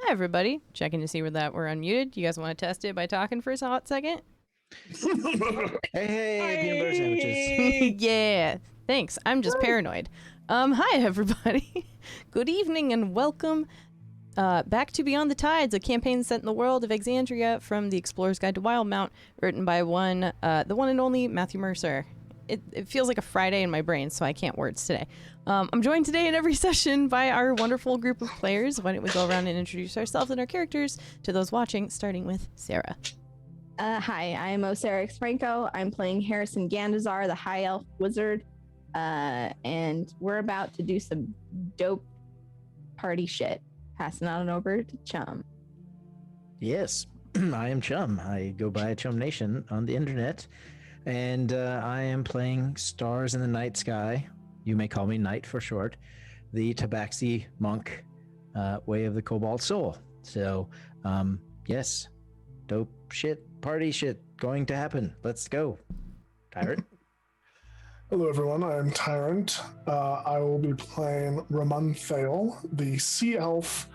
Hi, everybody. Checking to see that we're unmuted. You guys want to test it by talking for a hot second? Hey, peanut butter sandwiches. Yeah, thanks. I'm just paranoid. Hi, everybody. Good evening and welcome back to Beyond the Tides, a campaign set in the world of Exandria from the Explorer's Guide to Wildemount, written by the one and only Matthew Mercer. It feels like a Friday in my brain, so I can't words today. I'm joined today in every session by our wonderful group of players. Why don't we go around and introduce ourselves and our characters to those watching, starting with Sarah. Hi, I'm Osarix Franco. I'm playing Harrison Gandazar, the High Elf Wizard, and we're about to do some dope party shit. Passing on over to Chum. Yes, I am Chum. I go by Chum Nation on the internet, and I am playing Stars in the Night Sky. You may call me Knight for short. The Tabaxi monk, way of the Cobalt Soul. So, yes, dope shit, party shit going to happen. Let's go, Tyrant. Hello, everyone. I'm Tyrant. I will be playing Ramon Thale, the Sea Elf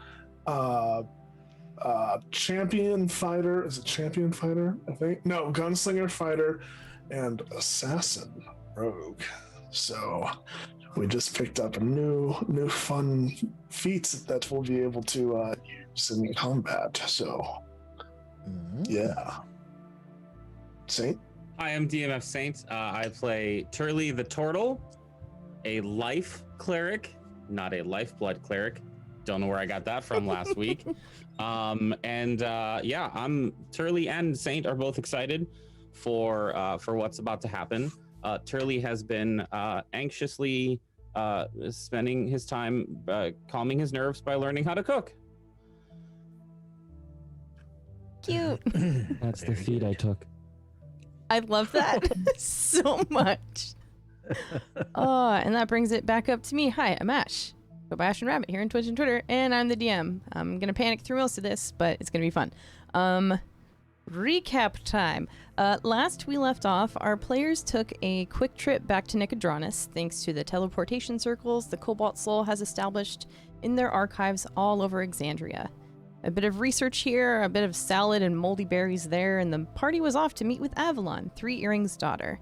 champion fighter. Is it champion fighter? I think. No, gunslinger fighter and assassin rogue. So we just picked up a new fun feats that we'll be able to use in combat. So yeah. Saint? Hi, I'm DMF Saint. I play Turley the Turtle, a life cleric, not a lifeblood cleric. Don't know where I got that from last week. Yeah, I'm Turley and Saint are both excited for what's about to happen. Turley has been anxiously spending his time calming his nerves by learning how to cook. Cute. That's the feat I took. I love that so much. And that brings it back up to me. Hi, I'm Ash. Go by Ash and Rabbit here on Twitch and Twitter, and I'm the DM. I'm gonna panic through most of this, but it's gonna be fun. Recap time. Last we left off, our players took a quick trip back to Nicodranus thanks to the teleportation circles the Cobalt Soul has established in their archives all over Exandria. A bit of research here, a bit of salad and moldy berries there, and the party was off to meet with Avalon, Three Earrings' daughter.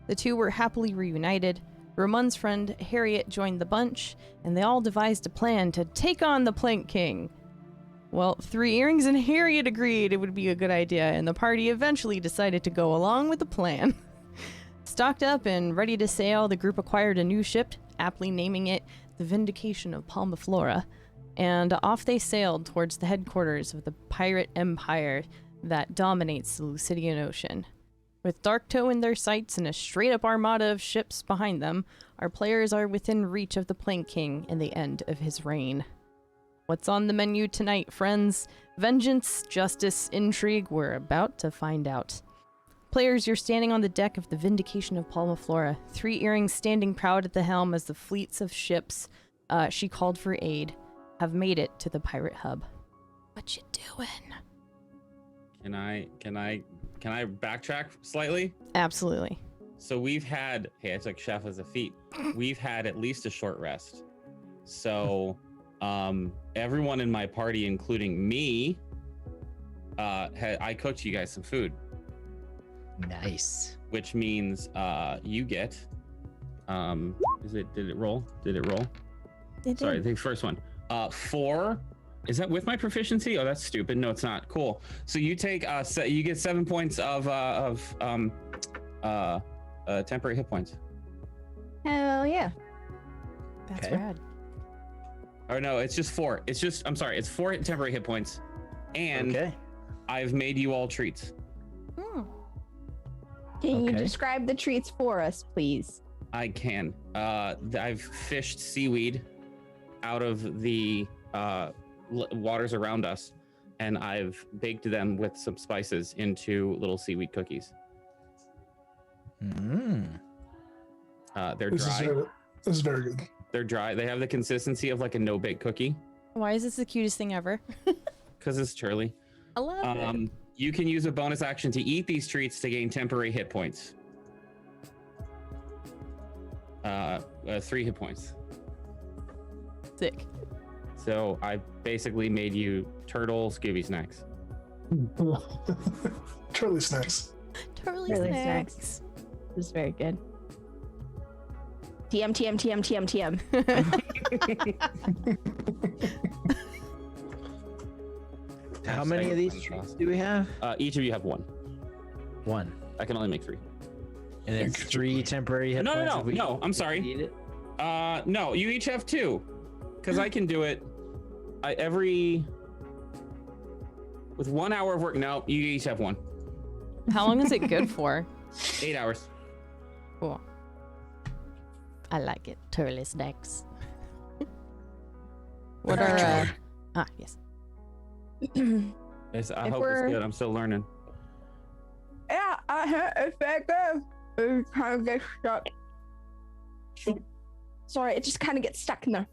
The two were happily reunited. Ramon's friend Harriet joined the bunch, and they all devised a plan to take on the Plank King. Well, Three Earrings and Harriet agreed it would be a good idea, and the party eventually decided to go along with the plan. Stocked up and ready to sail, the group acquired a new ship, aptly naming it the Vindication of Palmaflora, and off they sailed towards the headquarters of the pirate empire that dominates the Lucidian Ocean. With Darktow in their sights and a straight-up armada of ships behind them, our players are within reach of the Plank King and the end of his reign. What's on the menu tonight, friends? Vengeance, justice, intrigue, we're about to find out. Players, you're standing on the deck of the Vindication of Palmaflora, Three Earrings standing proud at the helm as the fleets of ships she called for aid have made it to the pirate hub. What you doing? Can I backtrack slightly? Absolutely. So we've had, hey, I took chef as a feat. We've had at least a short rest. So everyone in my party, including me, I cooked you guys some food. Nice. Which means you get, did it roll? Sorry, the first one. 4. Is that with my proficiency? Oh, that's stupid. No, it's not. Cool. So you take you get 7 points of temporary hit points. Hell yeah. That's Okay. rad. Or no, it's just 4. I'm sorry, it's 4 temporary hit points. And Okay. I've made you all treats. Can you Okay. describe the treats for us, please? I can. I've fished seaweed out of the waters around us, and I've baked them with some spices into little seaweed cookies. They're dry. This is very good. They're dry. They have the consistency of like a no-bake cookie. Why is this the cutest thing ever? Because it's Turley. I love it. You can use a bonus action to eat these treats to gain temporary hit points. 3 hit points. Sick. So I basically made you turtle Scooby snacks. Turley snacks. Turley Turley snacks. This is very good. TM, TM, TM, TM, TM. How many of these treats do we have? Each of you have one. One. I can only make 3. And it's 3 temporary hit points. if we No, I'm sorry. need it? No, you each have 2. Because I can do it with 1 hour of work. No, you each have 1. How long is it good for? 8 hours. Cool. I like it. Turley snacks. What are yes. I hope it's good. I'm still learning. Yeah, it's very good. It kind of gets stuck. Sorry, it just kind of gets stuck in there.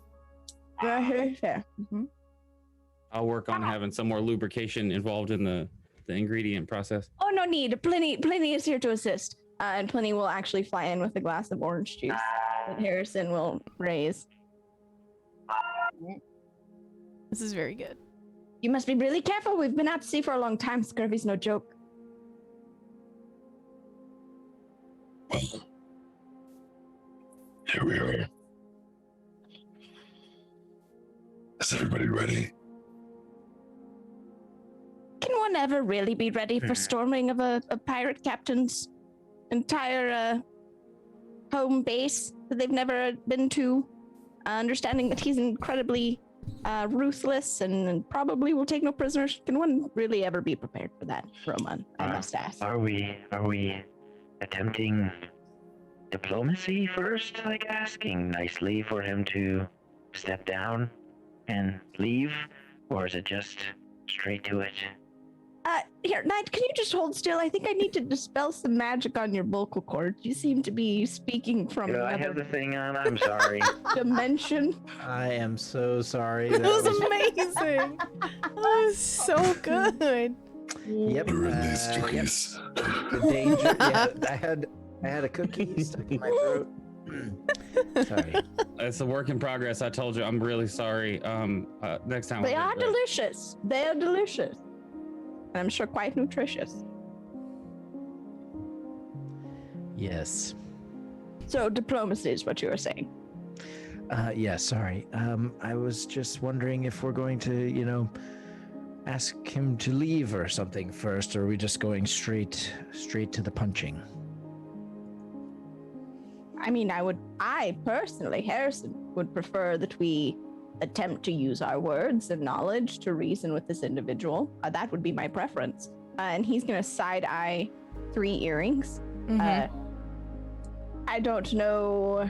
I'll work on having some more lubrication involved in the ingredient process. Oh, no need. Pliny is here to assist. And Pliny will actually fly in with a glass of orange juice that Harrison will raise. This is very good. You must be really careful. We've been out to sea for a long time. Scurvy's no joke. Well, here we are. Is everybody ready? Can one ever really be ready for storming of a pirate captain's entire home base that they've never been to? Understanding that he's incredibly ruthless and probably will take no prisoners. Can one really ever be prepared for that, Roman? I must ask. Are we attempting diplomacy first, like asking nicely for him to step down and leave? Or is it just straight to it? Here, Knight, can you just hold still? I think I need to dispel some magic on your vocal cords. You seem to be speaking from I have the thing on, I'm sorry. dimension. I am so sorry. That was amazing. That was so good. Yep. Ruin these Yep. cookies. The danger. Yeah, I had a cookie stuck in my throat. Sorry. It's a work in progress. I told you, I'm really sorry. Next time. They I'll are do it. delicious. They are delicious. And I'm sure quite nutritious. Yes. So diplomacy is what you were saying. Yeah, sorry. I was just wondering if we're going to, ask him to leave or something first, or are we just going straight to the punching? I mean, I personally, Harrison, would prefer that we attempt to use our words and knowledge to reason with this individual. That would be my preference. And he's going to side-eye 3 earrings. Mhm. I don't know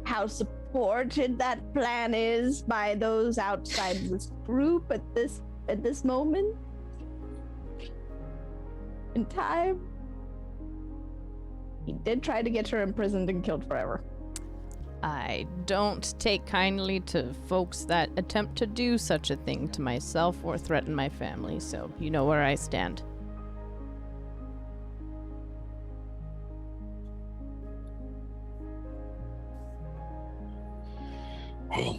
how supported that plan is by those outside this group at this moment in time. He did try to get her imprisoned and killed forever. I don't take kindly to folks that attempt to do such a thing to myself or threaten my family, so you know where I stand. Well,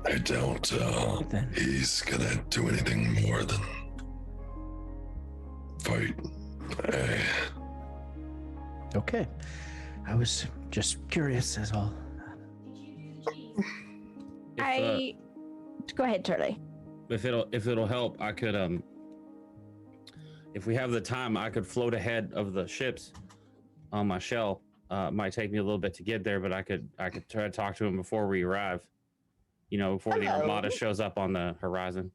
I doubt Then. he's gonna do anything more than fight. Okay. I was just curious, as all. Go ahead, Turley. If it'll help, I could if we have the time, I could float ahead of the ships on my shell. Might take me a little bit to get there, but I could try to talk to him before we arrive. Before the Armada shows up on the horizon.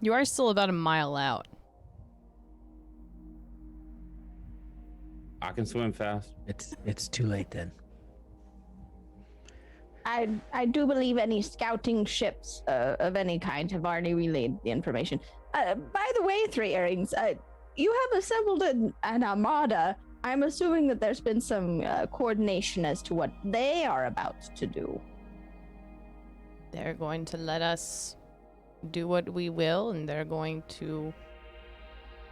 You are still about a mile out. I can swim fast. It's too late then. I do believe any scouting ships of any kind have already relayed the information. By the way, 3 earrings, you have assembled an armada. I'm assuming that there's been some coordination as to what they are about to do. They're going to let us do what we will, and they're going to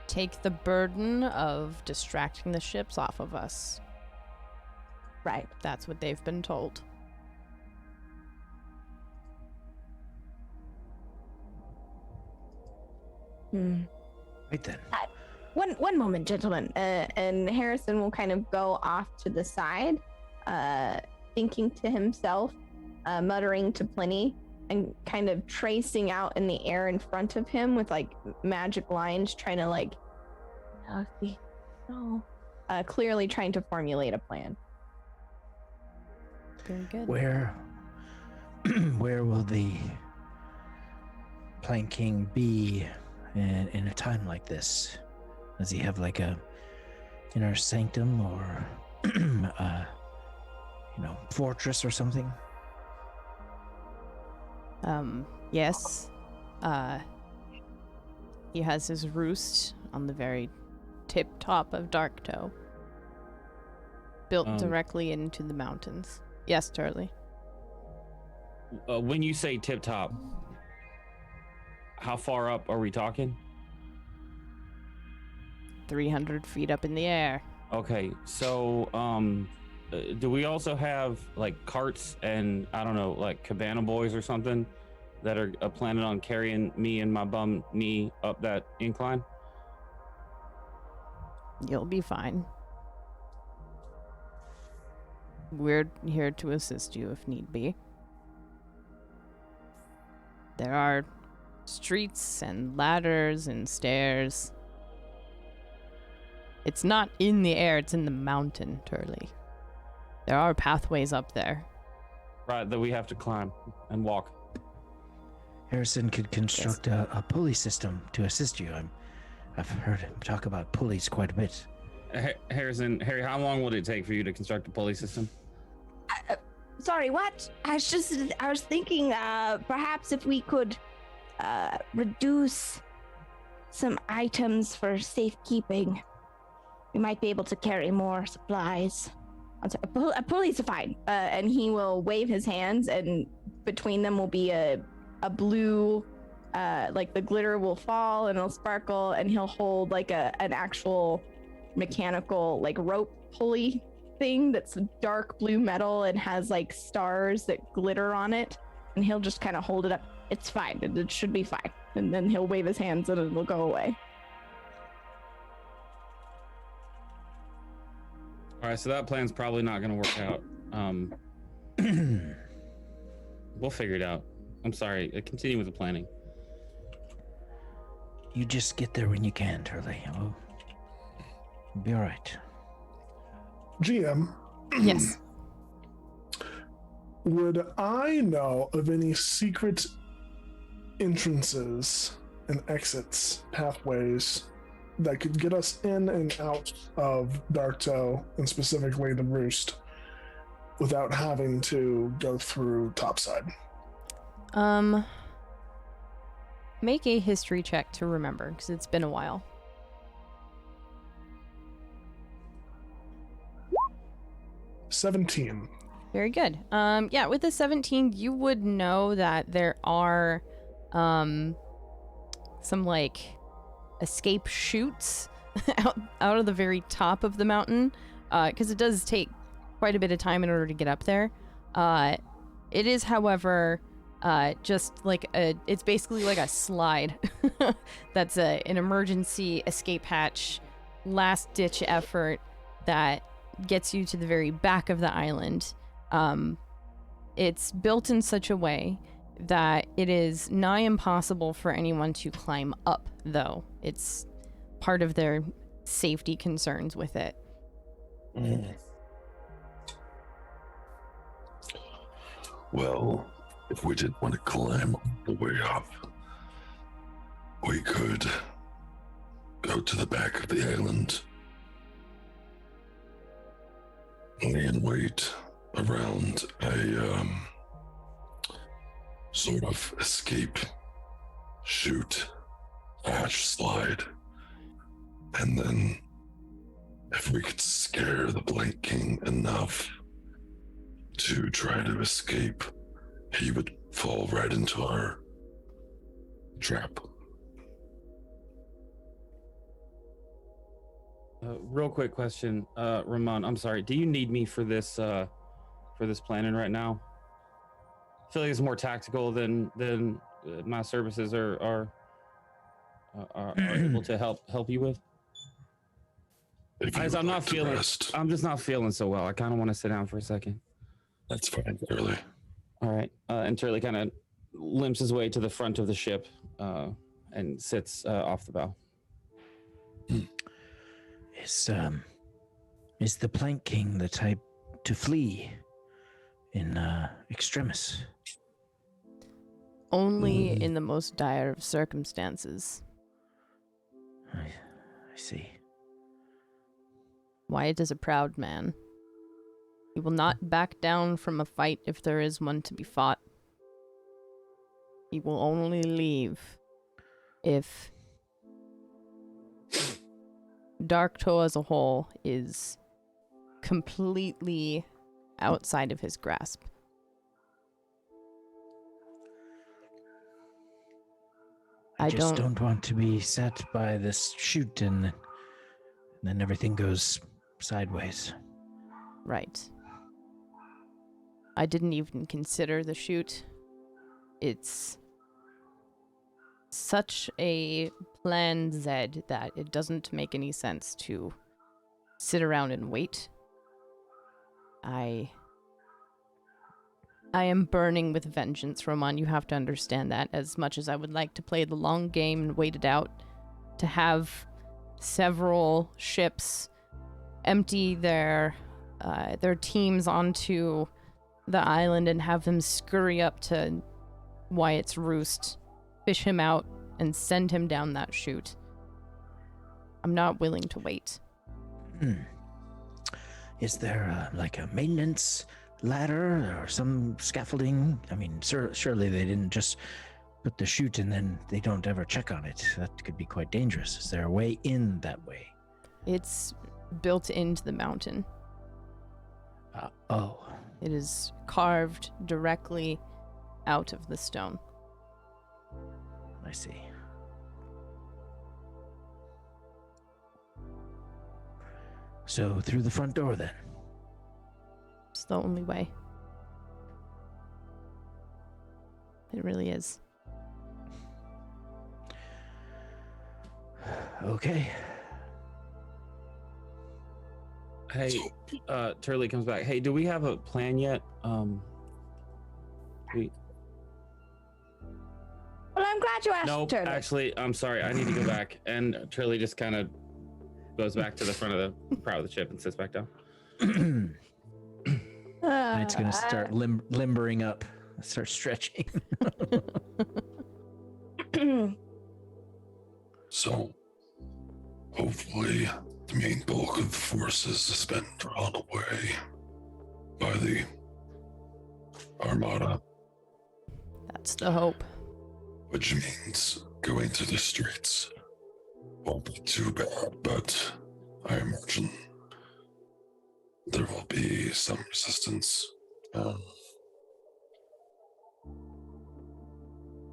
take the burden of distracting the ships off of us. Right. That's what they've been told. Right then. One moment, gentlemen. And Harrison will kind of go off to the side, thinking to himself, muttering to Pliny, and kind of tracing out in the air in front of him with like magic lines, trying to like, clearly trying to formulate a plan. Very good. Where will the Plank King be in a time like this? Does he have like a inner sanctum or fortress or something? Yes. He has his roost on the very tip top of Darktow, built directly into the mountains. Yes, Turley. When you say tip top, how far up are we talking? 300 feet up in the air. Okay, so do we also have like carts and I don't know, like cabana boys or something that are planning on carrying me and my bum knee up that incline? You'll be fine. We're here to assist you if need be. There are streets and ladders and stairs. It's not in the air, it's in the mountain, Turley. There are pathways up there. Right, that we have to climb and walk. Harrison could construct a pulley system to assist you. I've heard him talk about pulleys quite a bit. Harry, how long would it take for you to construct a pulley system? Sorry, what? I was thinking, perhaps if we could reduce some items for safekeeping, we might be able to carry more supplies. A pulley's fine. And he will wave his hands, and between them will be a blue, like the glitter will fall and it'll sparkle, and he'll hold like an actual mechanical like rope pulley thing that's dark blue metal and has like stars that glitter on it, and he'll just kind of hold it up. It's fine. It should be fine. And then he'll wave his hands and it'll go away. All right, so that plan's probably not going to work out. We'll figure it out. I'm sorry. Continue with the planning. You just get there when you can, Turley. Oh, you'll be all right. GM. Yes. Would I know of any secret entrances and exits, pathways that could get us in and out of Darktow, and specifically the Roost, without having to go through topside? Make a history check to remember, because it's been a while. 17. Very good. Yeah, with the 17, you would know that there are some like escape chutes out of the very top of the mountain, because it does take quite a bit of time in order to get up there. It is, however, just like it's basically like a slide. That's an emergency escape hatch, last ditch effort that gets you to the very back of the island. It's built in such a way that it is nigh impossible for anyone to climb up, though. It's part of their safety concerns with it. Well, if we did want to climb all the way up, we could go to the back of the island and wait around a sort of escape chute, hatch slide, and then if we could scare the Blank King enough to try to escape, he would fall right into our trap. Real quick question, Ramon. I'm sorry. Do you need me for this planning right now? I feel like it's more tactical than my services are able to help you with. Guys, I'm not feeling. I'm just not feeling so well. I kind of want to sit down for a second. That's fine, Turley. All right. And Turley kind of limps his way to the front of the ship and sits off the bow. Is the Plank King the type to flee in extremis? Only in the most dire of circumstances. I see. Wyatt is a proud man. He will not back down from a fight if there is one to be fought. He will only leave if Darktow as a whole is completely outside of his grasp. I just don't want to be set by this shoot and then everything goes sideways. Right. I didn't even consider the shoot. It's such a plan Z that it doesn't make any sense to sit around and wait. I am burning with vengeance, Roman. You have to understand that. As much as I would like to play the long game and wait it out, to have several ships empty their teams onto the island and have them scurry up to Wyatt's roost, fish him out, and send him down that chute. I'm not willing to wait. Is there like a maintenance ladder or some scaffolding? I mean, surely they didn't just put the chute and then they don't ever check on it. That could be quite dangerous. Is there a way in that way? It's built into the mountain. Oh. It is carved directly out of the stone. I see. So through the front door then? It's the only way. It really is. Okay. Hey, Turley comes back. Hey, do we have a plan yet? Well, I'm glad you asked, Nope, Turley. actually, I'm sorry. I need to go back. And Turley just kind of goes back to the front of the prow of the ship and sits back down. Knight's going to start limbering up, start stretching. So, hopefully, the main bulk of the forces has been drawn away by the Armada. That's the hope. Which means going to the streets won't be too bad, but I imagine there will be some resistance.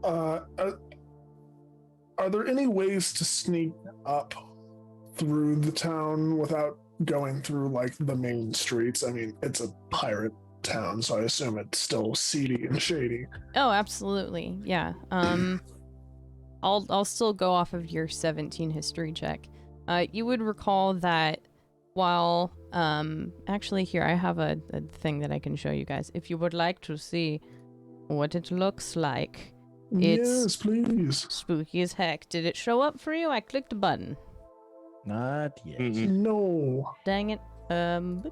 Are there any ways to sneak up through the town without going through like the main streets? I mean, it's a pirate town, so I assume it's still seedy and shady. Oh, absolutely. Yeah. I'll still go off of your 17 history check. You would recall that while actually here I have a thing that I can show you guys if you would like to see what it looks like. It's yes, please. Spooky as heck. Did it show up for you? I clicked a button. Not yet. Mm-hmm. No. Dang it. Boop.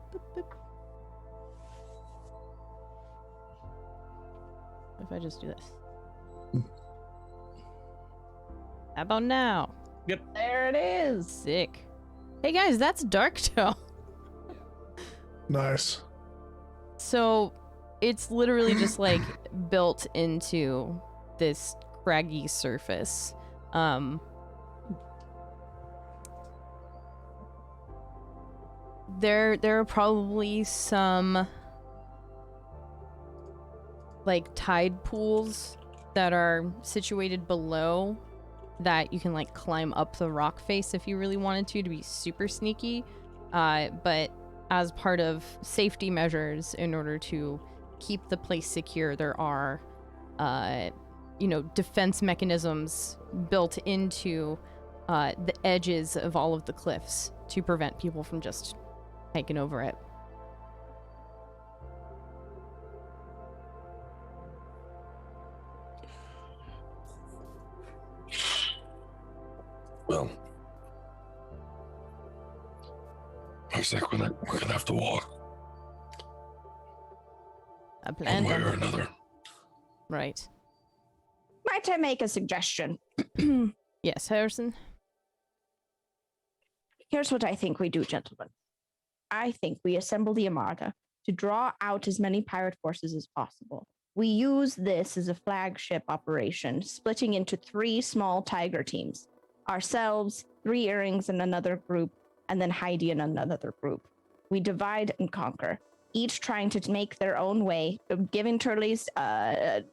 If I just do this. How about now? Yep. There it is. Sick. Hey guys, that's Darktow. Nice. So it's literally just like built into this craggy surface. There are probably some like tide pools that are situated below that you can like climb up the rock face if you really wanted to be super sneaky. But as part of safety measures in order to keep the place secure, there are, defense mechanisms built into the edges of all of the cliffs to prevent people from just hiking over it. Well, looks like we're gonna have to walk A plan. one way or another. Right. Might I make a suggestion? Yes, Harrison? Here's what I think we do, gentlemen. I think we assemble the Armada to draw out as many pirate forces as possible. We use this as a flagship operation, splitting into 3 small tiger teams. Ourselves, 3 earrings in another group, and then Heidi in another group. We divide and conquer, each trying to make their own way. Given Turley's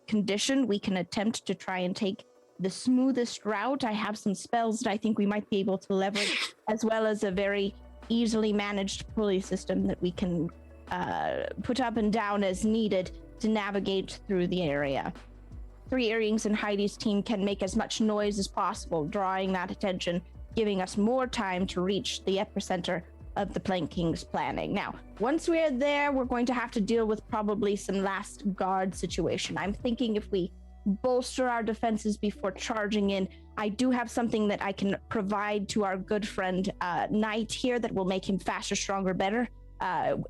condition, we can attempt to try and take the smoothest route. I have some spells that I think we might be able to leverage, as well as a very easily managed pulley system that we can put up and down as needed to navigate through the area. 3 earrings and Heidi's team can make as much noise as possible, drawing that attention, giving us more time to reach the epicenter of the Plank King's planning. Now, once we're there, we're going to have to deal with probably some last guard situation. I'm thinking if we bolster our defenses before charging in, I do have something that I can provide to our good friend Knight here that will make him faster, stronger, better.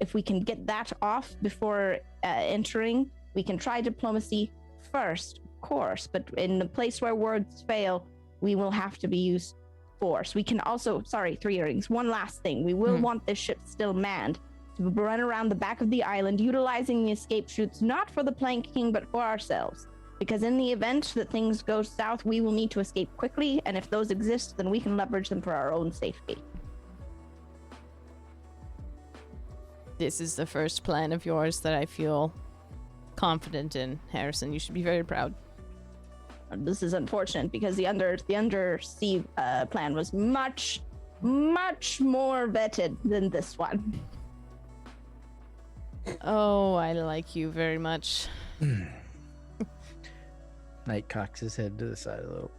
If we can get that off before entering, we can try diplomacy first, of course, but in the place where words fail, we will have to be used force. We can also, 3 earrings, one last thing. We will want this ship still manned to run around the back of the island, utilizing the escape chutes, not for the Plank King, but for ourselves. Because in the event that things go south, we will need to escape quickly, and if those exist, then we can leverage them for our own safety. This is the first plan of yours that I feel confident in, Harrison. You should be very proud. This is unfortunate because the undersea plan was much, much more vetted than this one. Oh, I like you very much. Knight cocks his head to the side a little.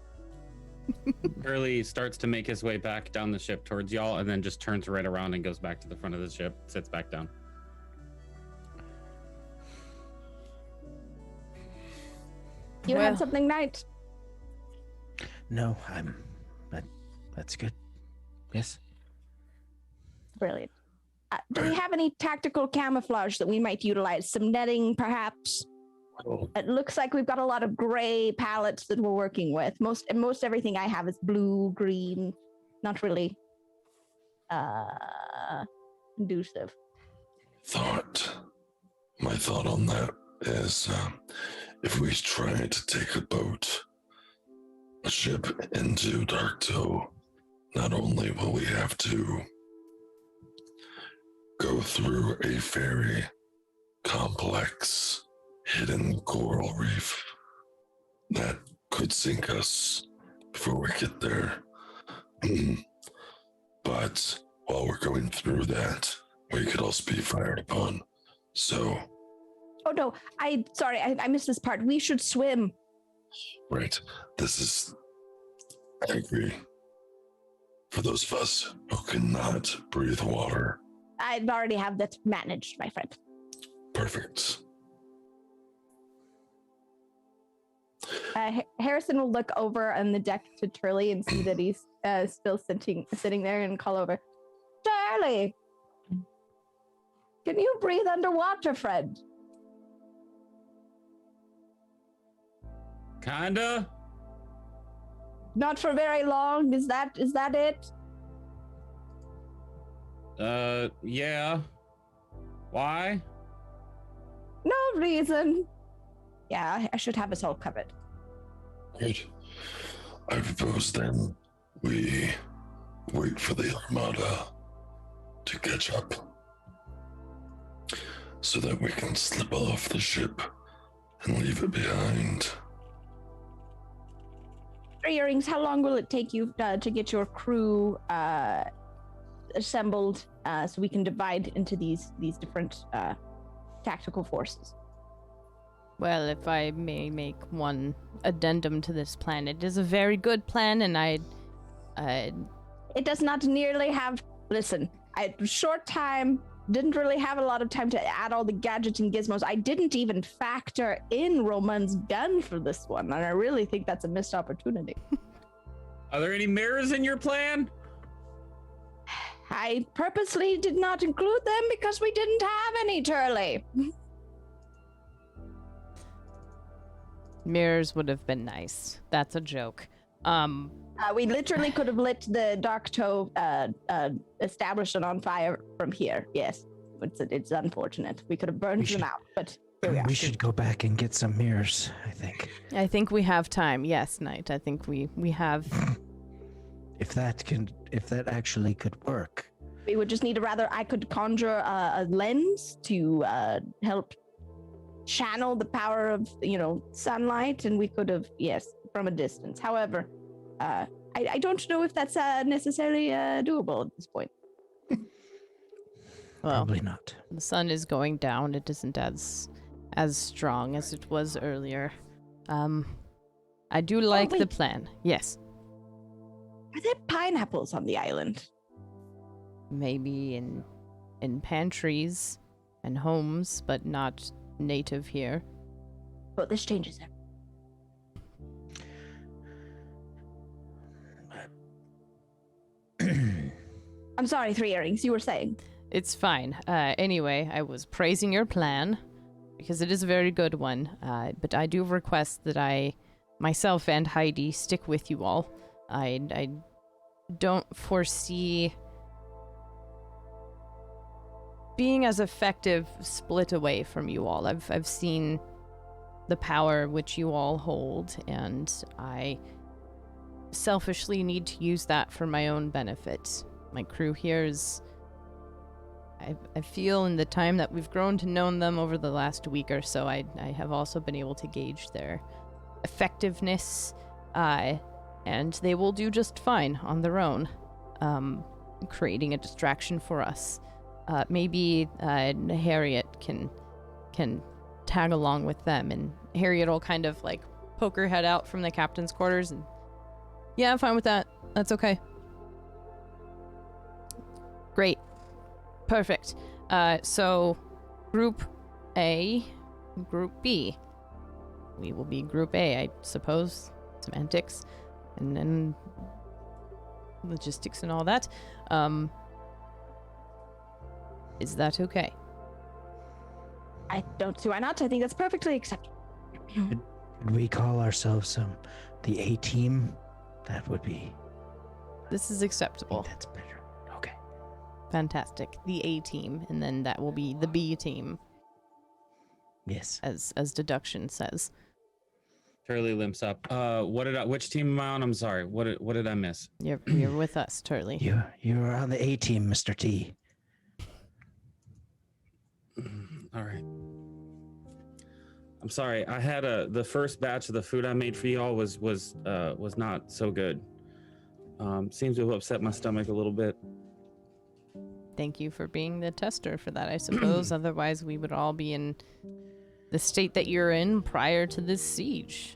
Curly starts to make his way back down the ship towards y'all, and then just turns right around and goes back to the front of the ship, sits back down. You had something, Knight? No, that's good. Yes. Brilliant. Do we have any tactical camouflage that we might utilize? Some netting, perhaps? It looks like we've got a lot of gray palettes that we're working with. Most everything I have is blue, green, not really conducive. My thought on that is if we try to take a ship into Darktow, not only will we have to go through a very complex hidden coral reef that could sink us before we get there. But while we're going through that, we could also be fired upon. So... Oh no, I missed this part. We should swim. Right. I agree. For those of us who cannot breathe water. I already have that managed, my friend. Perfect. Harrison will look over on the deck to Turley and see that he's still sitting there and call over, Turley, can you breathe underwater, friend? Kinda. Not for very long. Is that it? Yeah. Why? No reason. Yeah, I should have us all covered. Great. I propose then we wait for the Armada to catch up so that we can slip off the ship and leave it behind. Three Earrings, how long will it take you to get your crew assembled so we can divide into these different tactical forces? Well, if I may make one addendum to this plan, it is a very good plan, and It does not nearly have... Listen, short time, didn't really have a lot of time to add all the gadgets and gizmos. I didn't even factor in Roman's gun for this one, and I really think that's a missed opportunity. Are there any mirrors in your plan? I purposely did not include them because we didn't have any, Turley. mirrors would have been nice. That's a joke. We literally could have lit the Darktow establishment on fire from here. Yes, it's unfortunate. We could have burned them out, but here we are. We should go back and get some mirrors, I think. I think we have time. Yes, Knight. I think we have. If that actually could work. We would just need I could conjure a lens to help channel the power of, sunlight, and we could have, yes, from a distance. However, I don't know if that's necessarily doable at this point. Well, probably not. The sun is going down. It isn't as strong as it was earlier. I do like the plan. Yes. Are there pineapples on the island? Maybe in pantries and homes, but not native here. But this changes everything. I'm sorry, Three Earrings, you were saying? It's fine. Anyway, I was praising your plan because it is a very good one. But I do request that I, myself and Heidi, stick with you all. I don't foresee being as effective split away from you all. I've seen the power which you all hold, and I selfishly need to use that for my own benefit. My crew here is... I feel in the time that we've grown to know them over the last week or so, I have also been able to gauge their effectiveness, and they will do just fine on their own, creating a distraction for us. Maybe Harriet can tag along with them, and Harriet will kind of like poke her head out from the captain's quarters and, yeah, I'm fine with that. That's okay. Great. Perfect. So Group A, Group B. We will be Group A, I suppose. Semantics. And then logistics and all that. Is that okay? I don't see why not. I think that's perfectly acceptable. Could we call ourselves the A-team? That would be... This is acceptable. That's better. Okay. Fantastic. The A-team, and then that will be the B-team. Yes. As deduction says. Turley limps up. Which team am I on? I'm sorry. What did I miss? You're with us, Turley. You're on the A-team, Mr. T. All right. I'm sorry. I had the first batch of the food I made for y'all was not so good. Seems to have upset my stomach a little bit. Thank you for being the tester for that, I suppose. Otherwise, we would all be in the state that you're in prior to this siege.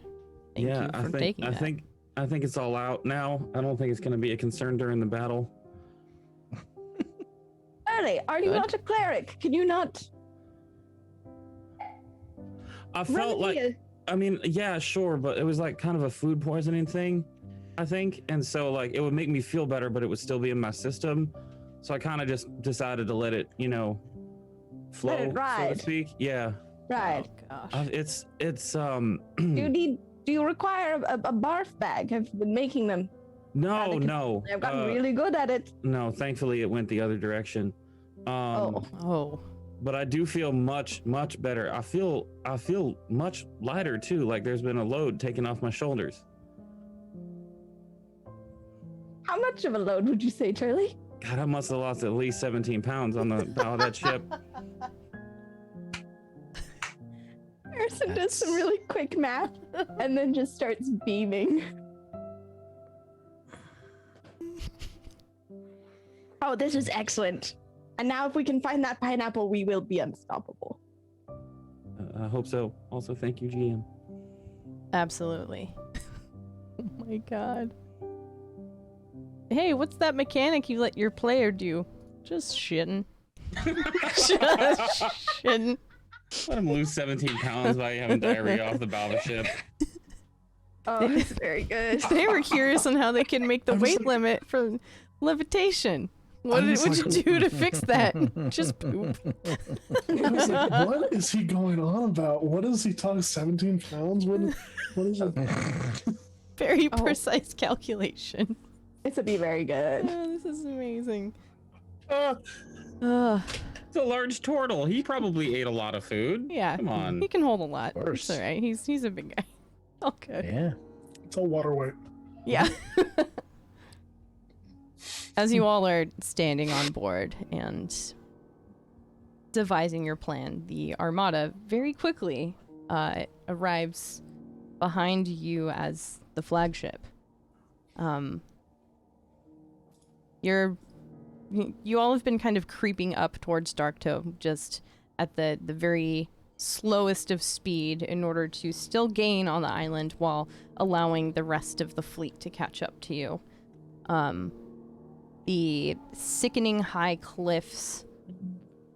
Thank you for taking that. I think it's all out now. I don't think it's going to be a concern during the battle. Turley, are you not a cleric? Can you not? I felt like, I mean, yeah, sure, but it was like kind of a food poisoning thing, I think. And so like it would make me feel better, but it would still be in my system. So I kind of just decided to let it, flow, let it ride. so to speak. Yeah. Right. Oh, gosh. It's Do you require a barf bag? I've been making them. No. I've gotten really good at it. No, thankfully it went the other direction. But I do feel much, much better. I feel much lighter too. Like there's been a load taken off my shoulders. How much of a load would you say, Turley? God, I must have lost at least 17 pounds on the bow of that ship. Harrison does some really quick math and then just starts beaming. Oh, this is excellent. And now if we can find that pineapple, we will be unstoppable. I hope so. Also, thank you, GM. Absolutely. Oh my god. Hey, what's that mechanic you let your player do? Just shitting. Just shitting. Let him lose 17 pounds by having diarrhea off the bow of the ship. Oh, it's very good. They were curious on how they can make the weight limit for levitation. What would you do to fix that? Just poop. I was like, what is he going on about? What is he talking? 17 pounds? What is it? Very precise calculation. This would be very good. Oh, this is amazing. It's a large turtle. He probably ate a lot of food. Yeah. Come on. He can hold a lot. Of course. It's all right. He's a big guy. All good. Yeah. It's all water weight. Yeah. As you all are standing on board and devising your plan, the armada very quickly arrives behind you as the flagship. You all have been kind of creeping up towards Darktow, just at the very slowest of speed in order to still gain on the island while allowing the rest of the fleet to catch up to you. The sickening high cliffs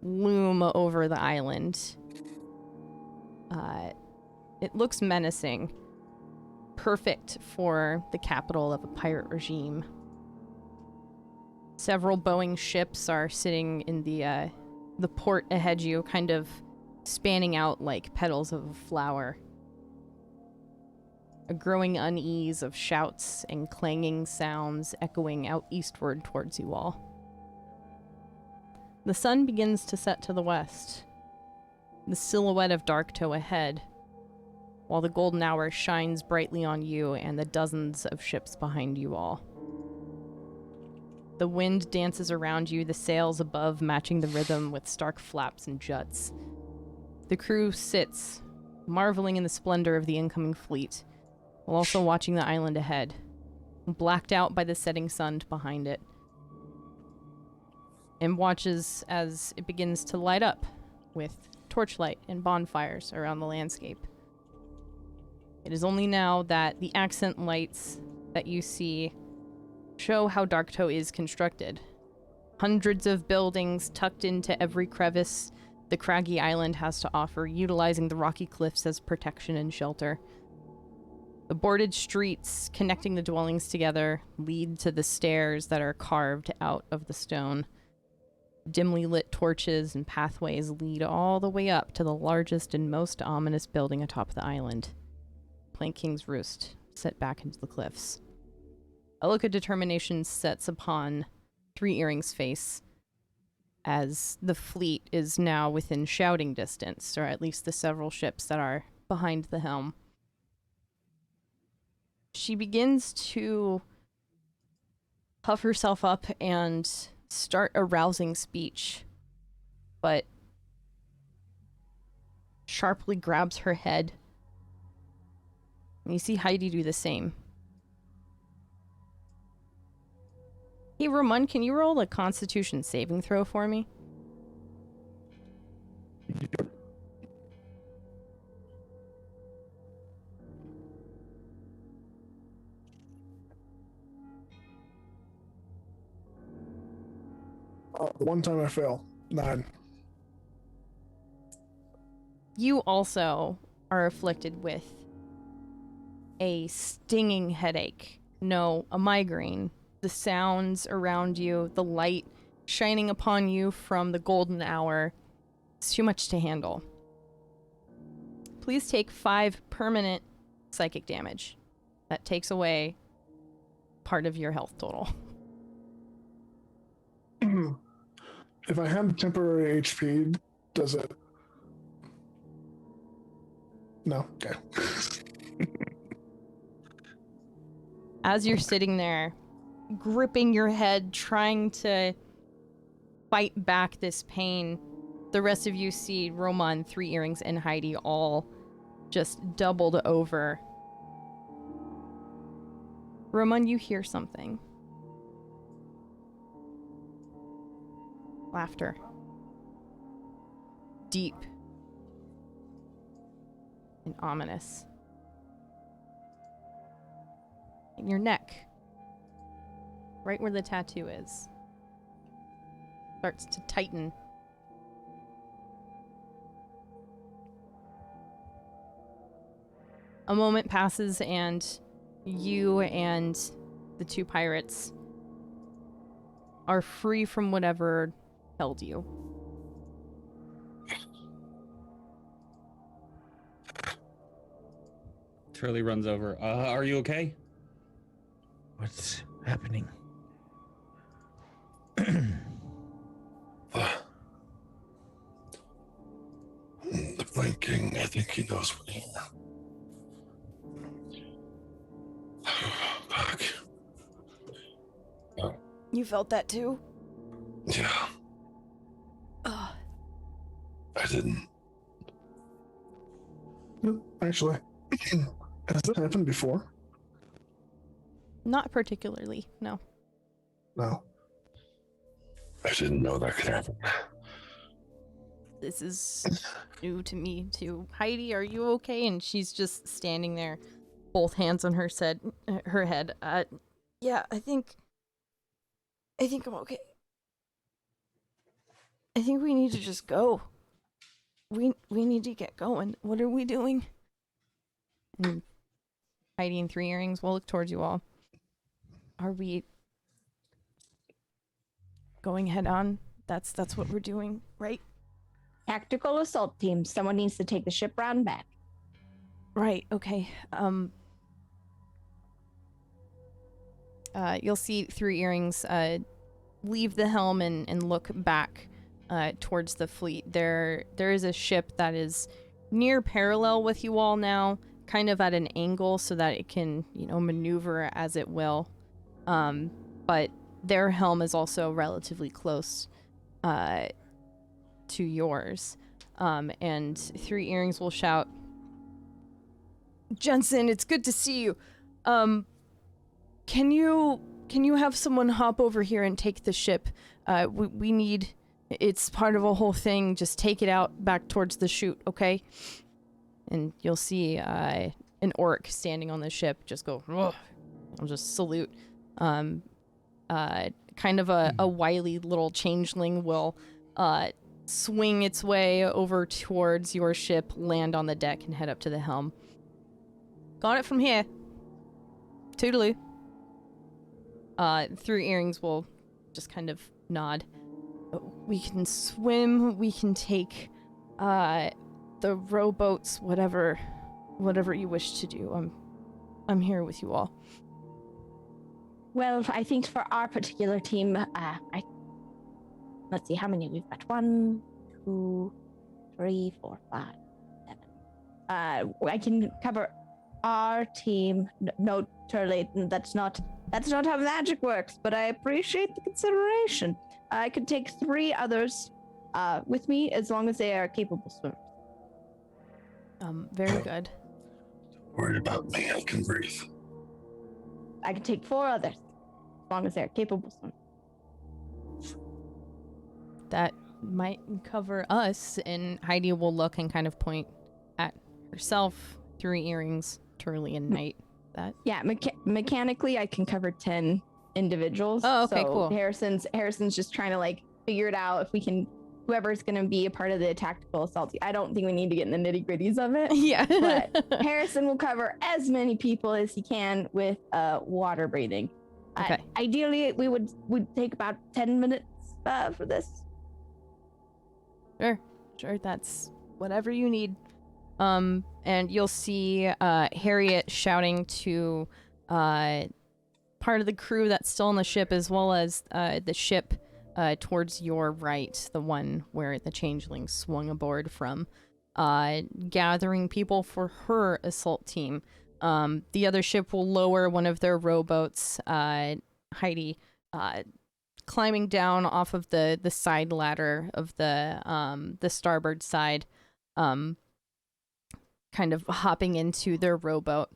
loom over the island. It looks menacing, perfect for the capital of a pirate regime. Several Boeing ships are sitting in the port ahead you, kind of spanning out like petals of a flower. A growing unease of shouts and clanging sounds echoing out eastward towards you all. The sun begins to set to the west, the silhouette of Darktow ahead, while the golden hour shines brightly on you and the dozens of ships behind you all. The wind dances around you, the sails above matching the rhythm with stark flaps and juts. The crew sits, marveling in the splendor of the incoming fleet, while also watching the island ahead, blacked out by the setting sun behind it, and watches as it begins to light up with torchlight and bonfires around the landscape. It is only now that the accent lights that you see show how Darktow is constructed. Hundreds of buildings tucked into every crevice the craggy island has to offer, utilizing the rocky cliffs as protection and shelter. The boarded streets connecting the dwellings together lead to the stairs that are carved out of the stone. Dimly lit torches and pathways lead all the way up to the largest and most ominous building atop the island, Plank King's Roost, set back into the cliffs. A look of determination sets upon Three Earrings' face as the fleet is now within shouting distance, or at least the several ships that are behind the helm. She begins to puff herself up and start a rousing speech, but sharply grabs her head. And you see Heidi do the same. Hey, Ramon, can you roll a Constitution saving throw for me? The one time I fail, 9. You also are afflicted with a stinging headache. No, a migraine. The sounds around you, the light shining upon you from the golden hour. It's too much to handle. Please take 5 permanent psychic damage. That takes away part of your health total. If I have temporary HP, does it? No? Okay. As you're sitting there, gripping your head, trying to fight back this pain, the rest of you see Roman, Three Earrings, and Heidi all just doubled over. Roman, you hear something. Laughter. Deep. And ominous. In your neck. Right where the tattoo is. Starts to tighten. A moment passes and you and the two pirates are free from whatever held you. Turley runs over. Are you okay? What's happening? The Blind King, I think he knows what he Fuck. You felt that too? Yeah, Ugh. I didn't. Actually, has that happened before? Not particularly, no. No. I didn't know that could happen. This is new to me too. Heidi, are you okay? And she's just standing there, both hands on her head. Yeah, I think I'm okay. I think we need to just go. We need to get going. What are we doing? And Heidi and Three Earrings will look towards you all. Are we going head on? That's what we're doing, right? Tactical assault team. Someone needs to take the ship round back. Right, okay. You'll see Three Earrings leave the helm and look back towards the fleet. There is a ship that is near parallel with you all now, kind of at an angle so that it can, maneuver as it will. But their helm is also relatively close to yours. And Three Earrings will shout, "Jensen, it's good to see you. Can you have someone hop over here and take the ship? We need, it's part of a whole thing. Just take it out back towards the chute, okay?" And you'll see an orc standing on the ship just go, "Ugh." I'll just salute. Kind of a wily little changeling will swing its way over towards your ship, land on the deck, and head up to the helm. "Got it from here. Toodaloo." Three Earrings will just kind of nod. "We can swim, we can take the rowboats, whatever you wish to do. I'm here with you all." Well, I think for our particular team, let's see how many we've got. 1, 2, 3, 4, 5, 7. I can cover our team. No, Turley, that's not how magic works, but I appreciate the consideration. I could take 3 others with me as long as they are capable swimmers. Very good. Don't worry about me, I can breathe. I could take 4 others as long as they're capable swimmers. That might cover us. And Heidi will look and kind of point at herself, Three Earrings, Turley, and Knight. That Mechanically I can cover 10 individuals. Oh, okay, so cool. Harrison's just trying to figure it out if we can, whoever's going to be a part of the tactical assault. I don't think we need to get in the nitty gritties of it. Yeah. But Harrison will cover as many people as he can with water breathing. Okay. Ideally we would take about 10 minutes for this. Sure, that's whatever you need. And you'll see Harriet shouting to part of the crew that's still on the ship, as well as the ship towards your right, the one where the changeling swung aboard from, gathering people for her assault team. The other ship will lower one of their rowboats, Heidi, climbing down off of the side ladder of the starboard side, kind of hopping into their rowboat,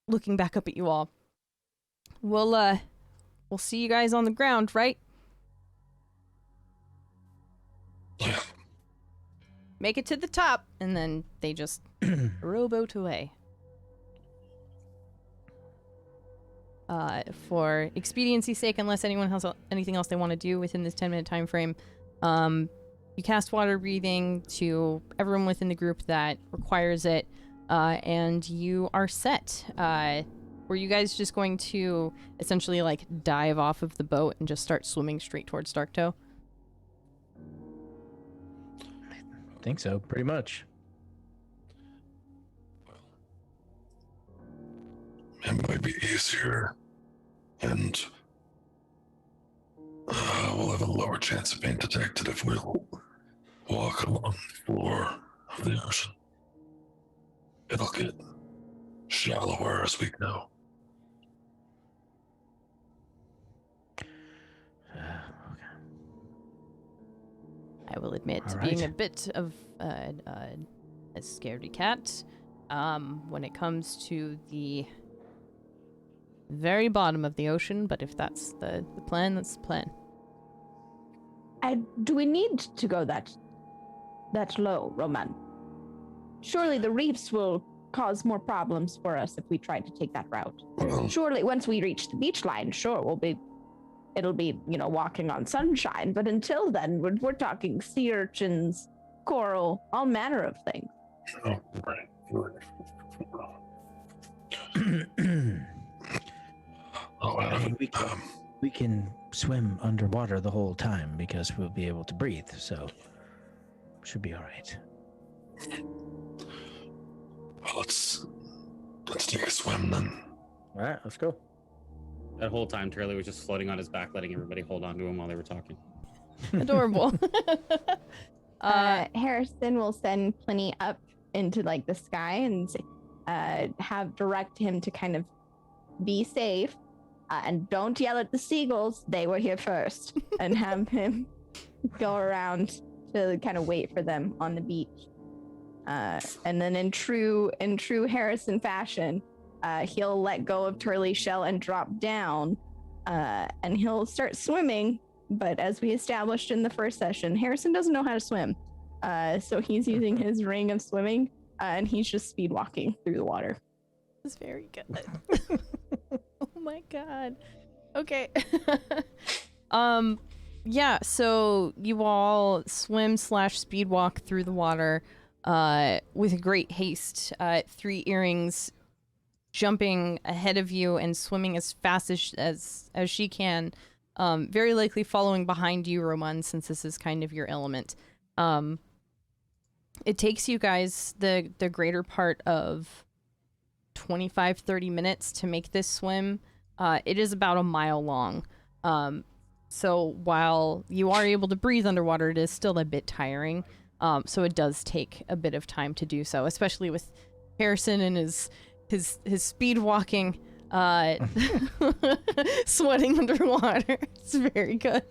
looking back up at you all. We'll see you guys on the ground, right? make it to the top, and then they just rowboat away. For expediency's sake, unless anyone has anything else they want to do within this 10-minute time frame, you cast water breathing to everyone within the group that requires it, and you are set. Were you guys just going to essentially like dive off of the boat and just start swimming straight towards Darktow? I think so, pretty much. It might be easier, and we'll have a lower chance of being detected if we walk along the floor of the ocean. It'll get shallower as we go. I will admit All to being a right. bit of a scaredy cat when it comes to the very bottom of the ocean, but if that's the plan, that's the plan. Do we need to go that low, Roman? Surely the reefs will cause more problems for us if we try to take that route. Well, Surely once we reach the beach line, sure, it'll be, walking on sunshine. But until then, we're talking sea urchins, coral, all manner of things. oh, right. Oh, I mean, we can swim underwater the whole time because we'll be able to breathe, so should be all right. well, let's take a swim then. All right, let's go. That whole time, Turley was just floating on his back, letting everybody hold on to him while they were talking. Adorable. Harrison will send Pliny up into like the sky and direct him to kind of be safe, and don't yell at the seagulls, they were here first, and have him go around to kind of wait for them on the beach. And then in true Harrison fashion, he'll let go of Turley's shell and drop down, and he'll start swimming. But as we established in the first session, Harrison doesn't know how to swim. So he's using his ring of swimming, and he's just speed walking through the water. That's very good. Oh my god. Okay. Yeah, so you all swim / speed walk through the water with great haste. 3 earrings jumping ahead of you and swimming as fast as she can. Very likely following behind you, Roman, since this is kind of your element. It takes you guys the greater part of 25-30 minutes to make this swim. It is about a mile long. So while you are able to breathe underwater, it is still a bit tiring. So it does take a bit of time to do so, especially with Harrison and his speed walking, sweating underwater. It's very good.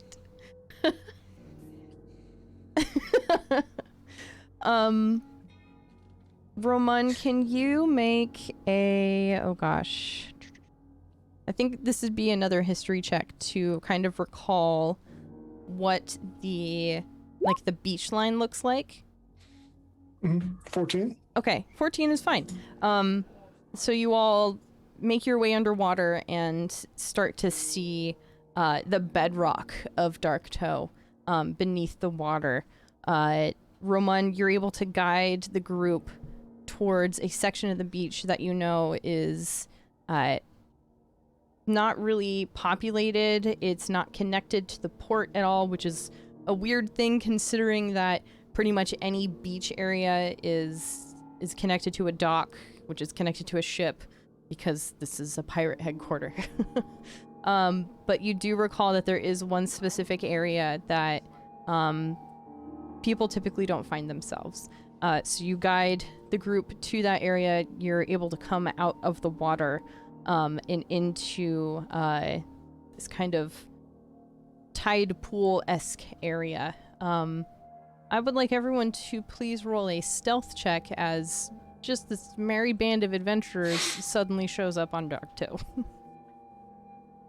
Roman, can you make oh gosh. I think this would be another history check to kind of recall what the beach line looks like. 14. Okay, 14 is fine. So you all make your way underwater and start to see the bedrock of Darktow beneath the water. Roman, you're able to guide the group towards a section of the beach that you know is not really populated. It's not connected to the port at all, which is a weird thing considering that pretty much any beach area is connected to a dock, which is connected to a ship, because this is a pirate headquarter. But you do recall that there is one specific area that people typically don't find themselves. So you guide the group to that area. You're able to come out of the water and into this kind of tide pool-esque area. I would like everyone to please roll a stealth check as just this merry band of adventurers suddenly shows up on Darktow.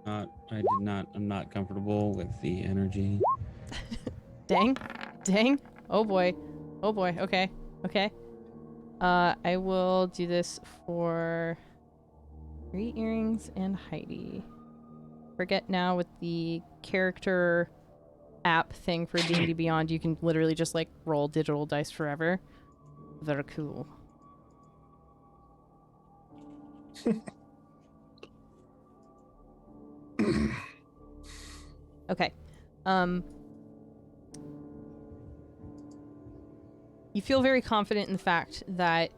I'm not comfortable with the energy. Dang. Oh boy. Oh boy. Okay. Okay. I will do this for 3 earrings and Heidi. Forget now with the character app thing for D&D Beyond, you can literally just like roll digital dice forever. Very cool. Okay. You feel very confident in the fact that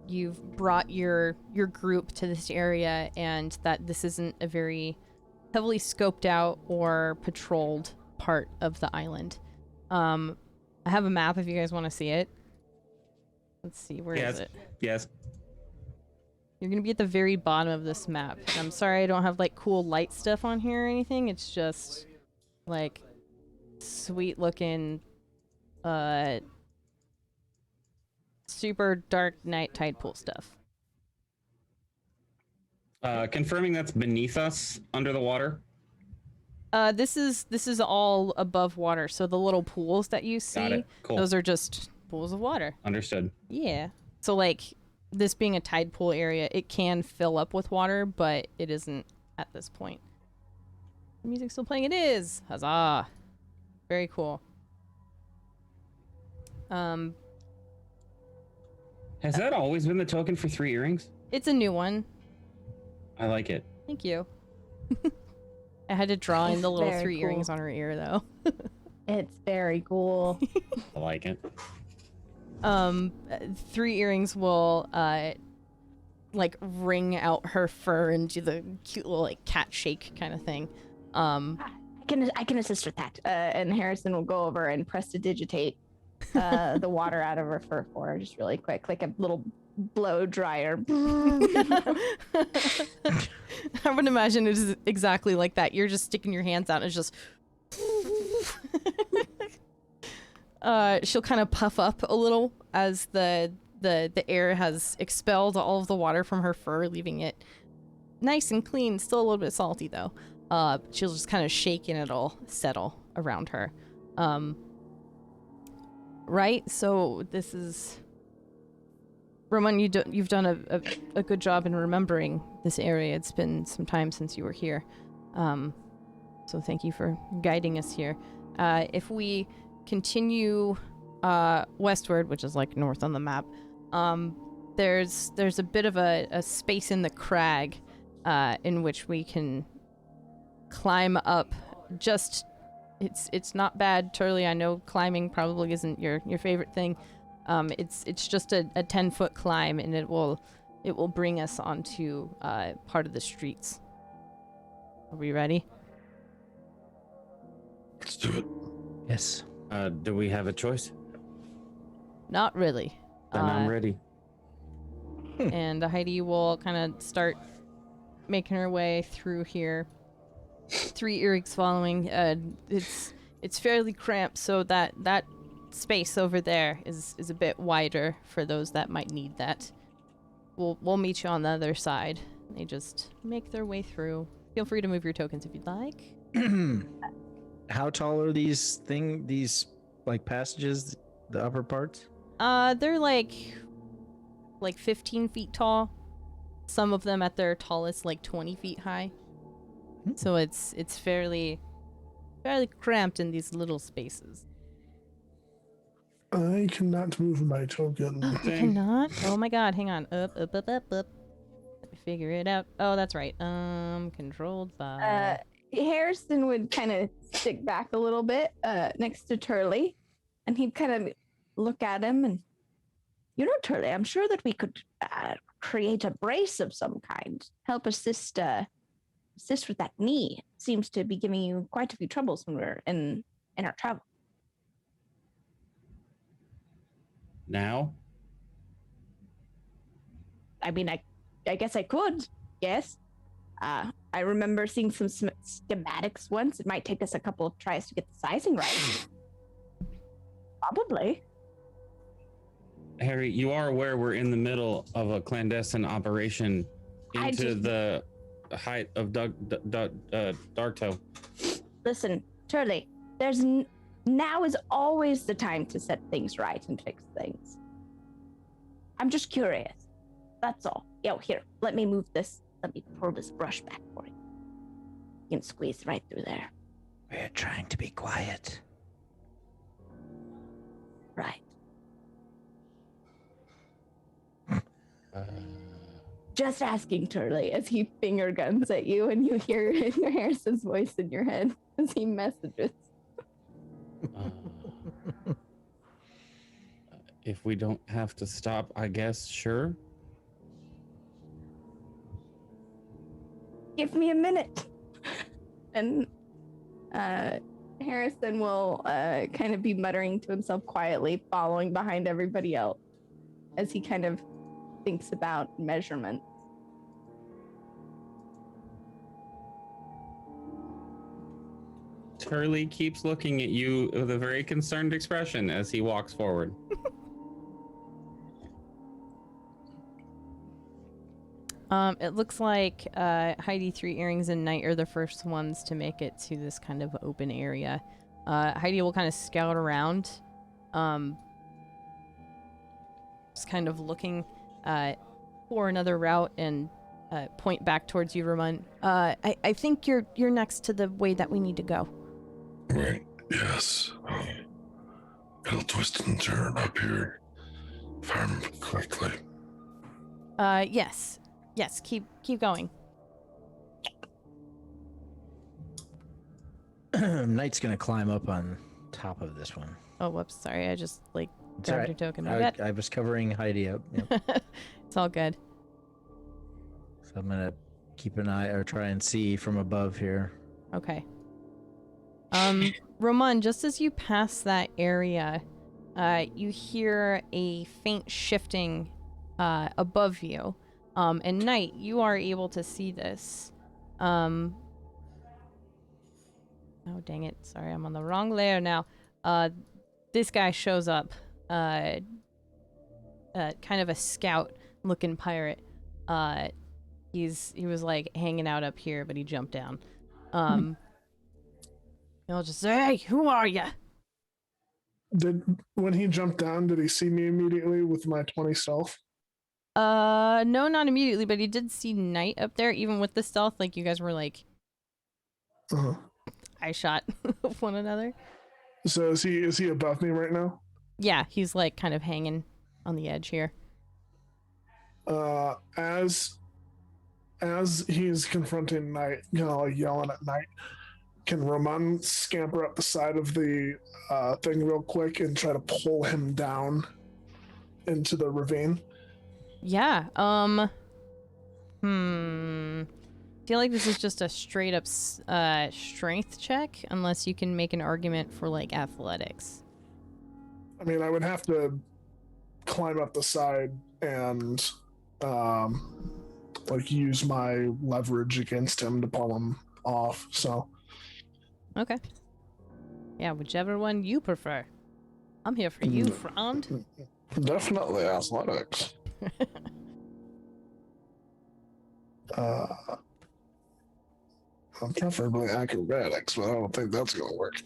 you've brought your group to this area and that this isn't a very heavily scoped out or patrolled part of the island. I have a map if you guys want to see it. Let's see, where is it? Yes. You're gonna be at the very bottom of this map. And I'm sorry I don't have like cool light stuff on here or anything. It's just like sweet looking super dark night tide pool stuff. Confirming that's beneath us, under the water. This is all above water. So the little pools that you see, Got it. Cool. those are just pools of water. Understood. Yeah. So like this being a tide pool area, it can fill up with water, but it isn't at this point. The music's still playing. It is. Huzzah. Very cool. Has that always been the token for 3 earrings? It's a new one. I like it. Thank you. I had to draw in the little Very 3 cool. earrings on her ear though. It's very cool. I like it. 3 earrings will like wring out her fur and do the cute little like cat shake kind of thing. I can assist with that. And Harrison will go over and prestidigitate the water out of her fur for her, just really quick, like a little blow dryer. I would imagine it is exactly like that. You're just sticking your hands out and it's just she'll kind of puff up a little as the air has expelled all of the water from her fur, leaving it nice and clean, still a little bit salty though. She'll just kind of shake and it'll settle around her. Right? So this is Roman, you've done a good job in remembering this area. It's been some time since you were here. So thank you for guiding us here. If we continue westward, which is like north on the map, there's a bit of a space in the crag in which we can climb up. Just it's not bad, Turley. I know climbing probably isn't your favorite thing. It's just a 10-foot climb, and it will bring us onto part of the streets. Are we ready? Let's do it. Yes. Do we have a choice? Not really. Then I'm ready. And Heidi will kind of start making her way through here. 3 earrings following. It's fairly cramped, so that space over there is a bit wider for those that might need that. We'll meet you on the other side. They just make their way through. Feel free to move your tokens if you'd like. How tall are these like passages, the upper parts? They're like 15 feet tall. Some of them at their tallest like 20 feet high. So it's fairly cramped in these little spaces. I cannot move my token. You cannot? Oh my god, hang on. Up. Let me figure it out. Oh, that's right. Controlled by... Harrison would kind of stick back a little bit next to Turley, and he'd kind of look at him and, you know, Turley, I'm sure that we could create a brace of some kind, help assist with that knee. It seems to be giving you quite a few troubles when we're in our travel. Now? I mean, I guess I could, yes. I remember seeing some schematics once. It might take us a couple of tries to get the sizing right. Probably. Harry, you are aware we're in the middle of a clandestine operation into the height of Darktow. Listen, Turley, Now is always the time to set things right and fix things. I'm just curious. That's all. Yo, here, let me move this. Let me pull this brush back for you. You can squeeze right through there. We're trying to be quiet. Right. Just asking, Turley, as he finger guns at you and you hear Harrison's voice in your head as he messages. If we don't have to stop, I guess, sure. Give me a minute. And Harrison will kind of be muttering to himself quietly, following behind everybody else as he kind of thinks about measurements. Turley keeps looking at you with a very concerned expression as he walks forward. It looks like Heidi, Three Earrings, and Knight are the first ones to make it to this kind of open area. Heidi will kind of scout around, just kind of looking for another route and point back towards you, Ramon. I think you're next to the way that we need to go. Right, yes. It'll twist and turn up here, if I remember correctly. Yes. Yes, keep going. Knight's gonna climb up on top of this one. Oh, whoops, sorry. I just, It's grabbed all right. your token. I was covering Heidi up. Yep. It's all good. So I'm gonna keep an eye or try and see from above here. Okay. Roman, just as you pass that area, you hear a faint shifting above you. And Knight, you are able to see this. Oh, dang it. Sorry, I'm on the wrong layer now. This guy shows up. Kind of a scout-looking pirate. He was, like, hanging out up here, but he jumped down. He'll just say, "Hey, who are you?" When he jumped down, did he see me immediately with my 20 stealth? No, not immediately, but he did see Knight up there, even with the stealth. Like, you guys were, like, eye shot of one another. So is he above me right now? Yeah, he's, like, kind of hanging on the edge here. As he's confronting Knight, like yelling at Knight, can Roman scamper up the side of the thing real quick and try to pull him down into the ravine? Yeah, feel like this is just a straight up strength check, unless you can make an argument for, like, athletics. I mean, I would have to climb up the side and like use my leverage against him to pull him off, so. Okay. Yeah, whichever one you prefer. I'm here for you, friend. Definitely athletics. Preferably acrobatics, but I don't think that's gonna work.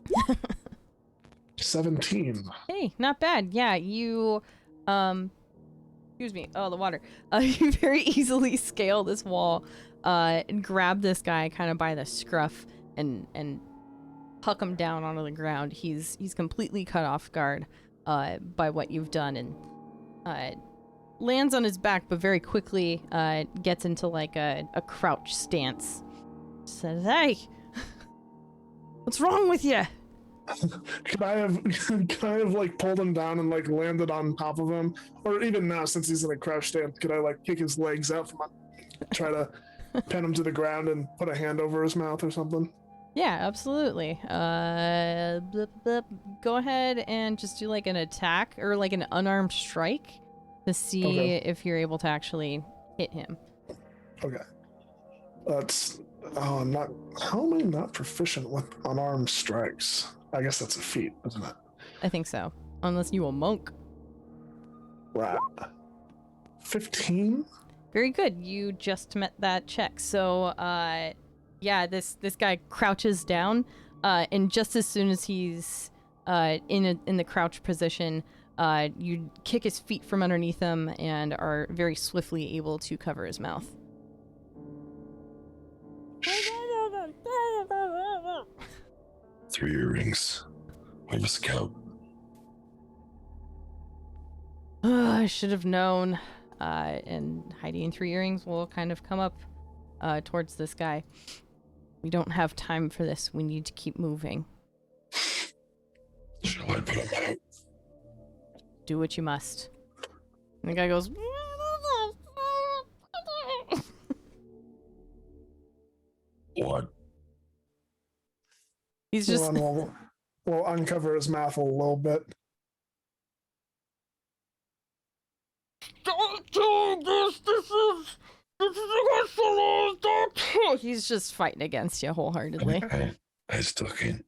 17. Hey, not bad. Yeah, you, excuse me. Oh, the water. You very easily scale this wall, and grab this guy kind of by the scruff and huck him down onto the ground. He's completely cut off guard, by what you've done, and, lands on his back, but very quickly, gets into, like, a crouch stance. Says, "Hey, what's wrong with you?" Could I have like pulled him down and like landed on top of him? Or even now, since he's in a crouch stance, could I like kick his legs out from try to pin him to the ground and put a hand over his mouth or something? Yeah, absolutely. Go ahead and just do like an attack or like an unarmed strike to see if you're able to actually hit him. Okay. That's how am I not proficient with unarmed strikes? I guess that's a feat, isn't it? I think so. Unless you a monk. Right. 15? Very good. You just met that check. So, yeah, this guy crouches down, and just as soon as he's in the crouch position. You kick his feet from underneath him and are very swiftly able to cover his mouth. 3 earrings. We have a scout. I should have known. And Heidi and 3 earrings will kind of come up towards this guy. We don't have time for this. We need to keep moving. Shall I put him out? Do what you must. And the guy goes... What? He's just... We'll uncover his mouth a little bit. Don't do this! This is against the laws! Don't... He's just fighting against you wholeheartedly. I still can't.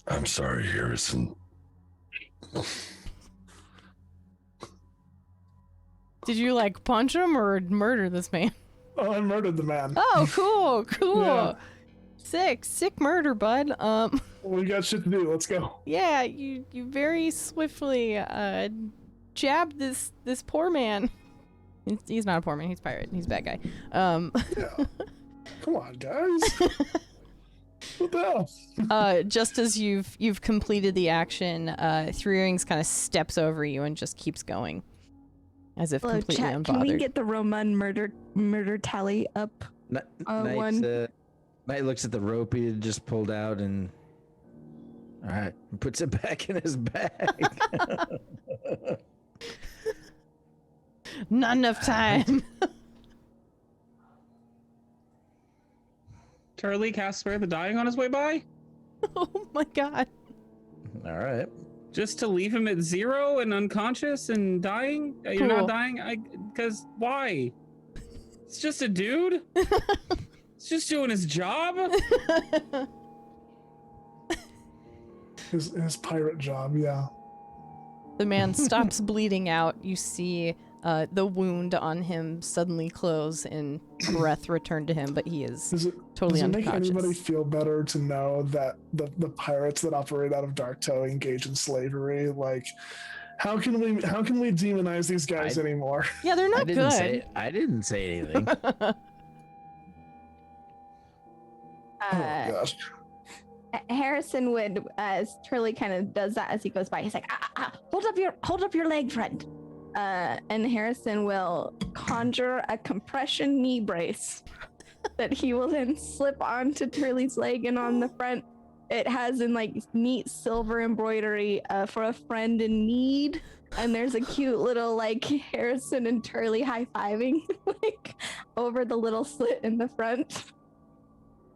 I'm sorry, Harrison. Did you like punch him or murder this man? Oh, I murdered the man. Oh, cool. Yeah. Sick murder, bud. We got shit to do. Let's go. Yeah, you very swiftly jabbed this poor man. He's not a poor man. He's a pirate. He's a bad guy. Yeah. Come on, guys. What the hell? Just as you've completed the action, 3 Earrings kind of steps over you and just keeps going, as if completely chat, unbothered. can we get the Roman murder tally up? Knight looks at the rope he had just pulled out and all right, puts it back in his bag. Not enough time. Turley casts Spare the Dying on his way by? Oh my god. All right. Just to leave him at 0 and unconscious and dying? You're Cool. not dying? Because why? It's just a dude? It's just doing his job? His pirate job, yeah. The man stops bleeding out. You see the wound on him suddenly close and breath return to him, but he is totally does it unconscious. make anybody feel better to know that the pirates that operate out of Darktow engage in slavery? Like, how can we demonize these guys anymore? Yeah, they're not good. I didn't say anything. Oh my gosh. Harrison would, as Turley kind of does that as he goes by, he's like, hold up your leg, friend. And Harrison will conjure a compression knee brace that he will then slip onto Turley's leg, and on the front it has in like neat silver embroidery for a friend in need, and there's a cute little like Harrison and Turley high-fiving like over the little slit in the front.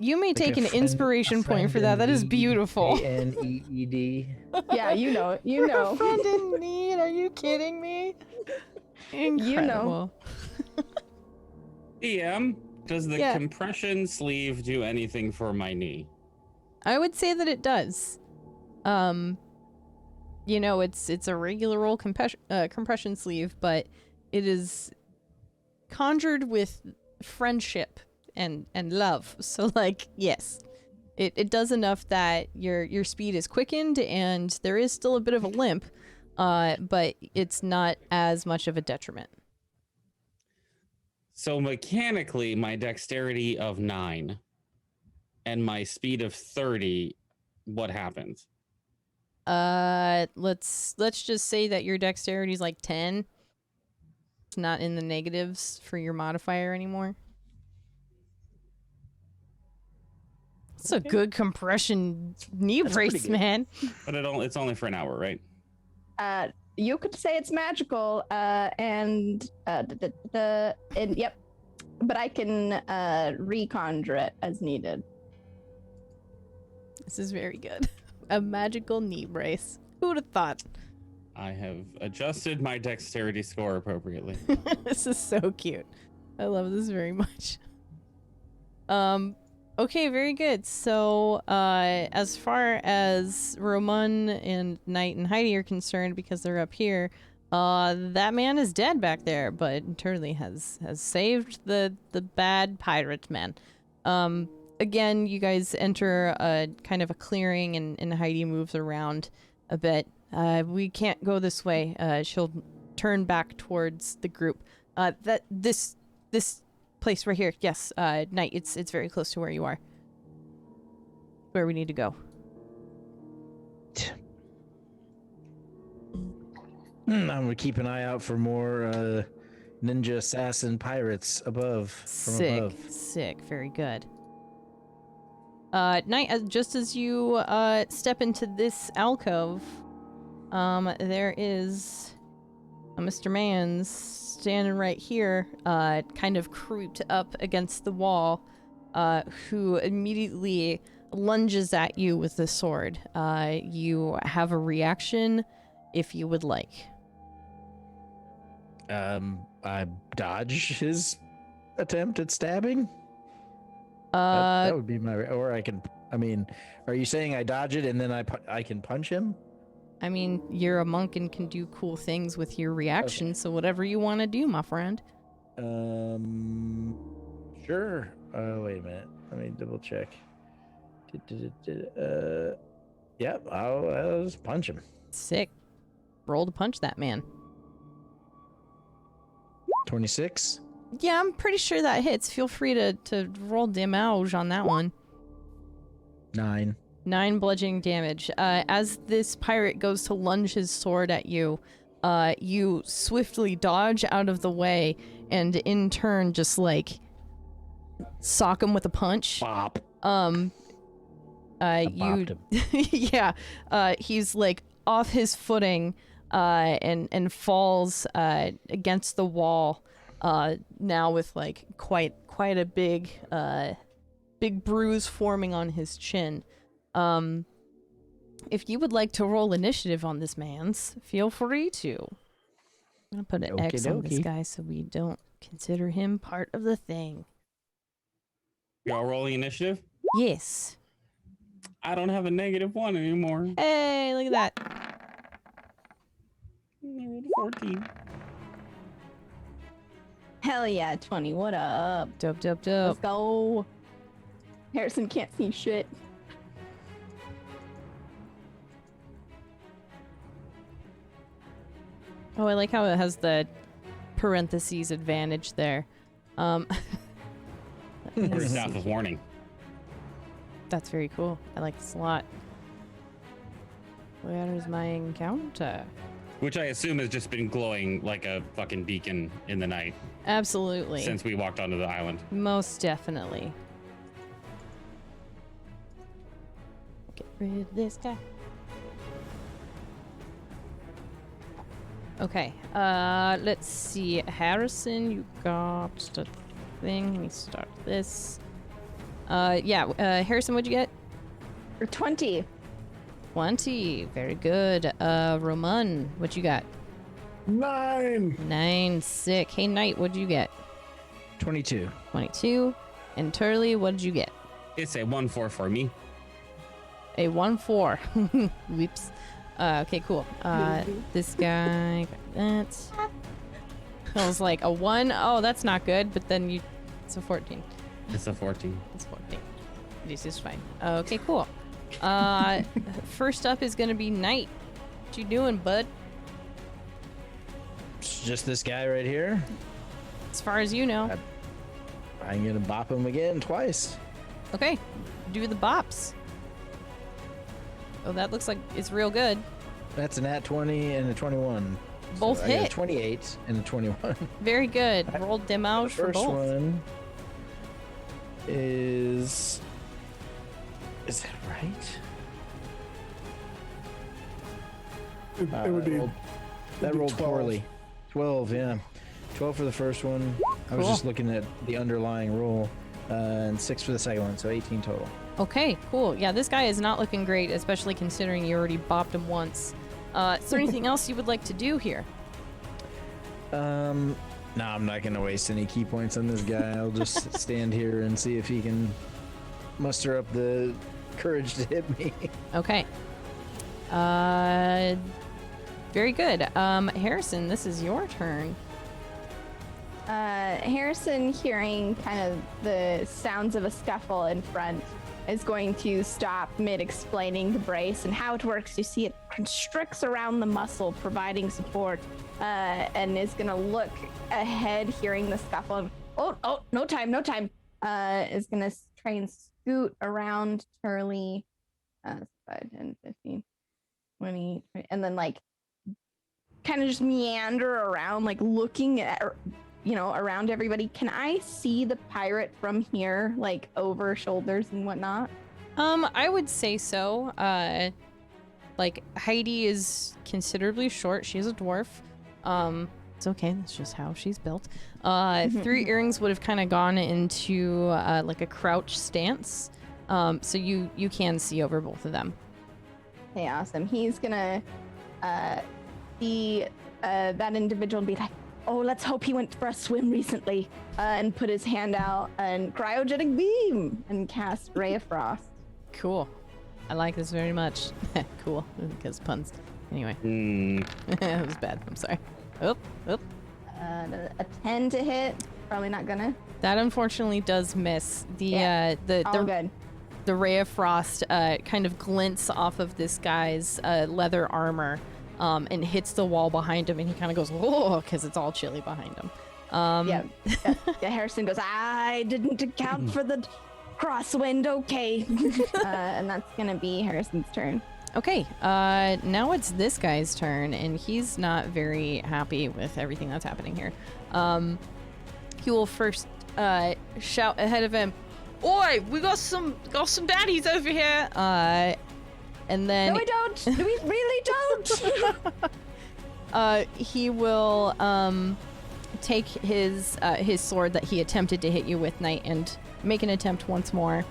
You may take an inspiration point for that. That is beautiful. ANEED. Yeah, you know. A friend in need? Are you kidding me? Incredible. DM, does the compression sleeve do anything for my knee? I would say that it does. You know, it's a regular old compression sleeve, but it is conjured with friendship and love. So like, yes, it does enough that your speed is quickened and there is still a bit of a limp, but it's not as much of a detriment. So mechanically, my dexterity of 9 and my speed of 30, what happens? Let's just say that your dexterity is like 10. It's not in the negatives for your modifier anymore. It's a good compression knee brace, man. But it's only for an hour, right? You could say it's magical, and yep, but I can reconjure it as needed. This is very good. A magical knee brace. Who would have thought? I have adjusted my dexterity score appropriately. This is so cute. I love this very much. Okay, very good. So, as far as Roman and Knight and Heidi are concerned, because they're up here, that man is dead back there, but Turley has saved the bad pirate man. Again, you guys enter a kind of a clearing, and Heidi moves around a bit. We can't go this way. She'll turn back towards the group. This place right here. Yes, Knight. It's very close to where you are. Where we need to go. I'm gonna keep an eye out for more ninja assassin pirates above. Sick. Very good. Knight, just as you step into this alcove, there is a Mr. Mans standing right here, kind of creeped up against the wall, who immediately lunges at you with the sword. You have a reaction if you would like. I dodge his attempt at stabbing. That would be my. Or I can. I mean, are you saying I dodge it and then I can punch him? I mean, you're a monk and can do cool things with your reaction, so whatever you want to do, my friend. Sure. Wait a minute. Let me double check. Yep. I'll just punch him. Sick. Roll to punch that man. 26. Yeah, I'm pretty sure that hits. Feel free to roll damage on that one. 9. 9 bludgeoning damage. As this pirate goes to lunge his sword at you, you swiftly dodge out of the way and in turn just like sock him with a punch. Bop. Yeah. He's like off his footing and falls against the wall. Now with like quite a big bruise forming on his chin. If you would like to roll initiative on this man's, feel free to. I'm gonna put an X on this guy so we don't consider him part of the thing. Y'all rolling initiative? Yes. I don't have a -1 anymore. Hey, look at that. I rolled a 14. Hell yeah, 20. What up? Dope. Let's go. Harrison can't see shit. Oh, I like how it has the parentheses advantage there. Reads out with warning. That's very cool. I like this a lot. Where is my encounter? Which I assume has just been glowing like a fucking beacon in the night. Absolutely. Since we walked onto the island. Most definitely. Get rid of this guy. Okay, let's see. Harrison, you got the thing. Let me start this. Harrison, what'd you get? 20. 20. Very good. Roman, what you got? 9. 9. Sick. Hey, Knight, what'd you get? 22. 22. And Turley, what did you get? It's a 1-4 for me. A 1-4. Whoops. Okay, cool. This guy got that. I was like, a 1? Oh, that's not good. But then it's a 14. It's a 14. It's 14. This is fine. Okay, cool. First up is gonna be Knight. What you doing, bud? It's just this guy right here. As far as you know. I'm gonna bop him again twice. Okay, do the bops. Oh, that looks like it's real good. That's an at 20 and a 21. Both so hit. I got a 28 and a 21. Very good. Roll damage for both. First one is that right? It would be. That rolled 12. poorly. 12, yeah. 12 for the first one. I was Cool. just looking at the underlying roll. And 6 for the second one, so 18 total. Okay, cool. Yeah, this guy is not looking great, especially considering you already bopped him once. Is there anything else you would like to do here? No, I'm not gonna waste any key points on this guy. I'll just stand here and see if he can muster up the courage to hit me. Okay. Very good. Harrison, this is your turn. Harrison, hearing kind of the sounds of a scuffle in front, is going to stop mid-explaining the brace and how it works. You see it constricts around the muscle, providing support, and is going to look ahead, hearing the scuffle. And, oh, no time. Is going to try and scoot around Turley. 5, 10, 15, 20, and then like kind of just meander around, like looking at, around everybody. Can I see the pirate from here, like over shoulders and whatnot? I would say so. Like Heidi is considerably short. She's a dwarf. It's okay. That's just how she's built. 3 earrings would have kind of gone into like a crouch stance. So you can see over both of them. Okay, awesome. He's gonna see that individual and be like, "Oh, let's hope he went for a swim recently," and put his hand out and cryogenic beam and cast Ray of Frost. Cool. I like this very much. Cool, because puns. Anyway. That was bad. I'm sorry. Oop. A 10 to hit. Probably not gonna. That unfortunately does miss. Good. The Ray of Frost kind of glints off of this guy's leather armor and hits the wall behind him, and he kind of goes, "Oh," because it's all chilly behind him. Yeah, Harrison goes, "I didn't account for the crosswind." Okay. And that's going to be Harrison's turn. Okay, now it's this guy's turn, and he's not very happy with everything that's happening here. He will first shout ahead of him, "Oi, we got some baddies over here!" And then no, we don't. We really don't. He will take his sword that he attempted to hit you with, Knight, and make an attempt once more.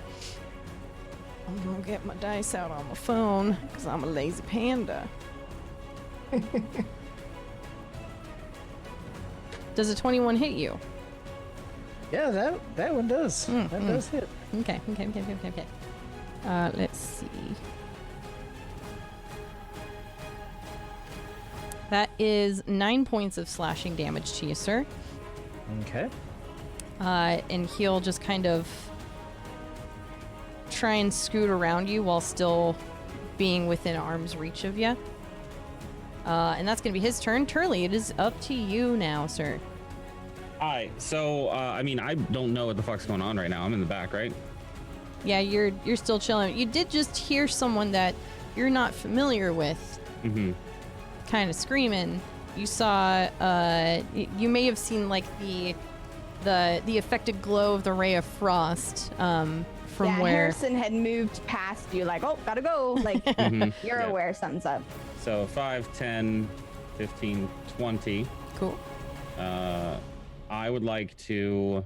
I'm gonna get my dice out on my phone because I'm a lazy panda. Does a 21 hit you? Yeah, that one does. That does hit. Okay. Let's see. That is 9 points of slashing damage to you, sir. Okay. And he'll just kind of try and scoot around you while still being within arm's reach of you. And that's going to be his turn. Turley, it is up to you now, sir. Hi. So, I don't know what the fuck's going on right now. I'm in the back, right? Yeah, you're still chilling. You did just hear someone that you're not familiar with kind of screaming. You saw, you may have seen like the affected glow of the Ray of Frost from where Harrison had moved past you, like, "Oh, gotta go." Like, you're aware something's up. So 5, 10, 15, 20. Cool. I would like to,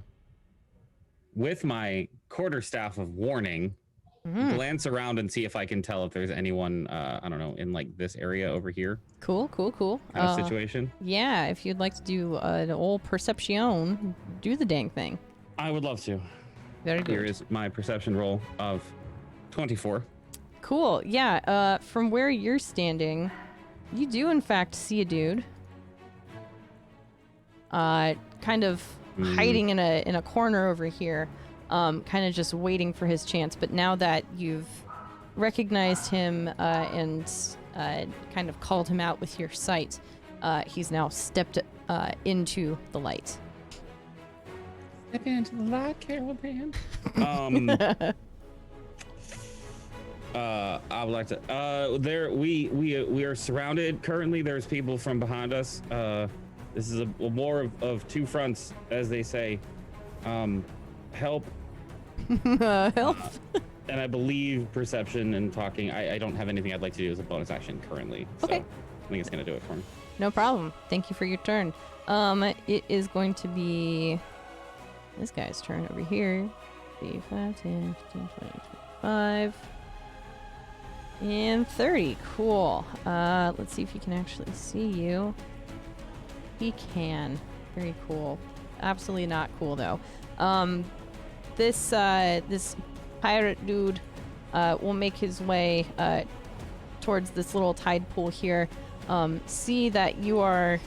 with my quarterstaff of warning, glance around and see if I can tell if there's anyone, I don't know, in like this area over here. Cool. Kind of situation. Yeah, if you'd like to do an old perception, do the dang thing. I would love to. Very good. Here is my perception roll of 24. Cool. Yeah. From where you're standing, you do in fact see a dude. Kind of hiding in a corner over here, kind of just waiting for his chance. But now that you've recognized him and kind of called him out with your sight, he's now stepped into the light. Step into the light, Carol Dan. I would like to. We are surrounded currently. There's people from behind us. This is a war of two fronts, as they say. Help. Help. And I believe perception and talking. I don't have anything I'd like to do as a bonus action currently. Okay. So I think it's gonna do it for me. No problem. Thank you for your turn. It is going to be this guy's turn over here. 5, 10, 15, 20, 25, and 30. Cool. Let's see if he can actually see you. He can. Very cool. Absolutely not cool though. This pirate dude will make his way towards this little tide pool here. See that you are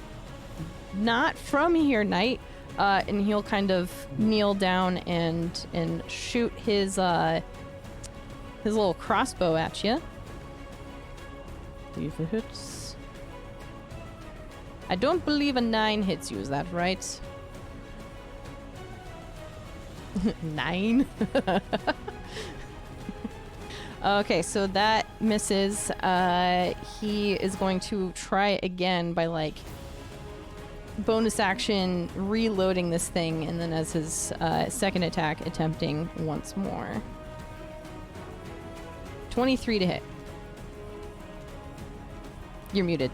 not from here, Knight. and he'll kind of kneel down and shoot his little crossbow at you. See if it hits. I don't believe a 9 hits you. Is that right? 9. Okay, so that misses. He is going to try again by like bonus action reloading this thing, and then as his second attack attempting once more. 23 to hit. You're muted.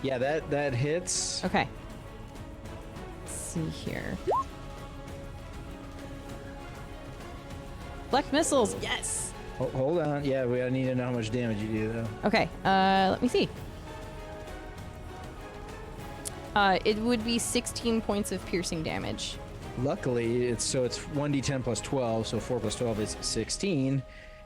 Yeah, that hits. Okay. Let's see here. Black missiles, yes! Hold on. Yeah, we need to know how much damage you do, though. Okay, let me see. It would be 16 points of piercing damage. Luckily, it's 1d10 plus 12, so 4 plus 12 is 16.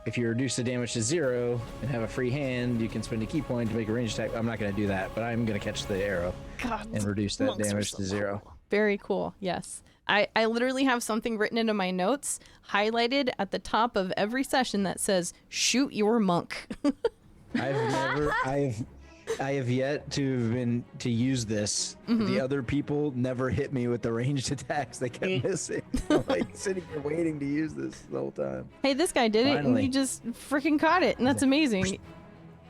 If you reduce the damage to 0 and have a free hand, you can spend a key point to make a ranged attack. I'm not going to do that, but I'm going to catch the arrow and reduce that damage to 0. Very cool, yes. I literally have something written into my notes, highlighted at the top of every session that says, shoot your monk. I have yet to use this. The other people never hit me with the ranged attacks. They kept missing. I'm like sitting here waiting to use this the whole time. Hey, this guy did it, and he just freaking caught it, and that's amazing.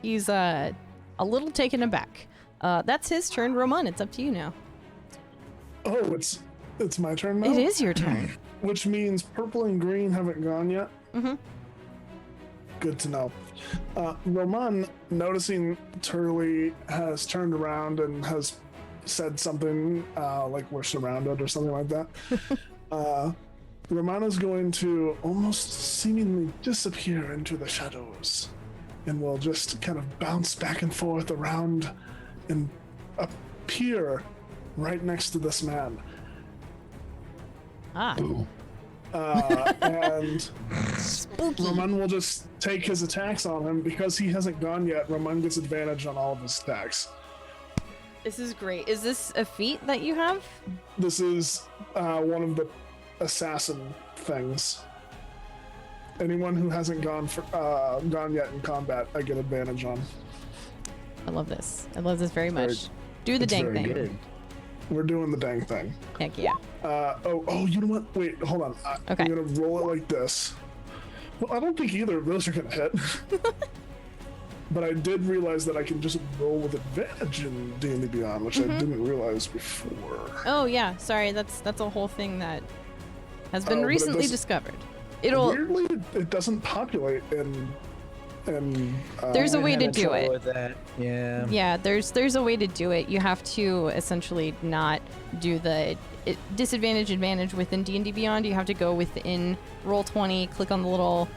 He's a little taken aback. That's his turn. Roman, it's up to you now. Oh, it's my turn now? It is your turn. Which means purple and green haven't gone yet? Mm-hmm. Good to know. Roman, noticing Turley has turned around and has said something like we're surrounded or something like that. Roman is going to almost seemingly disappear into the shadows and will just kind of bounce back and forth around and appear right next to this man. And Roman will just take his attacks on him. Because he hasn't gone yet, Roman gets advantage on all of his attacks. This is great. Is this a feat that you have? This is one of the assassin things. Anyone who hasn't gone yet in combat, I get advantage on. I love this. I love this very much. Do the dang thing. Good. We're doing the dang thing. Heck yeah. You know what? Wait, hold on. Okay. I'm gonna roll it like this. Well, I don't think either of those are gonna hit. But I did realize that I can just roll with advantage in D&D Beyond, which I didn't realize before. Oh yeah, sorry. That's a whole thing that has been recently discovered. Weirdly, it doesn't populate in there's a way to do it. With that. Yeah, there's a way to do it. You have to essentially not do the disadvantage advantage within D&D Beyond. You have to go within Roll20, click on the little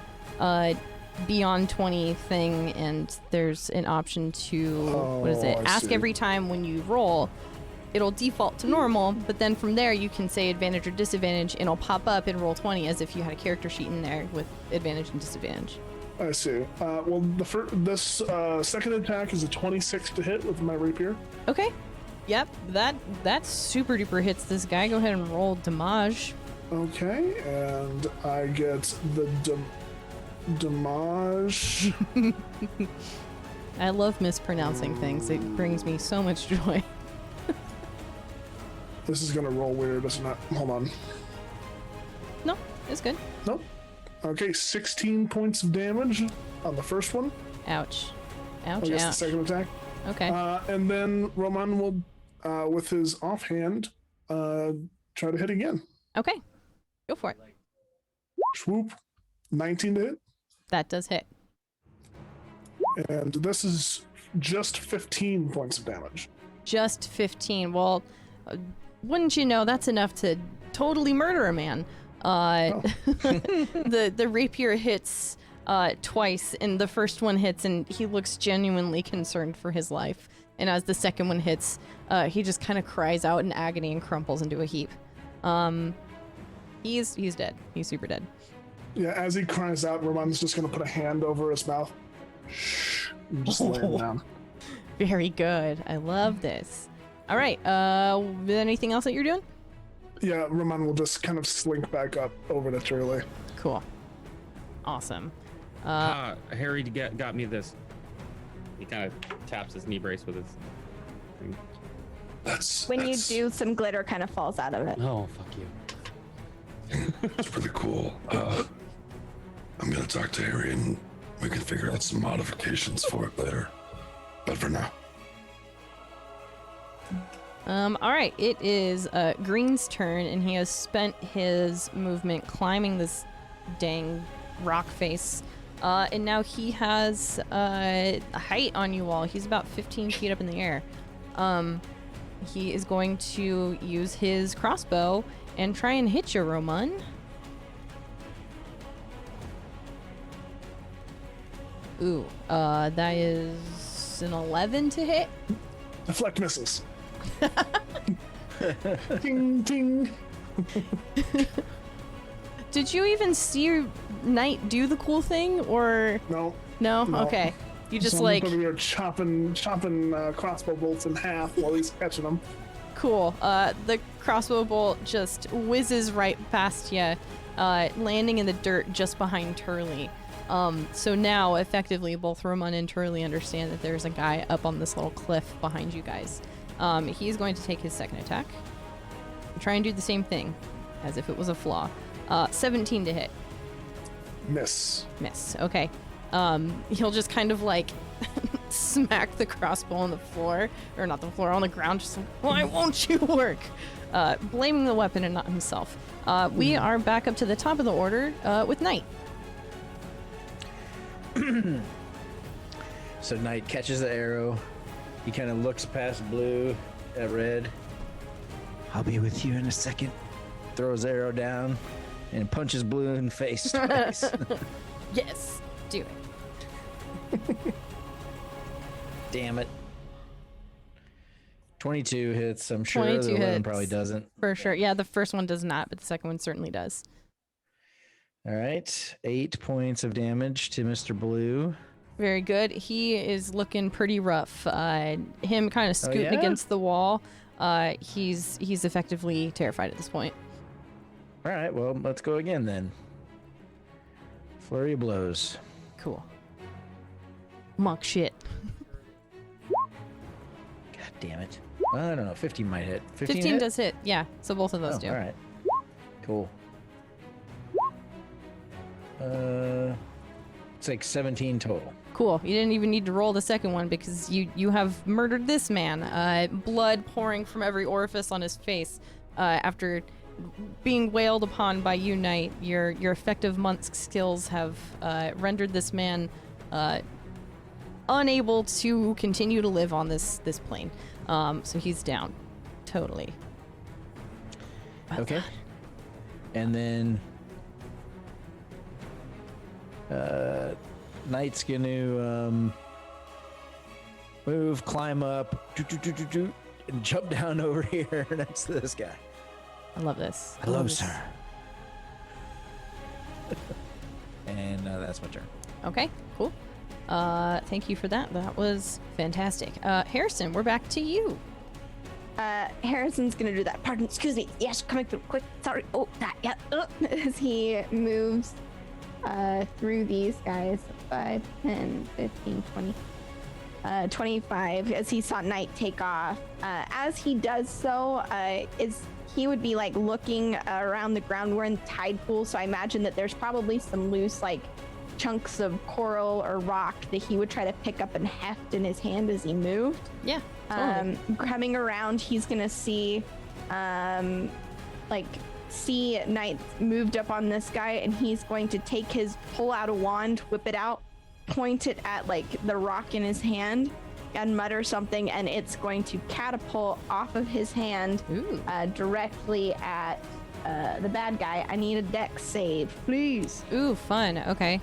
Beyond 20 thing, and there's an option to ask every time when you roll. It'll default to normal, but then from there you can say advantage or disadvantage, and it'll pop up in Roll20 as if you had a character sheet in there with advantage and disadvantage. I see. Well, this second attack is a 26 to hit with my rapier. Okay. Yep. That super duper hits this guy. Go ahead and roll damage. Okay, and I get the damage. I love mispronouncing things. It brings me so much joy. This is gonna roll weird, isn't it? Hold on. No, it's good. Nope. Okay, 16 points of damage on the first one. Ouch. Ouch, I guess ouch. the second attack. Okay. And then Roman will, with his offhand, try to hit again. Okay. Go for it. Swoop. 19 to hit. That does hit. And this is just 15 points of damage. Just 15. Well, wouldn't you know, that's enough to totally murder a man. The rapier hits twice, and the first one hits, and he looks genuinely concerned for his life. And as the second one hits, he just kind of cries out in agony and crumples into a heap. He's dead. He's super dead. Yeah, as he cries out, Roman's just gonna put a hand over his mouth. Shh. And just lay him down. Very good. I love this. All right. Anything else that you're doing? Yeah, Roman will just kind of slink back up over to Turley. Cool. Awesome. Harry got me this. He kind of taps his knee brace with his thing. When you do, some glitter kind of falls out of it. Oh, fuck you. It's pretty cool. I'm gonna talk to Harry and we can figure out some modifications for it later. But for now. All right. It is Green's turn, and he has spent his movement climbing this dang rock face. And now he has a height on you all. He's about 15 feet up in the air. He is going to use his crossbow and try and hit you, Roman. Ooh, that is an 11 to hit. Deflect misses. Ding, ding. Did you even see Knight do the cool thing, or No. no? No. Okay, you just So like I'm over here chopping crossbow bolts in half while he's catching them. cool. The crossbow bolt just whizzes right past you, landing in the dirt just behind Turley. So now, effectively, both Roman and Turley understand that there's a guy up on this little cliff behind you guys. He's going to take his second attack. Try and do the same thing, as if it was a flaw. 17 to hit. Miss. Miss. Okay. He'll just kind of like smack the crossbow on the floor, or not the floor, on the ground, just like, why won't you work? Blaming the weapon and not himself. We are back up to the top of the order with Knight. So Knight catches the arrow. He kind of looks past Blue at Red. I'll be with you in a second. Throws the arrow down and punches Blue in the face twice. Yes, do it. Damn it. 22 hits. I'm sure 22 the 11 hits. probably doesn't. For sure. Yeah, the first one does not, but the second one certainly does. All right. 8 points of damage to Mr. Blue. Very good. He is looking pretty rough. Him kind of scooting yeah? against the wall. He's effectively terrified at this point. All right. Well, let's go again then. Flurry of blows. Cool. Monk shit. God damn it. I don't know. 15 might hit. 15 hit? does hit. Yeah, so both of those do. All right. Cool. It's like 17 total. Cool. You didn't even need to roll the second one because you have murdered this man. Blood pouring from every orifice on his face. After being wailed upon by you, Knight, your effective monk skills have rendered this man unable to continue to live on this plane. So he's down. Totally. Okay. And then Knight's gonna move, climb up, and jump down over here next to this guy. I love this. Hello, sir. And that's my turn. Okay, cool. Thank you for that. That was fantastic. Harrison, we're back to you. Harrison's gonna do that. Pardon, excuse me. Yes, coming through quick. Sorry. Oh, that, yeah. As he moves through these guys, 5, 10, 15, 20, 25, as he saw Knight take off. As he does so, he would be like looking around the ground. We're in the tide pool, so I imagine that there's probably some loose like chunks of coral or rock that he would try to pick up and heft in his hand as he moved. Yeah. Totally. Coming around, he's gonna see see Knight moved up on this guy, and he's going to pull out a wand, whip it out, point it at like the rock in his hand, and mutter something, and it's going to catapult off of his hand directly at the bad guy. I need a dex save, please. Ooh, fun. Okay.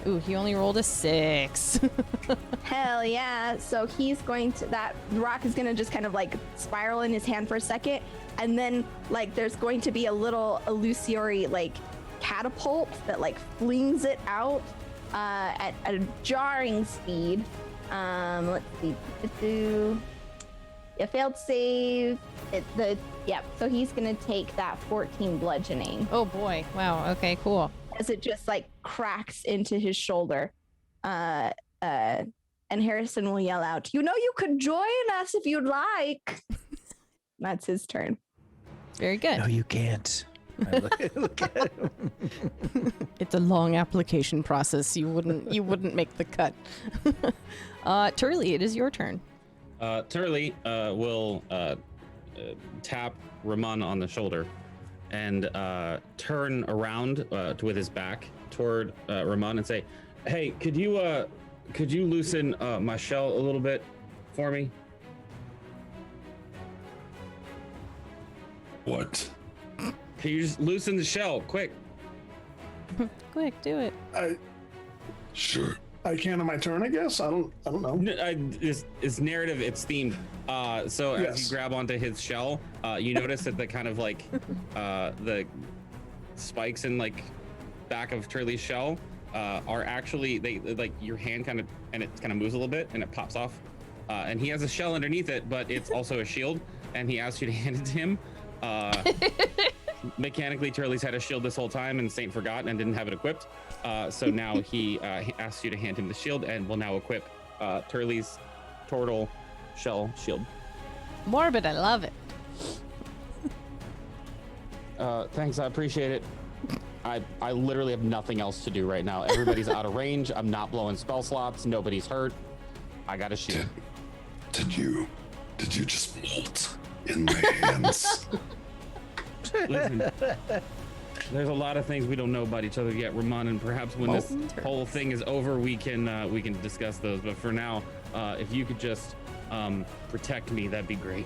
Ooh, he only rolled a 6. Hell yeah. So he's going to, that rock is going to just kind of like spiral in his hand for a second. And then like there's going to be a little illusory like catapult that like flings it out at a jarring speed. Let's see. You failed save. So he's gonna take that 14 bludgeoning. Oh boy! Wow. Okay. Cool. As it just like cracks into his shoulder. And Harrison will yell out, "You know, you could join us if you'd like." That's his turn. Very good. No, you can't. I look at him. It's a long application process. You wouldn't make the cut. Turley, it is your turn. Turley will tap Ramon on the shoulder and turn around with his back toward Ramon and say, "Hey, could you loosen my shell a little bit for me?" What? Can you just loosen the shell, quick? Quick, do it. Sure. I can on my turn, I guess. I don't know. It's narrative. It's themed. So as Yes. you grab onto his shell, you notice that the kind of like the spikes in like back of Turley's shell are actually they like your hand kind of and it kind of moves a little bit and it pops off. And he has a shell underneath it, but it's also a shield. And he asks you to hand it to him. Mechanically, Turley's had a shield this whole time, and Saint forgot and didn't have it equipped. So now he asks you to hand him the shield, and will now equip Turley's turtle shell shield. Morbid, I love it. Thanks, I appreciate it. I literally have nothing else to do right now. Everybody's out of range. I'm not blowing spell slots. Nobody's hurt. I got a shield. Did you just molt in my hands? Listen, there's a lot of things we don't know about each other yet, Ramon, and perhaps when this whole thing is over, we can discuss those. But for now, if you could just protect me, that'd be great.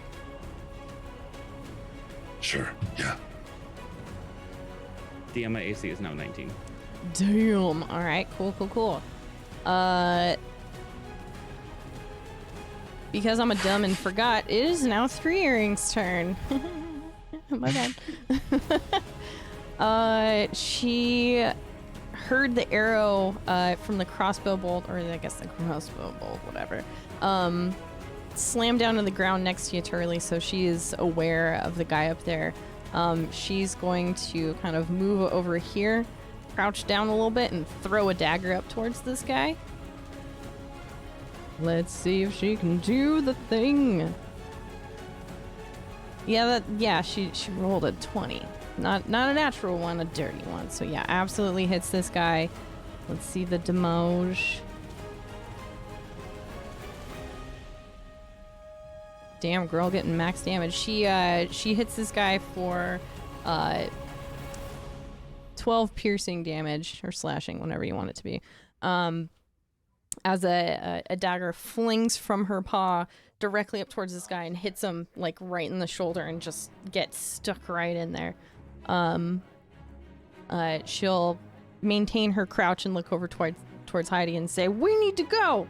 Sure. Yeah. DM, my AC is now 19. Damn. All right. Cool. Because I'm a dumb and forgot, it is now Three Earrings' turn. My bad. She heard the arrow from the crossbow bolt, or I guess the crossbow bolt, whatever, slam down to the ground next to you, Turley, so she is aware of the guy up there. She's going to kind of move over here, crouch down a little bit, and throw a dagger up towards this guy. Let's see if she can do the thing. Yeah, she rolled a 20. Not a natural one, a dirty one. So yeah, absolutely hits this guy. Let's see the damage. Damn, girl getting max damage. She hits this guy for 12 piercing damage, or slashing, whatever you want it to be. As a dagger flings from her paw directly up towards this guy and hits him like right in the shoulder and just gets stuck right in there. She'll maintain her crouch and look over towards Heidi and say, "We need to go,"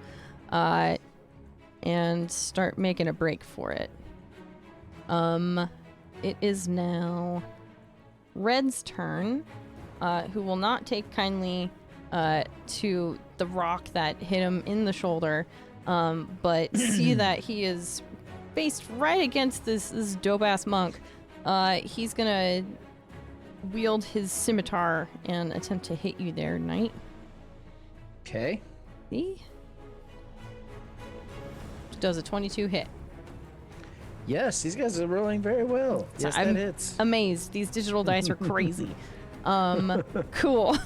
and start making a break for it. It is now Red's turn, who will not take kindly to the rock that hit him in the shoulder, but see that he is faced right against this dope-ass monk. He's gonna wield his scimitar and attempt to hit you there, knight. Okay. See? Does a 22 hit? Yes, these guys are rolling very well. So Yes, I'm that hits. amazed. These digital dice are crazy. Cool.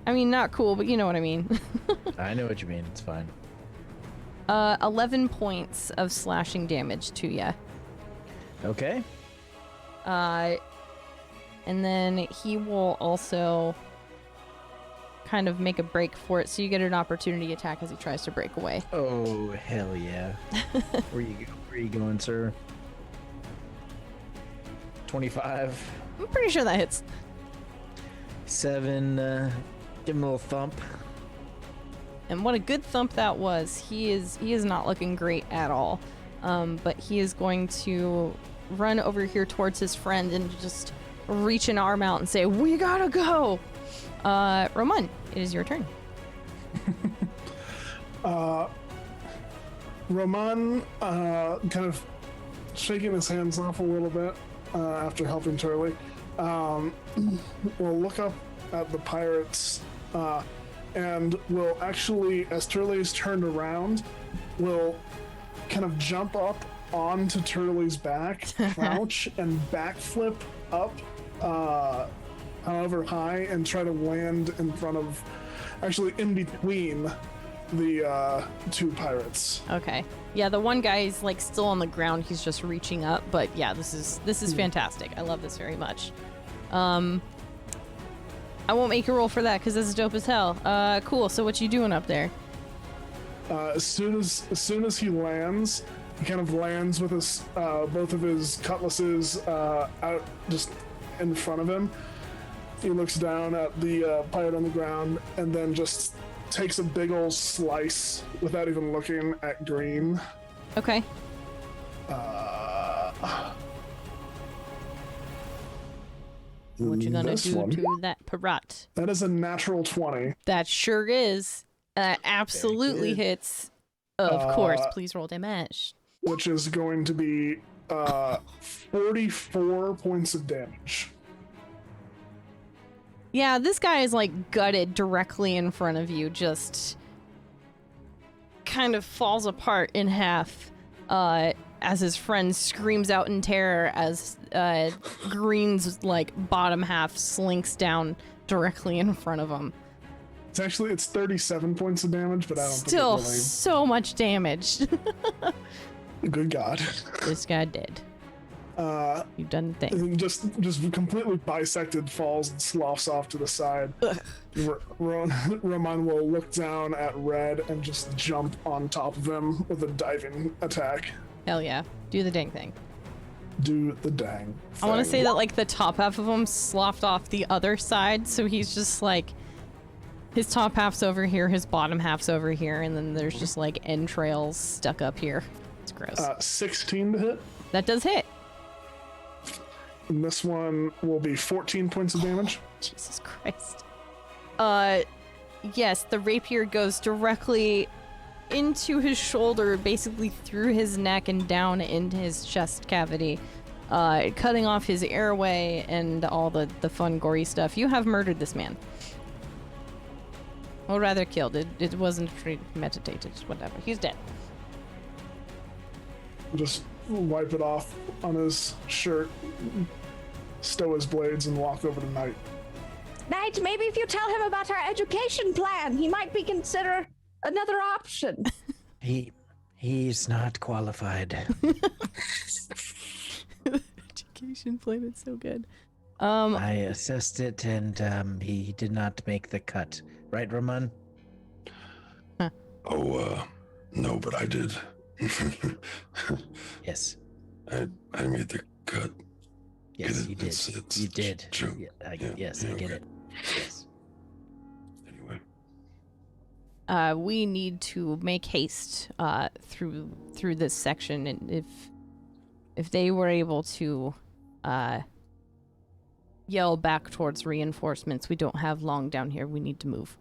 I mean, not cool, but you know what I mean. I know what you mean. It's fine. 11 points of slashing damage to you. Okay. And then he will also kind of make a break for it, so you get an opportunity attack as he tries to break away. Oh, hell yeah. Where you going, sir? 25. I'm pretty sure that hits. 7. Give him a little thump. And what a good thump that was. He is not looking great at all. But he is going to run over here towards his friend and just reach an arm out and say, "We gotta go!" Ramon, it is your turn. Roman, kind of shaking his hands off a little bit after helping Turley, will look up at the pirates and will actually, as Turley's turned around, will kind of jump up onto Turley's back, crouch, and backflip up however high and try to land in front of, actually in between the two pirates. Okay. Yeah, the one guy is like still on the ground. He's just reaching up. But yeah, this is fantastic. I love this very much. I won't make a roll for that because this is dope as hell. Cool. So what you doing up there? As soon as he lands, he kind of lands with his both of his cutlasses out just in front of him. He looks down at the pirate on the ground and then just takes a big old slice without even looking at Green. Okay. What you gonna do to that pirate? That is a natural 20. That sure is. Absolutely hits. Of course. Please roll damage. Which is going to be 44 points of damage. Yeah, this guy is like gutted directly in front of you, just kind of falls apart in half as his friend screams out in terror as Green's like bottom half slinks down directly in front of him. It's 37 points of damage, but I don't Still think it really... so much damage. Good God. This guy did. You've done the thing. And just completely bisected, falls and sloughs off to the side. Roman will look down at Red and just jump on top of him with a diving attack. Hell yeah. Do the dang thing. Do the dang thing. I want to say that like the top half of him sloughed off the other side, so he's just like his top half's over here, his bottom half's over here, and then there's just like entrails stuck up here. It's gross. 16 to hit. That does hit. And this one will be 14 points of damage. Jesus Christ. Yes, the rapier goes directly into his shoulder, basically through his neck and down into his chest cavity, cutting off his airway and all the fun gory stuff. You have murdered this man. Or rather killed. It wasn't premeditated, whatever. He's dead. Just wipe it off on his shirt, stow his blades, and walk over to Knight. Knight, maybe if you tell him about our education plan, he might be consider another option. He's not qualified. Education plan is so good. I assessed it, and he did not make the cut. Right, Roman? Huh. Oh, no, but I did. Yes. I made the cut. Yes, you did. You did. True. Yeah, I get it. Yes. Anyway. We need to make haste through this section, and if they were able to yell back towards reinforcements, we don't have long down here. We need to move.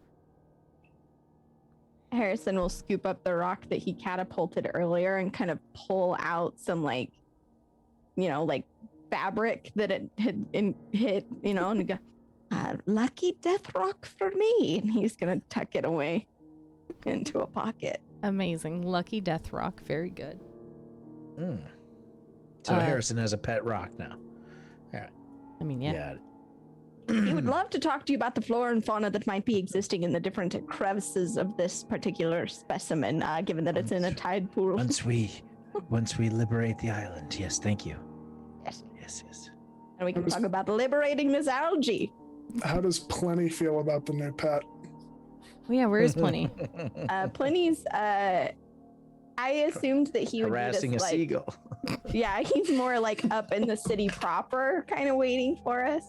Harrison will scoop up the rock that he catapulted earlier and kind of pull out some like fabric that it had hit, and go, lucky death rock for me. And he's gonna tuck it away into a pocket. Amazing. Lucky death rock. Very good. So Harrison has a pet rock now. Yeah. I mean, yeah. He would love to talk to you about the flora and fauna that might be existing in the different crevices of this particular specimen, given that it's in a tide pool. Once we liberate the island, yes, thank you. Yes. And we can talk about liberating this algae. How does Plenty feel about the new pet? Oh yeah, where is Plenty? Plenty's, I assumed that he would harassing be a seagull. Yeah, he's more like up in the city proper, kind of waiting for us.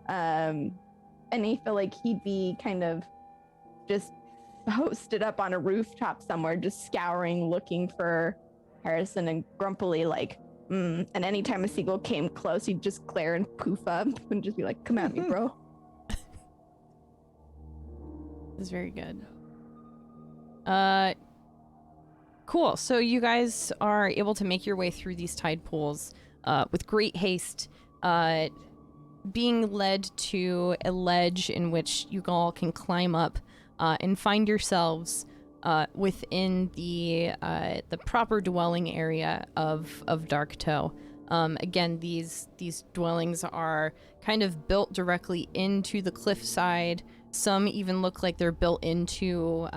And I feel like he'd be kind of just posted up on a rooftop somewhere, just scouring, looking for Harrison, and grumpily like, And anytime a seagull came close, he'd just glare and poof up and just be like, come at me, bro. It's very good. Cool. So you guys are able to make your way through these tide pools with great haste, being led to a ledge in which you all can climb up and find yourselves within the proper dwelling area of Darktow. Again, these dwellings are kind of built directly into the cliffside. Some even look like they're built into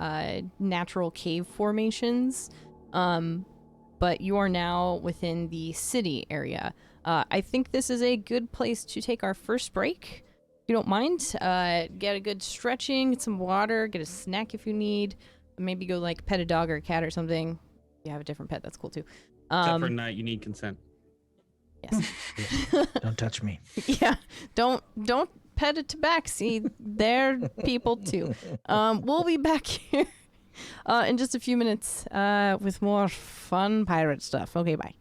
natural cave formations. But you are now within the city area. I think this is a good place to take our first break. If you don't mind, get a good stretching, get some water, get a snack if you need. Maybe go like pet a dog or a cat or something. If you have a different pet, that's cool too. Except for night, you need consent. Yes. Don't touch me. Yeah. Don't pet a tabaxi. They're people too. We'll be back here in just a few minutes with more fun pirate stuff. Okay, bye.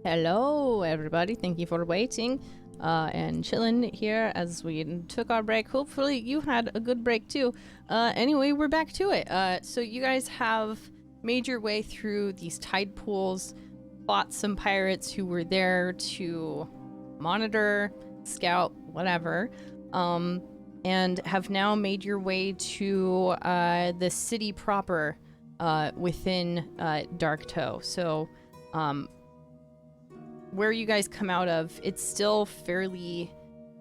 Hello, everybody. Thank you for waiting and chilling here as we took our break. Hopefully, you had a good break too. Anyway, we're back to it. So you guys have made your way through these tide pools, fought some pirates who were there to monitor, scout, whatever, and have now made your way to the city proper within Darktow. So, where you guys come out of, it's still fairly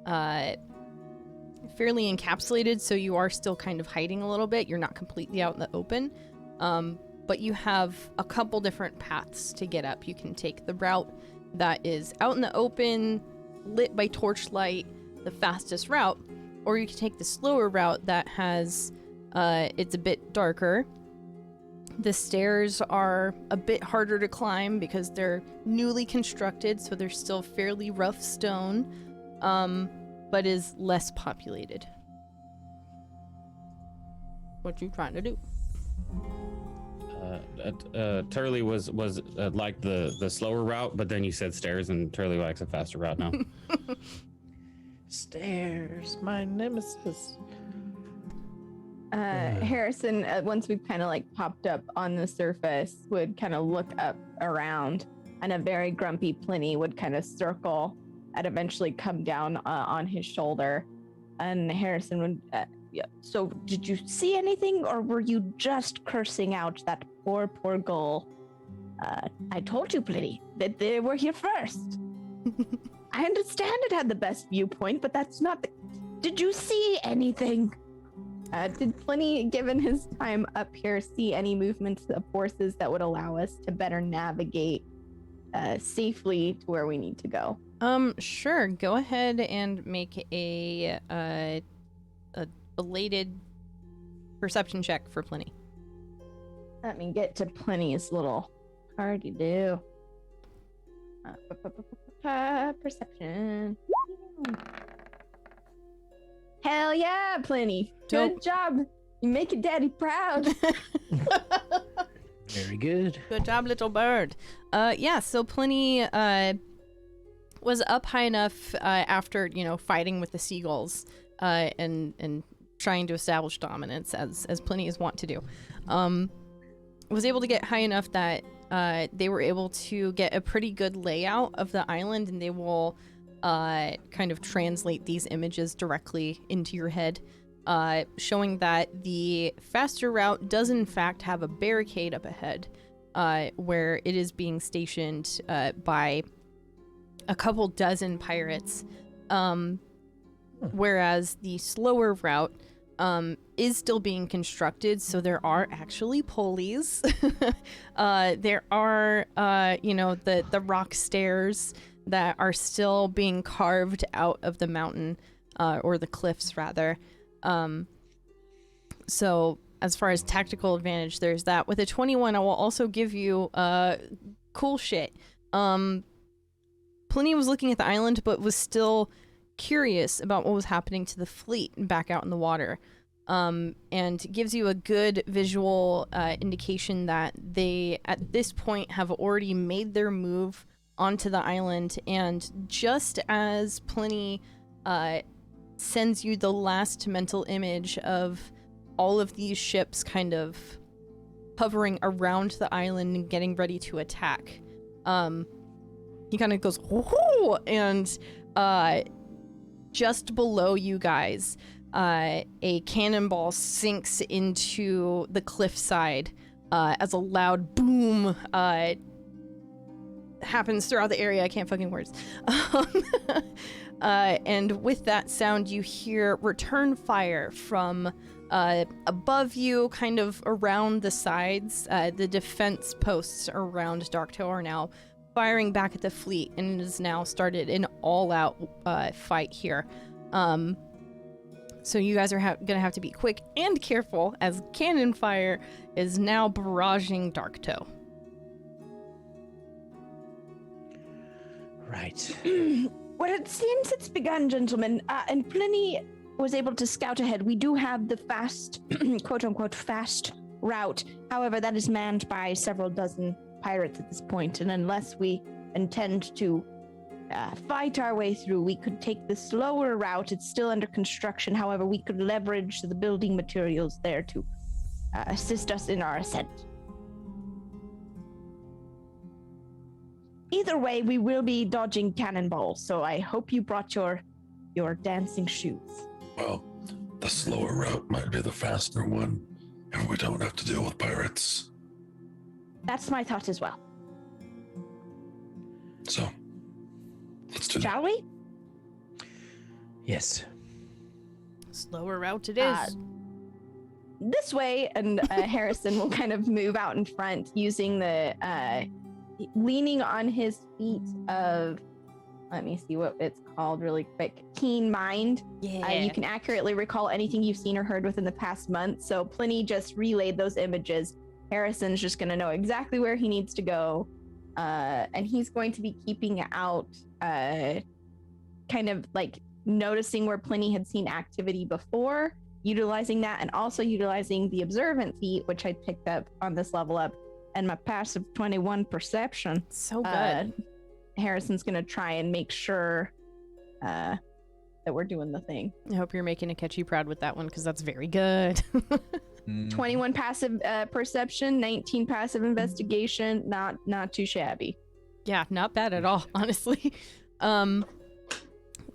encapsulated, so you are still kind of hiding a little bit. You're not completely out in the open, but you have a couple different paths to get up. You can take the route that is out in the open, lit by torchlight, the fastest route, or you can take the slower route that has, it's a bit darker. The stairs are a bit harder to climb because they're newly constructed, so they're still fairly rough stone, but is less populated. What you trying to do? Turley was like the slower route, but then you said stairs, and Turley likes a faster route now. Stairs, my nemesis. Harrison, once we've kind of like popped up on the surface, would kind of look up around, and a very grumpy Pliny would kind of circle and eventually come down on his shoulder. And Harrison would, yeah. So did you see anything, or were you just cursing out that poor goal? I told you, Pliny, that they were here first. I understand it had the best viewpoint, but that's not the... Did you see anything? Did Pliny, given his time up here, see any movements of forces that would allow us to better navigate safely to where we need to go? Sure. Go ahead and make a belated perception check for Pliny. Let me get to Pliny's little hardy-do. Perception. Hell yeah, Pliny. Dope. Good job. You make your daddy proud. Very good. Good job, little bird. Yeah, so Pliny was up high enough after, fighting with the seagulls and trying to establish dominance, as Pliny is wont to do. Was able to get high enough that they were able to get a pretty good layout of the island, and they will kind of translate these images directly into your head, showing that the faster route does in fact have a barricade up ahead, where it is being stationed by a couple dozen pirates, whereas the slower route is still being constructed, so there are actually pulleys. There are, the rock stairs that are still being carved out of the mountain, or the cliffs rather. So as far as tactical advantage, there's that. With a 21, I will also give you cool shit. Pliny was looking at the island, but was still curious about what was happening to the fleet back out in the water, and gives you a good visual indication that they, at this point, have already made their move onto the island. And just as Pliny sends you the last mental image of all of these ships kind of hovering around the island and getting ready to attack, he kind of goes, whoo, and just below you guys, a cannonball sinks into the cliffside as a loud boom happens throughout the area. I can't fucking words. And with that sound, you hear return fire from above you, kind of around the sides. The defense posts around Darktow are now firing back at the fleet, and it has now started an all-out fight here. So you guys are gonna have to be quick and careful, as cannon fire is now barraging Darktow. Right. Well, since it's begun, gentlemen, and Pliny was able to scout ahead, we do have the fast, quote-unquote, fast route. However, that is manned by several dozen pirates at this point, and unless we intend to fight our way through, we could take the slower route. It's still under construction. However, we could leverage the building materials there to assist us in our ascent. Either way, we will be dodging cannonballs, so I hope you brought your dancing shoes. Well, the slower route might be the faster one, and we don't have to deal with pirates. That's my thought as well. So, let's do that. Shall we? Yes. Slower route it is. This way, and Harrison will kind of move out in front using the leaning on his feet of, let me see what it's called really quick, keen mind. Yeah. You can accurately recall anything you've seen or heard within the past month. So Pliny just relayed those images. Harrison's just going to know exactly where he needs to go. And he's going to be keeping out, kind of like noticing where Pliny had seen activity before, utilizing that, and also utilizing the observant feat, which I picked up on this level up, and my passive 21 perception. So good. Harrison's going to try and make sure that we're doing the thing. I hope you're making Akechi proud with that one, because that's very good. 21 passive perception, 19 passive investigation. Not too shabby. Yeah, not bad at all, honestly.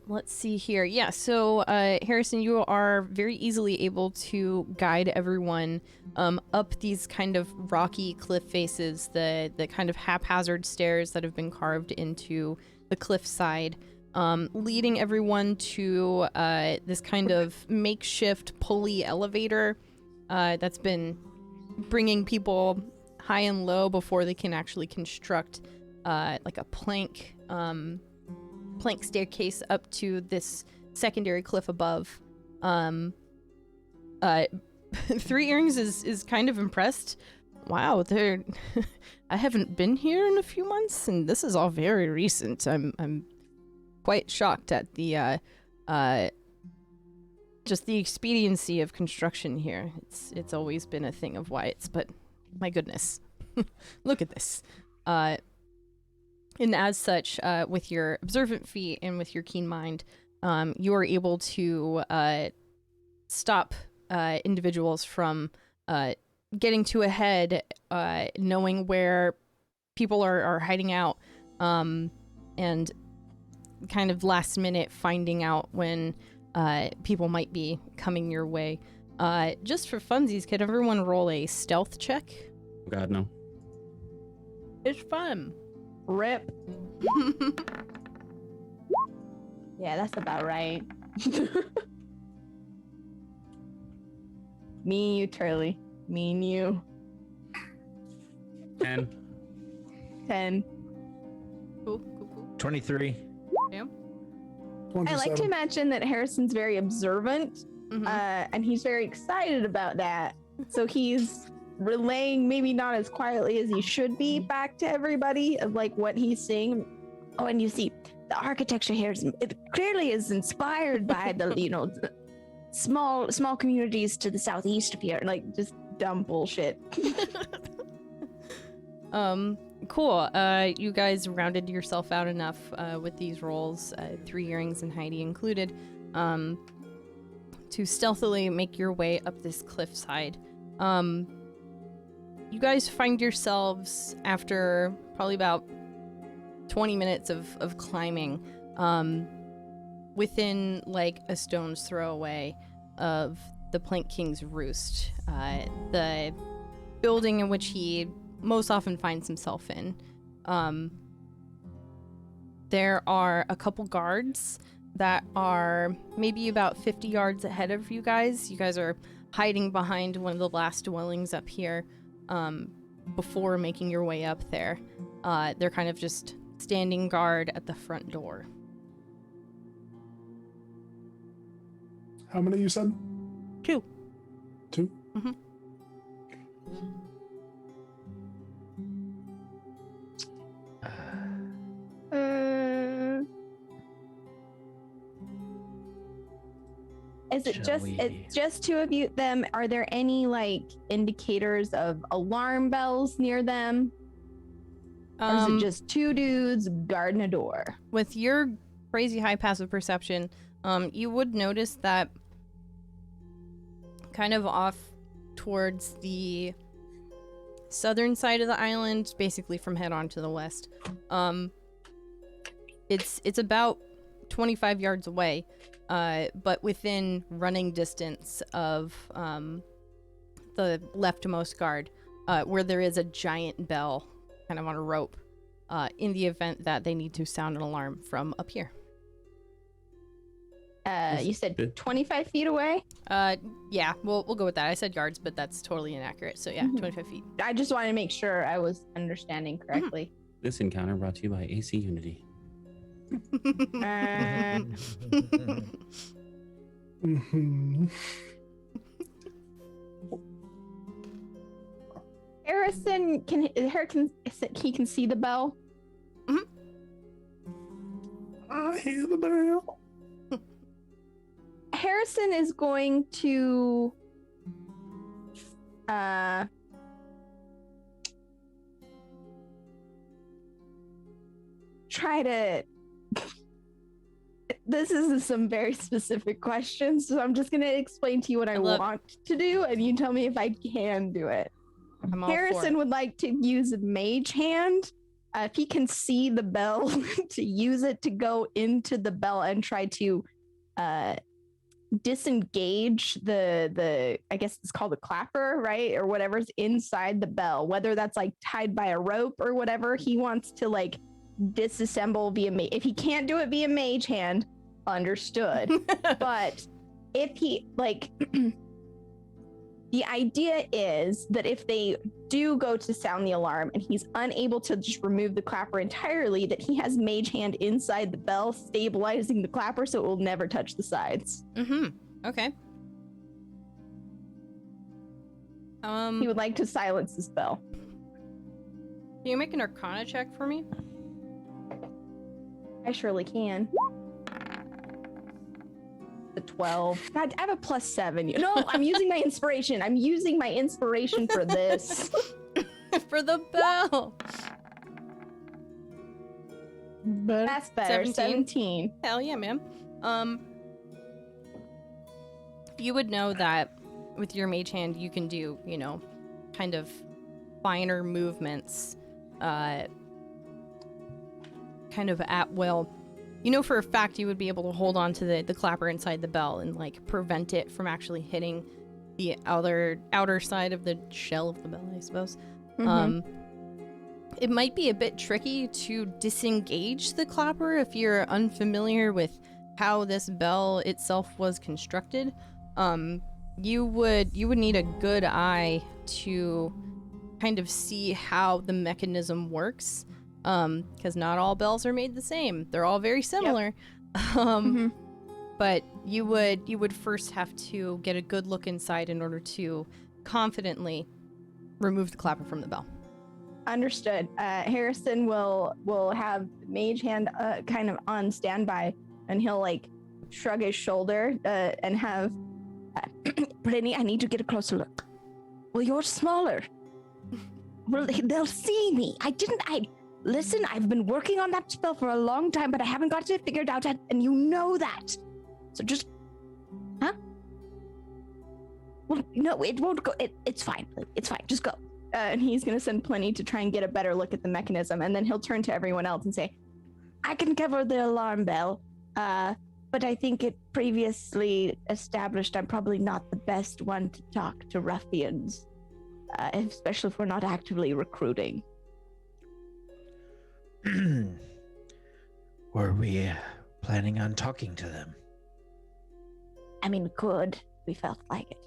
Let's see here. Yeah, so Harrison, you are very easily able to guide everyone up these kind of rocky cliff faces, the kind of haphazard stairs that have been carved into the cliffside, leading everyone to this kind of makeshift pulley elevator that's been bringing people high and low before they can actually construct like a plank staircase up to this secondary cliff above. Three Earrings is kind of impressed. Wow, I haven't been here in a few months, and this is all very recent. I'm quite shocked at the just the expediency of construction here. It's always been a thing of Wyatt's, but my goodness, look at this. And as such, with your observant feat and with your keen mind, you are able to stop individuals from getting too ahead, knowing where people are hiding out, and kind of last minute finding out when people might be coming your way. Just for funsies, could everyone roll a stealth check? God, no. It's fun. Rip. Yeah, that's about right. Me and you, Turley. Me and you. 10. 10. Cool. 23. Yeah. I like to imagine that Harrison's very observant, and he's very excited about that. So he's relaying, maybe not as quietly as he should be, back to everybody of like what he's seeing. Oh, and you see, the architecture here it clearly is inspired by the small communities to the southeast of here, like just dumb bullshit. Cool. You guys rounded yourself out enough with these rolls, 3 Earrings and Heidi included, to stealthily make your way up this cliffside. You guys find yourselves, after probably about 20 minutes of climbing, within like a stone's throw away of the Plank King's roost, the building in which he most often finds himself in. There are a couple guards that are maybe about 50 yards ahead of you guys. You guys are hiding behind one of the last dwellings up here before making your way up there. They're kind of just standing guard at the front door. How many you said? 2. 2? Mm-hmm. Is it it's just 2 of you? Them? Are there any like indicators of alarm bells near them? Or is it just two dudes guarding a door? With your crazy high passive perception, you would notice that kind of off towards the southern side of the island, basically from head on to the west, it's about 25 yards away, but within running distance of the leftmost guard, where there is a giant bell kind of on a rope, in the event that they need to sound an alarm from up here. You said 25 feet away? Yeah, we'll go with that. I said yards, but that's totally inaccurate. So yeah, 25 feet. I just wanted to make sure I was understanding correctly. This encounter brought to you by AC Unity. Harrison he can see the bell. I hear the bell. Harrison is going to try to this is some very specific questions, so I'm just going to explain to you what I want to do, and you tell me if I can do it. Harrison would like to use a mage hand. If he can see the bell, to use it to go into the bell and try to disengage the I guess it's called a clapper, right? Or whatever's inside the bell, whether that's like tied by a rope or whatever. He wants to like disassemble via if he can't do it via mage hand, understood. But if he like the idea is that if they do go to sound the alarm and he's unable to just remove the clapper entirely, that he has mage hand inside the bell stabilizing the clapper so it will never touch the sides. Okay. He would like to silence this bell. Can you make an Arcana check for me? I surely can. The 12. God, I have a +7. No, I'm using my inspiration. I'm using my inspiration for this. For the bell. That's better. 17. Hell yeah, man. You would know that with your mage hand, you can do, kind of finer movements, kind of at will. You know for a fact you would be able to hold on to the clapper inside the bell and like prevent it from actually hitting the outer side of the shell of the bell, I suppose. It might be a bit tricky to disengage the clapper if you're unfamiliar with how this bell itself was constructed. You would need a good eye to kind of see how the mechanism works. Because not all bells are made the same. They're all very similar. Yep. But you would first have to get a good look inside in order to confidently remove the clapper from the bell. Understood. Harrison will have mage hand kind of on standby, and he'll like shrug his shoulder and have Brittany, I need to get a closer look. Well, you're smaller. Well, they'll see me. Listen, I've been working on that spell for a long time, but I haven't got it figured out yet, and you know that. So just... Huh? Well, no, it won't go. It's fine. It's fine. Just go. And he's going to send Pliny to try and get a better look at the mechanism, and then he'll turn to everyone else and say, I can cover the alarm bell, but I think it previously established I'm probably not the best one to talk to ruffians, especially if we're not actively recruiting. Were we planning on talking to them? I mean, we could. We felt like it.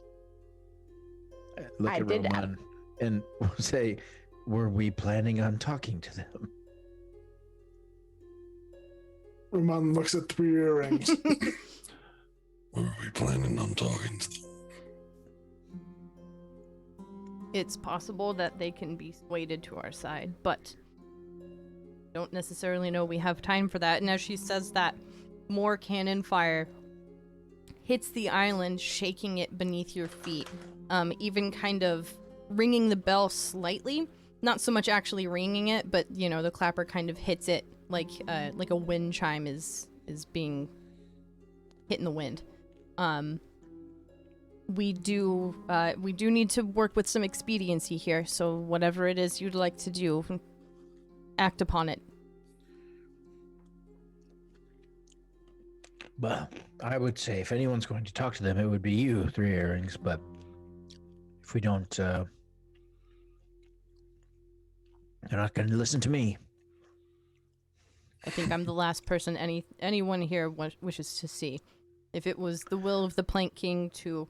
Look at Roman and say, were we planning on talking to them? Roman looks at 3 earrings. Were we planning on talking to them? It's possible that they can be swayed to our side, but don't necessarily know we have time for that. And as she says that, more cannon fire hits the island, shaking it beneath your feet, even kind of ringing the bell slightly, not so much actually ringing it, but you know, the clapper kind of hits it like a wind chime is being hit in the wind. We do need to work with some expediency here, so whatever it is you'd like to do, act upon it. Well, I would say if anyone's going to talk to them, it would be you, Three Earrings, but if we don't, they're not going to listen to me. I think I'm the last person anyone here wishes to see. If it was the will of the Plank King to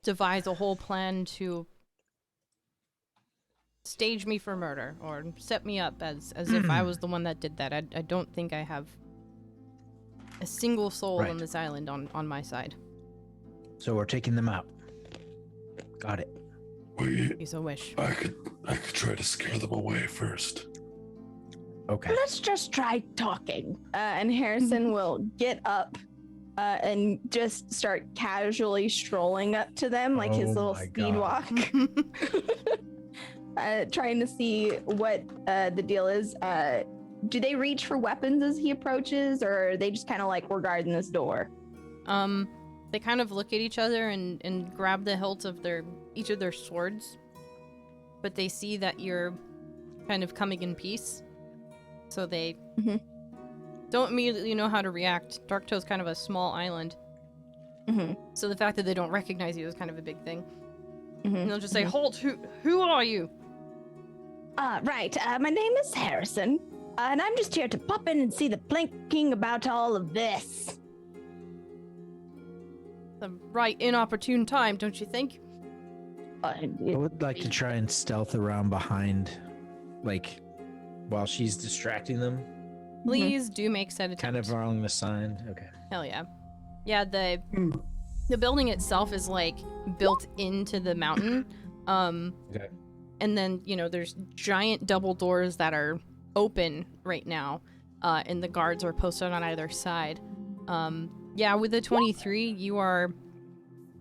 devise a whole plan to stage me for murder or set me up as if I was the one that did that, I don't think I have a single soul on this island on my side. So we're taking them out. Got it. Use a wish. I could try to scare them away first. Okay. Let's just try talking. And Harrison will get up and just start casually strolling up to them like his little speed walk. Trying to see what the deal is. Do they reach for weapons as he approaches, or are they just kind of like, we're guarding this door? They kind of look at each other and grab the hilt of each of their swords, but they see that you're kind of coming in peace, so they don't immediately know how to react. Darktow's kind of a small island, so the fact that they don't recognize you is kind of a big thing. And they'll just say, "Halt! Who are you?" Right. My name is Harrison, and I'm just here to pop in and see the Plank King about all of this. The right inopportune time, don't you think? I would like to try and stealth around behind, like, while she's distracting them. Please do make said attempt. Kind of along the side. Okay. Hell yeah. Yeah, the building itself is, like, built into the mountain. Okay. And then, you know, there's giant double doors that are open right now, and the guards are posted on either side. Yeah, with the 23, you are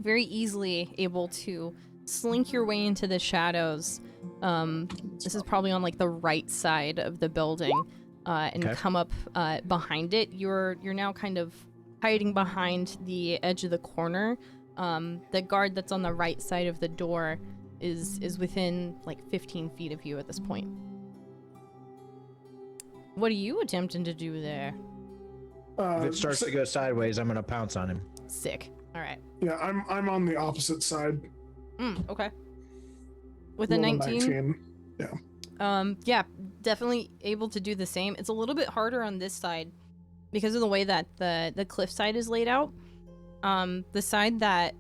very easily able to slink your way into the shadows. This is probably on, like, the right side of the building, and come up behind it. You're now kind of hiding behind the edge of the corner. The guard that's on the right side of the door is within, like, 15 feet of you at this point. What are you attempting to do there? If it starts to go sideways, I'm gonna pounce on him. Sick. All right. Yeah, I'm on the opposite side. Okay. With a 19? Yeah, definitely able to do the same. It's a little bit harder on this side because of the way that the cliff side is laid out. The side that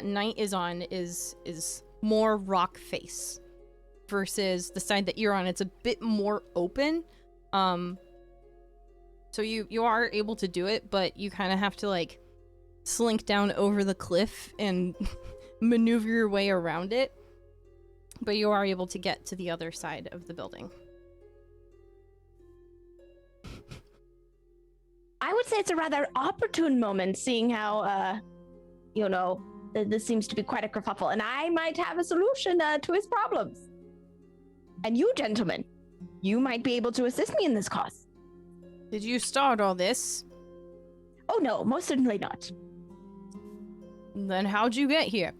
Knight is on is more rock face versus the side that you're on. It's a bit more open. So you are able to do it, but you kind of have to, like, slink down over the cliff and maneuver your way around it. But you are able to get to the other side of the building. I would say it's a rather opportune moment, seeing how, this seems to be quite a kerfuffle, and I might have a solution to his problems. And you, gentlemen, you might be able to assist me in this cause. Did you start all this? Oh, no, most certainly not. Then how'd you get here?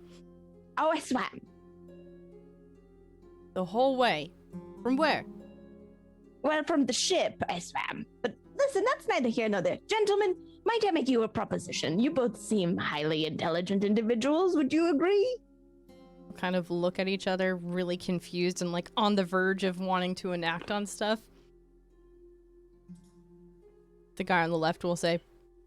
Oh, I swam. The whole way? From where? Well, from the ship, I swam. But listen, that's neither here nor there. Gentlemen, might I make you a proposition? You both seem highly intelligent individuals. Would you agree? Kind of look at each other, really confused and, like, on the verge of wanting to enact on stuff. The guy on the left will say,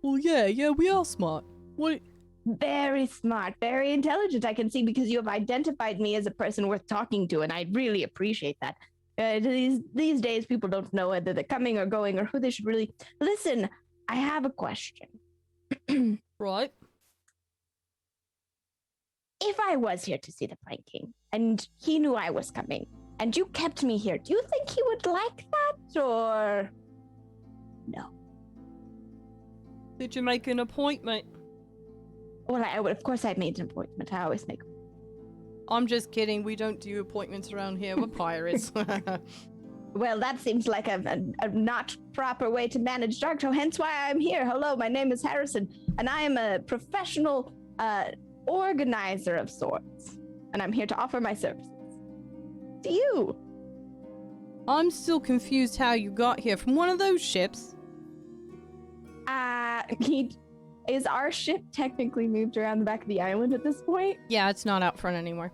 "Well, yeah, we are smart. What?" Very smart, very intelligent, I can see, because you have identified me as a person worth talking to, and I really appreciate that. These days, people don't know whether they're coming or going or who they should really... Listen, I have a question. Right. If I was here to see the Plank King, and he knew I was coming, and you kept me here, do you think he would like that, or... No? Did you make an appointment? Well, of course I made an appointment. I always make... I'm just kidding. We don't do appointments around here. We're pirates. Well, that seems like a not proper way to manage Darktow, hence why I'm here. Hello, my name is Harrison, and I am a professional organizer of sorts, and I'm here to offer my services to you. I'm still confused how you got here from one of those ships. Is our ship technically moved around the back of the island at this point? Yeah, it's not out front anymore.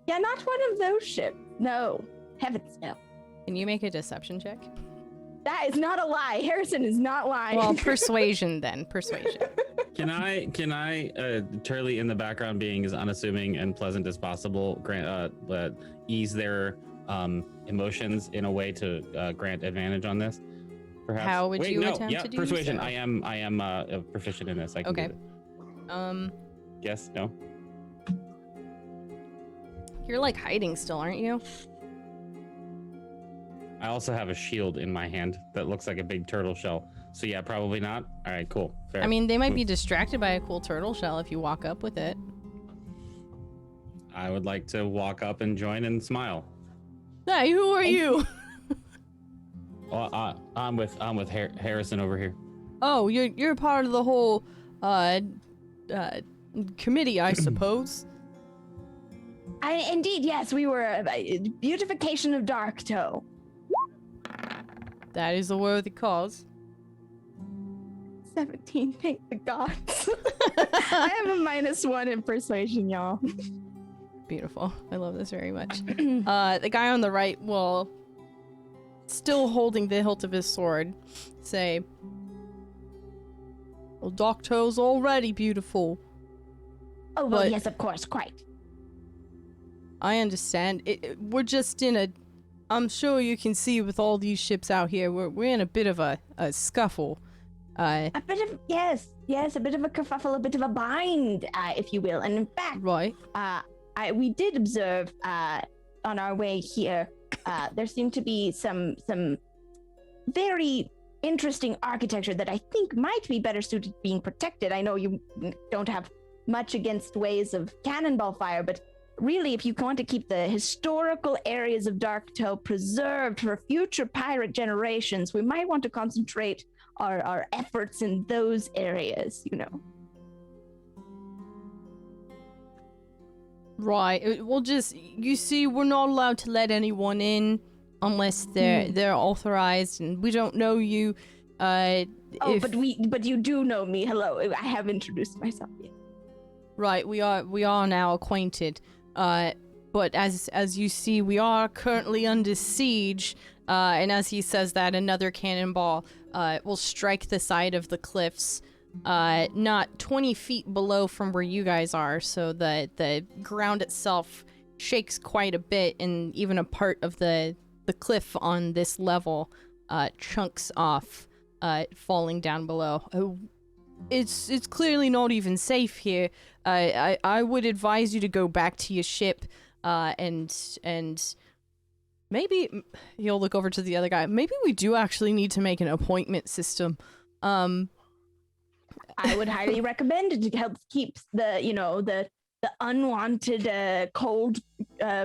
Yeah, not one of those ships. No. Heavens, no. Can you make a deception check? That is not a lie. Harrison is not lying. Well, persuasion then. Persuasion. Can I, Turley in the background being as unassuming and pleasant as possible, ease their emotions in a way to grant advantage on this? Perhaps. How would you attempt to do persuasion. so? I am proficient in this. I can do it. Yes, no. You're like hiding still, aren't you? I also have a shield in my hand that looks like a big turtle shell. So yeah, probably not. All right, cool. Fair. I mean, they might be distracted by a cool turtle shell if you walk up with it. I would like to walk up and join and smile. Hey, who are you? Well, I'm with Harrison over here. Oh, you're part of the whole committee, I suppose. Indeed, yes, we were beautification of Darktow. That is a worthy cause. 17, thank the gods. I have a -1 in persuasion, y'all. Beautiful. I love this very much. The guy on the right will, still holding the hilt of his sword, say, well, Darktow's already beautiful. Oh, well, but yes, of course, quite. I understand. We're just in a... I'm sure you can see with all these ships out here, we're in a bit of a scuffle. A bit of, yes, a bit of a kerfuffle, a bit of a bind, if you will. And in fact, right. We did observe on our way here, there seemed to be some very interesting architecture that I think might be better suited to being protected. I know you don't have much against ways of cannonball fire, but really, if you want to keep the historical areas of Darktow preserved for future pirate generations, we might want to concentrate our efforts in those areas, you know. Right. Well, just, you see, we're not allowed to let anyone in unless they're authorized, and we don't know you. But you do know me. Hello, I have introduced myself. Yes. Right. We are now acquainted. But as you see, we are currently under siege, and as he says that, another cannonball will strike the side of the cliffs, not 20 feet below from where you guys are, so the ground itself shakes quite a bit, and even a part of the cliff on this level chunks off, falling down below. It's clearly not even safe here. I would advise you to go back to your ship, and maybe he'll look over to the other guy. Maybe we do actually need to make an appointment system. I would highly recommend it to help keep the unwanted cold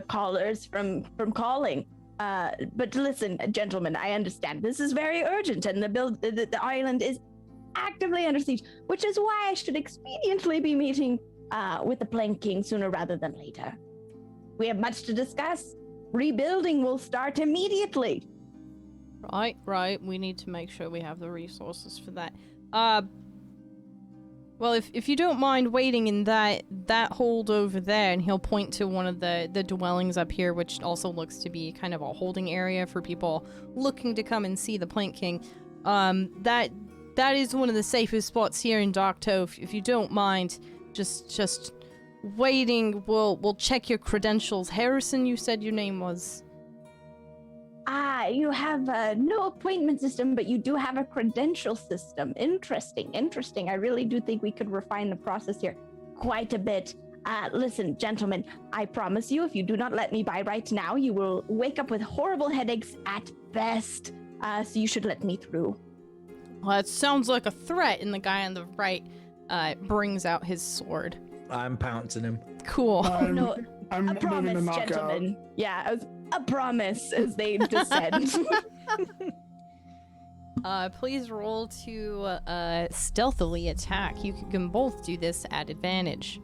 callers from calling. But listen, gentlemen, I understand this is very urgent, and the island is actively under siege, which is why I should expediently be meeting with the Plank King sooner rather than later. We have much to discuss. Rebuilding will start immediately. Right. We need to make sure we have the resources for that. Well, if you don't mind waiting in that hold over there, and he'll point to one of the dwellings up here, which also looks to be kind of a holding area for people looking to come and see the Plank King. That is one of the safest spots here in Darktow. If you don't mind, just waiting. We'll check your credentials. Harrison, you said your name was? You have no appointment system, but you do have a credential system. Interesting. I really do think we could refine the process here quite a bit. Listen, gentlemen, I promise you, if you do not let me by right now, you will wake up with horrible headaches at best. So you should let me through. Well, that sounds like a threat, and the guy on the right brings out his sword. I'm pouncing him. Cool. No, I'm A moving to promise, knockout. gentlemen. Yeah, it was a promise as they descend. Please roll to stealthily attack. You can both do this at advantage.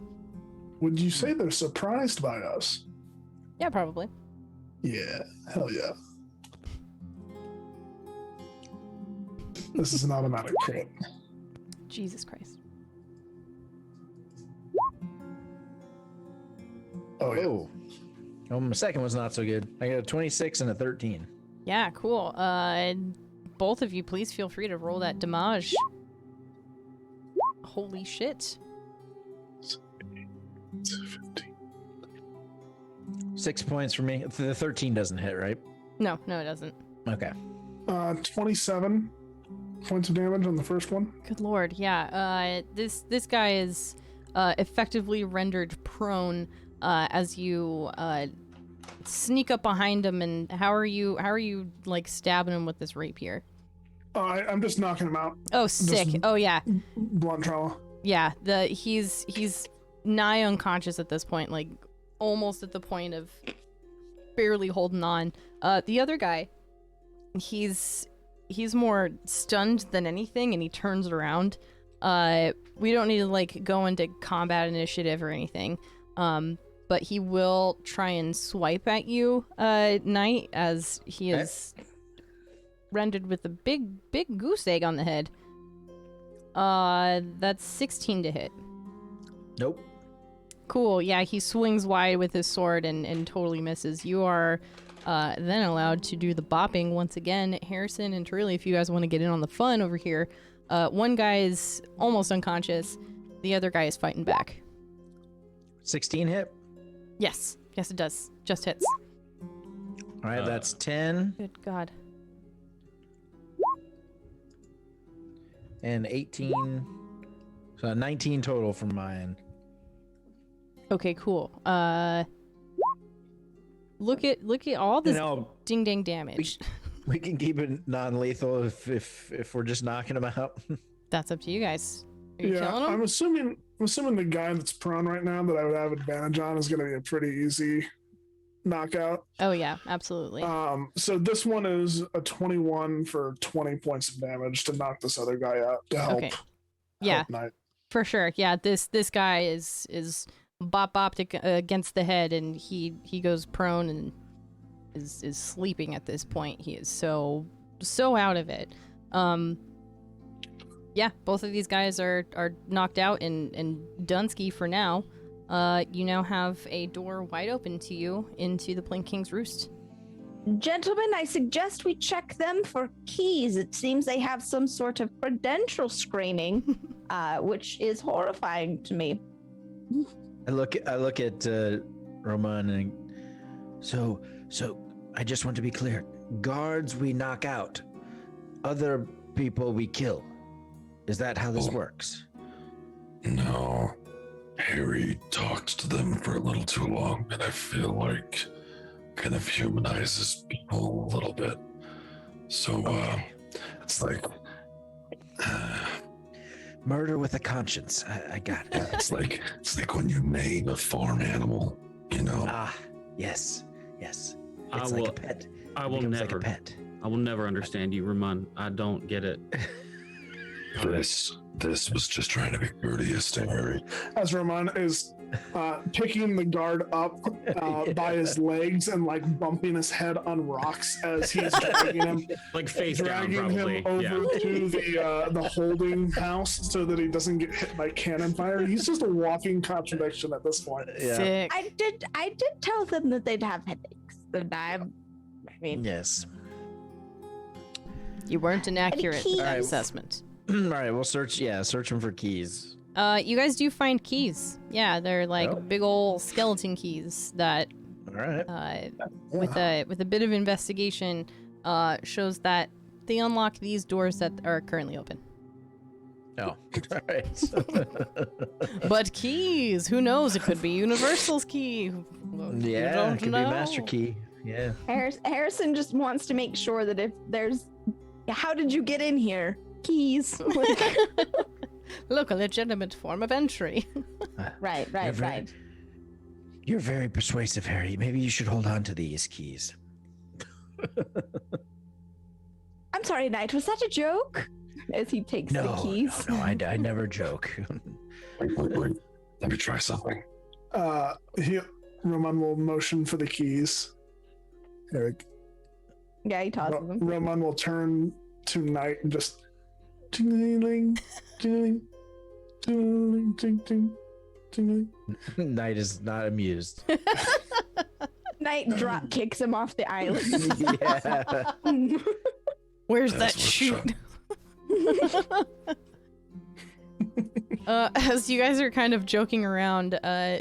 Would you say they're surprised by us? Yeah, probably. Yeah, hell yeah. This is an automatic crit. Jesus Christ. Oh, yeah. Oh, my second one's not so good. I got a 26 and a 13. Yeah, cool. Both of you, please feel free to roll that damage. Holy shit. 15. 6 points for me. The 13 doesn't hit, right? No, it doesn't. Okay. 27 points of damage on the first one. Good lord, yeah. This guy is effectively rendered prone as you sneak up behind him. And how are you like stabbing him with this rapier? I'm just knocking him out. Oh, sick. Just Oh yeah, blunt trauma. yeah. He's nigh unconscious at this point, like almost at the point of barely holding on. The other guy, he's more stunned than anything, and he turns around. We don't need to like go into combat initiative or anything, but he will try and swipe at you, Knight, as he is rendered with a big goose egg on the head. That's 16 to hit. Nope. Cool. Yeah, he swings wide with his sword and totally misses. You are then allowed to do the bopping once again. Harrison and Turley, if you guys want to get in on the fun over here. One guy is almost unconscious. The other guy is fighting back. 16 hit. Yes, it does. Just hits. All right, that's 10 Good God. and 18. So 19 total from mine. Okay, cool. Look at all this ding dang damage. We can keep it non-lethal if we're just knocking them out. That's up to you guys. Are you killing him? I'm assuming the guy that's prone right now that I would have advantage on is going to be a pretty easy knockout. Oh yeah, absolutely. So this one is a 21 for 20 points of damage to knock this other guy out to help. Okay. Yeah, help Knight. for sure. Yeah, this guy is bopped against the head, and he goes prone and is sleeping at this point. He is so out of it. Yeah, both of these guys are knocked out and Dunsky for now. You now have a door wide open to you into the Blink King's Roost. Gentlemen, I suggest we check them for keys. It seems they have some sort of credential screening, which is horrifying to me. I look at Roman and so I just want to be clear. Guards we knock out. Other people we kill. Is that how this works? No. Harry talked to them for a little too long, and I feel like kind of humanizes people a little bit. So, it's like... murder with a conscience. I got it. It's like when you name a farm animal, you know? Ah, yes. It's I like will- a pet. I It will becomes never. like a pet. I will never understand you, Ramon. I don't get it. This was just trying to be courteous to Harry. As Roman is picking the guard up by his legs and like bumping his head on rocks as he's dragging him, Like face down, dragging probably. him over Yeah. to the holding house so that he doesn't get hit by cannon fire. He's just a walking contradiction at this point. Yeah. Sick. I did tell them that they'd have headaches. And I mean, Yes. You weren't inaccurate with that Alright. assessment. All right, we'll search them for keys. You guys do find keys. Yeah, they're like Oh. big ol' skeleton keys that, All right. with a bit of investigation, shows that they unlock these doors that are currently open. Oh. All right. But keys, who knows? It could be Universal's key. You Yeah, don't it could know. be a master key. Yeah. Harrison just wants to make sure that if there's, how did you get in here? Keys. Like, Look, a legitimate form of entry. right. You're very persuasive, Harry. Maybe you should hold on to these keys. I'm sorry, Knight. Was that a joke? As he takes the keys. No, I never joke. Wait. Let me try something. Roman will motion for the keys. Eric. Yeah, he tosses them. Roman will turn to Knight and just ting-ling, ting-ling, ting-ling, ting-ting, ting-ling. Knight is not amused. Knight drop kicks him off the island. Yeah. Where's That's that what's shoot? As you guys are kind of joking around,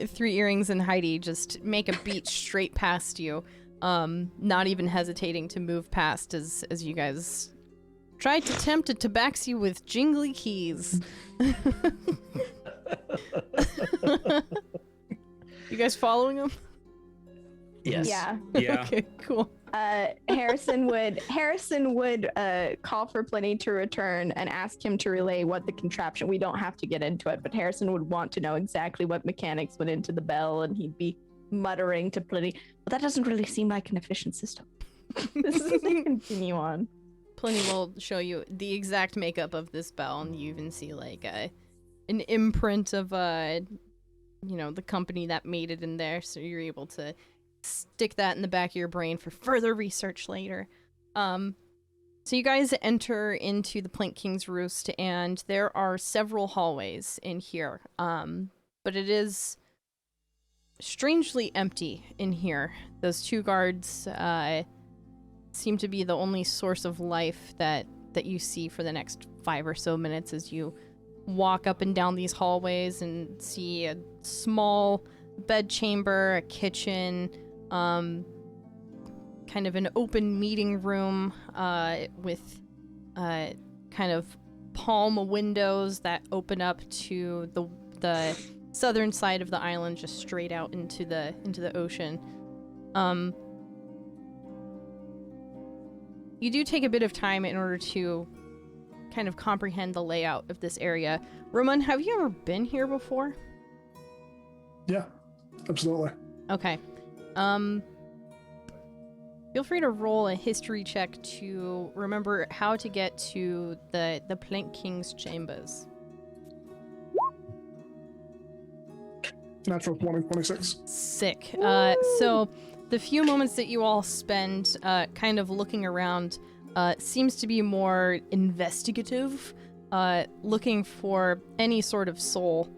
Three Earrings and Heidi just make a beat straight past you, not even hesitating to move past as you guys try to tempt a tabaxi with jingly keys. You guys following him? Yes. Yeah. Yeah. Okay, cool. Harrison would call for Pliny to return and ask him to relay what the contraption. We don't have to get into it, but Harrison would want to know exactly what mechanics went into the bell, and he'd be muttering to Pliny, "Well, that doesn't really seem like an efficient system." This is to continue on. Pliny will show you the exact makeup of this bell, and you even see like an imprint of the company that made it in there, so you're able to stick that in the back of your brain for further research later. So you guys enter into the Plank King's Roost, and there are several hallways in here, but it is strangely empty in here. Those two guards seem to be the only source of life that you see for the next 5 or so minutes as you walk up and down these hallways and see a small bed chamber, a kitchen, kind of an open meeting room with kind of palm windows that open up to the southern side of the island, just straight out into the ocean. You do take a bit of time in order to kind of comprehend the layout of this area. Roman, have you ever been here before? Yeah, absolutely. Okay. Feel free to roll a history check to remember how to get to the Plank King's chambers. Natural 20, 26. Sick. So the few moments that you all spend kind of looking around seems to be more investigative, looking for any sort of soul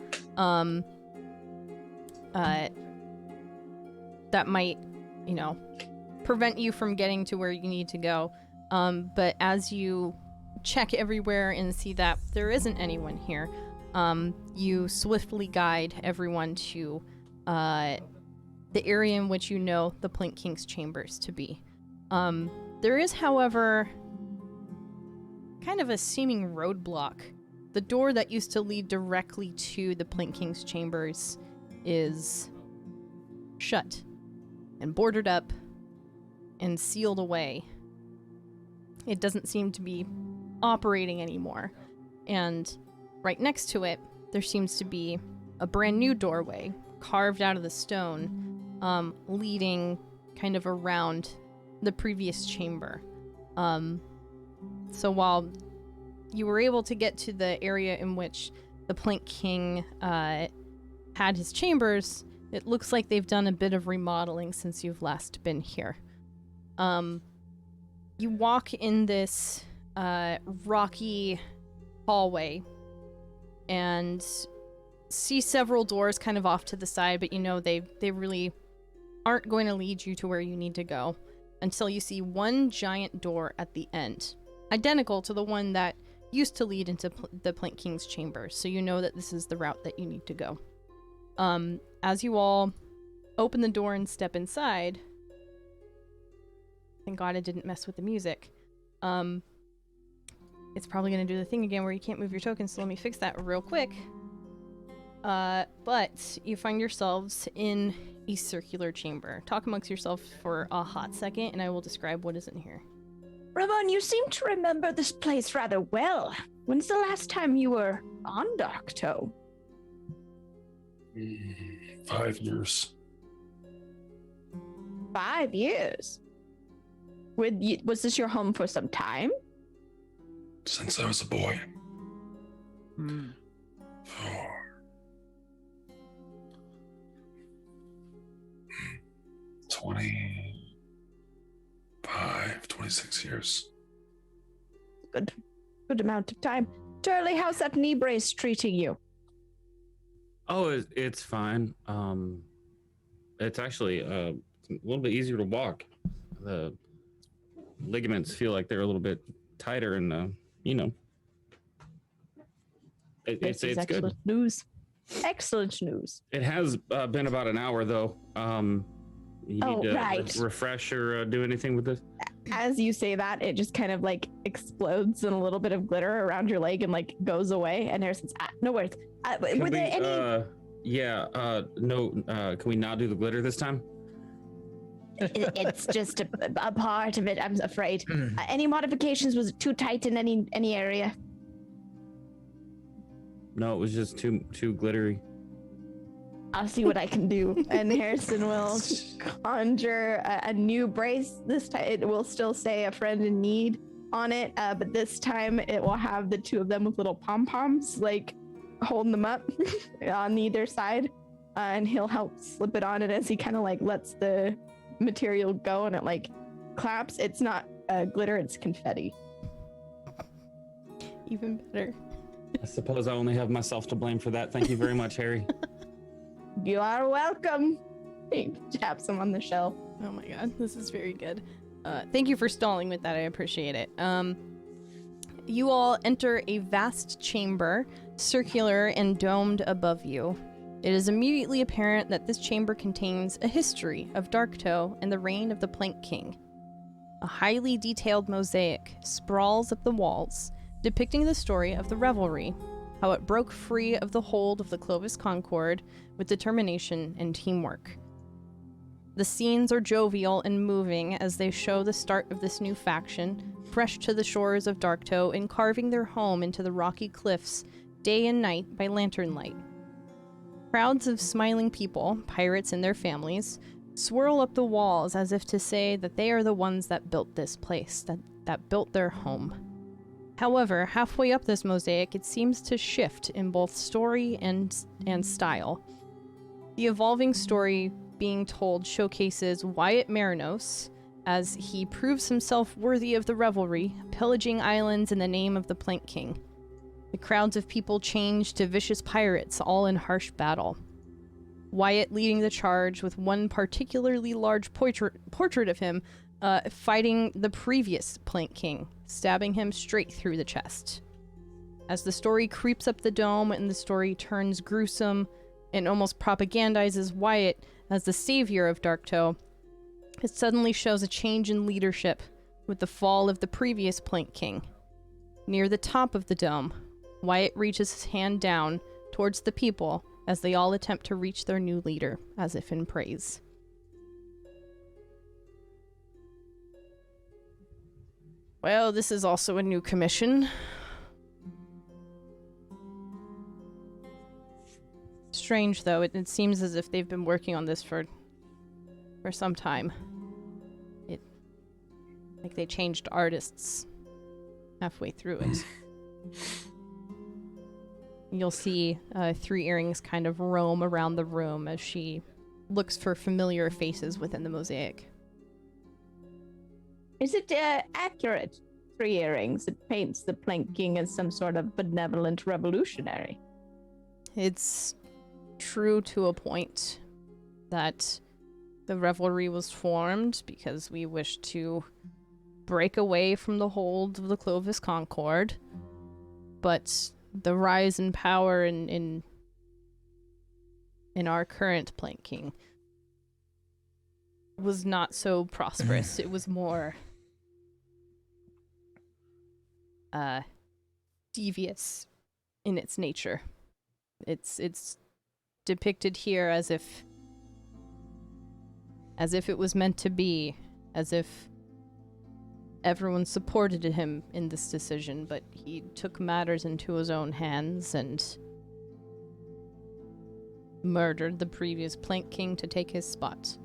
that might, prevent you from getting to where you need to go. But as you check everywhere and see that there isn't anyone here, you swiftly guide everyone to the area in which you know the Plank King's chambers to be. There is, however, kind of a seeming roadblock. The door that used to lead directly to the Plank King's chambers is shut and boarded up and sealed away. It doesn't seem to be operating anymore. And right next to it, there seems to be a brand new doorway carved out of the stone, leading kind of around the previous chamber. So while you were able to get to the area in which the Plank King had his chambers, it looks like they've done a bit of remodeling since you've last been here. You walk in this rocky hallway and see several doors kind of off to the side, but they really aren't going to lead you to where you need to go until you see one giant door at the end, identical to the one that used to lead into the Plank King's chamber, so you know that this is the route that you need to go. As you all open the door and step inside, thank God I didn't mess with the music. It's probably going to do the thing again where you can't move your tokens, so let me fix that real quick. But you find yourselves in a circular chamber. Talk amongst yourself for a hot second, and I will describe what is in here. Ramon, you seem to remember this place rather well. When's the last time you were on Darktow? 5 years. 5 years. Was this your home for some time? Since I was a boy. Hmm. 26 years. Good amount of time. Turley, how's that knee brace treating you? Oh, it's fine. It's actually a little bit easier to walk. The ligaments feel like they're a little bit tighter, and it's excellent good. News. Excellent news. It has been about an hour though. You need to right. refresh or do anything with this? As you say that, it just kind of like explodes in a little bit of glitter around your leg and like goes away. And Harrison's no worries. Were there any? No. Can we not do the glitter this time? It's just a part of it, I'm afraid. Any modifications? Was it too tight in any area? No, it was just too glittery. I'll see what I can do. And Harrison will conjure a new brace. This time it will still say a friend in need on it, but this time it will have the two of them with little pom-poms, like holding them up on either side. And he'll help slip it on, and as he kind of like lets the material go and it like claps, it's not glitter, it's confetti. Even better. I suppose I only have myself to blame for that. Thank you very much, Harry. You are welcome. He taps him on the shelf. Oh my god, this is very good. Thank you for stalling with that. I appreciate it. You all enter a vast chamber, circular and domed above you. It is immediately apparent that this chamber contains a history of Darktow and the reign of the Plank King. A highly detailed mosaic sprawls up the walls, depicting the story of the revelry, how it broke free of the hold of the Clovis Concord with determination and teamwork. The scenes are jovial and moving as they show the start of this new faction, fresh to the shores of Darktow and carving their home into the rocky cliffs day and night by lantern light. Crowds of smiling people, pirates and their families, swirl up the walls as if to say that they are the ones that built this place, that built their home. However, halfway up this mosaic, it seems to shift in both story and style. The evolving story being told showcases Wyatt Marinos, as he proves himself worthy of the revelry, pillaging islands in the name of the Plank King. The crowds of people change to vicious pirates, all in harsh battle. Wyatt leading the charge with one particularly large portrait of him fighting the previous Plank King, stabbing him straight through the chest. As the story creeps up the dome and the story turns gruesome and almost propagandizes Wyatt as the savior of Darktow, it suddenly shows a change in leadership with the fall of the previous Plank King. Near the top of the dome, Wyatt reaches his hand down towards the people as they all attempt to reach their new leader, as if in praise. Well, this is also a new commission. Strange, though. It seems as if they've been working on this for some time. Like they changed artists halfway through it. You'll see Three Earrings kind of roam around the room as she looks for familiar faces within the mosaic. Is it accurate, Three Earrings? It paints the Plank King as some sort of benevolent revolutionary. It's true to a point that the revelry was formed because we wished to break away from the hold of the Clovis Concord, but the rise in power in our current Plank King was not so prosperous. It was more devious in its nature. It's depicted here as if it was meant to be, as if everyone supported him in this decision, but he took matters into his own hands and murdered the previous Plank King to take his spot.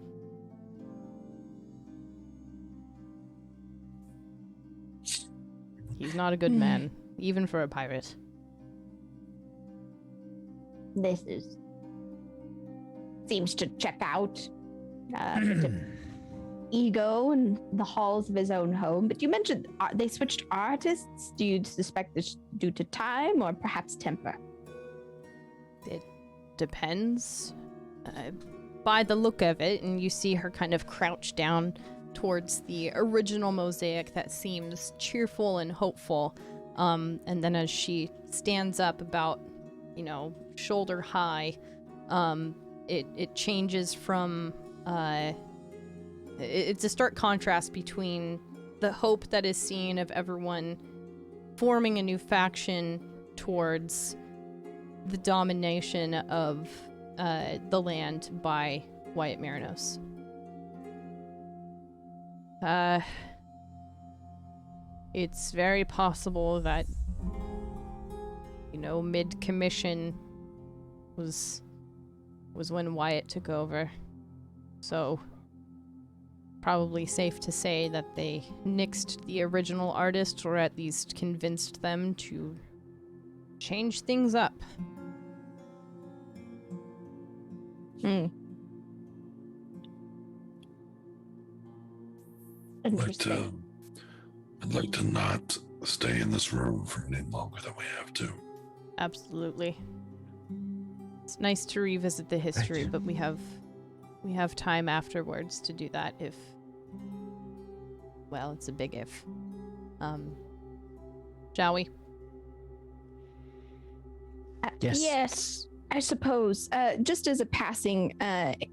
He's not a good man, even for a pirate. This seems to check out. Bit of ego in the halls of his own home. But you mentioned they switched artists. Do you suspect this due to time or perhaps temper? It depends. By the look of it, and you see her kind of crouch down towards the original mosaic that seems cheerful and hopeful. And then as she stands up about, shoulder high, it changes from... it's a stark contrast between the hope that is seen of everyone forming a new faction towards the domination of the land by Wyatt Marinos. It's very possible that, mid-commission was when Wyatt took over. So, probably safe to say that they nixed the original artist, or at least convinced them to change things up. Interesting. I'd like to not stay in this room for any longer than we have to. Absolutely. It's nice to revisit the history, but we have time afterwards to do that if... Well, it's a big if. Shall we? Yes. Yes, I suppose. Just as a passing,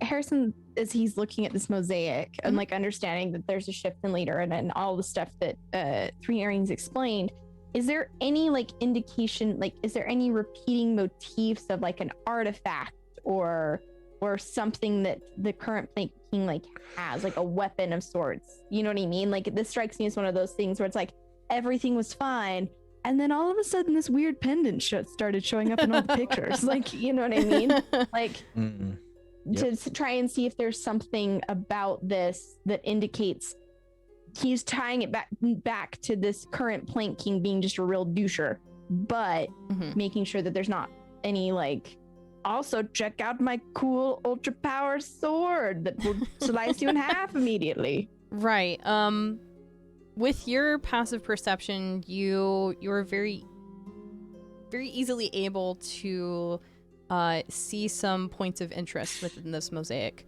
Harrison, as he's looking at this mosaic and like understanding that there's a shift in leader and all the stuff that Three Earrings explained, is there any like indication, like is there any repeating motifs of like an artifact or something that the current Plank King like has, like a weapon of sorts? You know what I mean? Like this strikes me as one of those things where it's like everything was fine, and then all of a sudden this weird pendant started showing up in all the pictures. Like, you know what I mean? Like to try and see if there's something about this that indicates he's tying it back to this current Plank King being just a real doucher, but making sure that there's not any like, also check out my cool ultra power sword that will slice you in half immediately. Right. With your passive perception, you're very, very easily able to see some points of interest within this mosaic.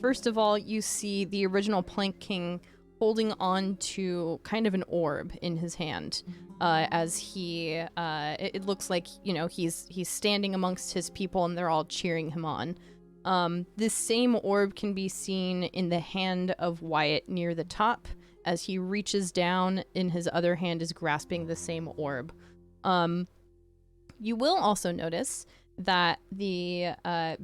First of all, you see the original Plank King holding on to kind of an orb in his hand, as he it looks like he's standing amongst his people and they're all cheering him on. This same orb can be seen in the hand of Wyatt near the top, as he reaches down and his other hand is grasping the same orb. You will also notice that the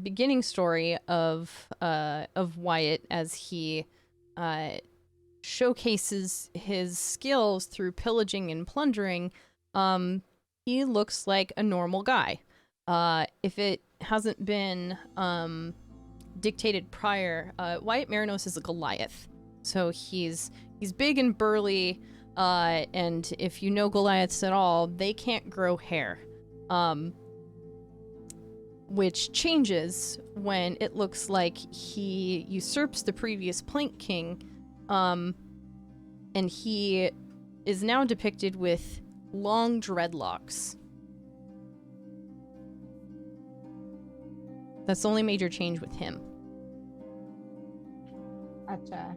beginning story of Wyatt, as he showcases his skills through pillaging and plundering, he looks like a normal guy. If it hasn't been dictated prior, Wyatt Marinos is a Goliath. So he's big and burly, and if you know Goliaths at all, they can't grow hair. Which changes when it looks like he usurps the previous Plank King, and he is now depicted with long dreadlocks. That's the only major change with him. Gotcha.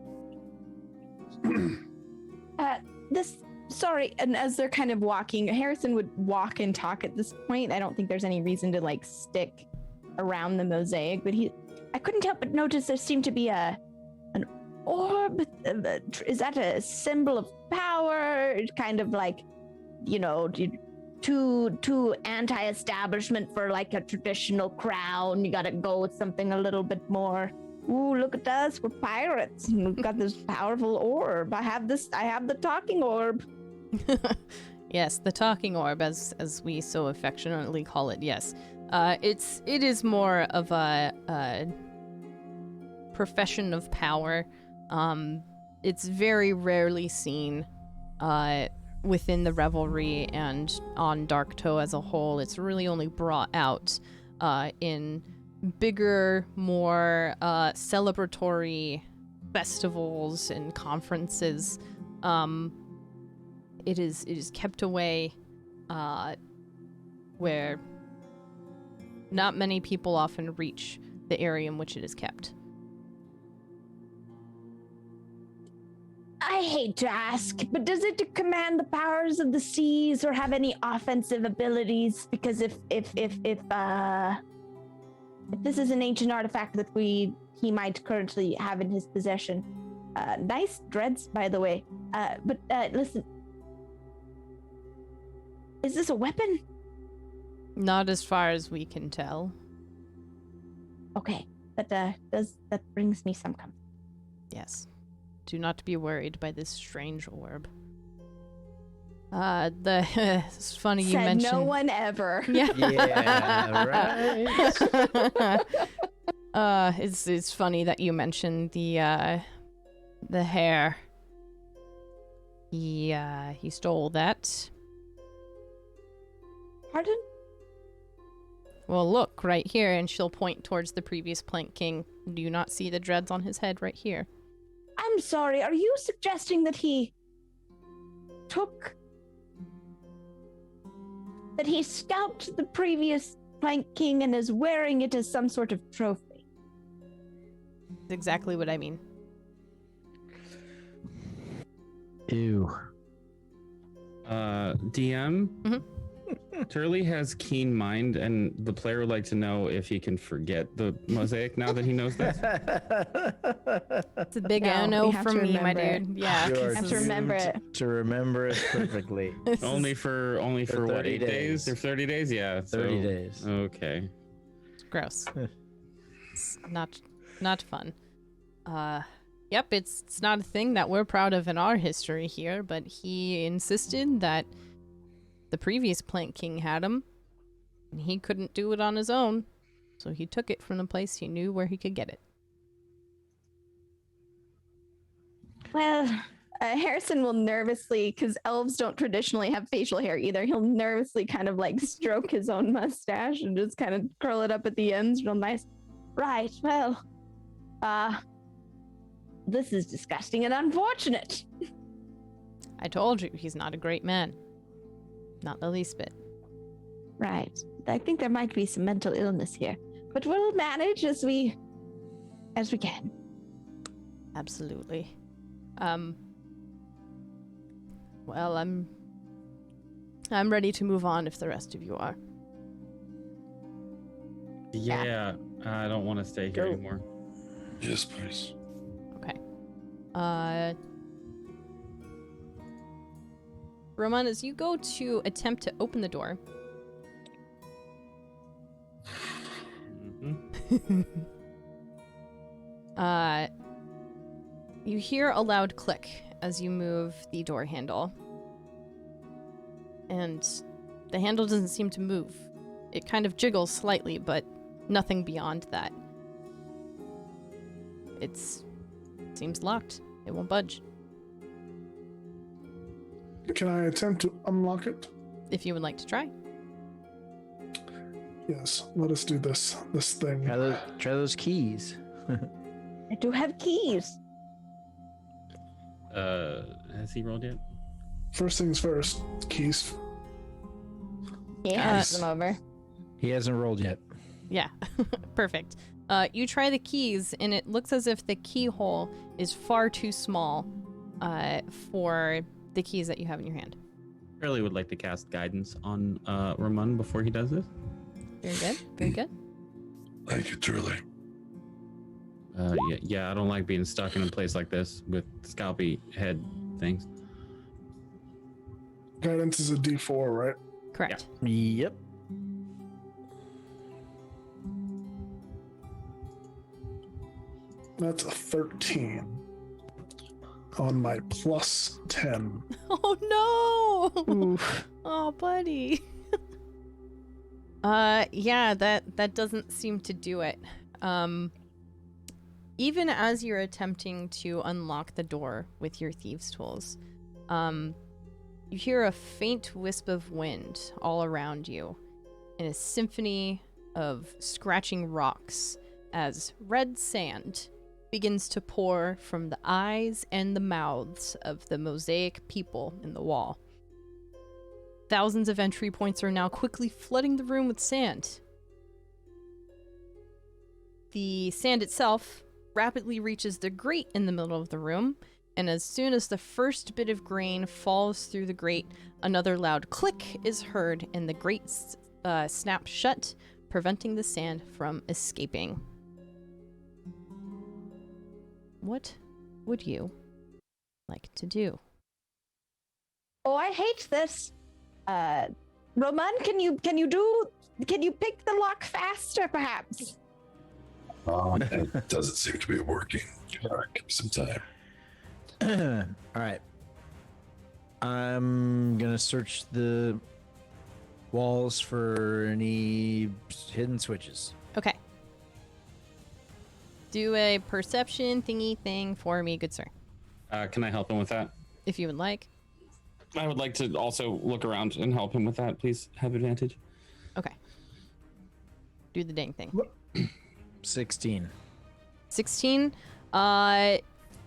Sorry, and as they're kind of walking, Harrison would walk and talk at this point. I don't think there's any reason to like stick around the mosaic, but I couldn't help but notice there seemed to be an orb. Is that a symbol of power? Kind of like, too anti-establishment for like a traditional crown. You gotta go with something a little bit more. Ooh, look at us, we're pirates. We've got this powerful orb. I have the talking orb. Yes, the talking orb, as we so affectionately call it. Yes, it is more of a profession of power. It's very rarely seen within the revelry and on Darktow as a whole. It's really only brought out in bigger, more celebratory festivals and conferences. It is kept away where not many people often reach the area in which it is kept. I hate to ask, but does it command the powers of the seas or have any offensive abilities? Because if this is an ancient artifact that he might currently have in his possession, nice dreads, by the way. But listen, is this a weapon? Not as far as we can tell. Okay, that brings me some comfort. Yes. Do not be worried by this strange orb. It's funny you mentioned. Said no one ever. Yeah. Yeah, right. It's funny that you mentioned the hair. He stole that. Pardon? Well, look right here, and she'll point towards the previous Plank King. Do you not see the dreads on his head right here? I'm sorry, are you suggesting that he scalped the previous Plank King and is wearing it as some sort of trophy? That's exactly what I mean. Ew. DM? Mhm. Turley has keen mind, and the player would like to know if he can forget the mosaic now that he knows this. It's a big No, no we have from to me, my remember it. dude. Yeah. You are I have to remember it. to remember it perfectly. only for what, 30 8 days or 30 days? Yeah. 30 days. Okay. Gross. It's not fun. Yep, it's not a thing that we're proud of in our history here, but he insisted that the previous Plank King had him, and he couldn't do it on his own, so he took it from the place he knew where he could get it. Well, Harrison will nervously, because elves don't traditionally have facial hair either, he'll nervously kind of like stroke his own mustache and just kind of curl it up at the ends real nice. Right, well, this is disgusting and unfortunate. I told you, he's not a great man. Not the least bit. Right. I think there might be some mental illness here, but we'll manage as we can. Absolutely. Well, I'm ready to move on if the rest of you are. Yeah, I don't want to stay here anymore. Yes, please. Okay. Roman, as you go to attempt to open the door, you hear a loud click as you move the door handle. And the handle doesn't seem to move. It kind of jiggles slightly, but nothing beyond that. It seems locked. It won't budge. Can I attempt to unlock it? If you would like to try. Yes, let us do this thing. Try those keys. I do have keys. Has he rolled yet? First things first, keys. He hands them over. He hasn't rolled yet. Yeah, perfect. You try the keys, and it looks as if the keyhole is far too small for the keys that you have in your hand. Turley would like to cast guidance on Ramon before he does this. Very good, very good. Thank you, Turley. Yeah, I don't like being stuck in a place like this with scalpy head things. Guidance is a D4, right? Correct. Yep. That's a 13 on my plus 10. Oh no! Oof. Oh, buddy. Yeah, that doesn't seem to do it. Even as you're attempting to unlock the door with your thieves' tools, You hear a faint wisp of wind all around you, and a symphony of scratching rocks as red sand begins to pour from the eyes and the mouths of the mosaic people in the wall. Thousands of entry points are now quickly flooding the room with sand. The sand itself rapidly reaches the grate in the middle of the room, and as soon as the first bit of grain falls through the grate, another loud click is heard, and the grate snaps shut, preventing the sand from escaping. What would you like to do? Oh, I hate this. Roman, can you pick the lock faster, perhaps? It doesn't seem to be working. All right, give me some time. All right. I'm gonna search the walls for any hidden switches. Okay. Do a perception thingy thing for me, good sir. Can I help him with that? If you would like. I would like to also look around and help him with that. Please have advantage. Okay. Do the dang thing. 16. 16.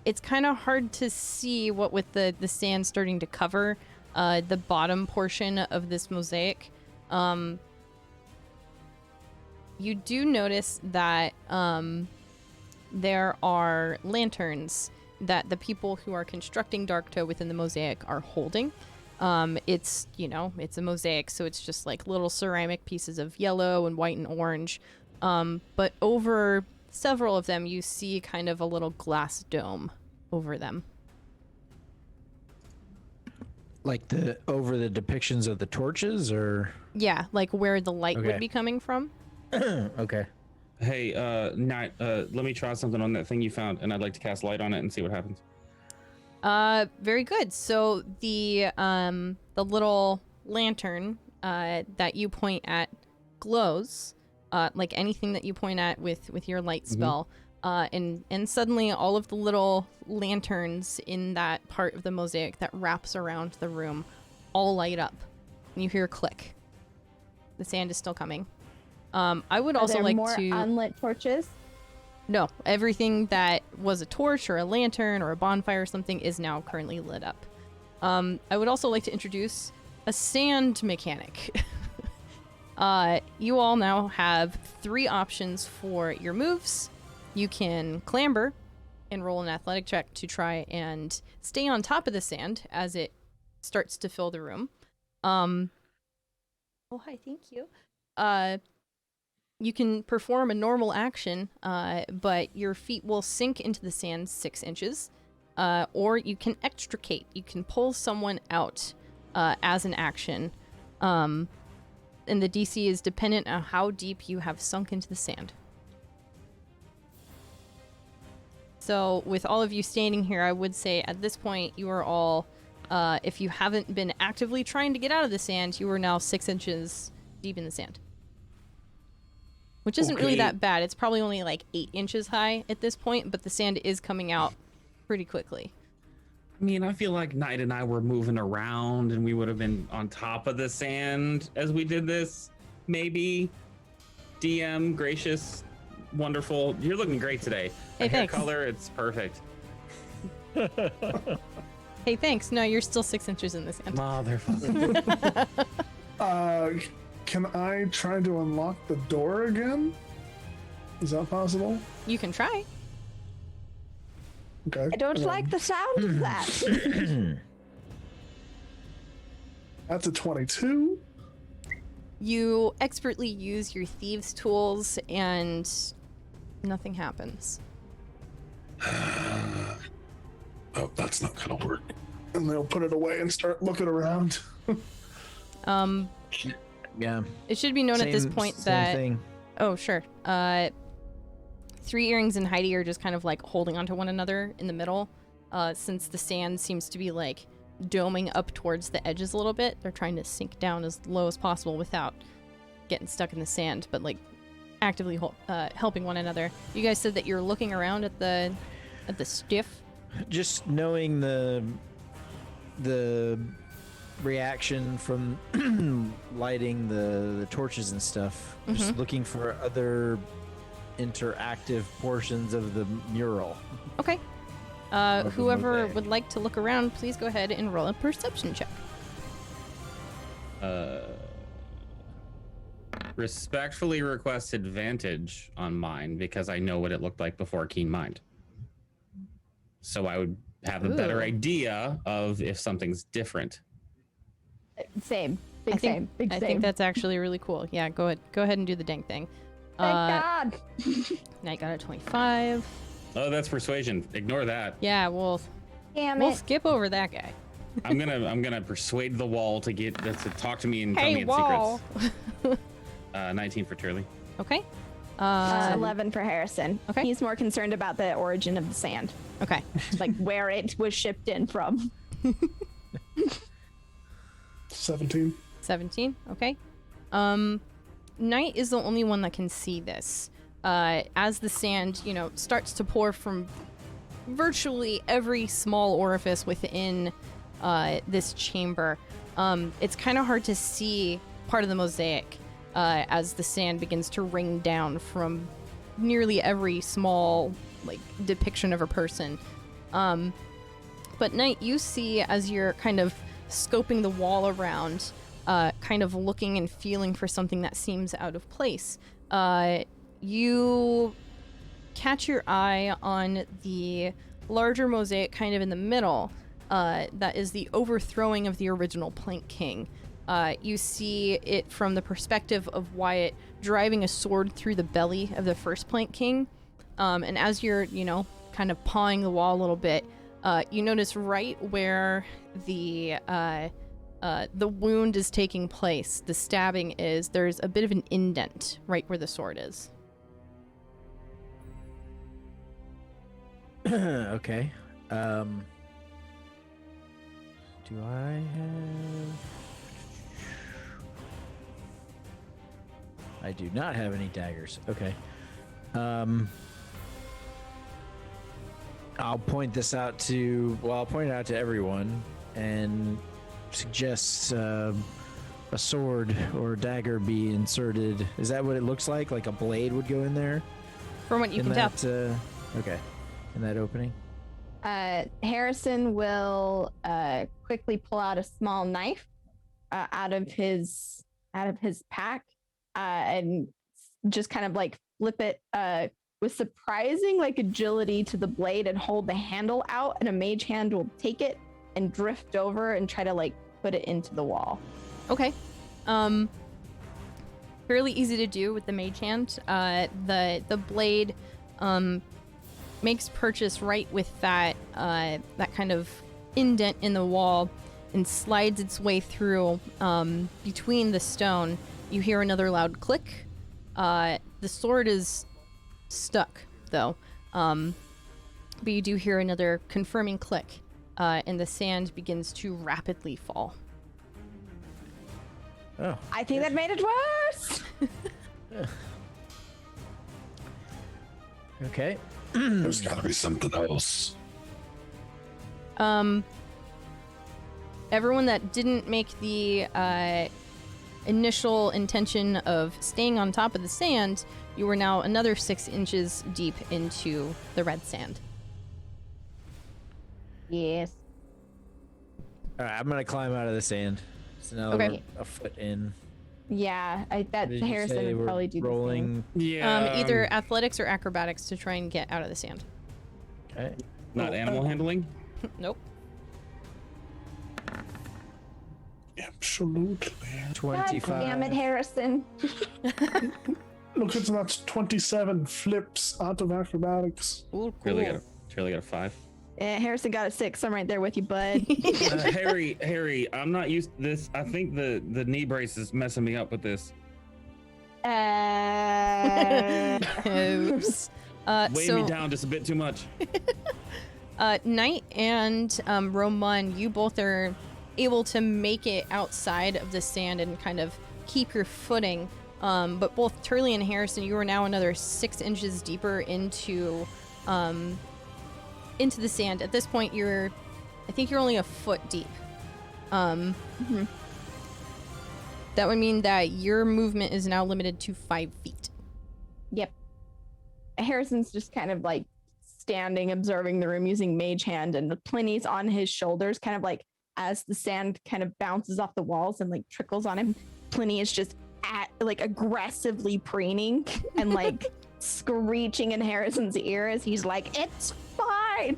It's kind of hard to see what with the sand starting to cover the bottom portion of this mosaic. You do notice that there are lanterns that the people who are constructing Darktow within the mosaic are holding. It's a mosaic, so it's just like little ceramic pieces of yellow and white and orange. But over several of them, you see kind of a little glass dome over them. Like over the depictions of the torches, or? Yeah, like where the light Okay. would be coming from. Okay. Hey, Nat, let me try something on that thing you found, and I'd like to cast light on it and see what happens. Very good. So the little lantern that you point at glows, like anything that you point at with your light spell. And suddenly all of the little lanterns in that part of the mosaic that wraps around the room all light up. And you hear a click. The sand is still coming. I would also like more to unlit torches. No, everything that was a torch or a lantern or a bonfire or something is now currently lit up. I would also like to introduce a sand mechanic. You all now have 3 options for your moves. You can clamber and roll an athletic check to try and stay on top of the sand as it starts to fill the room. Oh, hi, thank you. You can perform a normal action, but your feet will sink into the sand 6 inches. Or you can extricate. You can pull someone out as an action. And the DC is dependent on how deep you have sunk into the sand. So with all of you standing here, I would say at this point you are all, if you haven't been actively trying to get out of the sand, you are now 6 inches deep in the sand. Which isn't really that bad. It's probably only like 8 inches high at this point, but the sand is coming out pretty quickly. I mean, I feel like Knight and I were moving around and we would have been on top of the sand as we did this. Maybe. DM, gracious, wonderful. You're looking great today. Hey, hair thanks. color, it's perfect. Hey, thanks. No, you're still 6 inches in the sand. Motherfucker. Can I try to unlock the door again? Is that possible? You can try. Okay. I don't like the sound of that. That's a 22. You expertly use your thieves' tools and nothing happens. Oh, that's not gonna work. And they'll put it away and start looking around. Yeah. It should be known at this point that... thing. Oh, sure. 3 Earrings and Heidi are just kind of like holding onto one another in the middle. Since the sand seems to be like doming up towards the edges a little bit, they're trying to sink down as low as possible without getting stuck in the sand, but like actively helping one another. You guys said that you're looking around at the skiff. Just knowing the reaction from lighting the torches and stuff. Just looking for other interactive portions of the mural. Okay. the Whoever mosaic. would like to look around, please go ahead and roll a perception check. Respectfully request advantage on mine because I know what it looked like before Keen Mind. So I would have a better Ooh. idea of if something's different. Same. I Big think same. that's actually really cool. Yeah, go ahead and do the dang thing. Thank God. Knight got a 25. Oh, that's persuasion. Ignore that. Yeah, we'll Damn it. skip over that guy. I'm gonna persuade the wall to talk to me and tell Hey, me its wall. secrets. 19 for Turley. Okay. 11 for Harrison. Okay. He's more concerned about the origin of the sand, Okay. like where it was shipped in from. 17. 17. Okay. Knight is the only one that can see this. As the sand, starts to pour from virtually every small orifice within this chamber. It's kind of hard to see part of the mosaic as the sand begins to rain down from nearly every small depiction of a person. But Knight, you see as you're kind of scoping the wall around, kind of looking and feeling for something that seems out of place. You catch your eye on the larger mosaic kind of in the middle. That is the overthrowing of the original Plank King. You see it from the perspective of Wyatt driving a sword through the belly of the first Plank King. And as you're, kind of pawing the wall a little bit, you notice right where the wound is taking place, the stabbing is, there's a bit of an indent right where the sword is. Okay. Do I have... I do not have any daggers. Okay. I'll point this out to... Well, I'll point it out to everyone and suggest a sword or a dagger be inserted. Is that what it looks like? Like a blade would go in there? From what you can tell. Okay. In that opening? Harrison will quickly pull out a small knife out of his pack and just kind of flip it with surprising agility to the blade and hold the handle out, and a mage hand will take it and drift over and try to put it into the wall. Okay. Fairly easy to do with the mage hand. The blade makes purchase right with that kind of indent in the wall and slides its way through between the stone. You hear another loud click. The sword is stuck though, but you do hear another confirming click, and the sand begins to rapidly fall. Oh. I think that made it worse. Okay. There's gotta be something else. Everyone that didn't make the initial intention of staying on top of the sand, you are now another 6 inches deep into the red sand. Yes. All right, I'm gonna climb out of the sand. So now Okay. we're a foot in. Yeah, that Did you Harrison say would we're probably do rolling? Yeah. Either athletics or acrobatics to try and get out of the sand. Okay. Not animal handling. Nope. Absolutely. the same. 25. God damn it, Harrison. Look, it's not 27 flips out of acrobatics. Ooh, cool. Really got a 5. Harrison got a 6. I'm right there with you, bud. Harry, I'm not used to this. I think the knee brace is messing me up with this. Oops. Weigh me down just a bit too much. Knight and Roman, you both are able to make it outside of the sand and kind of keep your footing. But both Turley and Harrison, you are now another 6 inches deeper into the sand. At this point, I think you're only a foot deep. Mhm. That would mean that your movement is now limited to 5 feet. Yep. Harrison's just kind of like standing, observing the room using mage hand, and Pliny's on his shoulders, kind of like as the sand kind of bounces off the walls and like trickles on him. Pliny is just aggressively preening and like screeching in Harrison's ear as he's like, "It's fine."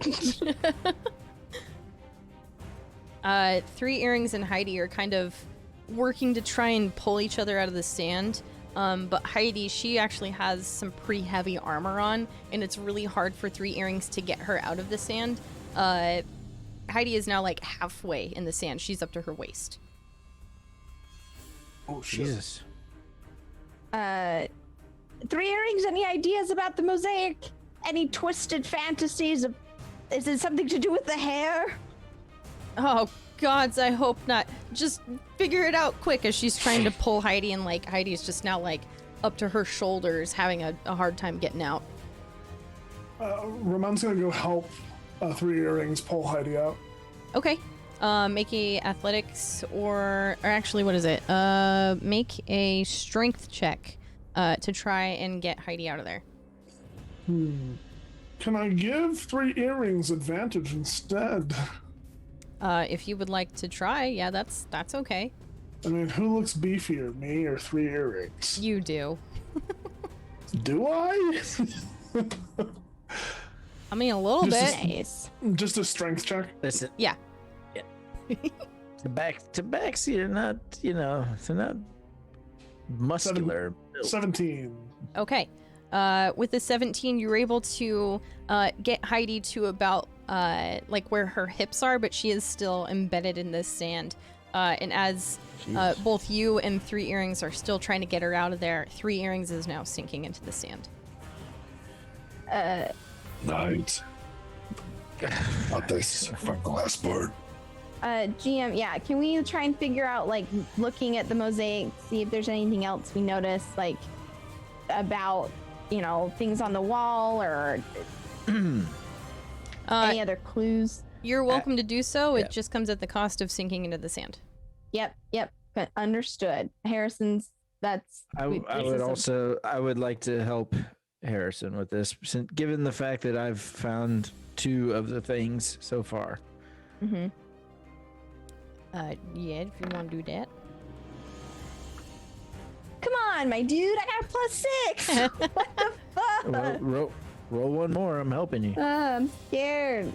3 Earrings and Heidi are kind of working to try and pull each other out of the sand. But Heidi, she actually has some pretty heavy armor on, and it's really hard for 3 Earrings to get her out of the sand. Heidi is now like halfway in the sand. She's up to her waist. Oh, shit. Jesus. 3 Earrings, any ideas about the mosaic? Any twisted fantasies of, is it something to do with the hair? Oh, gods, I hope not. Just figure it out quick as she's trying to pull Heidi, and like Heidi's just now like up to her shoulders, having a hard time getting out. Ramon's gonna go help 3 Earrings pull Heidi out. Okay. Make a athletics or actually, what is it? Make a strength check to try and get Heidi out of there. Can I give 3 Earrings advantage instead? If you would like to try, yeah, that's okay. I mean, who looks beefier, me or 3 Earrings? You do. Do I? I mean, a little Just bit. Nice. Just a strength check? Listen. Yeah. Tabaxi are not, they're not muscular. 17. Okay. With the 17, you were able to get Heidi to about like where her hips are, but she is still embedded in this sand. And as both you and 3 Earrings are still trying to get her out of there, 3 Earrings is now sinking into the sand. Night. Not this. Fuck the last part. GM, yeah, can we try and figure out, like, looking at the mosaic, see if there's anything else we notice, like, about, things on the wall or any other clues? You're welcome to do so. yeah. It just comes at the cost of sinking into the sand. Yep, understood. Harrison's, that's... I would like to help Harrison with this, given the fact that I've found 2 of the things so far. Mm-hmm. Yeah, if you want to do that. Come on, my dude, I got a +6! What the fuck? Well, roll one more. I'm helping you. I'm scared.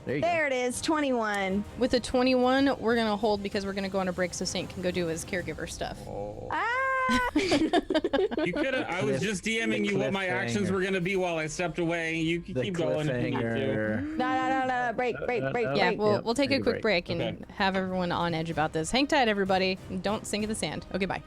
There it is, 21. With a 21, we're going to hold because we're going to go on a break so Saint can go do his caregiver stuff. Oh. Ah! You could have. I was just DMing you what my actions were gonna be while I stepped away. You can keep going if you need to. No. Break. Yeah, we'll take a quick break and Okay. have everyone on edge about this. Hang tight, everybody. Don't sink in the sand. Okay, bye.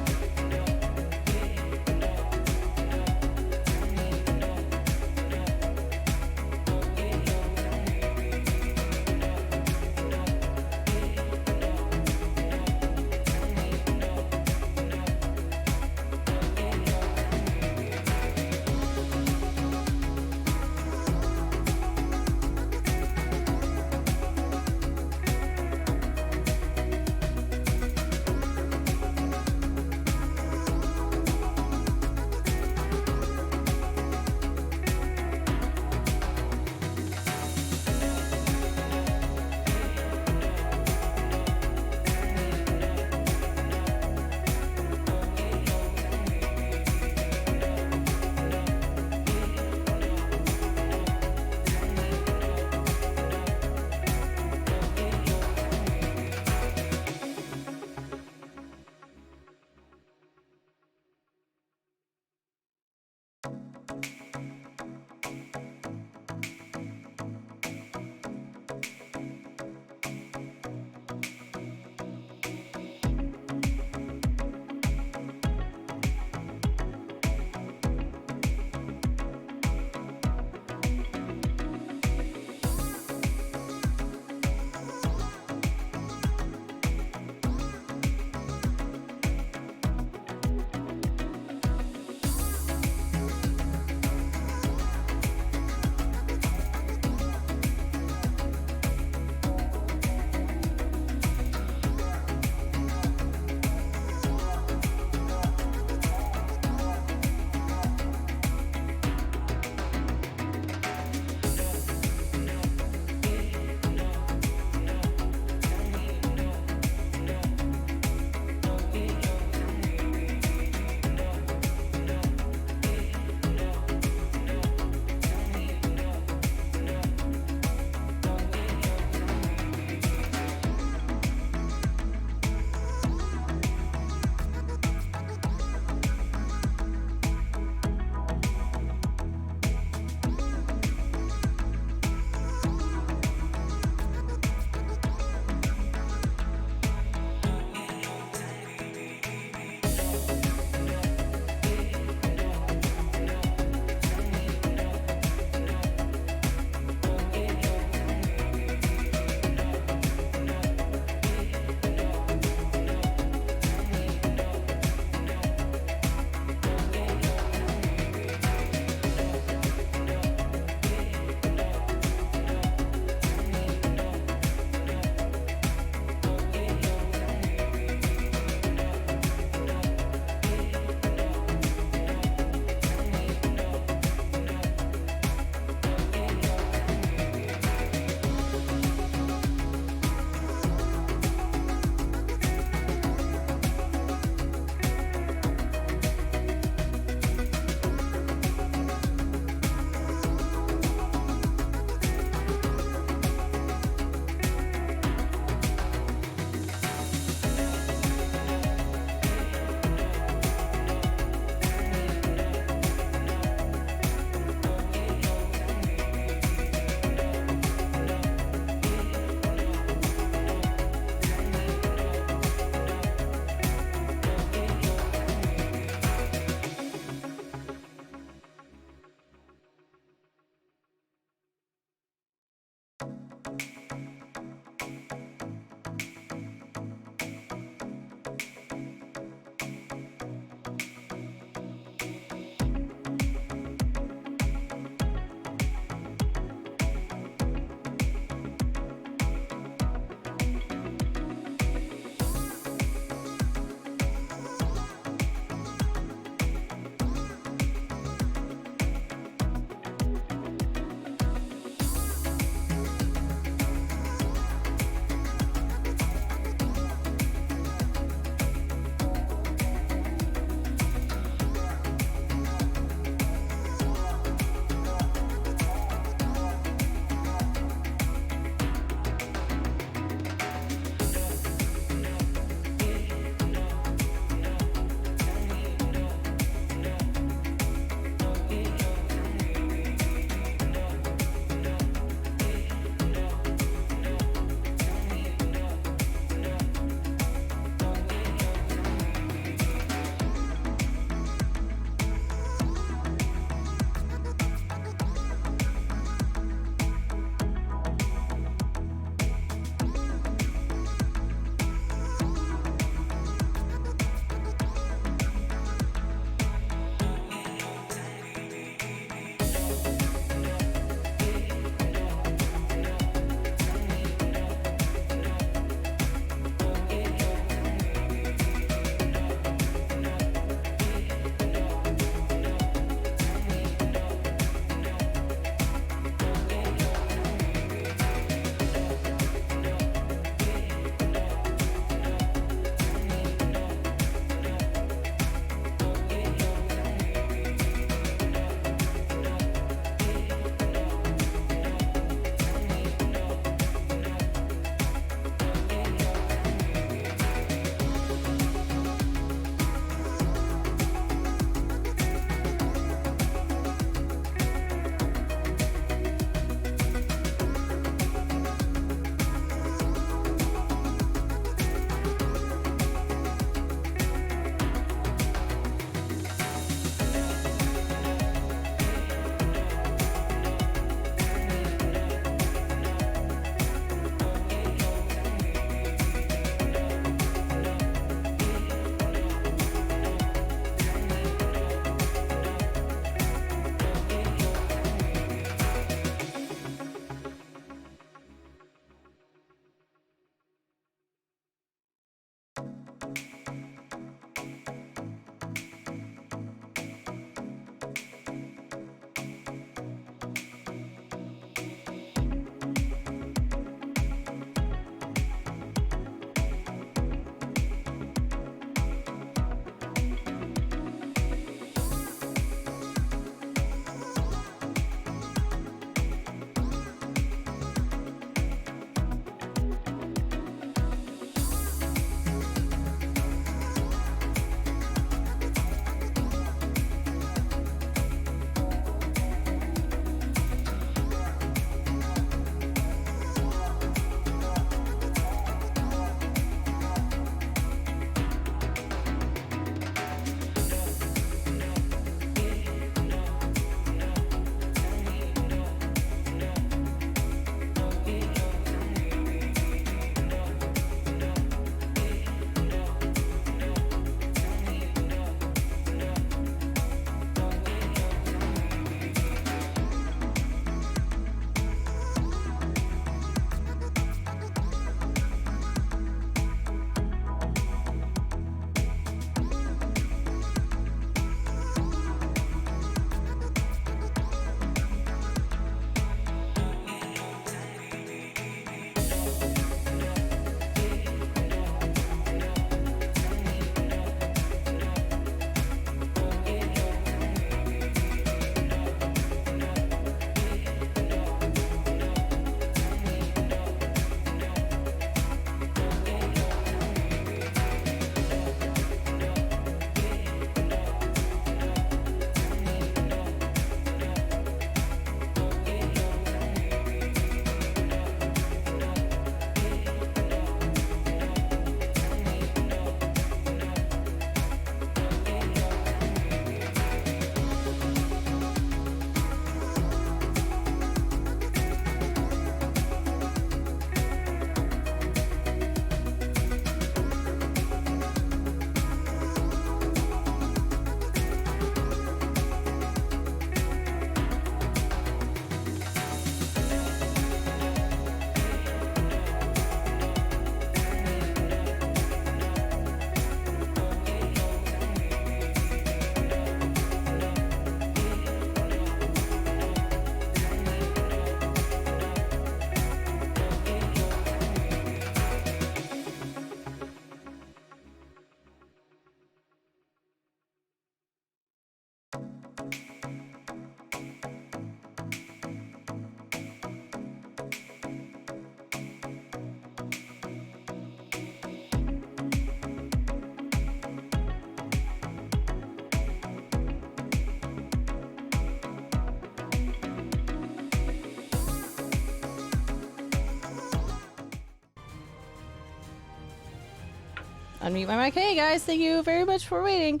unmute my mic. Hey guys, thank you very much for waiting.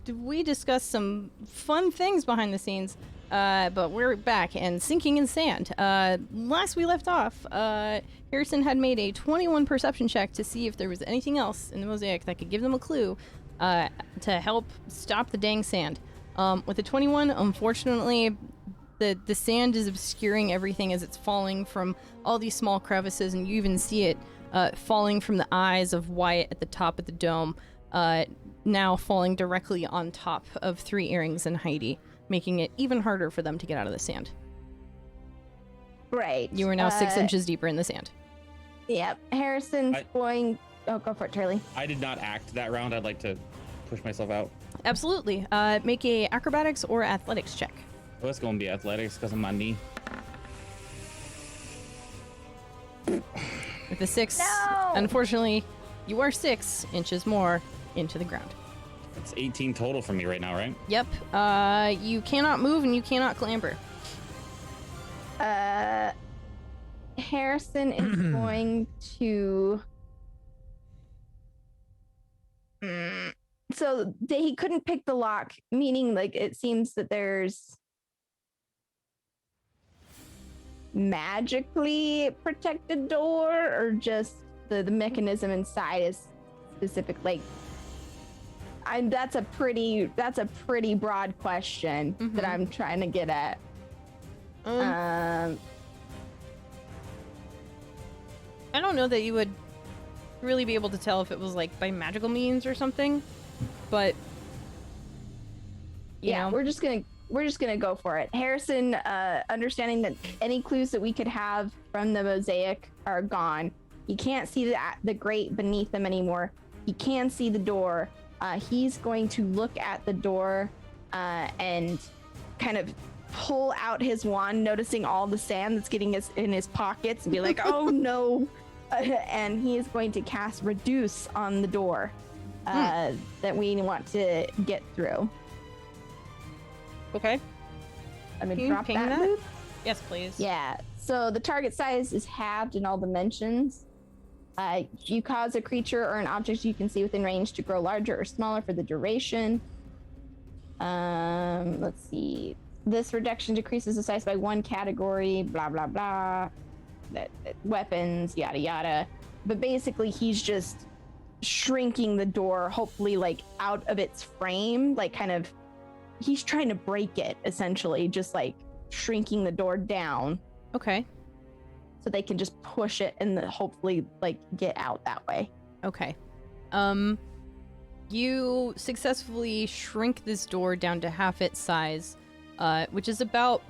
We discussed some fun things behind the scenes, but we're back and sinking in sand. Last we left off, Harrison had made a 21 perception check to see if there was anything else in the mosaic that could give them a clue to help stop the dang sand. With a 21, unfortunately, the sand is obscuring everything as it's falling from all these small crevices, and you even see it falling from the eyes of Wyatt at the top of the dome, now falling directly on top of Three Earrings and Heidi, making it even harder for them to get out of the sand. Right. You are now 6 inches deeper in the sand. Yep. Harrison's going... Oh, go for it, Turley. I did not act that round. I'd like to push myself out. Absolutely. Make a acrobatics or athletics check. Oh, it's going to be athletics because of my knee. With a 6, No! Unfortunately, you are 6 inches more into the ground. It's 18 total for me right now, right? Yep. You cannot move and you cannot clamber. Harrison is going to... So he couldn't pick the lock, meaning like it seems that there's magically protected door, or just the mechanism inside is specific. Like, that's a pretty broad question that I'm trying to get at. I don't know that you would really be able to tell if it was like by magical means or something, but you know. we're just gonna go for it. Harrison, understanding that any clues that we could have from the mosaic are gone. He can't see the grate beneath him anymore. He can see the door. He's going to look at the door and kind of pull out his wand, noticing all the sand that's getting in his pockets, and be like, "Oh no!" And he is going to cast Reduce on the door that we want to get through. Okay. I'm gonna Can you drop ping that. that? Yes, please. Yeah. So the target size is halved in all dimensions. You cause a creature or an object you can see within range to grow larger or smaller for the duration. Let's see. This reduction decreases the size by 1 category, blah, blah, blah. Weapons, yada, yada. But basically, he's just shrinking the door, hopefully, like, out of its frame. Like, kind of, he's trying to break it, essentially. Just, like, shrinking the door down. Okay. So they can just push it and hopefully, like, get out that way. Okay. You successfully shrink this door down to half its size, which is about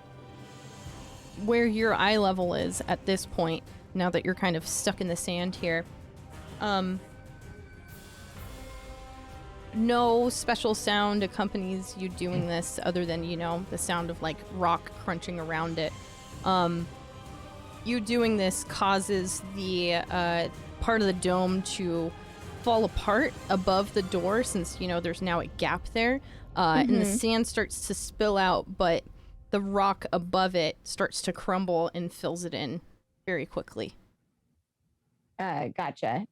where your eye level is at this point, now that you're kind of stuck in the sand here. No special sound accompanies you doing this other than, you know, the sound of, like, rock crunching around it. You doing this causes the part of the dome to fall apart above the door, since, you know, there's now a gap there, and the sand starts to spill out, but the rock above it starts to crumble and fills it in very quickly. Gotcha.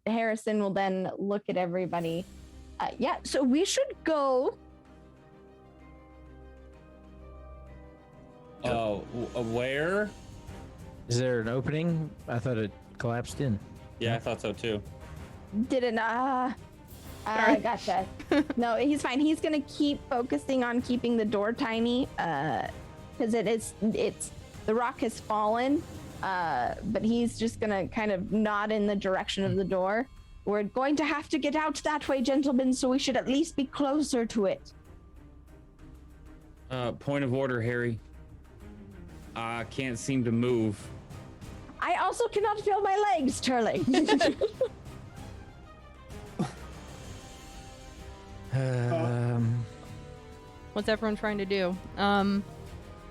Harrison will then look at everybody. Yeah, so we should go. Oh, where? Is there an opening? I thought it collapsed in. Yeah, I thought so too. Didn't gotcha. No, he's fine. He's gonna keep focusing on keeping the door tiny, because it's the rock has fallen, but he's just gonna kind of nod in the direction of the door. We're going to have to get out that way, gentlemen, so we should at least be closer to it. Point of order, Harry. I can't seem to move. I also cannot feel my legs, Turley. What's everyone trying to do?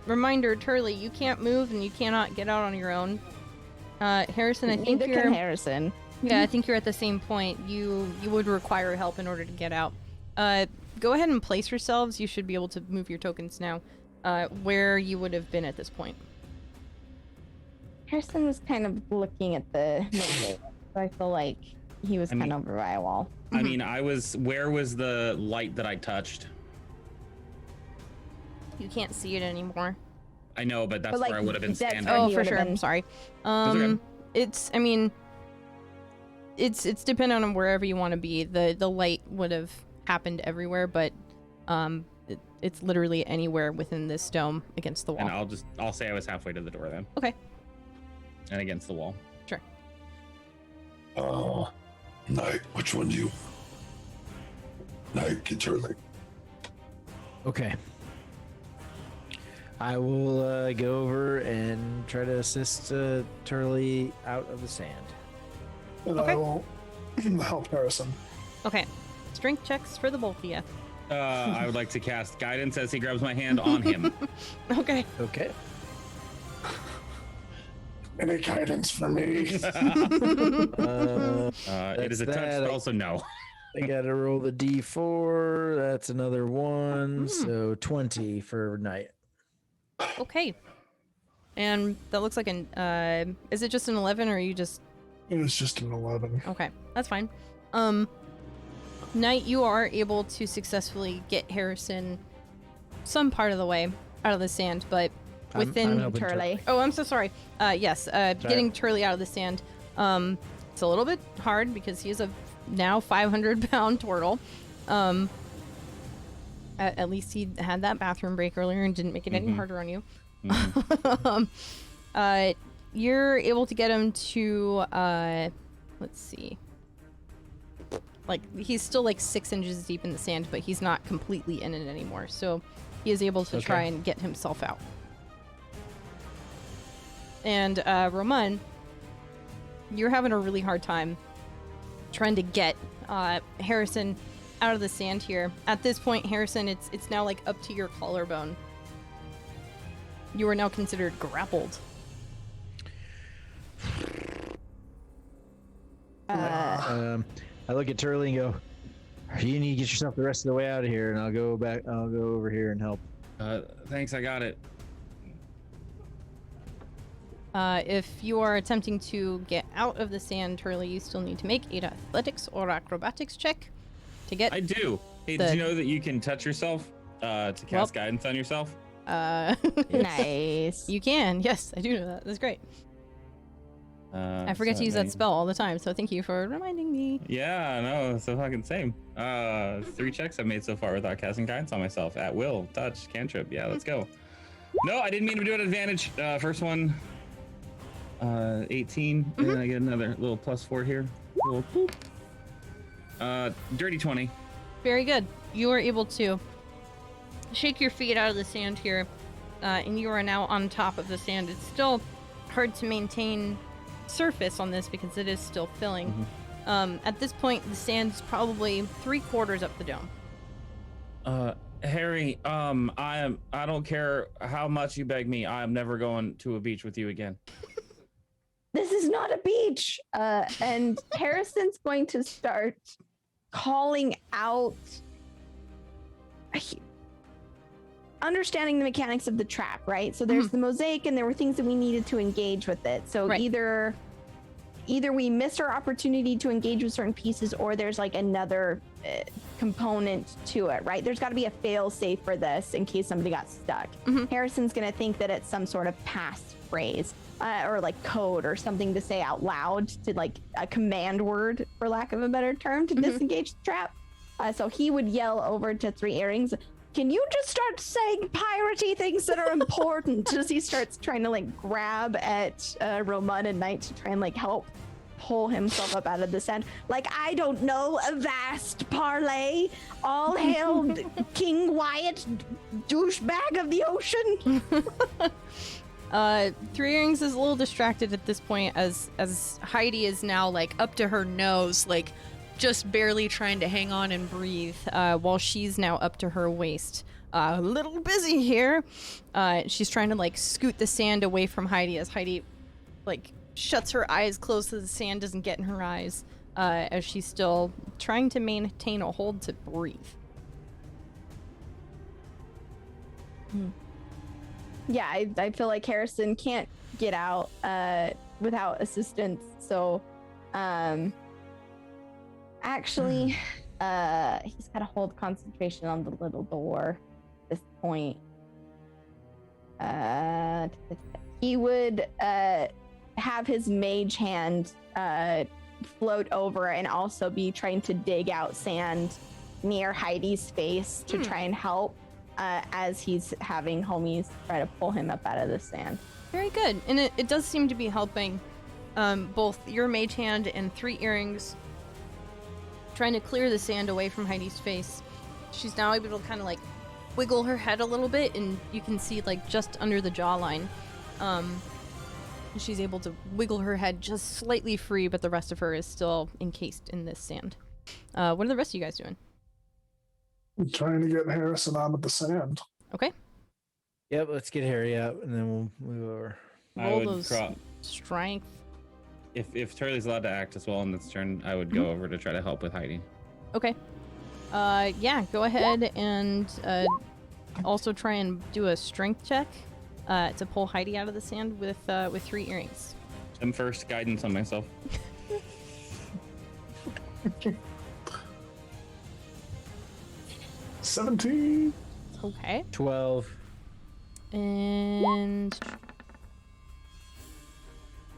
Reminder, Turley, you can't move and you cannot get out on your own. Harrison, I think Neither can Harrison. Yeah, I think you're at the same point. You would require help in order to get out. Go ahead and place yourselves. You should be able to move your tokens now, where you would have been at this point. Harrison was kind of looking at the so I feel like He was kind of over by a wall. I mean, where was the light that I touched? You can't see it anymore. I know, but that's like, where I would have been that's standing. where Oh, he for would've sure. been. Sorry. okay. It's dependent on wherever you want to be. The light would have happened everywhere, but it's literally anywhere within this dome against the wall. And I'll say I was halfway to the door then. Okay. And against the wall. Sure. Knight, which one do you? Knight, get Turley. Okay. I will go over and try to assist Turley out of the sand. And Okay. I will help Harrison. Okay. Strength checks for the both of you. I would like to cast guidance as he grabs my hand on him. Okay. Okay. Any guidance for me? It is a touch that. spell, so no. I gotta roll the d4. That's another one. Hmm. So 20 for Knight. Okay. And that looks like an is it just an 11 or are you just It was just an 11. okay, that's fine. Knight, you are able to successfully get Harrison some part of the way out of the sand, but within I'm helping Turley. Oh, I'm so sorry. Yes, getting Turley out of the sand. It's a little bit hard because he is a now 500-pound turtle. At least he had that bathroom break earlier and didn't make it any harder on you. You're able to get him to let's see. Like he's still like 6 inches deep in the sand, but he's not completely in it anymore. So he is able to try and get himself out. And Roman, you're having a really hard time trying to get Harrison out of the sand here. At this point, Harrison, it's now like up to your collarbone. You are now considered grappled. I look at Turley and go, you need to get yourself the rest of the way out of here, and I'll go over here and help. Thanks, I got it. If you are attempting to get out of the sand, Turley, you still need to make an athletics or acrobatics check to get. I do. Hey, did you know that you can touch yourself to cast guidance on yourself? Nice. You can. Yes, I do know that. That's great. I forget to use that spell all the time, so thank you for reminding me. Yeah, no, it's the fucking same. 3 checks I've made so far without casting guidance on myself. At will, touch, cantrip. Yeah, let's go. No, I didn't mean to do it at advantage. First one, 18, and then I get another little +4 here. Little boop. Dirty 20. Very good. You are able to shake your feet out of the sand here, and you are now on top of the sand. It's still hard to maintain surface on this because it is still filling. At this point, the sand is probably 3/4 up the dome. Harry, I don't care how much you beg me. I am never going to a beach with you again. This is not a beach. And Harrison's going to start calling out, understanding the mechanics of the trap, right? So there's the mosaic, and there were things that we needed to engage with it. So either we missed our opportunity to engage with certain pieces, or there's like another component to it, right? There's got to be a fail safe for this in case somebody got stuck. Harrison's going to think that it's some sort of passphrase or like code or something to say out loud, to like a command word, for lack of a better term, to disengage the trap. So he would yell over to 3 earrings, "Can you just start saying piratey things that are important?" As he starts trying to like grab at Roman and Knight to try and like help pull himself up out of the sand. Like, I don't know, a vast parlay, all hail King Wyatt, douchebag of the ocean. 3 Earrings is a little distracted at this point as Heidi is now like up to her nose, like just barely trying to hang on and breathe, while she's now up to her waist. A little busy here. She's trying to like scoot the sand away from Heidi as Heidi like shuts her eyes closed so the sand doesn't get in her eyes, as she's still trying to maintain a hold to breathe. Yeah, I feel like Harrison can't get out without assistance. So Actually, he's got to hold concentration on the little door at this point. He would have his mage hand float over and also be trying to dig out sand near Heidi's face to try and help as he's having homies try to pull him up out of the sand. Very good. And it does seem to be helping both your mage hand and 3 earrings trying to clear the sand away from Heidi's face. She's now able to kind of like wiggle her head a little bit, and you can see like just under the jawline. She's able to wiggle her head just slightly free, but the rest of her is still encased in this sand. What are the rest of you guys doing? I'm trying to get Harrison out of the sand. Okay. Yep, let's get Harry out, and then we'll move over. Roll those strength. If Turley's allowed to act as well in this turn, I would go over to try to help with hiding. Okay. Yeah, go ahead and also try and do a strength check to pull Heidi out of the sand with 3 earrings. I'm first guidance on myself. 17. Okay. 12. And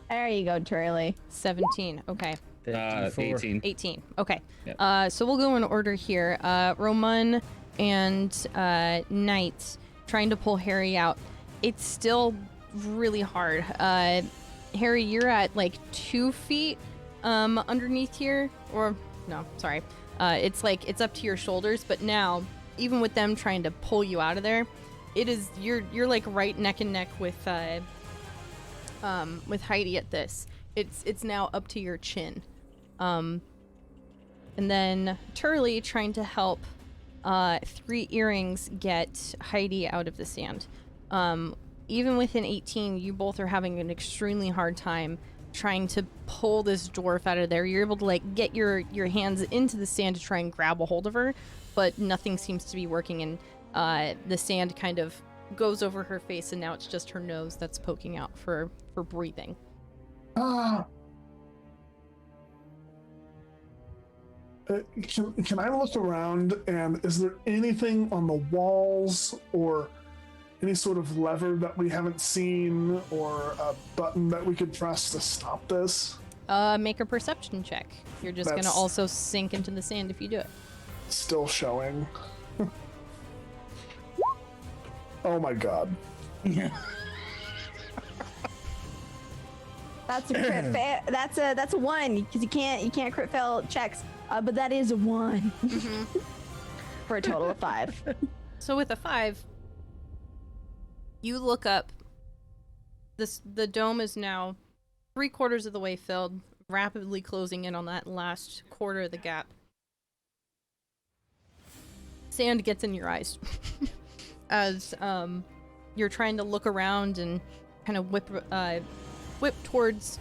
There you go, Turley. 17. Okay. 18. 18. Okay. Yep. So we'll go in order here. Roman and Knight trying to pull Harry out. It's still really hard. Harry, you're at like 2 feet underneath here. Or, no, sorry. It's like, it's up to your shoulders. But now, even with them trying to pull you out of there, you're like right neck and neck with Heidi at this. It's now up to your chin. And then Turley trying to help 3 earrings get Heidi out of the sand. Even with an 18, you both are having an extremely hard time trying to pull this dwarf out of there. You're able to like get your hands into the sand to try and grab a hold of her, but nothing seems to be working, and the sand kind of goes over her face, and now it's just her nose that's poking out for breathing. Can I look around, and is there anything on the walls or any sort of lever that we haven't seen or a button that we could press to stop this? Make a perception check. You're just gonna also sink into the sand if you do it. Still showing. Oh my god. That's a crit fail. That's a 1 because you can't crit fail checks. But that is a 1 for a total of 5. So with a 5, you look up. The dome is now 3/4 of the way filled, rapidly closing in on that last quarter of the gap. Sand gets in your eyes as you're trying to look around and kind of whip towards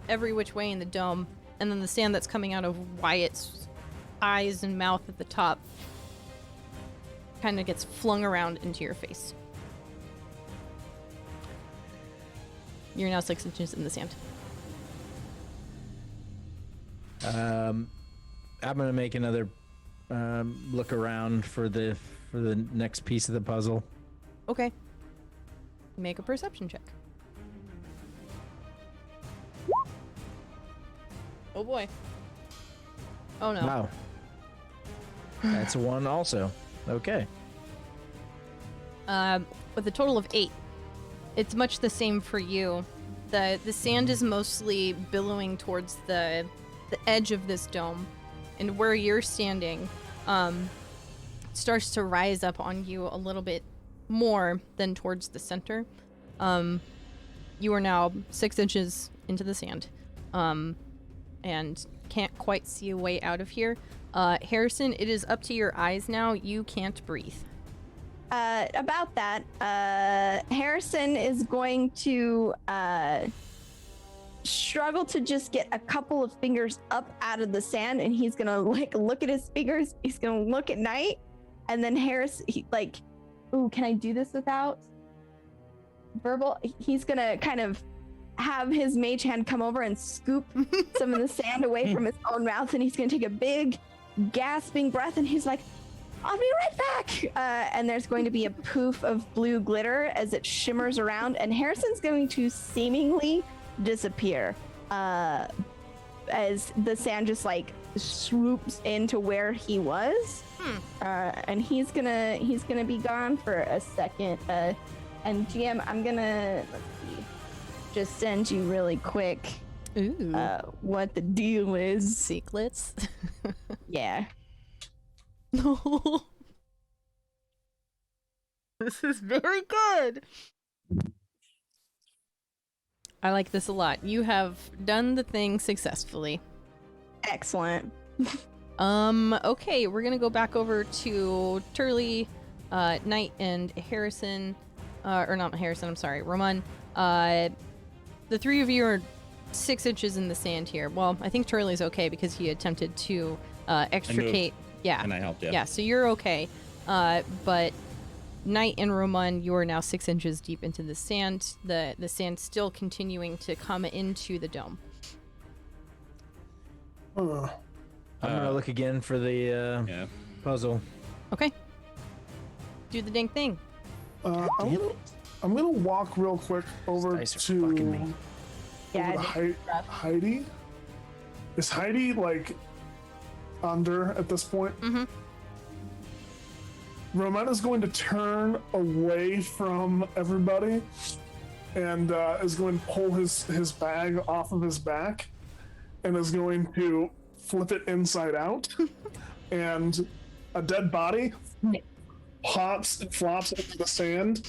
every which way in the dome, and then the sand that's coming out of Wyatt's eyes and mouth at the top kind of gets flung around into your face. You're now 6 inches in the sand. I'm gonna make another look around for the next piece of the puzzle. Okay. Make a perception check. Oh boy. Oh no. Wow. That's a 1 also. Okay. With a total of 8. It's much the same for you. The sand is mostly billowing towards the edge of this dome, and where you're standing starts to rise up on you a little bit more than towards the center. You are now 6 inches into the sand, and can't quite see a way out of here. Harrison, it is up to your eyes now. You can't breathe. About that, Harrison is going to struggle to just get a couple of fingers up out of the sand, and he's gonna like look at his fingers. He's gonna look at Knight, and then ooh, can I do this without verbal? He's gonna kind of have his mage hand come over and scoop some of the sand away from his own mouth, and he's gonna take a big gasping breath, and he's like, I'll be right back. And there's going to be a poof of blue glitter as it shimmers around, and Harrison's going to seemingly disappear as the sand just like swoops into where he was. And he's gonna be gone for a second. And GM, I'm gonna just send you really quick what the deal is. Secrets. Yeah. No. This is very good. I like this a lot. You have done the thing successfully. Excellent. Okay, we're gonna go back over to Turley, Knight, and Harrison. Or not Harrison, I'm sorry, Roman. The three of you are 6 inches in the sand here. Well, I think Turley's okay because he attempted to extricate. Yeah. And I helped, Yeah, so you're okay. But Knight and Roman, you are now 6 inches deep into the sand. The sand still continuing to come into the dome. I'm gonna look again for the puzzle. Okay. Do the dang thing. I'm gonna walk real quick over to Heidi. Is Heidi like under at this point? Mm-hmm. Roman is going to turn away from everybody and is going to pull his bag off of his back and is going to flip it inside out, and a dead body pops and flops into the sand,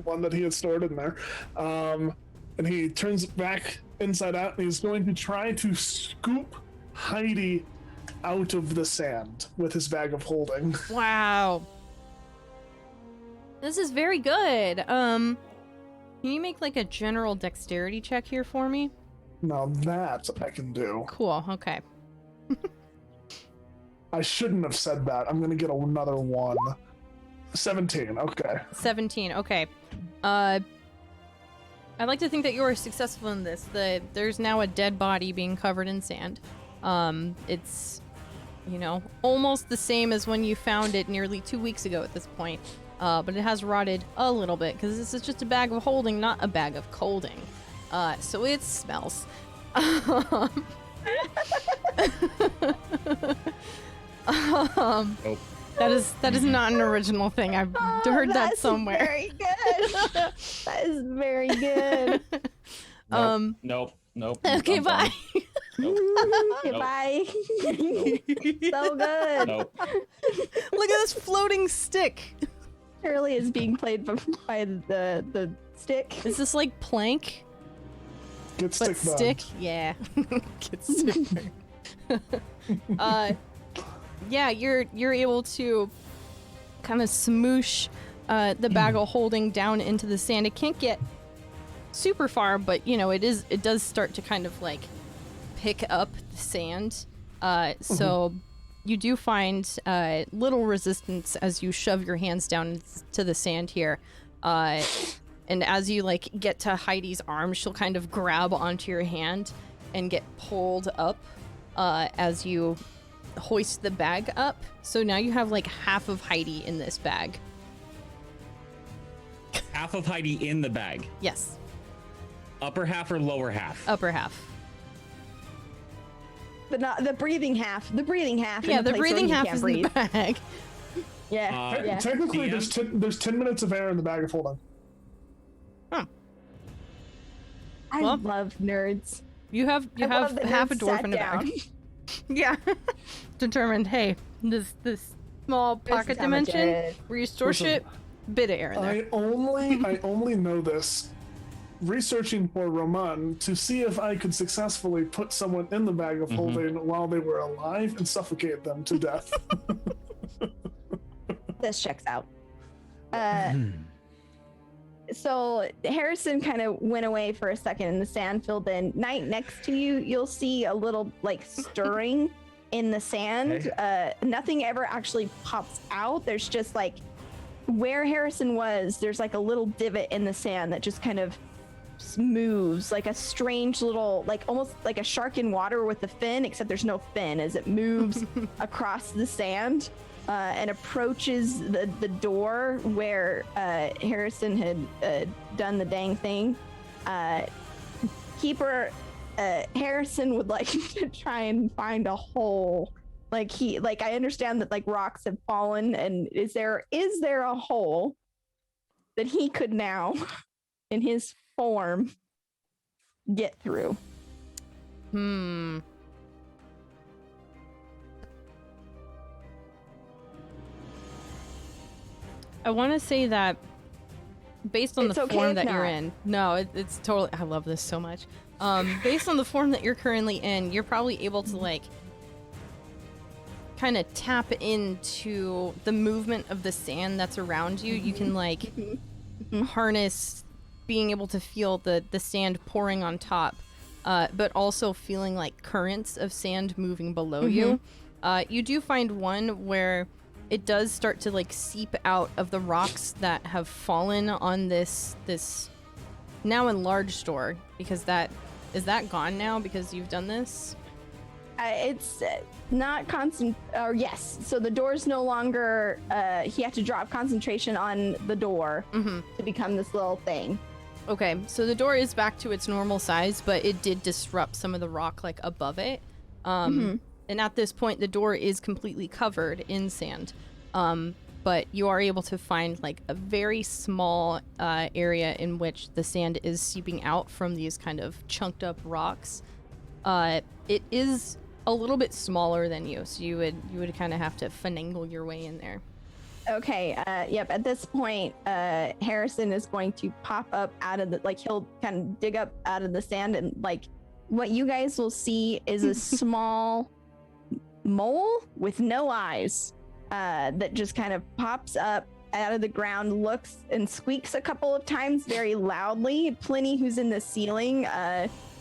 one that he had stored in there, and he turns it back inside out, and he's going to try to scoop Heidi out of the sand with his bag of holding. Wow. This is very good. Can you make like a general dexterity check here for me? Now that I can do. Cool, okay. I shouldn't have said that. I'm gonna get another one. 17, okay. 17, okay. I'd like to think that you are successful in this. There's now a dead body being covered in sand. It's, almost the same as when you found it nearly 2 weeks ago at this point. But it has rotted a little bit because this is just a bag of holding, not a bag of colding. So it smells. That is not an original thing. I've heard that somewhere. Very good. That is very good. Nope. Okay, bye. Nope. Goodbye. So good. Nope. Look at this floating stick. Shirley is being played by the stick. Is this like plank? Get But stick. Yeah. Get stick. Yeah, you're able to kind of smoosh the bag of holding down into the sand. It can't get super far, but it does start to kind of like pick up the sand. So you do find little resistance as you shove your hands down to the sand here. And as you like get to Heidi's arm, she'll kind of grab onto your hand and get pulled up as you hoist the bag up. So now you have like half of Heidi in this bag. Half of Heidi in the bag. Yes. Upper half or lower half? Upper half. But not the breathing half. The breathing half. Yeah, in the place where breathing you half can't is breathe. in the bag. Yeah. Technically, DM? there's 10 minutes of air in the bag of holding. I Well, love nerds. You have I love half that a nerds dwarf sat in the down. bag. Yeah. Determined, hey, this small pocket is how much dimension it is. where you store Listen, shit, bit of air in there. I only know this researching for Roman to see if I could successfully put someone in the bag of holding while they were alive and suffocate them to death. This checks out. So Harrison kind of went away for a second and the sand filled in. Knight, next to you, you'll see a little like stirring in the sand. Nothing ever actually pops out. There's just like where Harrison was, there's like a little divot in the sand that just kind of moves like a strange little, like almost like a shark in water with a fin, except there's no fin, as it moves across the sand and approaches the door where Harrison had done the dang thing. Harrison would like to try and find a hole. I understand that like rocks have fallen, and is there a hole that he could now, in his form, get through? I want to say that based on the form that you're in. No, it's totally. I love this so much. Based on the form that you're currently in, you're probably able to like kind of tap into the movement of the sand that's around you. You can like harness being able to feel the sand pouring on top, but also feeling like currents of sand moving below you. You do find one where it does start to like seep out of the rocks that have fallen on this now enlarged door, because is that gone now because you've done this? It's not constant, or yes. So the door's no longer, he had to drop concentration on the door to become this little thing. Okay, so the door is back to its normal size, but it did disrupt some of the rock like above it. And at this point, the door is completely covered in sand. But you are able to find like a very small area in which the sand is seeping out from these kind of chunked up rocks. It is a little bit smaller than you, so you would kind of have to finagle your way in there. Okay, yep, at this point, Harrison is going to pop up out of the, like, he'll kind of dig up out of the sand, and like what you guys will see is a small mole with no eyes that just kind of pops up out of the ground, looks and squeaks a couple of times very loudly. Pliny, who's in the ceiling,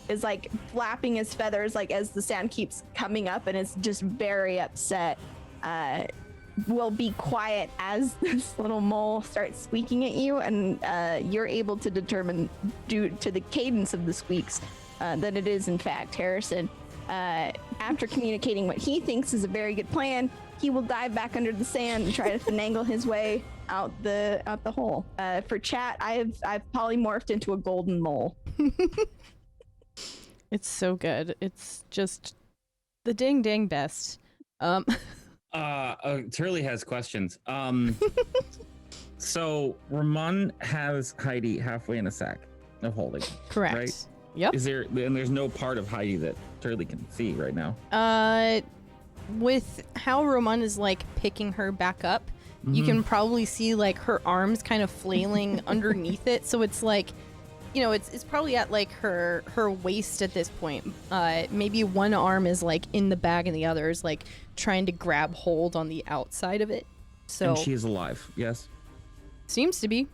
is like flapping his feathers like as the sand keeps coming up, and is just very upset. Will be quiet as this little mole starts squeaking at you, and you're able to determine, due to the cadence of the squeaks, that it is in fact Harrison. After communicating what he thinks is a very good plan, he will dive back under the sand and try to finagle his way out the hole. For chat, I've polymorphed into a golden mole. It's so good. It's just the dang best. Turley has questions. So Ramon has Heidi halfway in a sack of holding. Correct. Right? Yep. There's no part of Heidi that Turley can see right now. With how Ramon is like picking her back up, you can probably see like her arms kind of flailing underneath it. So it's like, you know, it's probably at like her waist at this point. Maybe one arm is like in the bag and the other is like trying to grab hold on the outside of it. So and she is alive. Yes. Seems to be.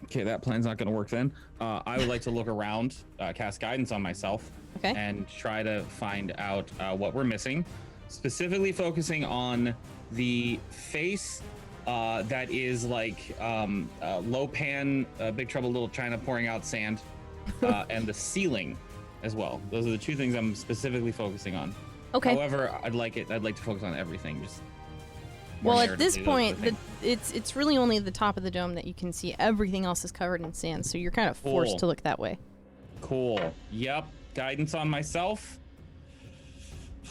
Okay, that plan's not going to work then. I would like to look around, cast guidance on myself, and try to find out what we're missing. Specifically focusing on the face that is like Lopan, Big Trouble Little China pouring out sand, and the ceiling as well. Those are the two things I'm specifically focusing on. Okay. However, I'd like to focus on everything. Just well, at this point, it's really only the top of the dome that you can see. Everything else is covered in sand, so you're kind of forced to look that way. Cool. Yep. Guidance on myself.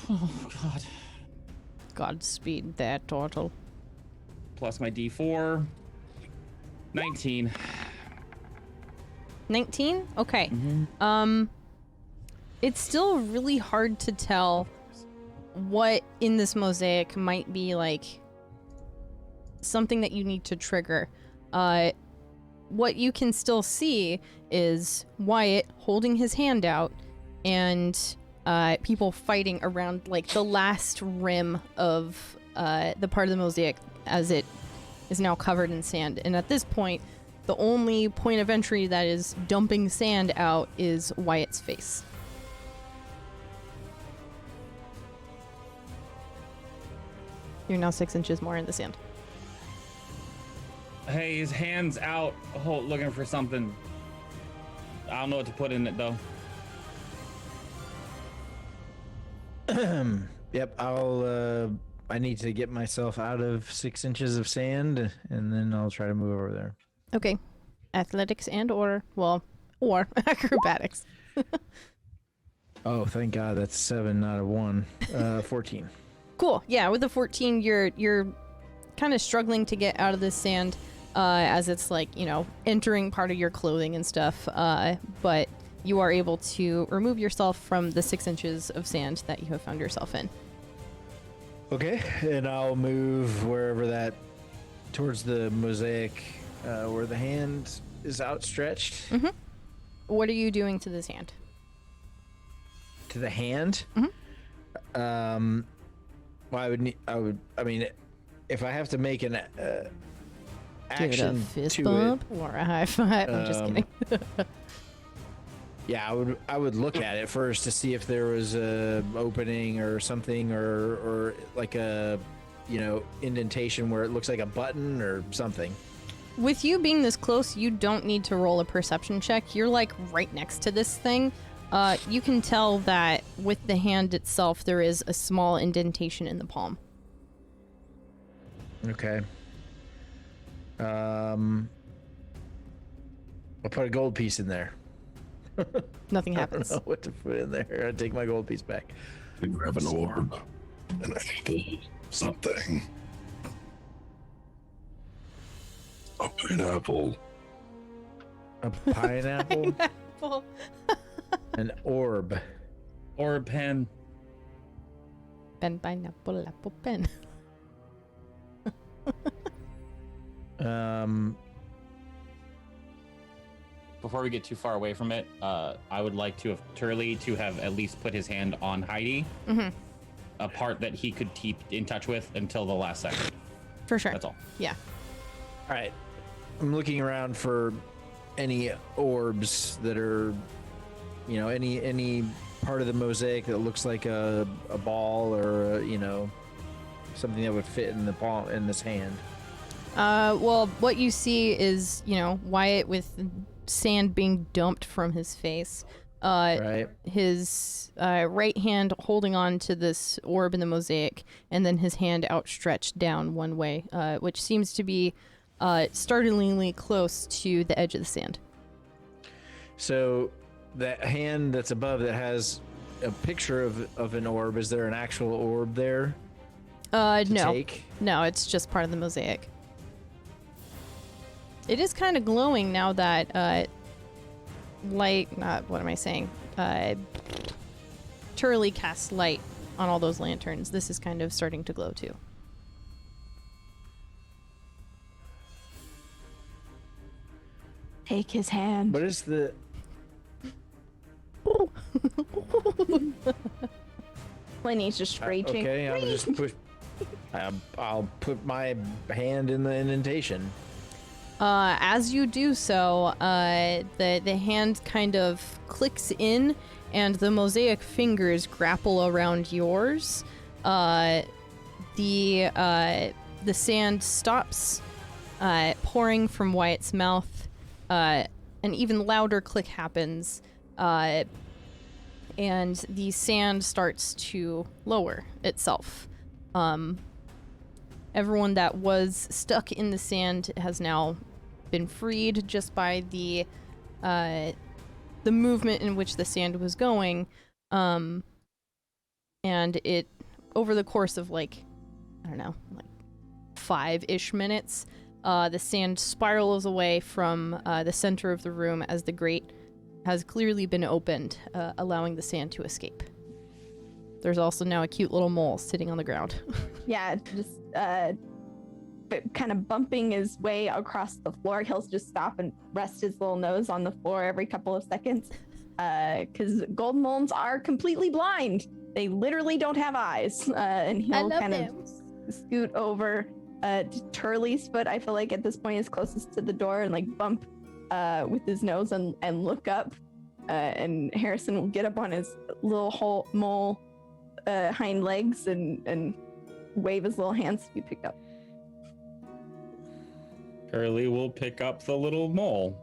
Oh God. Godspeed that turtle. Plus my D4. 19. 19? Okay. It's still really hard to tell what in this mosaic might be like something that you need to trigger. What you can still see is Wyatt holding his hand out and people fighting around like the last rim of the part of the mosaic as it is now covered in sand. And at this point, the only point of entry that is dumping sand out is Wyatt's face. You're now 6 inches more in the sand. Hey, his hand's out, looking for something. I don't know what to put in it though. Yep, I need to get myself out of 6 inches of sand, and then I'll try to move over there. Okay. Athletics or acrobatics. Oh, thank God, that's 7, not a 1. 14. Cool. Yeah, with the 14, you're kind of struggling to get out of this sand as it's like, entering part of your clothing and stuff. But you are able to remove yourself from the 6 inches of sand that you have found yourself in. Okay, and I'll move wherever towards the mosaic where the hand is outstretched. Mm-hmm. What are you doing to this hand? To the hand? Mm-hmm. Well, I mean, if I have to make an action Give it a fist to bump it, or a high five. I'm just kidding. yeah, I would look at it first to see if there was a opening or something, or like a indentation where it looks like a button or something. With you being this close, you don't need to roll a perception check. You're like right next to this thing. You can tell that with the hand itself, there is a small indentation in the palm. Okay. I'll put a gold piece in there. Nothing I happens. don't know what to put in there. I take my gold piece back. And grab an orb, an apple, something. A pineapple. A pineapple? Well, An orb. Or a pen. pen, pineapple, apple, pen. Before we get too far away from it, I would like Turley to have at least put his hand on Heidi, a part that he could keep in touch with until the last second. For sure. That's all. Yeah. All right. I'm looking around for any orbs that are, any part of the mosaic that looks like a ball or something that would fit in the palm in this hand. Well, what you see is, Wyatt with sand being dumped from his face. Right. His right hand holding on to this orb in the mosaic, and then his hand outstretched down one way, which seems to be startlingly close to the edge of the sand. So that hand that's above that has a picture of an orb, is there an actual orb there? No. Take? No, it's just part of the mosaic. It is kind of glowing now that Turley casts light on all those lanterns. This is kind of starting to glow too. Take his hand. What is the... Plenty's just screeching. Okay, I'll just push... I'll put my hand in the indentation. As you do so, the hand kind of clicks in, and the mosaic fingers grapple around yours. The sand stops pouring from Wyatt's mouth. An even louder click happens, and the sand starts to lower itself. Everyone that was stuck in the sand has now been freed just by the movement in which the sand was going, and it, over the course of 5-ish minutes, the sand spirals away from the center of the room as the grate has clearly been opened, allowing the sand to escape. There's also now a cute little mole sitting on the ground. Yeah, just kind of bumping his way across the floor. He'll just stop and rest his little nose on the floor every couple of seconds, because golden moles are completely blind. They literally don't have eyes. And he'll kind of scoot over to Turley's foot. I feel like at this point is closest to the door, and bump with his nose and look up. And Harrison will get up on his little mole hind legs and wave his little hands to be picked up. Turley will pick up the little mole.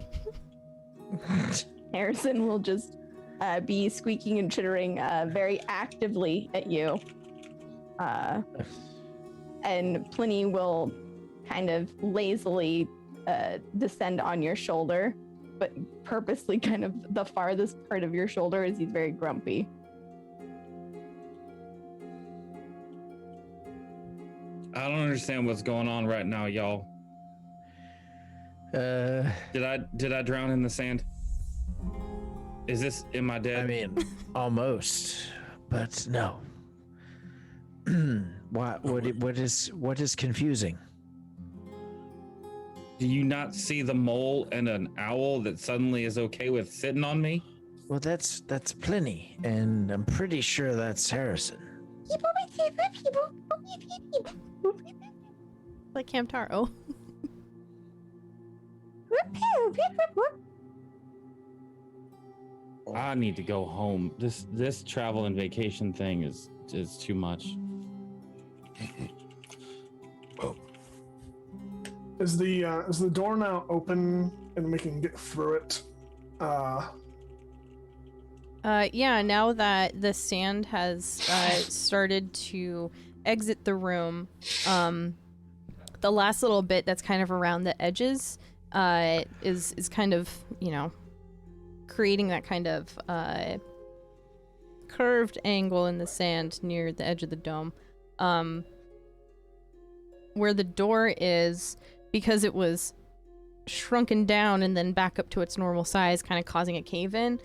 Harrison will just be squeaking and chittering very actively at you. And Pliny will kind of lazily descend on your shoulder, but purposely kind of the farthest part of your shoulder as he's very grumpy. I don't understand what's going on right now, y'all. Did I drown in the sand? Am I dead? I mean, almost, but no. What is confusing? Do you not see the mole and an owl that suddenly is okay with sitting on me? Well, that's Pliny, and I'm pretty sure that's Harrison. Like Hamtaro. I need to go home. This travel and vacation thing is too much. Well, Is the door now open and we can get through it? Yeah, now that the sand has started to exit the room, the last little bit that's kind of around the edges is kind of, creating that kind of curved angle in the sand near the edge of the dome. Where the door is, because it was shrunken down and then back up to its normal size, kind of causing a cave-in,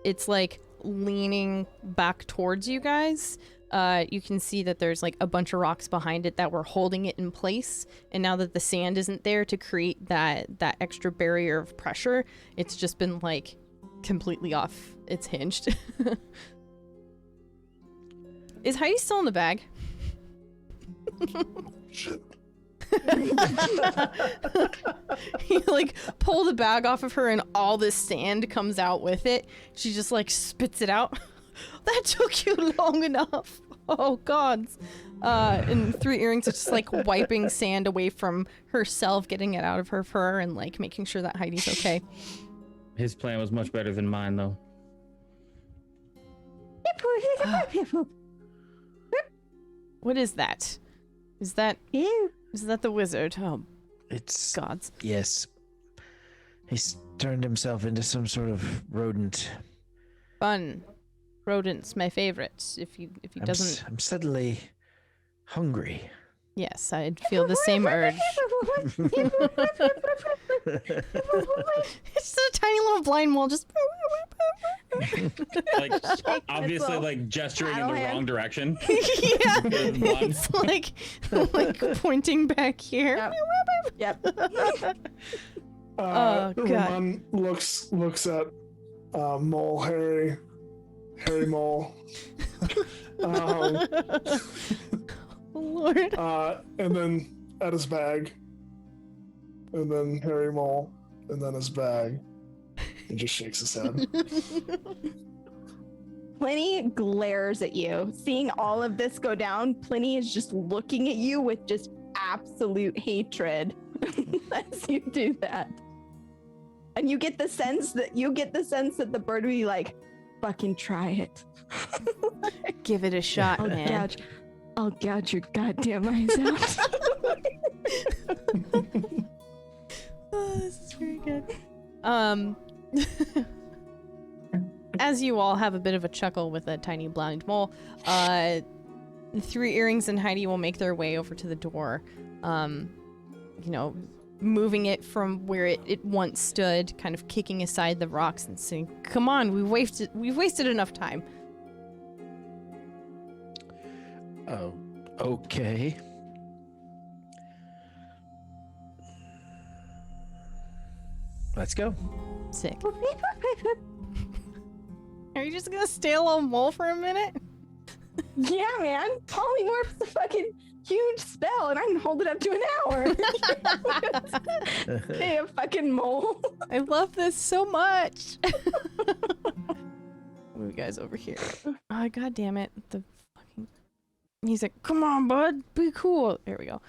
it's like leaning back towards you guys. You can see that there's like a bunch of rocks behind it that were holding it in place, and now that the sand isn't there to create that extra barrier of pressure, it's just been like completely off its hinged. Is Heidi still in the bag? shit. You like pull the bag off of her and all this sand comes out with it. She just like spits it out. That took you long enough. Oh gods. And Three Earrings is just like wiping sand away from herself, getting it out of her fur and like making sure that Heidi's okay. His plan was much better than mine, though. What is that? Is that the wizard? Oh, It's gods. Yes. He's turned himself into some sort of rodent. Fun. Rodent's my favorite. If he doesn't... I'm suddenly hungry. Yes, I'd feel the same urge. It's a tiny little blind mole just... Like, obviously, like, gesturing in the wrong direction. Yeah, it's like pointing back here. Yep. Oh, God. Roman looks at Mole Harry Mole. Lord. And then at his bag. And then Harry Mole. And then his bag. And just shakes his head. Pliny glares at you. Seeing all of this go down, Pliny is just looking at you with just absolute hatred as you do that. And you get the sense that the bird will be like, fucking try it. Give it a shot, man. I'll gouge your goddamn eyes out. Oh, this is very good. As you all have a bit of a chuckle with a tiny blind mole, Three Earrings and Heidi will make their way over to the door, moving it from where it once stood, kind of kicking aside the rocks and saying, "Come on, we've wasted enough time." Oh, okay. Let's go. Sick. Are you just gonna stay a little mole for a minute? Yeah, man. Polymorph's a fucking huge spell, and I can hold it up to an hour. Hey, a fucking mole. I love this so much. Move you guys over here. Oh, God damn it. The fucking... He's like, come on, bud. Be cool. There we go.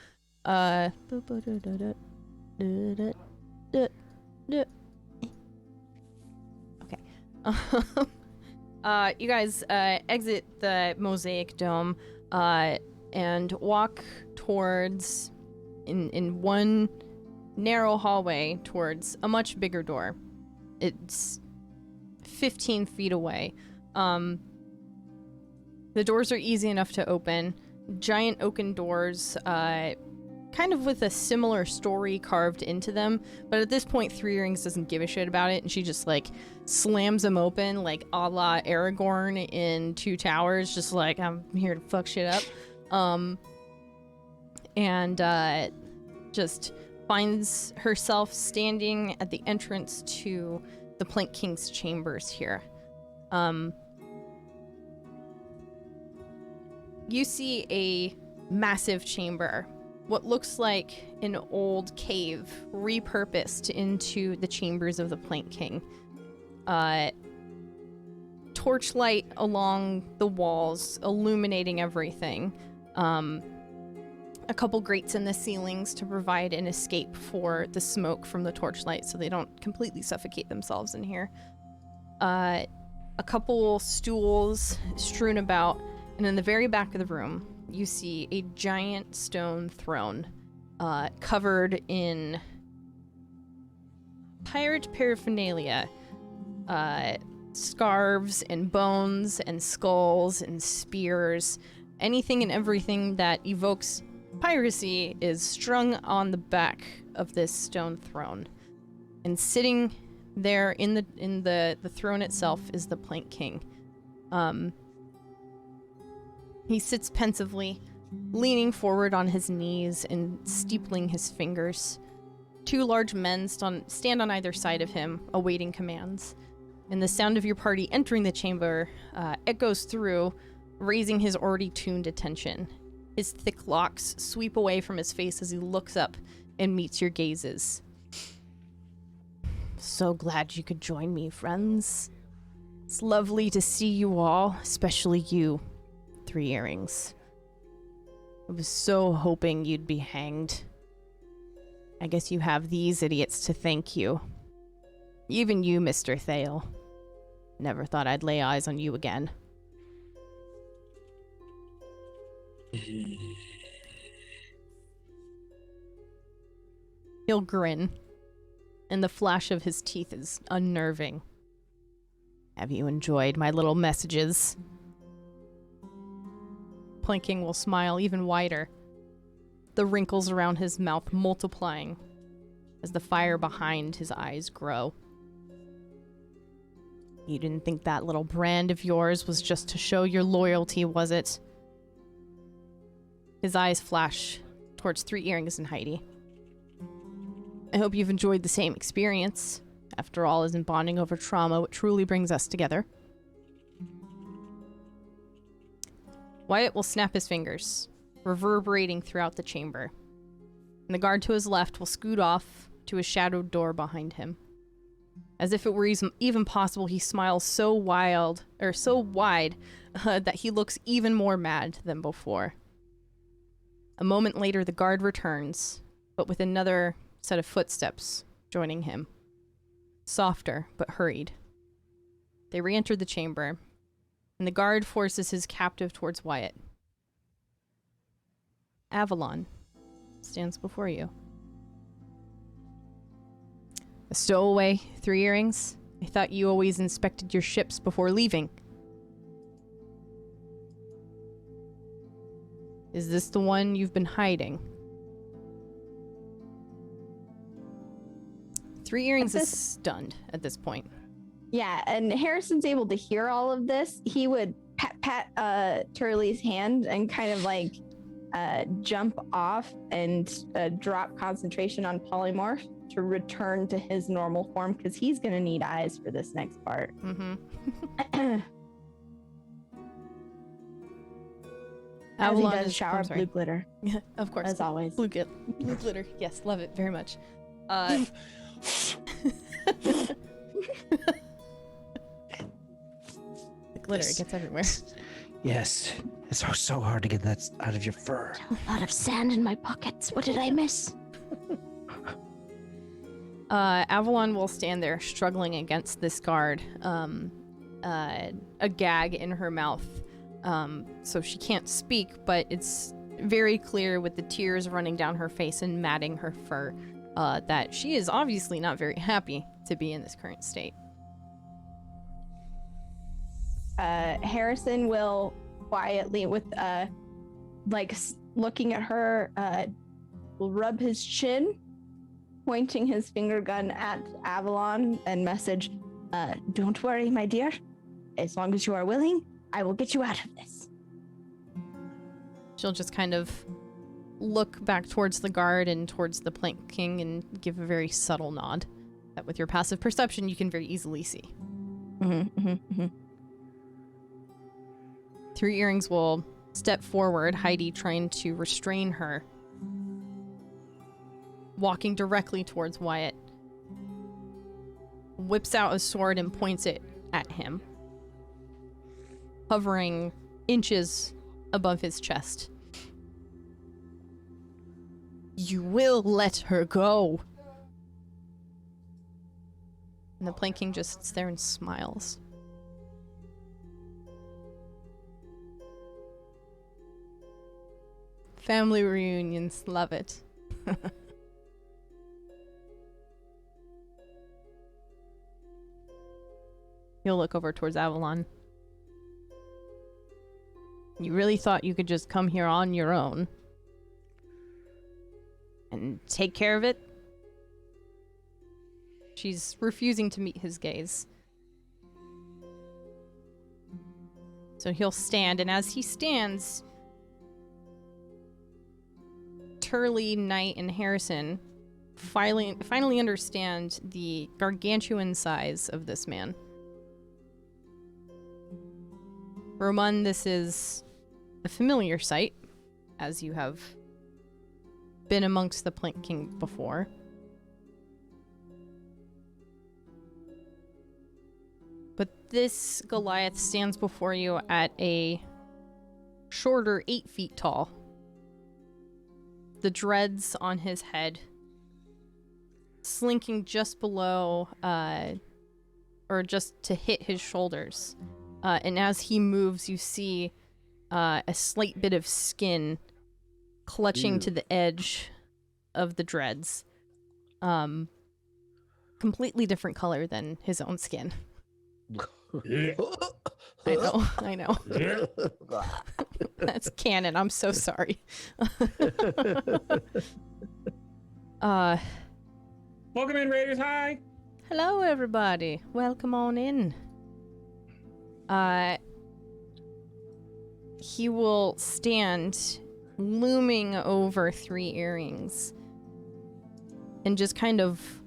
You guys exit the mosaic dome and walk towards, in one narrow hallway, towards a much bigger door. It's 15 feet away. The doors are easy enough to open. Giant oaken doors, kind of with a similar story carved into them, but at this point Three Earrings doesn't give a shit about it, and she just like slams them open like a la Aragorn in Two Towers, just like, I'm here to fuck shit up. And just finds herself standing at the entrance to the Plank King's chambers here. You see a massive chamber, what looks like an old cave repurposed into the chambers of the Plank King. Torchlight along the walls, illuminating everything. A couple grates in the ceilings to provide an escape for the smoke from the torchlight so they don't completely suffocate themselves in here. A couple stools strewn about, and in the very back of the room, you see a giant stone throne covered in pirate paraphernalia. Scarves and bones and skulls and spears. Anything and everything that evokes piracy is strung on the back of this stone throne. And sitting there in the throne itself is the Plank King. He sits pensively, leaning forward on his knees and steepling his fingers. Two large men stand on either side of him, awaiting commands. And the sound of your party entering the chamber echoes through, raising his already tuned attention. His thick locks sweep away from his face as he looks up and meets your gazes. So glad you could join me, friends. It's lovely to see you all, especially you, Three Earrings. I was so hoping you'd be hanged. I guess you have these idiots to thank you. Even you, Mr. Thale. Never thought I'd lay eyes on you again. He'll grin, and the flash of his teeth is unnerving. Have you enjoyed my little messages? Plank King will smile even wider, the wrinkles around his mouth multiplying as the fire behind his eyes grow. You didn't think that little brand of yours was just to show your loyalty, was it? His eyes flash towards Three Earrings and Heidi. I hope you've enjoyed the same experience. After all, isn't bonding over trauma what truly brings us together? Wyatt will snap his fingers, reverberating throughout the chamber. And the guard to his left will scoot off to a shadowed door behind him. As if it were even possible, he smiles so wide that he looks even more mad than before. A moment later, the guard returns, but with another set of footsteps joining him. Softer, but hurried. They re-enter the chamber, and the guard forces his captive towards Wyatt. Avalon stands before you. A stowaway, Three Earrings? I thought you always inspected your ships before leaving. Is this the one you've been hiding? Three Earrings is stunned at this point. Yeah, and Harrison's able to hear all of this. He would pat Turley's hand and kind of like jump off and drop concentration on polymorph to return to his normal form, because he's going to need eyes for this next part. Mm-hmm. As he does shower of blue glitter. Of course. As always. Blue glitter. Yes, love it very much. The glitter, it gets everywhere. Yes. It's so hard to get that out of your fur. A lot of sand in my pockets. What did I miss? Avalon will stand there struggling against this guard, a gag in her mouth. So she can't speak, but it's very clear with the tears running down her face and matting her fur that she is obviously not very happy to be in this current state. Harrison will quietly, with looking at her, will rub his chin, pointing his finger gun at Avalon, and message, "Don't worry, my dear. As long as you are willing, I will get you out of this." She'll just kind of look back towards the guard and towards the Plank King and give a very subtle nod that with your passive perception you can very easily see. Three Earrings will step forward, Heidi trying to restrain her, walking directly towards Wyatt, whips out a sword and points it at him, hovering inches above his chest. "You will let her go." And the Plank King just sits there and smiles. Family reunions, love it. He'll look over towards Avalon. "You really thought you could just come here on your own and take care of it?" She's refusing to meet his gaze. So he'll stand, and as he stands, Turley, Knight, and Harrison finally understand the gargantuan size of this man. Roman, this is a familiar sight, as you have been amongst the Plank King before. But this Goliath stands before you at a shorter 8 feet tall. The dreads on his head slinking just below, or just to hit his shoulders. And as he moves, you see a slight bit of skin clutching to the edge of the dreads. Completely different color than his own skin. I know. That's canon. I'm so sorry. Welcome in, Raiders. Hi. Hello, everybody. Welcome on in. He will stand looming over Three Earrings and just kind of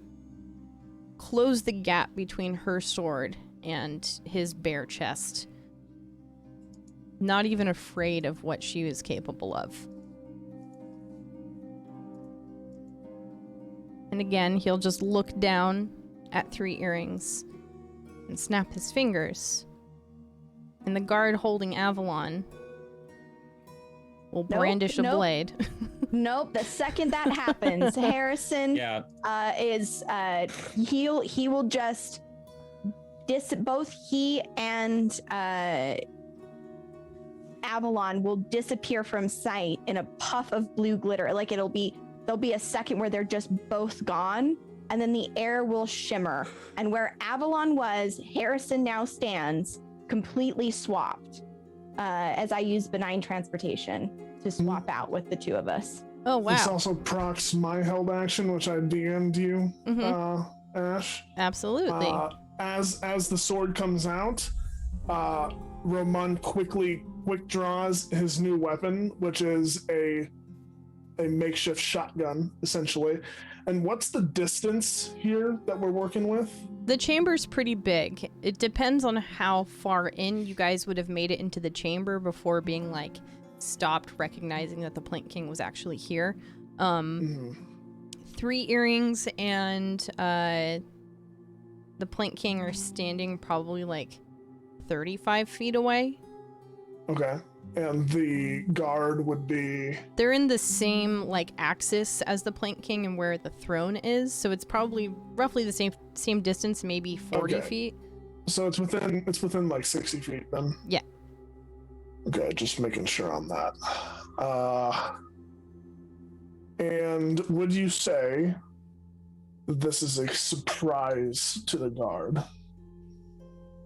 close the gap between her sword and his bare chest. Not even afraid of what she is capable of. And again, he'll just look down at Three Earrings and snap his fingers. And the guard holding Avalon will brandish a blade. Nope. The second that happens, Harrison he will just both he and Avalon will disappear from sight in a puff of blue glitter. Like there'll be a second where they're just both gone, and then the air will shimmer. And where Avalon was, Harrison now stands, completely swapped. As I use benign transportation to swap out with the two of us. Oh wow! This also procs my held action, which I DM'd you, Ash. Absolutely. As the sword comes out, Roman quick draws his new weapon, which is a makeshift shotgun, essentially. And what's the distance here that we're working with? The chamber's pretty big. It depends on how far in you guys would have made it into the chamber before being like stopped, recognizing that the Plank King was actually here. Three Earrings and the Plank King are standing probably like 35 feet away. Okay. And the guard would be... They're in the same like axis as the Plank King and where the throne is, so it's probably roughly the same distance, maybe 40 feet. So it's within like 60 feet then? Yeah. Okay, just making sure on that. And would you say this is a surprise to the guard?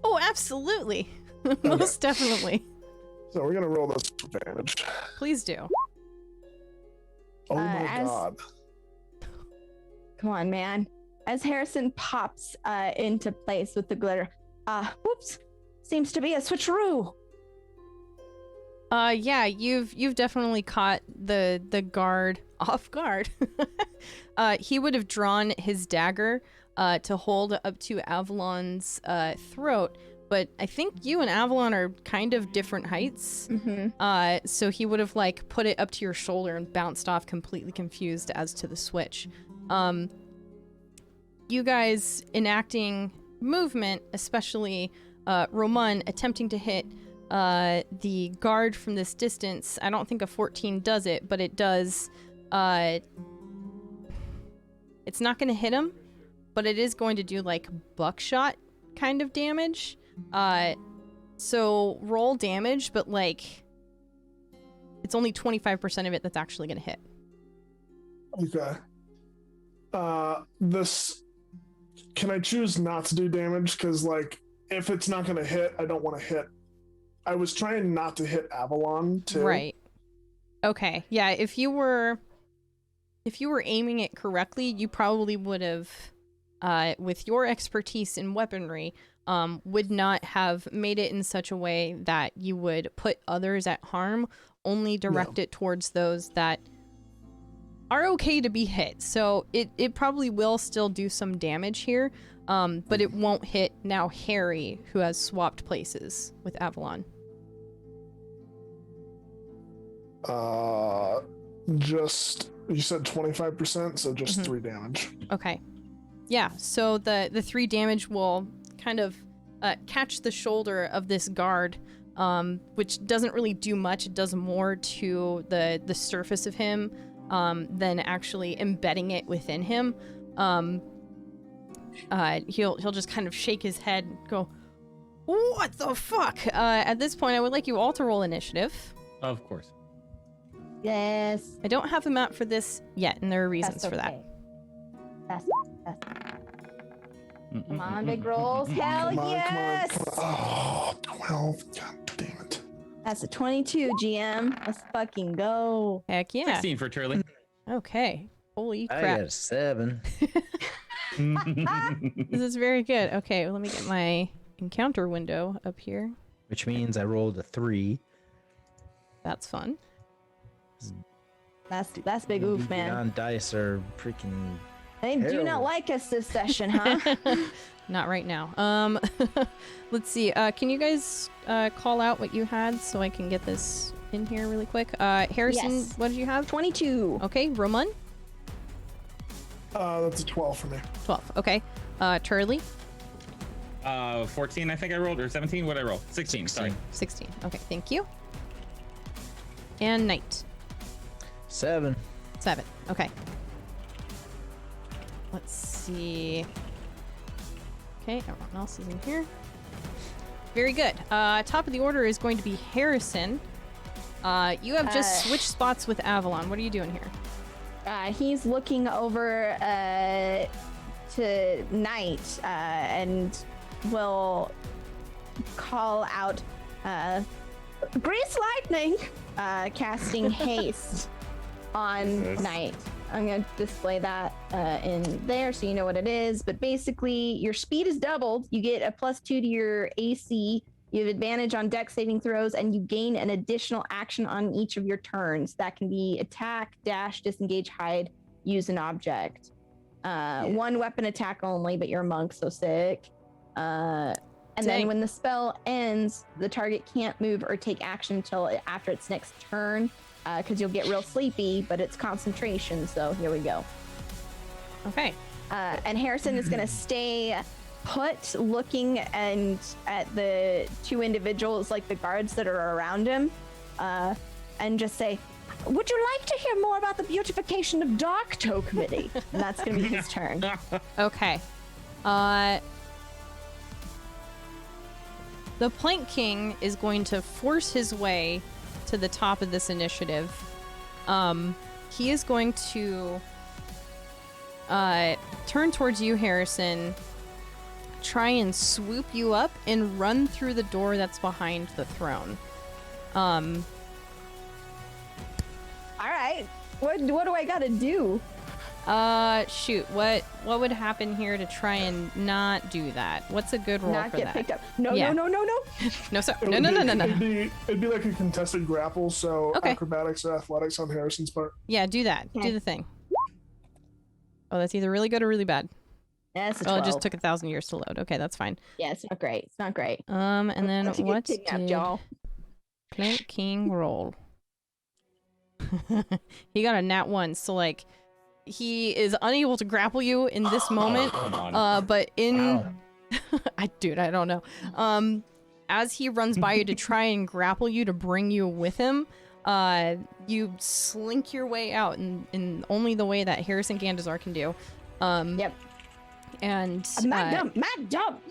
Oh, absolutely. Most definitely. So we're gonna roll this advantage. Please do. Oh my god. Come on, man. As Harrison pops into place with the glitter, whoops, seems to be a switcheroo. Yeah, you've definitely caught the guard off guard. He would have drawn his dagger to hold up to Avalon's throat, but I think you and Avalon are kind of different heights. Mm-hmm. So he would have like put it up to your shoulder and bounced off, completely confused as to the switch. You guys enacting movement, especially Roman attempting to hit the guard from this distance. I don't think a 14 does it, but it does. It's not going to hit him, but it is going to do like buckshot kind of damage. So roll damage, but like it's only 25% of it that's actually going to hit. Okay. This, can I choose not to do damage? Because like if it's not going to hit, I don't want to hit. I was trying not to hit Avalon too. Right. Okay. Yeah. If you were aiming it correctly, you probably would have, with your expertise in weaponry, would not have made it in such a way that you would put others at harm. Only direct it towards those that are okay to be hit. So it probably will still do some damage here, but it won't hit now Harry, who has swapped places with Avalon. Just, you said 25%, so just 3 damage. Okay. Yeah, so the 3 damage will kind of catch the shoulder of this guard, which doesn't really do much. It does more to the surface of him than actually embedding it within him. He'll just kind of shake his head and go, "What the fuck?" At this point, I would like you all to roll initiative. Of course. Yes. I don't have a map for this yet, and there are reasons for that. That's Come on, big rolls. Hell yes! Come on. Oh, 12. God damn it. That's a 22, GM. Let's fucking go. Heck yeah. 16 for Turley. Okay. Holy I crap. got a 7. This is very good. Okay, well, let me get my encounter window up here. Which means I rolled a 3. That's fun. That's big oof, man. On dice are freaking. They do terrible. not like us this session, huh? Not right now. Let's see. Can you guys call out what you had so I can get this in here really quick? Harrison, Yes. what did you have? 22. Okay, Roman? That's a 12 for me. 12. Okay. Turley? 14, I think I rolled, or 17. What did I roll? 16. Sorry. 16. Okay, thank you. And Knight? 7. 7. Okay. Let's see. Okay, everyone else is in here. Very good. Top of the order is going to be Harrison. You have just switched spots with Avalon. What are you doing here? He's looking over to Knight and will call out Grease Lightning, casting haste on Knight. I'm going to display that in there so you know what it is. But basically, your speed is doubled. You get a +2 to your AC. You have advantage on dex saving throws, and you gain an additional action on each of your turns. That can be attack, dash, disengage, hide, use an object. One weapon attack only, but you're a monk, so sick. And then when the spell ends, the target can't move or take action until after its next turn. Because you'll get real sleepy, but it's concentration, so here we go. Okay. And Harrison is going to stay put, looking at the 2 individuals, like the guards that are around him, and just say, "Would you like to hear more about the beautification of Darktow Committee?" And that's gonna be his turn. Okay. The Plank King is going to force his way to the top of this initiative. He is going to turn towards you, Harrison, try and swoop you up and run through the door that's behind the throne. All right. What do I gotta do? Shoot. What would happen here to try and not do that? What's a good roll Not for get that? picked up. No. No, sir. It No. would be like a contested grapple, so Okay. acrobatics or athletics on Harrison's part. Yeah, do that. Okay. Do the thing. Oh, that's either really good or really bad. Yeah, it's a Oh, 12. it just took 1,000 years to load. Okay, that's fine. Yeah, it's not great. It's not great. And then About to get what kidnapped, did y'all. Plank King roll? He got a nat 1, so like he is unable to grapple you in this moment. Come on. But in Ow. I don't know. As he runs by you to try and grapple you to bring you with him, you slink your way out in only the way that Harrison Gandazar can do. Yep. And Mad dump.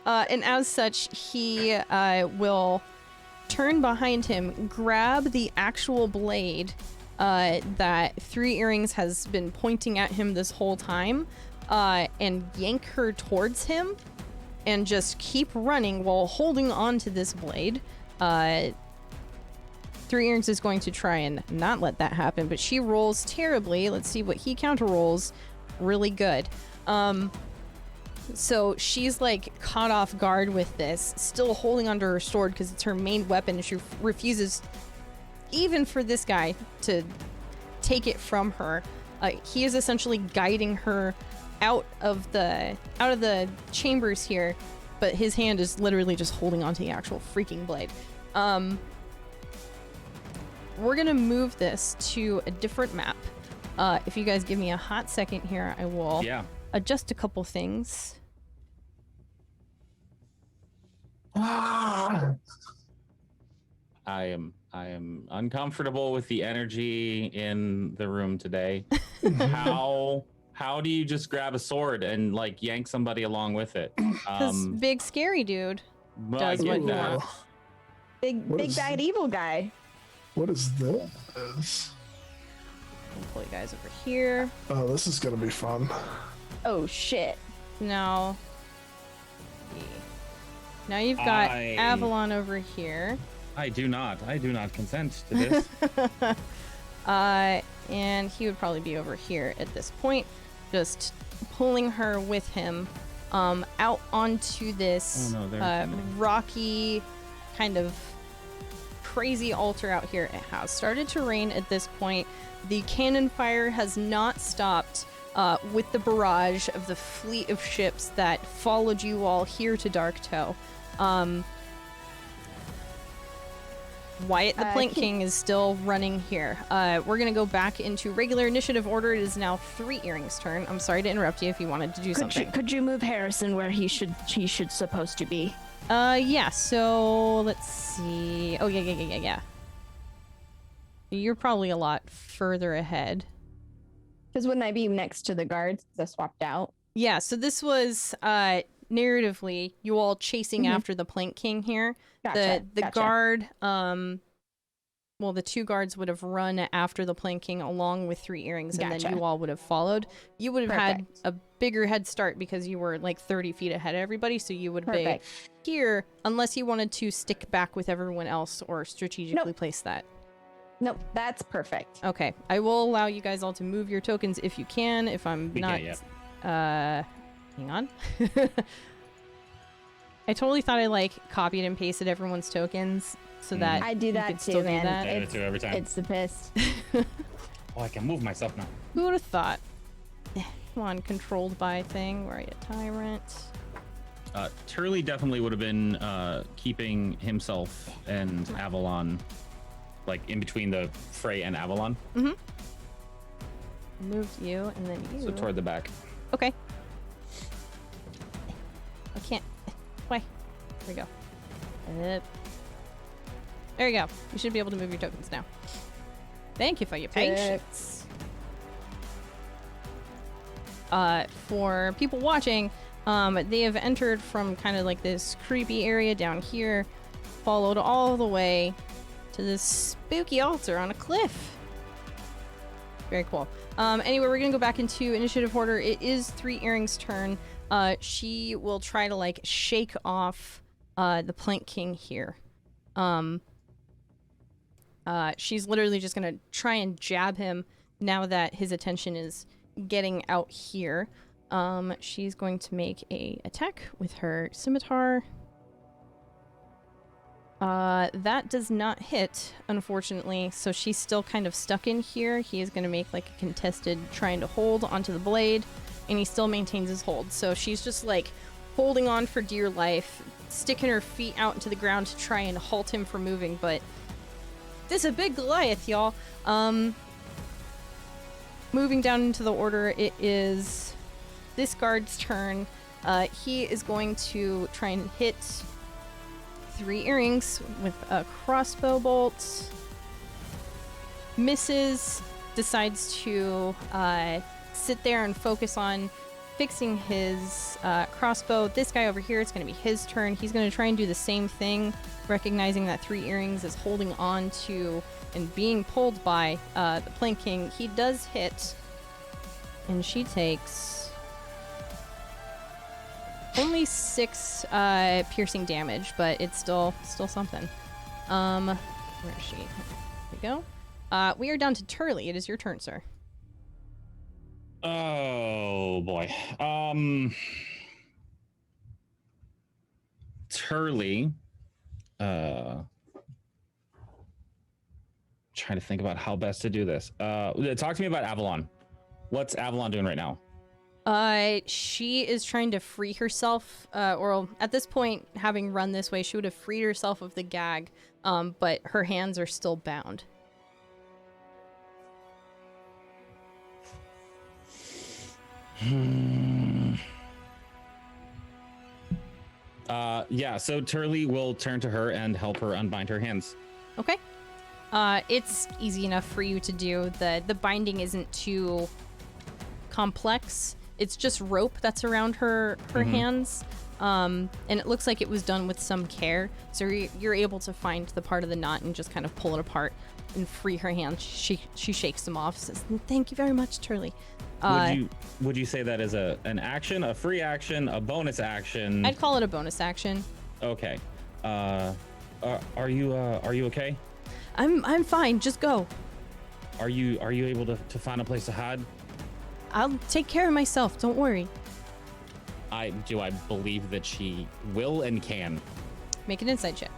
and as such, he will turn behind him, grab the actual blade that Three Earrings has been pointing at him this whole time, and yank her towards him, and just keep running while holding on to this blade. Three Earrings is going to try and not let that happen, but she rolls terribly. Let's see what he counter rolls. Really good. So she's like caught off guard with this, still holding onto her sword because it's her main weapon. She refuses even for this guy to take it from her. He is essentially guiding her out of the chambers here, but his hand is literally just holding onto the actual freaking blade. We're gonna move this to a different map. If you guys give me a hot second here, I will adjust a couple things. Ah! I am uncomfortable with the energy in the room today. How do you just grab a sword and like yank somebody along with it? Because big scary dude Well, does I get what you that. want. Big bad evil guy. What is this? Pull you guys over here. Oh, this is gonna be fun. Oh shit. Now you've got Avalon over here. I do not consent to this. And he would probably be over here at this point, just pulling her with him out onto this rocky kind of crazy altar out here. It has started to rain at this point. The cannon fire has not stopped with the barrage of the fleet of ships that followed you all here to Darktow. Wyatt the Plank King is still running here. We're gonna go back into regular initiative order. It is now Three Earrings' turn. I'm sorry to interrupt you if you wanted to do something. Could you move Harrison where he should supposed to be? Yeah, so let's see. Oh, yeah. You're probably a lot further ahead. Because wouldn't I be next to the guards? I swapped out. Yeah, so this was narratively you all chasing after the Plank King here. Gotcha. The guard, well, the two guards would have run after the Plank King along with Three Earrings, and then you all would have followed. You would have had a bigger head start because you were like 30 feet ahead of everybody, so you would be here unless you wanted to stick back with everyone else or strategically place that. Nope, that's perfect. Okay, I will allow you guys all to move your tokens if you can. If I'm not, hang on. I totally thought I like copied and pasted everyone's tokens so that I do that too, man. I do it too every time. It's the piss. Oh, I can move myself now. Who would have thought? Come on, controlled by thing. Where are you, tyrant? Turley definitely would have been keeping himself and Avalon like in between the Frey and Avalon. Mm-hmm. Moved you and then you. So toward the back. Okay. I can't. Why? There we go. There you go. You should be able to move your tokens now. Thank you for your patience. For people watching, they have entered from kind of like this creepy area down here, followed all the way to this spooky altar on a cliff. Very cool. Anyway, we're gonna go back into initiative order. It is Three Earrings' turn. She will try to like shake off the Plank King here. She's literally just gonna try and jab him now that his attention is getting out here. She's going to make a attack with her scimitar. That does not hit, unfortunately, so she's still kind of stuck in here. He is going to make like a contested trying to hold onto the blade, and he still maintains his hold. So she's just like holding on for dear life, sticking her feet out into the ground to try and halt him from moving, but this is a big Goliath, y'all. Moving down into the order, it is this guard's turn. He is going to try and hit Three Earrings with a crossbow bolt. Misses, decides to sit there and focus on fixing his crossbow. This guy over here, it's going to be his turn. He's going to try and do the same thing, recognizing that Three Earrings is holding on to and being pulled by the Plank King. He does hit, and she takes only 6 piercing damage, but it's still something. Where is she? There we go. We are down to Turley. It is your turn, sir. Oh boy. Turley. Trying to think about how best to do this. Talk to me about Avalon. What's Avalon doing right now? She is trying to free herself, or at this point, having run this way, she would have freed herself of the gag, but her hands are still bound. Yeah, so Turley will turn to her and help her unbind her hands. Okay. It's easy enough for you to do. The binding isn't too complex. It's just rope that's around her hands. And it looks like it was done with some care. So you're able to find the part of the knot and just kind of pull it apart and free her hands. She shakes them off, says, "Thank you very much, Turley." Would you say that as an action, a free action, a bonus action? I'd call it a bonus action. Okay. Are you okay? I'm fine. Just go. Are you able to find a place to hide? I'll take care of myself. Don't worry. I believe that she will and can. Make an insight check.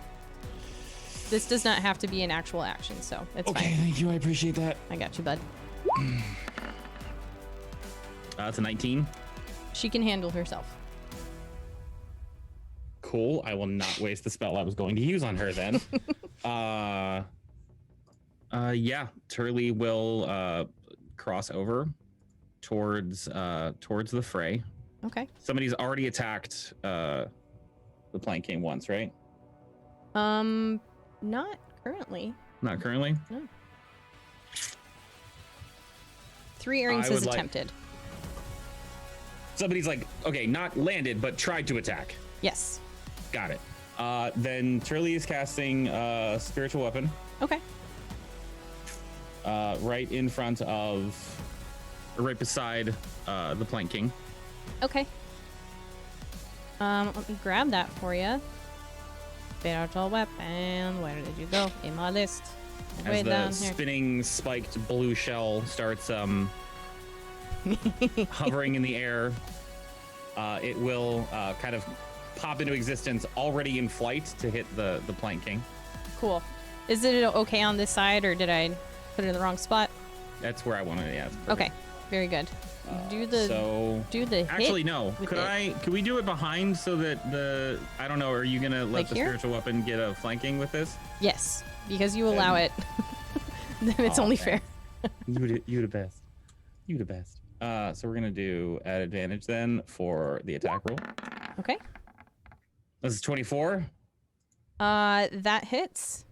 This does not have to be an actual action, so it's fine. Okay, thank you. I appreciate that. I got you, bud. That's a 19. She can handle herself. Cool. I will not waste the spell I was going to use on her then. Yeah, Turley will cross over towards the fray. Okay. Somebody's already attacked the Plank King once, right? Not currently. Not currently? No. Three Earrings is attempted. Somebody's like, okay, not landed, but tried to attack. Yes. Got it. Then Turley is casting Spiritual Weapon. Okay. Right in front of, or right beside the Plank King. Okay. Let me grab that for you. Spiritual Weapon. Where did you go? In my list. As the spinning spiked blue shell starts hovering in the air, it will kind of pop into existence already in flight to hit the Plank King. Cool. Is it okay on this side, or did I put it in the wrong spot? That's where I wanted it. Yeah. Okay. Very good. Do the actually hit no. Could we do it behind so that I don't know, are you gonna let like the here? spiritual weapon get a flanking with this? Yes, because you allow it. Then it's only fair. You the best. You the best. So we're gonna do at advantage then for the attack roll. Okay. This is 24. That hits.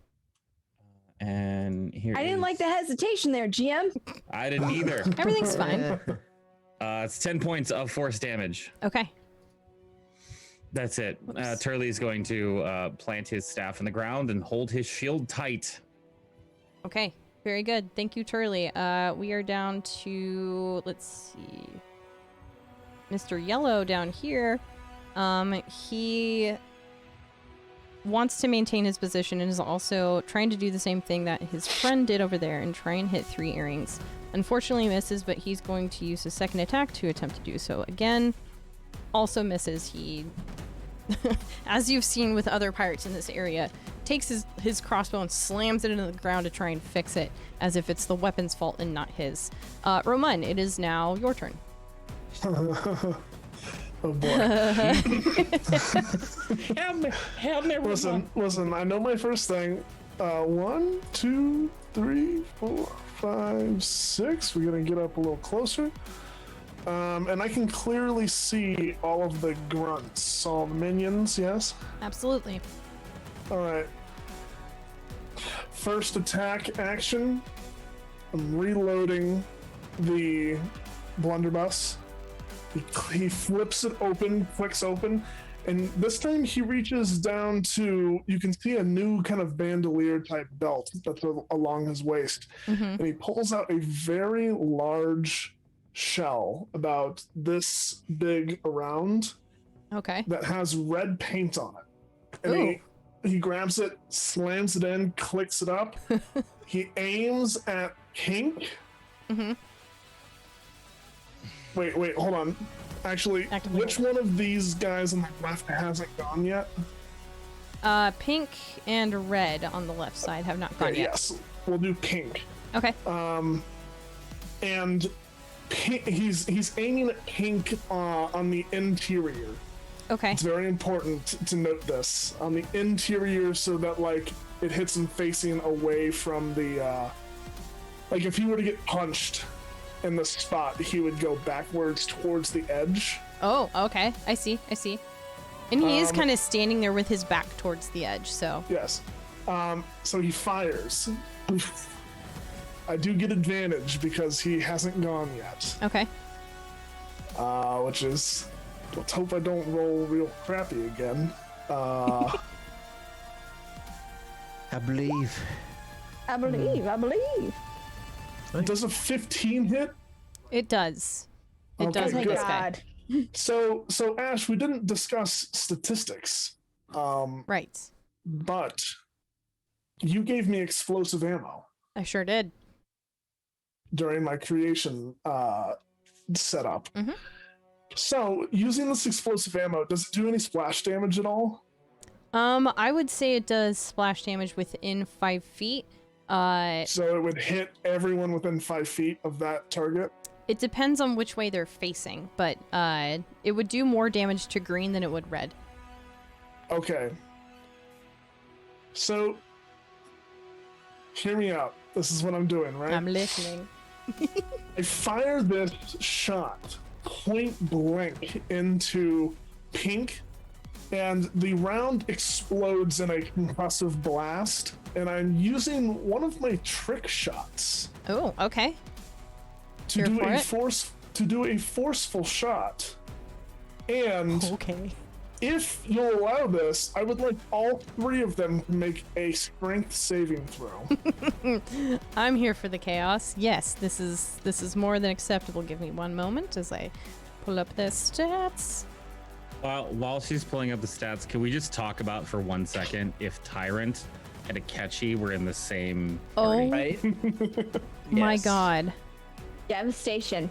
And here I didn't like the hesitation there, GM. I didn't either. Everything's fine. It's 10 points of force damage. Okay. That's it. Turley is going to plant his staff in the ground and hold his shield tight. Okay. Very good. Thank you, Turley. We are down to, let's see, Mr. Yellow down here. He wants to maintain his position and is also trying to do the same thing that his friend did over there and try and hit 3 earrings. Unfortunately misses, but he's going to use his second attack to attempt to do so again. Also misses. He, as you've seen with other pirates in this area, takes his crossbow and slams it into the ground to try and fix it, as if it's the weapon's fault and not his. Roman, it is now your turn. Oh boy. Help me, Listen, I know my first thing. 1, 2, 3, 4, 5, 6. We're gonna get up a little closer. And I can clearly see all of the grunts, all the minions, yes? Absolutely. Alright. First attack action. I'm reloading the blunderbuss. He flips it open, clicks open, and this time he reaches down to, you can see a new kind of bandolier type belt that's along his waist. And he pulls out a very large shell, about this big around, Okay. that has red paint on it. And he grabs it, slams it in, clicks it up. He aims at Pink. Wait, hold on. Actually, which one of these guys on the left hasn't gone yet? Pink and red on the left side have not gone yet. Yes, we'll do Pink. Okay. And Pink, he's aiming at Pink on the interior. Okay. It's very important to note this on the interior, so that like it hits him facing away from the like if he were to get punched in the spot, he would go backwards towards the edge. Oh, okay. I see. And he is kind of standing there with his back towards the edge, so. Yes. So he fires. I do get advantage because he hasn't gone yet. Okay. Which is, let's hope I don't roll real crappy again. I believe. Does a 15 hit? It does. It Okay, does with good. this guy. So Ash, we didn't discuss statistics. Right. But you gave me explosive ammo I sure did. during my creation setup. So using this explosive ammo, does it do any splash damage at all? I would say it does splash damage within 5 feet. So it would hit everyone within 5 feet of that target? It depends on which way they're facing, but it would do more damage to green than it would red. Okay. So, hear me out. This is what I'm doing, right? I'm listening. I fire this shot point blank into Pink, and the round explodes in a concussive blast, and I'm using one of my trick shots Oh, okay. to Here do for a it? forceful shot. And Okay. if you'll allow this, I would like all 3 of them to make a strength saving throw. I'm here for the chaos. Yes, this is more than acceptable. Give me one moment as I pull up the stats. While she's pulling up the stats, can we just talk about for 1 second if Tyrant and Akechi were in the same party? Oh Right? my Yes. god. Devastation.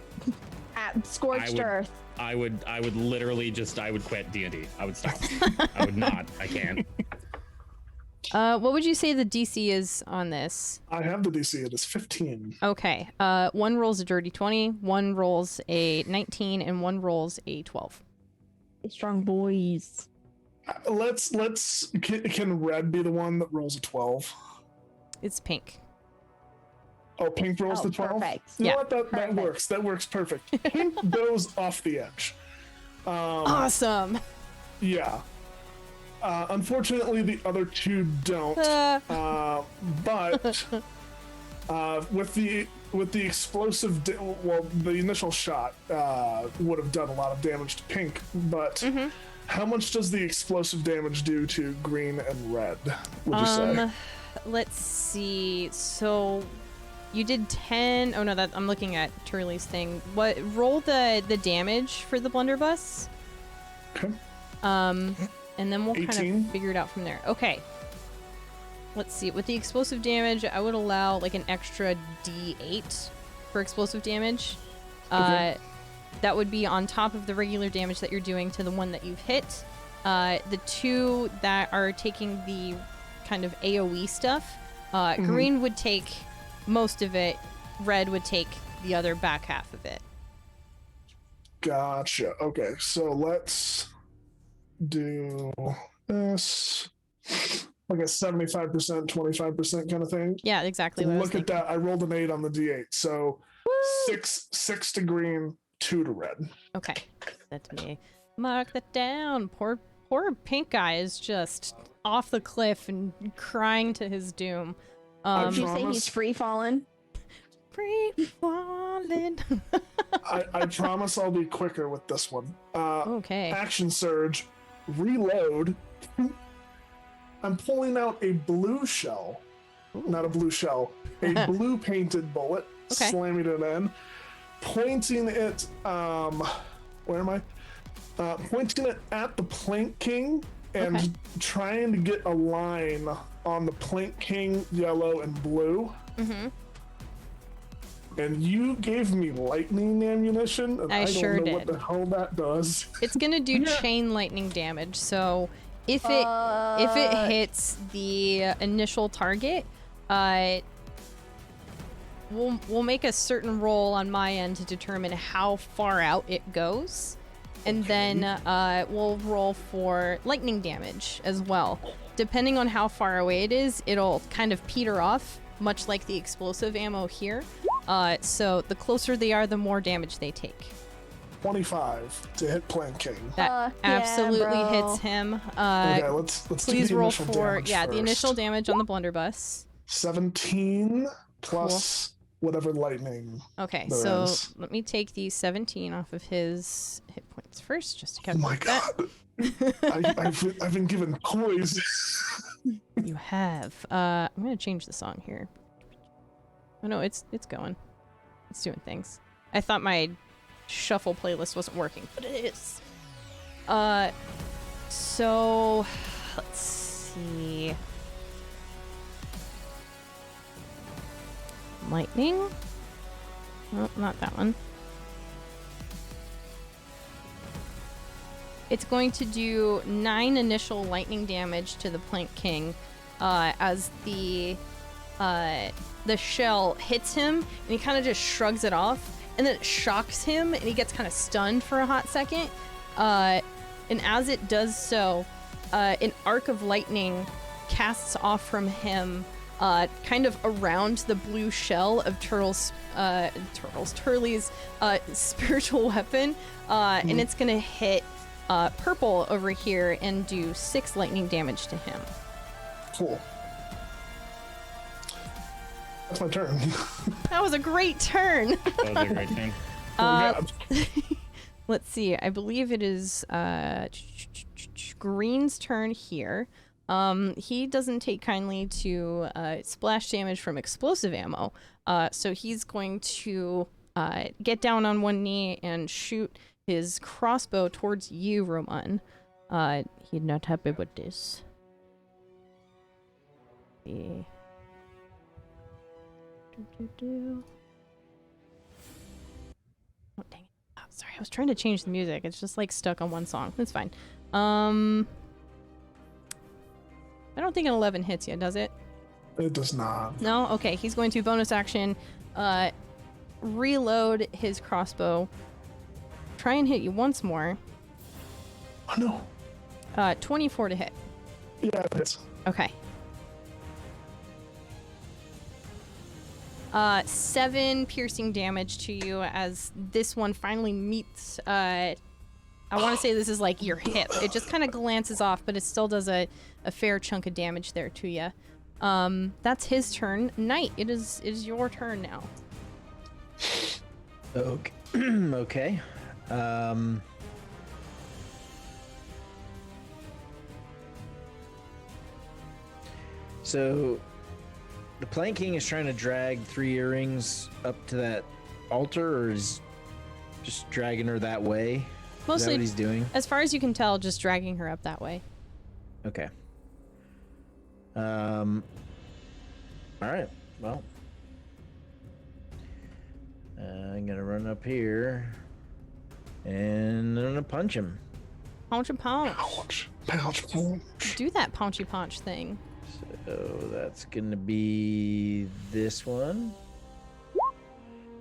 At scorched earth. I would literally just, I would quit D&D. I would stop. I would not. I can't. What would you say the DC is on this? I have the DC, it is 15. Okay. One rolls a dirty 20, one rolls a 19, and one rolls a 12. Strong boys. Can Red be the one that rolls a 12? It's pink. Oh, Pink rolls the 12? Perfect. You know Yeah. what? That Perfect. works. That works perfect. Pink goes off the edge. Awesome. Yeah. Unfortunately, the other two don't. But with the explosive, the initial shot would have done a lot of damage to pink. But how much does the explosive damage do to green and red? Would you say? Let's see. So you did 10. Oh no, that I'm looking at Turley's thing. What? Roll the damage for the blunderbuss. Okay. And then we'll 18. kind of figure it out from there. Okay. Let's see. With the explosive damage, I would allow like an extra D8 for explosive damage. Okay. That would be on top of the regular damage that you're doing to the one that you've hit. The two that are taking the kind of AoE stuff, green would take most of it, red would take the other back half of it. Gotcha. Okay, so let's do this. Like a 75%, 25% kind of thing. Yeah, exactly. Look at that. I rolled an 8 on the D8. So Woo! 6 to green, 2 to red. Okay. Let me mark that down. Poor pink guy is just off the cliff and crying to his doom. Did you say he's free falling? Free falling. I promise I'll be quicker with this one. Okay. Action surge, reload. I'm pulling out a blue shell. Ooh. Not a blue shell. A blue painted bullet. Okay. Slamming it in. Pointing it, where am I? Pointing it at the Plank King and trying to get a line on the Plank King, yellow and blue. And you gave me lightning ammunition, and I sure don't know did. what the hell that does. It's gonna do chain lightning damage, so if it hits the initial target, we'll make a certain roll on my end to determine how far out it goes, and then we'll roll for lightning damage as well. Depending on how far away it is, it'll kind of peter off, much like the explosive ammo here. So the closer they are, the more damage they take. 25 to hit Plank King. That absolutely hits him. Okay, let's please do the roll initial for damage the first. initial damage on the blunderbuss. 17 plus whatever lightning. Okay, there so is. let me take the 17 off of his hit points first, just to Oh my calculate god. I've been given poise. You have. I'm gonna change the song here. Oh no, it's going. It's doing things. I thought my shuffle playlist wasn't working, but it is. So let's see. Lightning? No, not that one. It's going to do 9 initial lightning damage to the Plank King as the shell hits him, and he kind of just shrugs it off, and then it shocks him, and he gets kind of stunned for a hot second. And as it does so, an arc of lightning casts off from him, kind of around the blue shell of Turley's spiritual weapon, and it's gonna hit purple over here and do 6 lightning damage to him. Cool. That's my turn. That was a great turn. That was a great turn. Let's see. I believe it is Green's turn here. He doesn't take kindly to splash damage from explosive ammo, so he's going to get down on one knee and shoot his crossbow towards you, Roman. He's not happy with this. Yeah. Oh, dang it. Oh, sorry, I was trying to change the music. It's just like stuck on one song. That's fine. I don't think an 11 hits you, does it? It does not. No? Okay, he's going to bonus action, reload his crossbow, try and hit you once more. Oh no. 24 to hit. Yeah, it is. Okay. 7 piercing damage to you as this one finally meets I want to say this is like your hip. It just kind of glances off, but it still does a fair chunk of damage there to you. That's his turn. Knight, it is your turn now. Okay. Okay. So the Plank King is trying to drag 3 earrings up to that altar, or is just dragging her that way? Is that Mostly, what he's doing? as far as you can tell, just dragging her up that way. Okay. All right. Well, I'm gonna run up here, and I'm gonna punch him. Punch and punch. Ouch. Ouch. Ouch. Do that punchy punch thing. So that's gonna be this one.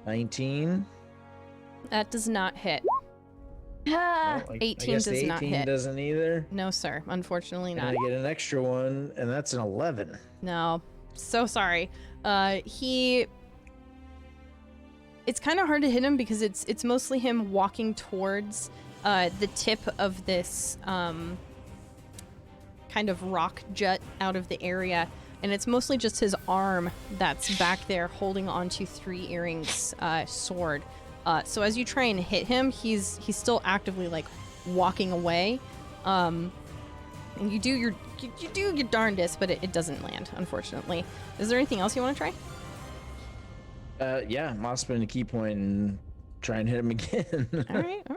19. That does not hit. Ah, Oh, I 18 guess does the not 18 hit. doesn't either. No, sir. Unfortunately And not. I get an extra one, and that's an 11. No. So sorry. It's kind of hard to hit him because it's mostly him walking towards the tip of this kind of rock jut out of the area, and it's mostly just his arm that's back there holding onto 3 earrings sword. So as you try and hit him, he's still actively like walking away, and you do your darndest, but it doesn't land, unfortunately. Is there anything else you want to try? Yeah, I'll spend a key point and try and hit him again. All right.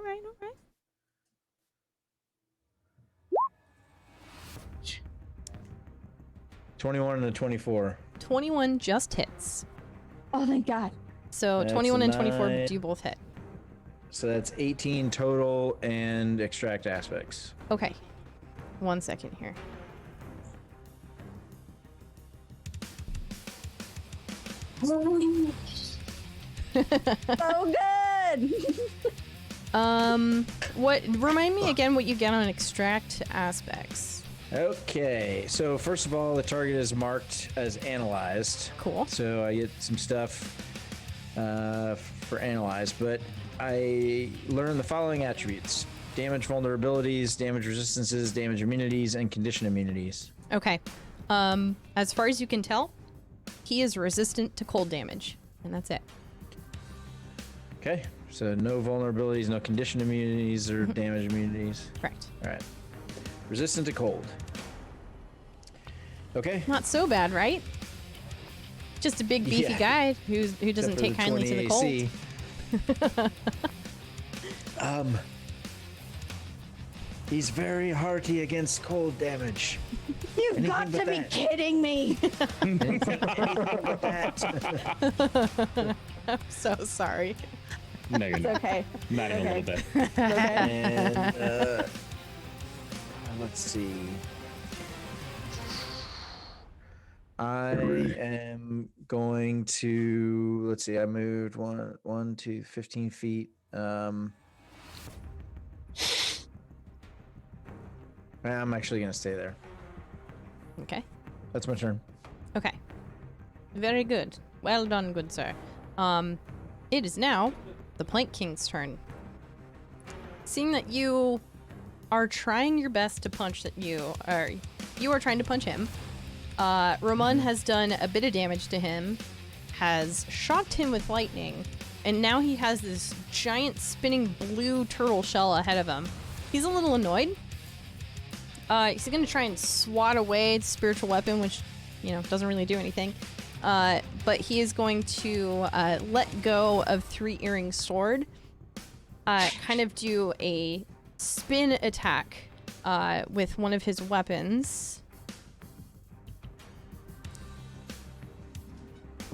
21 and a 24. 21 just hits. oh, thank God. So That's 21 and 24 nine. do both hit. So that's 18 total and extract aspects. Okay. 1 second here. So good. What? Remind me again what you get on extract aspects. Okay, so first of all, the target is marked as analyzed. Cool. So I get some stuff for analyze, but I learn the following attributes: damage vulnerabilities, damage resistances, damage immunities, and condition immunities. Okay. As far as you can tell, he is resistant to cold damage, and that's it. Okay, so no vulnerabilities, no condition immunities or damage immunities. Correct. All right. Resistant to cold. Okay. Not so bad, right? Just a big beefy Yeah. guy who doesn't Except for take the kindly to the 20 cold. AC. He's very hearty against cold damage. You've Anything got but to be that. kidding me. Anything but that. I'm so sorry. No, you're It's not. okay. Not even a little bit. And let's see. I am going to, let's see, I moved 1 to 15 feet. I'm actually going to stay there. Okay. That's my turn. Okay. Very good. Well done, good sir. It is now the Plank King's turn. Seeing that you are trying your best to punch you are trying to punch him. Ramon has done a bit of damage to him, has shocked him with lightning, and now he has this giant spinning blue turtle shell ahead of him. He's a little annoyed. He's going to try and swat away the spiritual weapon, which, doesn't really do anything. But he is going to let go of 3 earring sword, kind of do a spin attack with one of his weapons.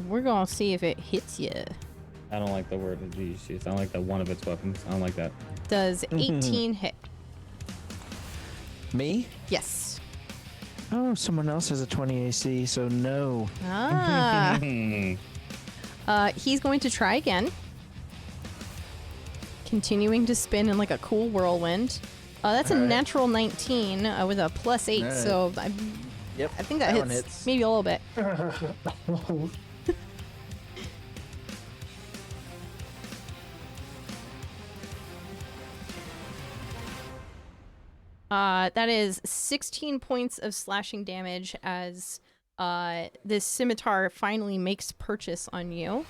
We're going to see if it hits you. I don't like the word that you used. I don't like that one of its weapons. I don't like that. Does 18 hit? Me? Yes. Oh, someone else has a 20 AC, so no. Ah. He's going to try again. Continuing to spin in like a cool whirlwind. That's a All right. natural 19 with a +8, All right. so Yep. I think that one hits maybe a little bit. That is 16 points of slashing damage as this scimitar finally makes purchase on you.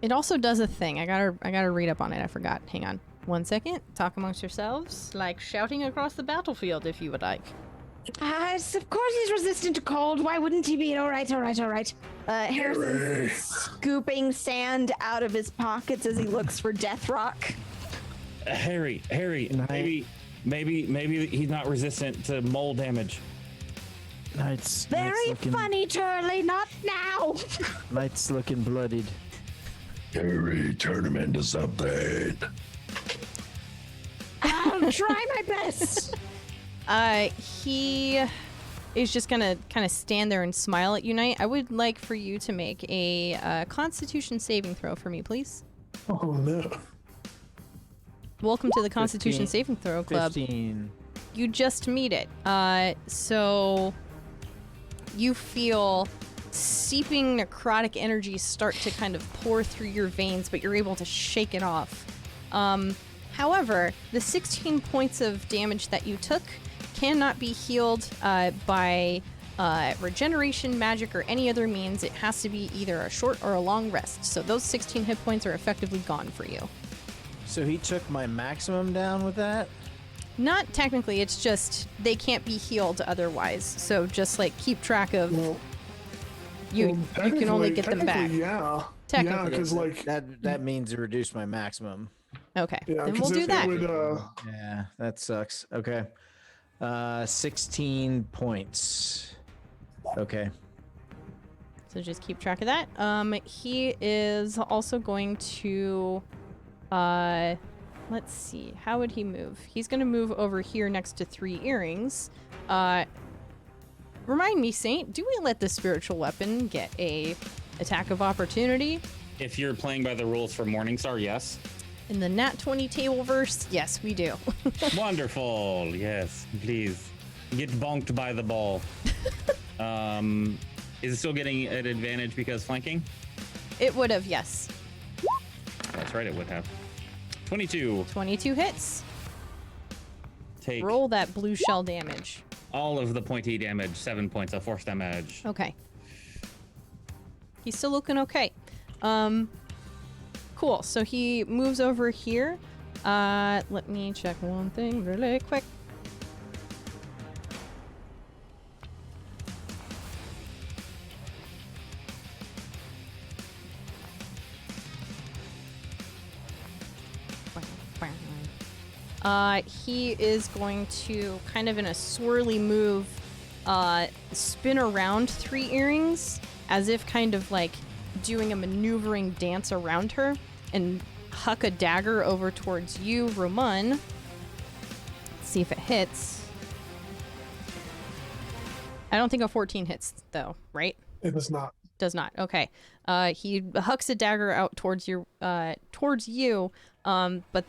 It also does a thing. I gotta read up on it. I forgot. Hang on. 1 second. Talk amongst yourselves, like shouting across the battlefield if you would like. Of course he's resistant to cold. Why wouldn't he be? All right. Harrison's scooping sand out of his pockets as he looks for Death Rock. Harry, maybe he's not resistant to mold damage. Knight's Very looking, funny, Turley. Not now. Knight's looking bloodied. Harry, turn him into something. I'll try my best. He is just gonna kind of stand there and smile at you, Knight. I would like for you to make a Constitution saving throw for me, please. Oh no. Welcome to the Constitution 15. Saving Throw Club. 15. You just meet it. So you feel seeping necrotic energy start to kind of pour through your veins, but you're able to shake it off. However, the 16 points of damage that you took cannot be healed by regeneration, magic, or any other means. It has to be either a short or a long rest. So those 16 hit points are effectively gone for you. So he took my maximum down with that? Not technically, it's just they can't be healed otherwise. So just like keep track of you can only get them back. Yeah. Technically. Yeah, because like that means to reduce my maximum. Okay. yeah, Then we'll 'cause do it that. would, Yeah, that sucks. Okay. 16 points. Okay. So just keep track of that. He is also going to let's see. How would he move? He's going to move over here next to 3 earrings. Remind me, Saint, do we let the spiritual weapon get a attack of opportunity? If you're playing by the rules for Morningstar, yes. In the Nat 20 table verse, yes, we do. Wonderful. Yes, please. Get bonked by the ball. Is it still getting an advantage because flanking? It would have, yes. That's right, it would have. 22. 22 hits. Take Roll that blue shell damage. all of the pointy damage, 7 points of force damage. Okay. He's still looking okay. Cool. So he moves over here. Let me check one thing really quick. He is going to kind of in a swirly move spin around 3 earrings as if kind of like doing a maneuvering dance around her and huck a dagger over towards you, Roman. Let's see if it hits. I don't think a 14 hits though, right? it does not. Does not. Okay. He hucks a dagger out towards you, but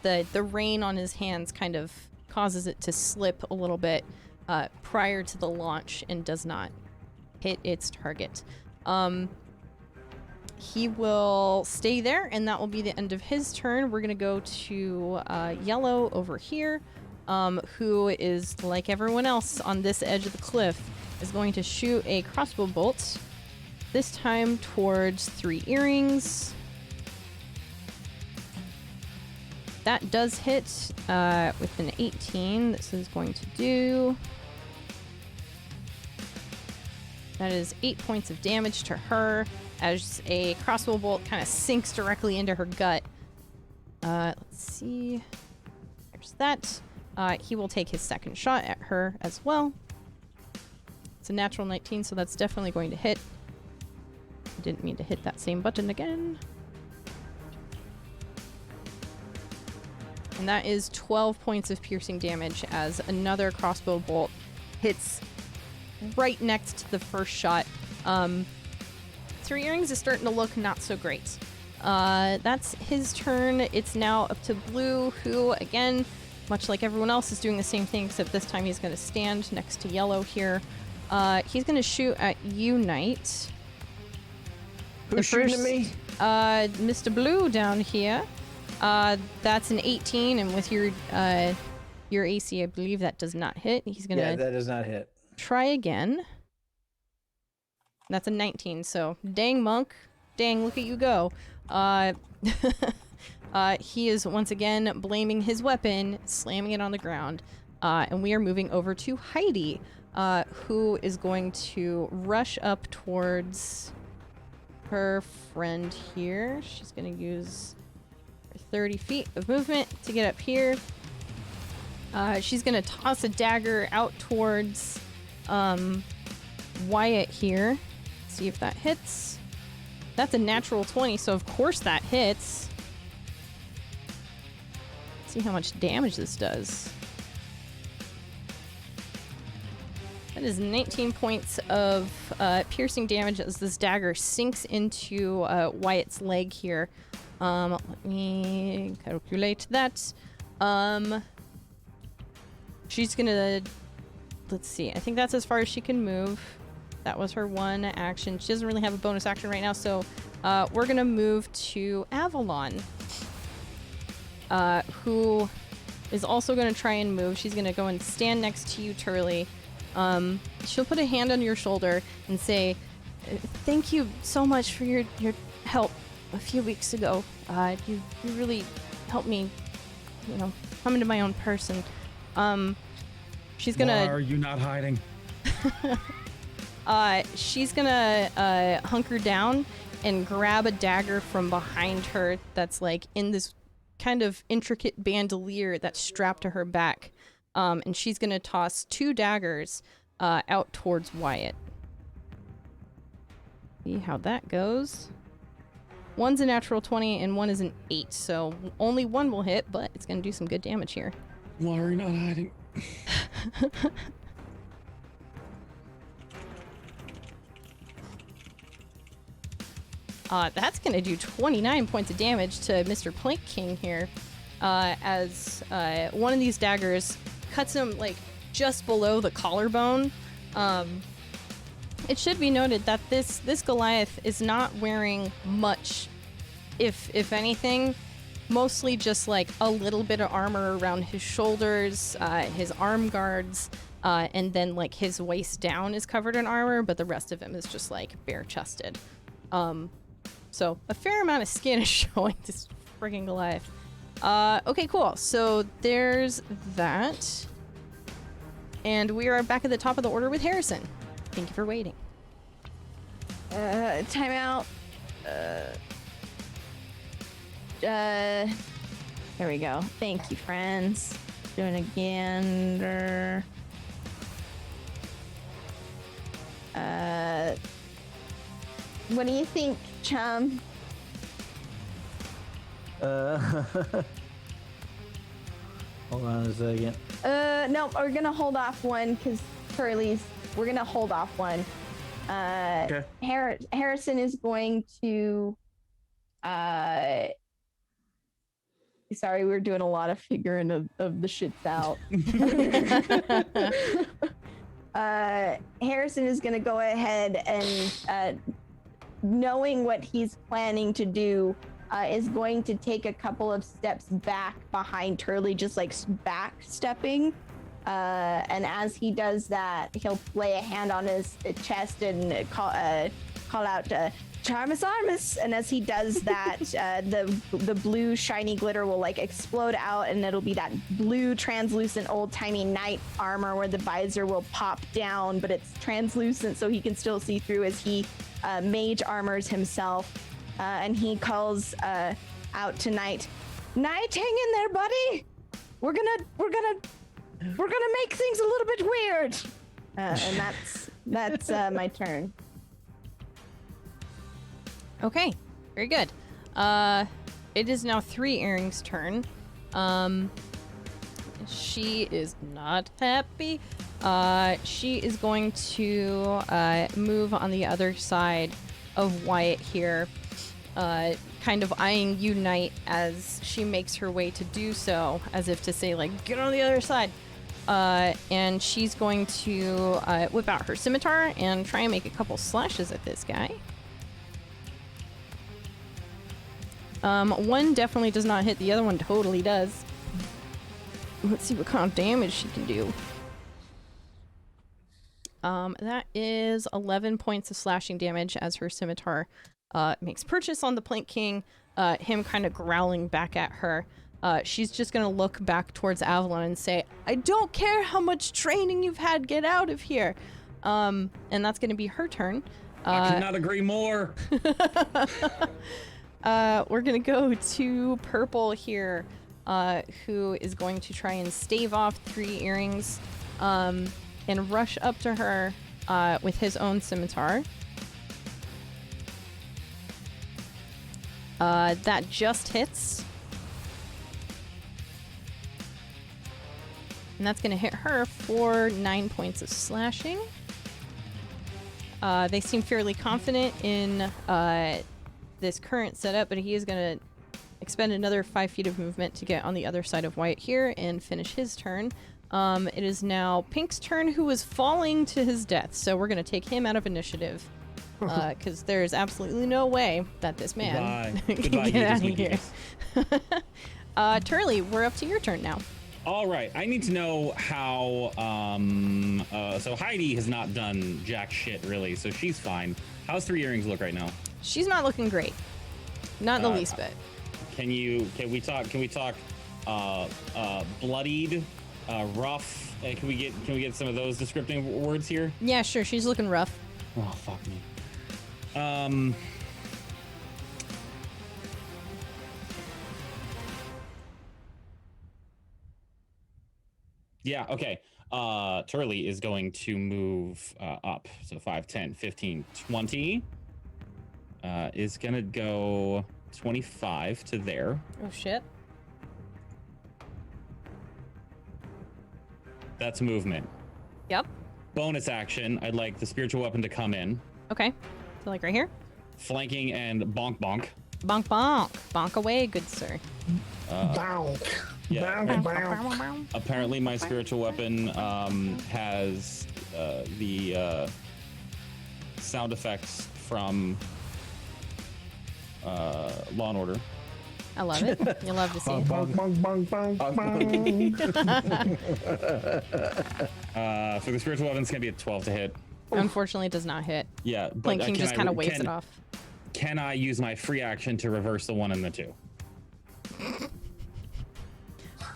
the rain on his hands kind of causes it to slip a little bit prior to the launch and does not hit its target. He will stay there, and that will be the end of his turn. We're gonna go to Yellow over here, who is like everyone else on this edge of the cliff, is going to shoot a crossbow bolt. This time towards 3 earrings. That does hit with an 18. This is going to do... That is 8 points of damage to her as a crossbow bolt kind of sinks directly into her gut. Let's see. There's that. He will take his second shot at her as well. It's a natural 19, so that's definitely going to hit. Didn't mean to hit that same button again. And that is 12 points of piercing damage as another crossbow bolt hits right next to the first shot. 3 earrings is starting to look not so great. That's his turn. It's now up to Blue, who, again, much like everyone else, is doing the same thing, except this time he's going to stand next to Yellow here. He's going to shoot at you, Knight. Who's shooting at me? Mr. Blue down here. That's an 18, and with your AC, I believe that does not hit. He's gonna Yeah, that does not hit. try again. That's a 19, so dang monk. Dang, look at you go. He is once again blaming his weapon, slamming it on the ground. And we are moving over to Heidi, who is going to rush up towards her friend here. She's going to use her 30 feet of movement to get up here. She's going to toss a dagger out towards Wyatt here. See if that hits. That's a natural 20, so of course that hits. Let's see how much damage this does. That is 19 points of piercing damage as this dagger sinks into Wyatt's leg here. Let me calculate that. She's gonna... Let's see. I think that's as far as she can move. That was her one action. She doesn't really have a bonus action right now, so we're gonna move to Avalon, who is also gonna try and move. She's gonna go and stand next to you, Turley. She'll put a hand on your shoulder and say, "Thank you so much for your help a few weeks ago. You really helped me, come into my own person." She's gonna... Why are you not hiding? She's gonna hunker down and grab a dagger from behind her that's like in this kind of intricate bandolier that's strapped to her back. And she's gonna toss 2 daggers out towards Wyatt. See how that goes. One's a natural 20 and one is an 8, so only one will hit, but it's gonna do some good damage here. Why are you not hiding? That's gonna do 29 points of damage to Mr. Plank King here, as one of these daggers cuts him like just below the collarbone. It should be noted that this Goliath is not wearing much, if anything, mostly just like a little bit of armor around his shoulders, his arm guards, and then like his waist down is covered in armor, but the rest of him is just like bare-chested. So a fair amount of skin is showing this friggin' Goliath. Okay, cool. So there's that. And we are back at the top of the order with Harrison. Thank you for waiting. Timeout. There we go. Thank you, friends. Doing a gander. What do you think, chum? Hold on a second. No, we're gonna hold off one because Curly's. We're gonna hold off one. Okay. Harrison is going to. Sorry, we're doing a lot of figuring of the shits out. Harrison is gonna go ahead and, knowing what he's planning to do, is going to take a couple of steps back behind Turley, just like back stepping. And as he does that, he'll lay a hand on his chest and call out Charmus Armus. And as he does that, the blue shiny glitter will like explode out, and it'll be that blue translucent old-timey knight armor where the visor will pop down, but it's translucent so he can still see through as he mage armors himself. And he calls out to Knight, "Knight, hang in there, buddy. We're gonna make things a little bit weird." And that's my turn. Okay, very good. It is now 3 Earring's turn. She is not happy. She is going to move on the other side of Wyatt here, kind of eyeing you, Knight, as she makes her way to do so, as if to say, like, get on the other side. And she's going to whip out her scimitar and try and make a couple slashes at this guy. One definitely does not hit. The other one totally does. Let's see what kind of damage she can do. That is 11 points of slashing damage as her scimitar makes purchase on the Plank King, him kind of growling back at her. She's just going to look back towards Avalon and say, I don't care how much training you've had, get out of here. And that's going to be her turn. I cannot agree more. We're going to go to Purple here, who is going to try and stave off 3 earrings and rush up to her with his own scimitar. That just hits. And that's going to hit her for 9 points of slashing. They seem fairly confident in this current setup, but he is going to expend another 5 feet of movement to get on the other side of Wyatt here and finish his turn. It is now Pink's turn, who is falling to his death. So we're going to take him out of initiative. Because there is absolutely no way that this man can get out of here. Turley, we're up to your turn now. All right, I need to know how, so Heidi has not done jack shit really, so she's fine. How's 3 earrings look right now? She's not looking great. Not in the least bit. Can we talk, bloodied, rough, can we get some of those descriptive words here? Yeah, sure, she's looking rough. Oh, fuck me. Yeah, okay. Turley is going to move up. So 5, 10, 15, 20. Is going to go 25 to there. Oh, shit. That's movement. Yep. Bonus action, I'd like the spiritual weapon to come in. Okay. So, like right here? Flanking and bonk bonk. Bonk bonk. Bonk away, good sir. Bonk. Yeah. Bonk, bonk. Apparently my spiritual weapon has the sound effects from Law and Order. I love it. You love to see it. Bonk, bonk, bonk, bonk, bonk. For the spiritual weapon, it's going to be a 12 to hit. Unfortunately, it does not hit. Yeah, but Plank King just kind of waves it off. Can I use my free action to reverse the 1 and the 2?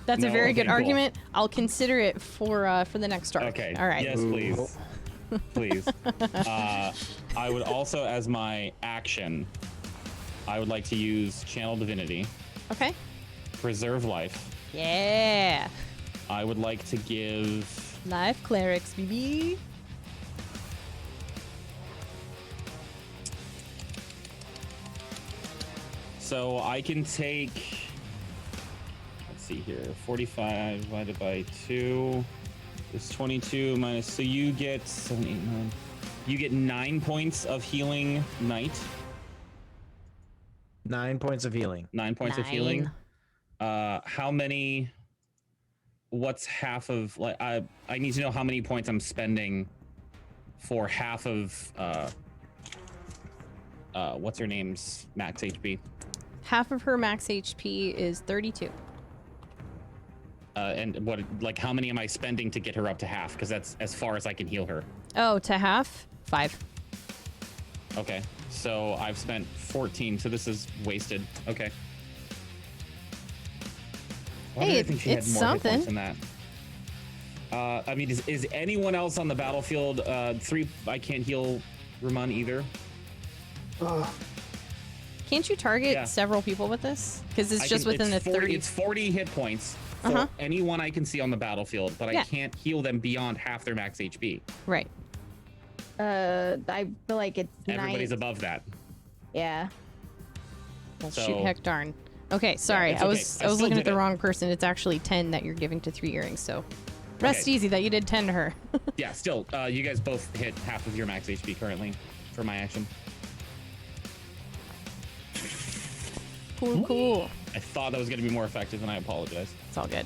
That's a very good cool. argument. I'll consider it for the next arc. Okay. All right. Yes, please. Please. I would also, as my action, I would like to use Channel Divinity. Okay. Preserve Life. Yeah. I would like to give... Life Clerics, baby. So I can take... Let's see here. 45 divided by 2 is 22 minus... So you get 7, 8, 9... You get 9 points of healing night. 9 points of healing. 9 points of healing. How many? What's half of? Like, I need to know how many points I'm spending for half of. What's her name's max HP? Half of her max HP is 32. And what? Like, how many am I spending to get her up to half? Because that's as far as I can heal her. Oh, to half? 5. Okay. So I've spent 14, so this is wasted. Okay. Why did I think she had it's more hit something. points than that? I mean, is anyone else on the battlefield? 3, I can't heal Raman either. Can't you target several people with this? Because it's just within the 30. It's 40 hit points for anyone I can see on the battlefield, but I can't heal them beyond half their max HP. Right. I feel like it's Everybody's above that. Yeah. Well, So- shoot, heck darn. Okay, sorry. it's I okay. was I still looking did at the it. wrong person. It's actually 10 that you're giving to 3 earrings. So rest Okay. easy that you did 10 to her. Yeah, still, you guys both hit half of your max HP currently for my action. Cool. I thought that was going to be more effective, and I apologize. It's all good.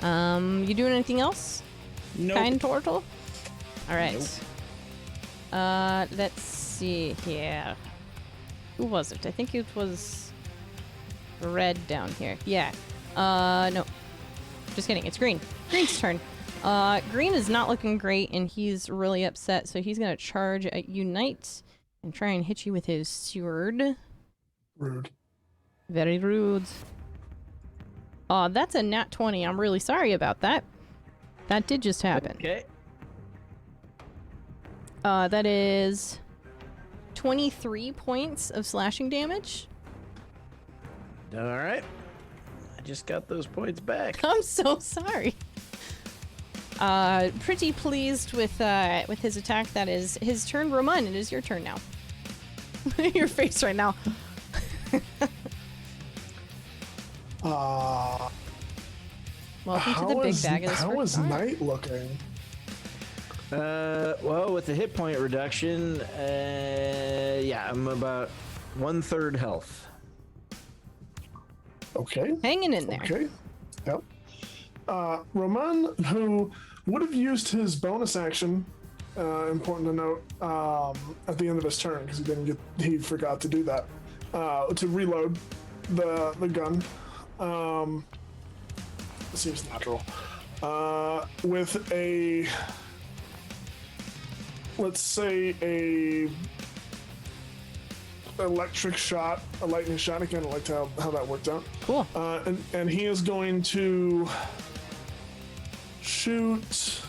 You doing anything else? Nope. Kind turtle? All right. Nope. Let's see here. Who was it? I think it was red down here. Yeah. No. Just kidding. It's green. Green's turn. Green is not looking great, and he's really upset, so he's gonna charge at you, Knight, and try and hit you with his sword. Rude. Very rude. That's a nat 20. I'm really sorry about that. That did just happen. Okay. That is 23 points of slashing damage. All right. I just got those points back. I'm so sorry. Pretty pleased with his attack. That is his turn. Roman, it is your turn now. Your face right now. Welcome to the big bag of this How is Knight looking? Well, with the hit point reduction, yeah, I'm about 1/3 health. Okay. Hanging in there. Okay. Yep. Roman, who would have used his bonus action, important to note, at the end of his turn because he forgot to do that, to reload the gun. Seems natural. With a, let's say, a electric shot, a lightning shot. I kind of liked how that worked out. Cool. And he is going to shoot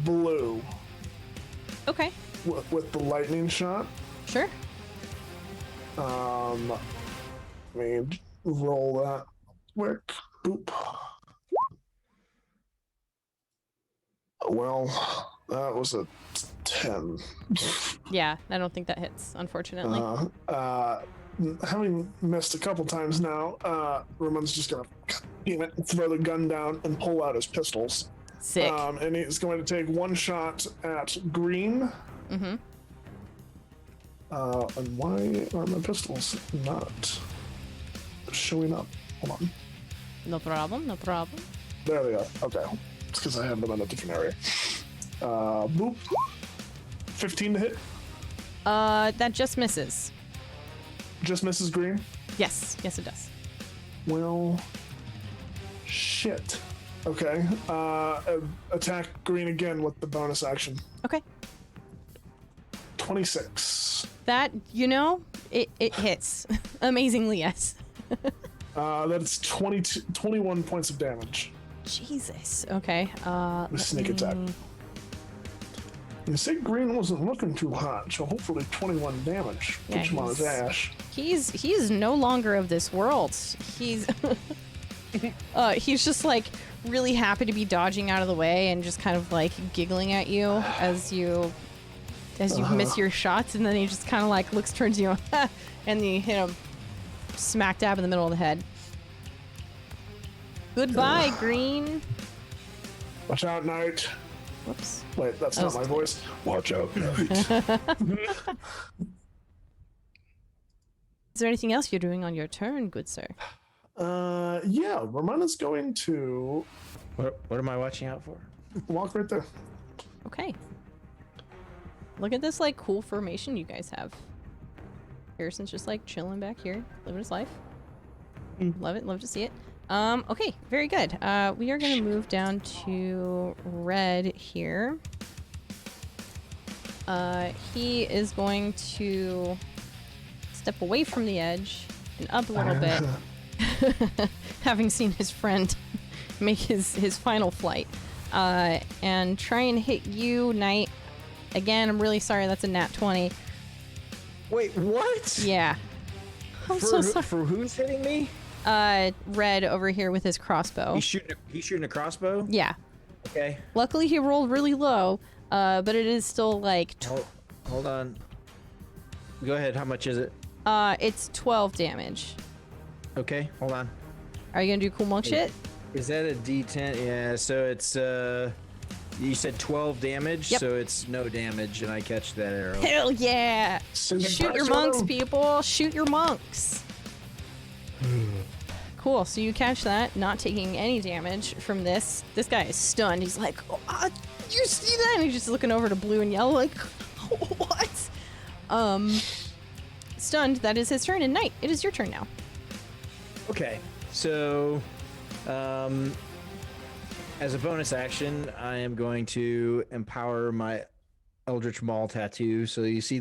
blue Okay. with the lightning shot. Sure. Let me roll that quick. Boop. Well, that was a 10. Yeah, I don't think that hits, unfortunately. Having missed a couple times now, Roman's just gonna throw the gun down and pull out his pistols. Sick. And he's going to take one shot at green. Mm-hmm. And why are my pistols not showing up? Hold on. No problem, no problem. There they are. Okay. It's because I have them in a different area. Boop. 15 to hit. That just misses. Just misses green. Yes, yes it does. Well, shit. Okay. Attack green again with the bonus action. Okay. 26. That, it hits. Amazingly, yes. That's 21 points of damage. Jesus. Okay. The sneak attack. You say green wasn't looking too hot, so hopefully 21 damage. Yeah, Puts him on his ash. He's no longer of this world. He's he's just like really happy to be dodging out of the way and just kind of like giggling at you as you miss your shots, and then he just kind of like looks towards you and you hit him smack dab in the middle of the head. Goodbye, Green. Watch out, Knight. Whoops. Wait, that's not my voice. Watch out, Knight. Is there anything else you're doing on your turn, good sir? Yeah, Romana's going to What am I watching out for? walk right there. Okay. Look at this like cool formation you guys have. Harrison's just like chilling back here, living his life. Love it, love to see it. Okay, very good. We are gonna move down to red here. He is going to step away from the edge and up a little bit, having seen his friend make his final flight, and try and hit you, Knight. Again, I'm really sorry, that's a nat 20. Wait, what? Yeah. I'm so sorry. For who's hitting me? Red over here with his crossbow. He's shooting a crossbow? Yeah. Okay. Luckily, he rolled really low, but it is still like... Hold on. Go ahead, how much is it? It's 12 damage. Okay, hold on. Are you gonna do cool monk shit? Is that a D10? Yeah, so it's, you said 12 damage, Yep. so it's no damage, and I catch that arrow. Hell yeah! Shoot your monks, people! Shoot your monks! Cool, so you catch that, not taking any damage from this. This guy is stunned. He's like, oh, you see that? And he's just looking over to blue and yellow like, What? Stunned. That is his turn. And Knight, it is your turn now. Okay, so as a bonus action, I am going to empower my Eldritch Maul tattoo. So you see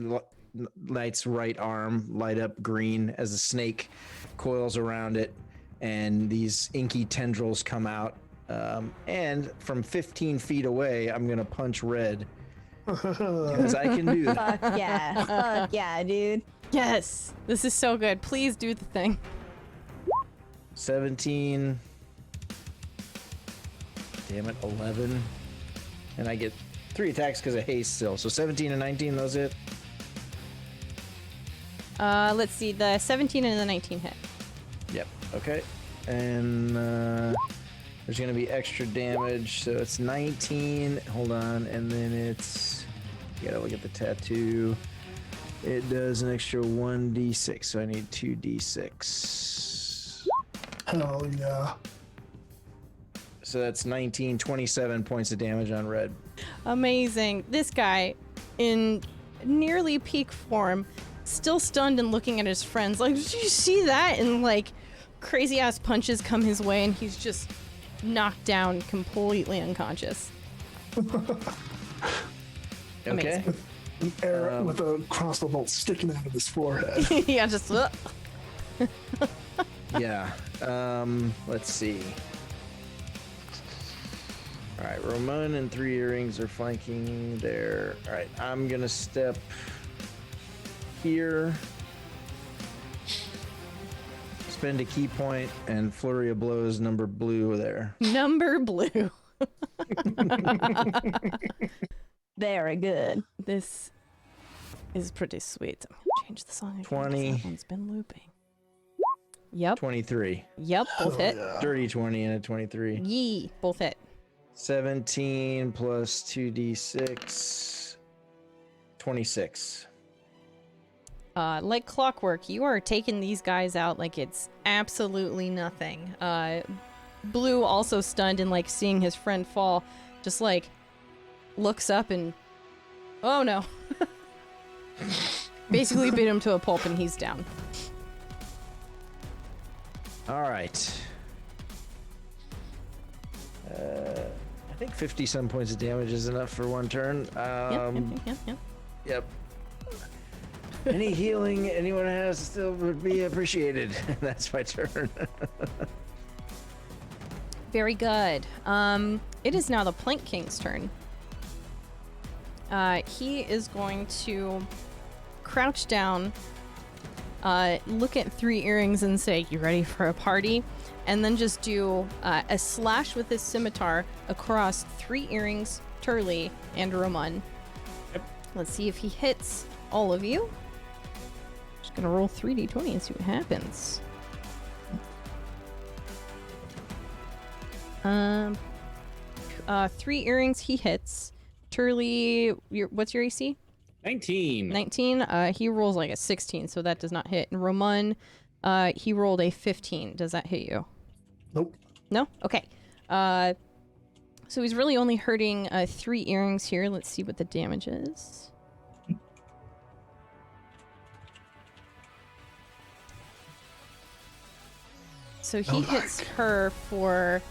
Knight's right arm light up green as a snake coils around it, and these inky tendrils come out. And from 15 feet away, I'm going to punch red. Because I can do that. Fuck yeah. Fuck yeah, dude. Yes. This is so good. Please do the thing. 17. Damn it, 11. And I get 3 attacks because of haste still. So 17 and 19, those it? Let's see. The 17 and the 19 hit. Yep, okay. And there's going to be extra damage. So it's 19. Hold on. And then it's... You gotta look at the tattoo. It does an extra 1d6. So I need 2d6. Hell yeah. So that's 19, 27 points of damage on red. Amazing. This guy, in nearly peak form, still stunned and looking at his friends like, did you see that? And like crazy ass punches come his way and he's just knocked down, completely unconscious. Okay. An arrow with a crossbow bolt sticking out of his forehead. Yeah, just Yeah. Let's see. All right, Ramon and 3 earrings are flanking there. All right, I'm gonna step here, spend a key point, and flurry of blows number blue there. number blue. Very good. This is pretty sweet. I'm gonna change the song again. 20. That one's been looping. Yep. 23. Yep, both hit. Yeah. Dirty 20 and a 23. Yee, both hit. 17 plus 2d6. 26. Like clockwork, you are taking these guys out like it's absolutely nothing. Blue also stunned and like seeing his friend fall, just like looks up and oh no. Basically beat him to a pulp and he's down. All right. I think 50 some points of damage is enough for one turn. Yep. Any healing anyone has still would be appreciated. That's my turn. Very good. It is now the Plank King's turn. He is going to crouch down, look at 3 earrings and say, "You ready for a party?" And then just do a slash with his scimitar across 3 earrings, Turley, and Roman. Yep. Let's see if he hits all of you. Just gonna roll 3d20 and see what happens. 3 earrings, he hits. Turley, what's your AC? 19. 19. He rolls like a 16, so that does not hit. And Roman, he rolled a 15. Does that hit you? Nope. No? Okay. So he's really only hurting 3 earrings here. Let's see what the damage is. So he hits her for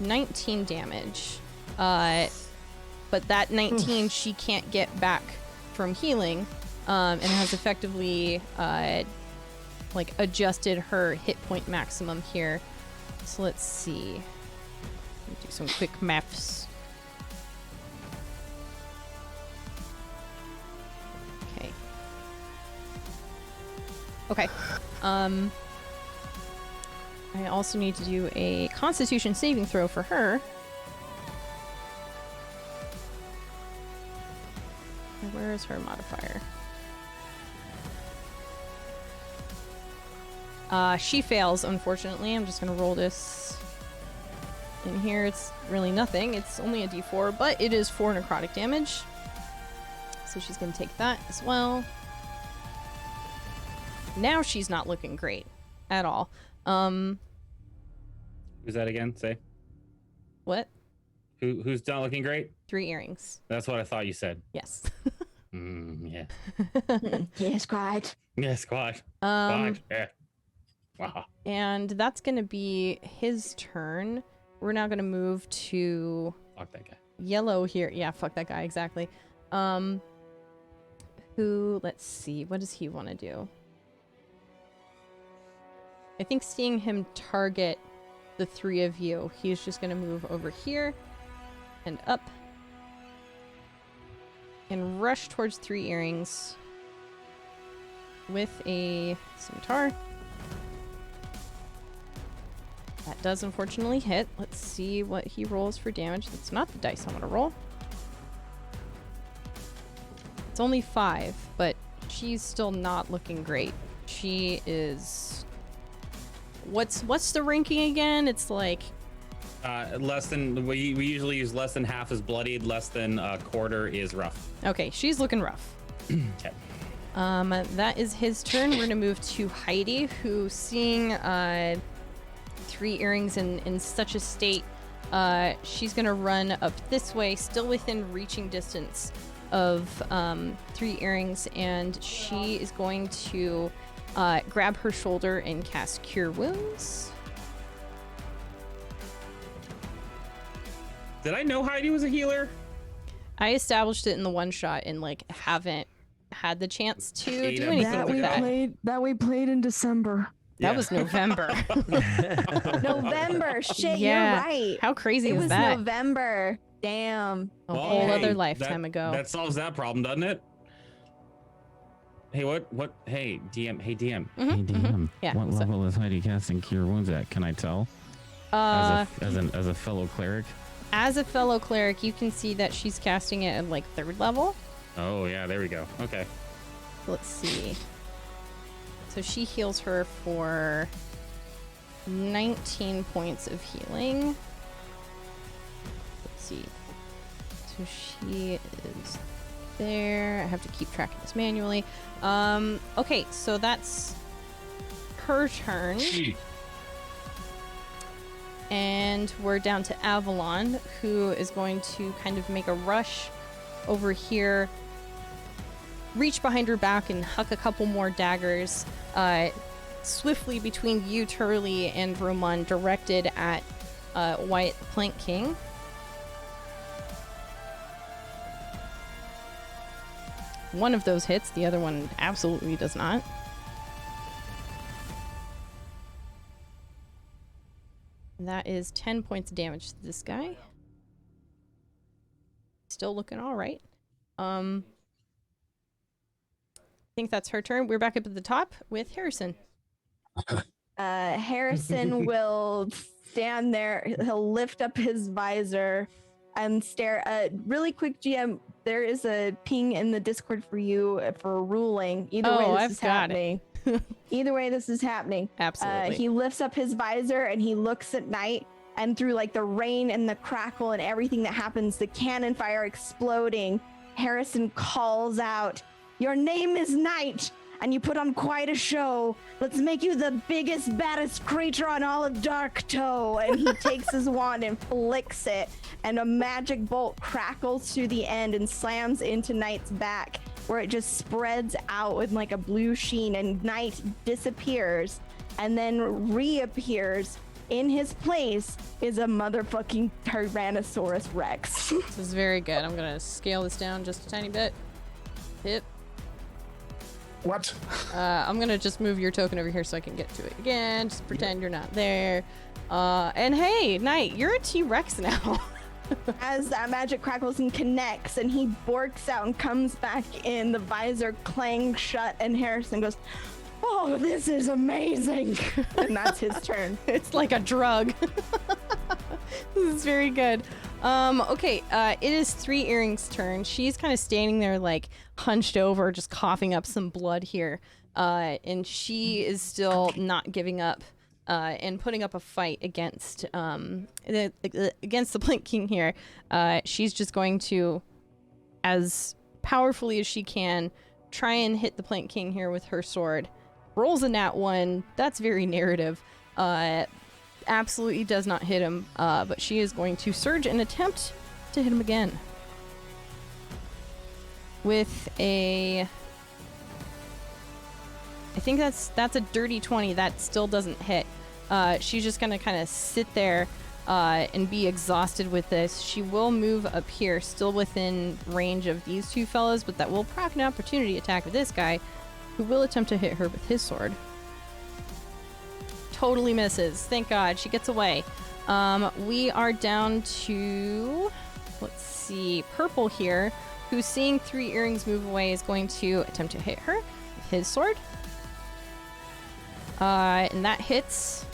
19 damage. But that 19 she can't get back from healing, and has effectively like adjusted her hit point maximum here. So let's see. Let me do some quick maths. Okay. Okay. I also need to do a Constitution saving throw for her. Where is her modifier? She fails, unfortunately. I'm just gonna roll this in here. It's really nothing. It's only a d4, but it is 4 necrotic damage. So she's gonna take that as well. Now she's not looking great at all. Who's that again? Say. What? Who's not looking great? 3 earrings. That's what I thought you said. Yes. Yeah. Yes, quiet. Yes, quiet. Um, Quiet. Yeah. Wow. and that's gonna be his turn. We're now gonna move to Fuck that guy. yellow here. Yeah, fuck that guy, exactly. Let's see, what does he want to do? I think seeing him target the three of you, he's just gonna move over here and up and rush towards Three Earrings with a scimitar. That does unfortunately hit. Let's see what he rolls for damage. That's not the dice I'm gonna roll. It's only 5, but she's still not looking great. She is... What's the ranking again? It's like... Less than... We usually use less than half is bloodied, less than a quarter is rough. Okay, she's looking rough. Okay. That is his turn. We're gonna move to Heidi, who, seeing Three Earrings in such a state, she's gonna run up this way, still within reaching distance of Three Earrings, and she is going to grab her shoulder and cast Cure Wounds. Did I know Heidi was a healer? I established it in the one shot and haven't had the chance to Eight do anything episodes with ago. that. That we played in December. That was November. November. Shit, Yeah. you're right. How crazy It is was that? November. Damn. A Well, whole hey, other lifetime ago. That solves that problem, doesn't it? Hey, what? Hey, DM. Hey, DM. Mhm, Hey, DM. Yeah, What so- level is Heidi casting Cure Wounds at? Can I tell? As a fellow cleric. As a fellow cleric, you can see that she's casting it at 3rd level. Oh yeah, there we go. Okay. Let's see. So she heals her for 19 points of healing. Let's see. So she is there. I have to keep track of this manually. Okay, so that's her turn. And we're down to Avalon, who is going to kind of make a rush over here, reach behind her back and huck a couple more daggers swiftly between you, Turley, and Roman, directed at Wyatt the Plank King. One of those hits, the other one absolutely does not. That is 10 points of damage to this guy. Still looking all right. I think that's her turn. We're back up at the top with Harrison. Harrison will stand there. He'll lift up his visor and stare. Really quick, GM, there is a ping in the Discord for you for ruling. Either way, this is happening. Either way, this is happening. Absolutely. He lifts up his visor and he looks at Knight, and through the rain and the crackle and everything that happens, the cannon fire exploding, Harrison calls out, "Your name is Knight, and you put on quite a show. Let's make you the biggest, baddest creature on all of Darktow." And he takes his wand and flicks it, and a magic bolt crackles through the end and slams into Knight's back, where it just spreads out with a blue sheen, and Knight disappears and then reappears. In his place is a motherfucking Tyrannosaurus Rex. This is very good. I'm going to scale this down just a tiny bit. Hit. What? I'm going to just move your token over here so I can get to it again. Just pretend you're not there. And hey, Knight, you're a T-Rex now. As that magic crackles and connects, and he borks out and comes back in, the visor clangs shut, and Harrison goes, "Oh, this is amazing." And that's his turn. It's like a drug. This is very good. Okay, it is Three Earrings' turn. She's kind of standing there hunched over, just coughing up some blood here. And she is still not giving up and putting up a fight against the Plank King here. She's just going to, as powerfully as she can, try and hit the Plank King here with her sword. Rolls a nat 1. That's very narrative. Absolutely does not hit him, but she is going to surge and attempt to hit him again. with a... I think that's a dirty 20. That still doesn't hit. She's just going to kind of sit there and be exhausted with this. She will move up here, still within range of these two fellas, but that will proc an opportunity attack with this guy, who will attempt to hit her with his sword. Totally misses. Thank God. She gets away. We are down to, let's see, Purple here, who's seeing 3 earrings move away, is going to attempt to hit her with his sword. And that hits.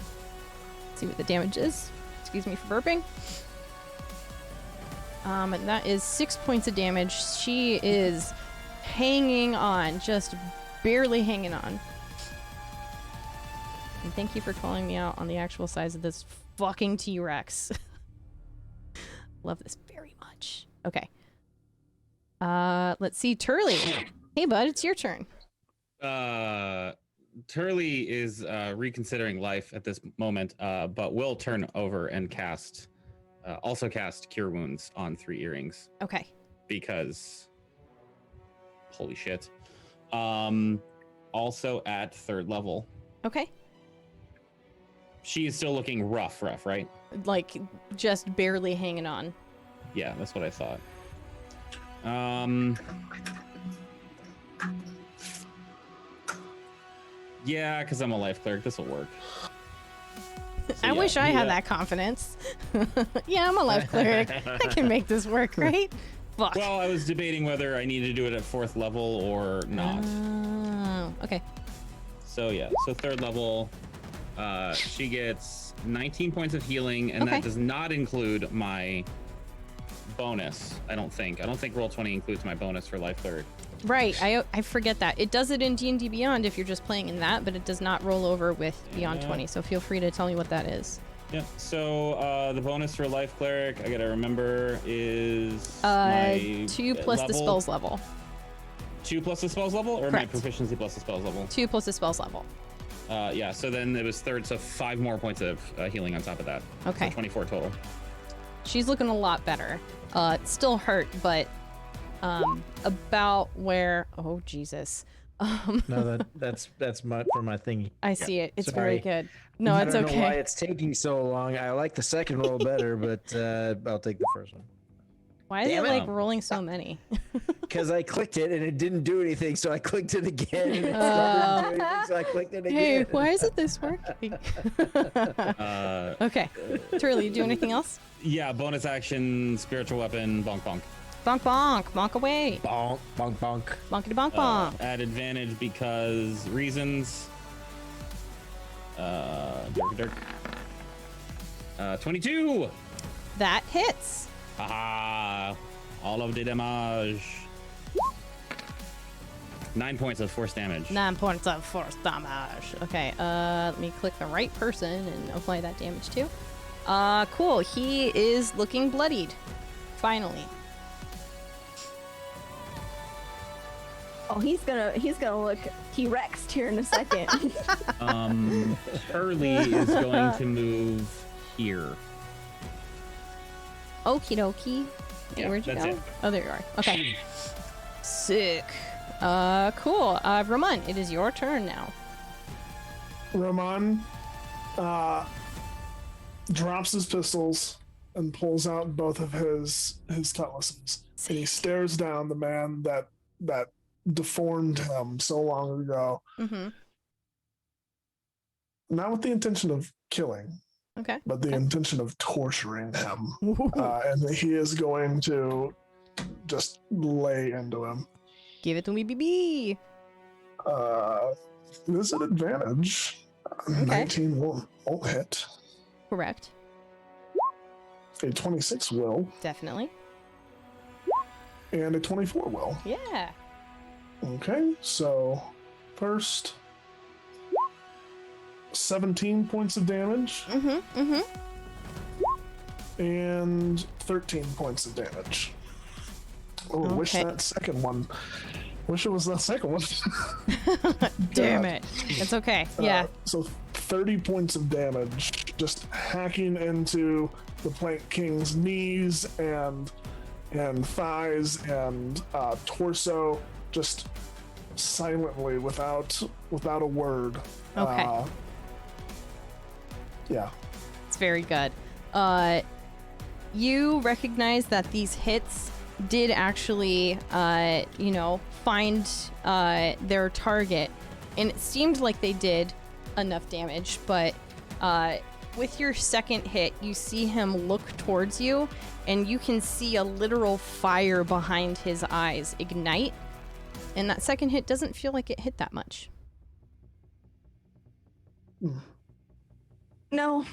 Let's see what the damage is. Excuse me for burping. And that is 6 points of damage. She is hanging on, just barely hanging on. And thank you for calling me out on the actual size of this fucking T-Rex. Love this very much. Okay. Let's see, Turley. Hey, bud, it's your turn. Turley is reconsidering life at this moment, but will turn over and also cast Cure Wounds on 3 earrings. Okay. Because, holy shit. Also at 3rd level. Okay. She is still looking rough, right? Like, just barely hanging on. Yeah, that's what I thought. Yeah, because I'm a life cleric. This will work. So, I wish I had that confidence. Yeah, I'm a life cleric. I can make this work, right? Fuck. Well, I was debating whether I needed to do it at 4th level or not. Oh, okay. So yeah, so 3rd level, she gets 19 points of healing, and that does not include my bonus. I don't think Roll20 includes my bonus for life cleric. Right, I forget that. It does it in D&D Beyond if you're just playing in that, but it does not roll over with Beyond 20, so feel free to tell me what that is. Yeah, so the bonus for life cleric, I gotta remember, is 2 plus the spell's level. 2 plus the spell's level, or Correct. my proficiency plus the spell's level? 2 plus the spell's level. Yeah, so then it was 3rd, so 5 more points of healing on top of that. Okay. So 24 total. She's looking a lot better. It's still hurt, but about where... Oh, Jesus. No, that's for my thingy. I see it. It's Sorry. very good. No, it's I don't know why okay. it's taking so long. I like the second roll better, but I'll take the first one. Why is Damn it it. like rolling so many? Because I clicked it and it didn't do anything, so I clicked it again. And it started doing anything, so I clicked it again. Hey, why isn't this working? Okay. Turley, you do anything else? Yeah, bonus action, spiritual weapon, bonk bonk. Bonk bonk. Bonk away. Bonk, bonk, bonk. Bonkity bonk bonk. At advantage because reasons. Dirk. 22! That hits. Haha! All of the damage. 9 points of force damage. 9 points of force damage. Okay, let me click the right person and apply that damage too. Cool. He is looking bloodied. Finally. Oh, he's gonna look T-Rexed here in a second. Turley is going to move here. Okie dokie. Yeah, Where'd you that's go? it. Oh, there you are. Okay. Sick. Cool. Ramon, it is your turn now. Ramon drops his pistols and pulls out both of his cutlasses. And he stares down the man that deformed him so long ago. Mm-hmm. Not with the intention of killing, Okay. but the intention of torturing him. And he is going to just lay into him. Give it to me, BB. There's an advantage. 19 won't hit. Correct. A 26 will. Definitely. And a 24 will. Yeah. Okay, so first 17 points of damage Mm-hmm. Mm-hmm. and 13 points of damage. Oh, Okay. wish that second one. Wish it was that second one. Damn God. it. It's okay. Yeah. So 30 points of damage, just hacking into the Plank King's knees and and thighs and torso, just silently, without a word. Okay. Yeah. It's very good. You recognize that these hits did actually, find their target, and it seemed like they did enough damage, but with your second hit, you see him look towards you, and you can see a literal fire behind his eyes ignite, and that second hit doesn't feel like it hit that much. No.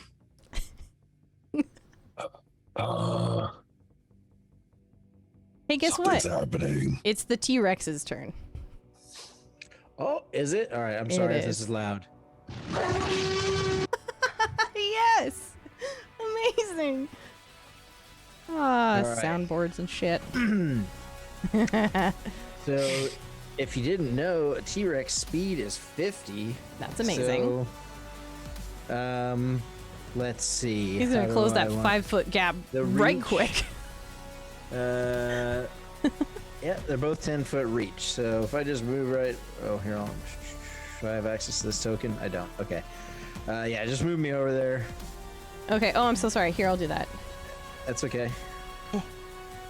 Hey, guess Something's what? happening. It's the T-Rex's turn. Oh, is it? All right. I'm It sorry if is. this is loud. Yes! Amazing! Ah, All right. soundboards and shit. So, if you didn't know, a T-Rex speed is 50. That's amazing. So, let's see. He's How gonna do close I that want- 5-foot gap The right reach? quick. Yeah, they're both 10-foot reach. So if I just move right, here, do I have access to this token? I don't. Okay. Yeah, just move me over there. Okay, oh, I'm so sorry. Here, I'll do that. That's okay.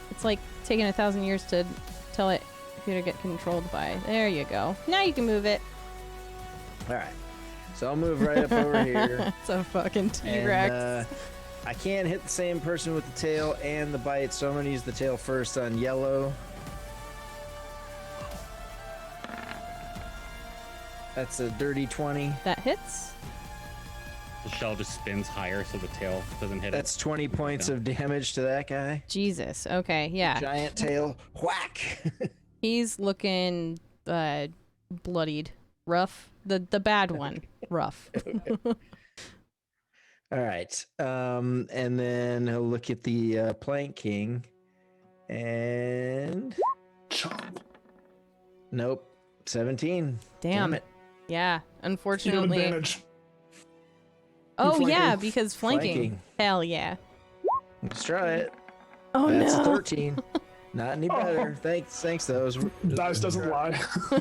It's like taking 1,000 years to tell it who to get controlled by. There you go. Now you can move it. All right. So I'll move right up over here. It's a fucking T-Rex. And, I can't hit the same person with the tail and the bite, so I'm gonna use the tail first on yellow. That's a dirty 20. That hits. The shell just spins higher so the tail doesn't hit That's 20 points of damage to that guy. Jesus. Okay, yeah. Giant tail, whack. He's looking bloodied. Rough. The bad one. Rough. All right. And then he'll look at the Plank King. And Chomp. nope. 17. Damn it. Yeah, You have unfortunately. advantage. Oh, Flanking. yeah, because flanking. Flanking. Hell yeah. Let's try it. Oh, That's no. 13. Not any better. Thanks, those. Dice doesn't lie.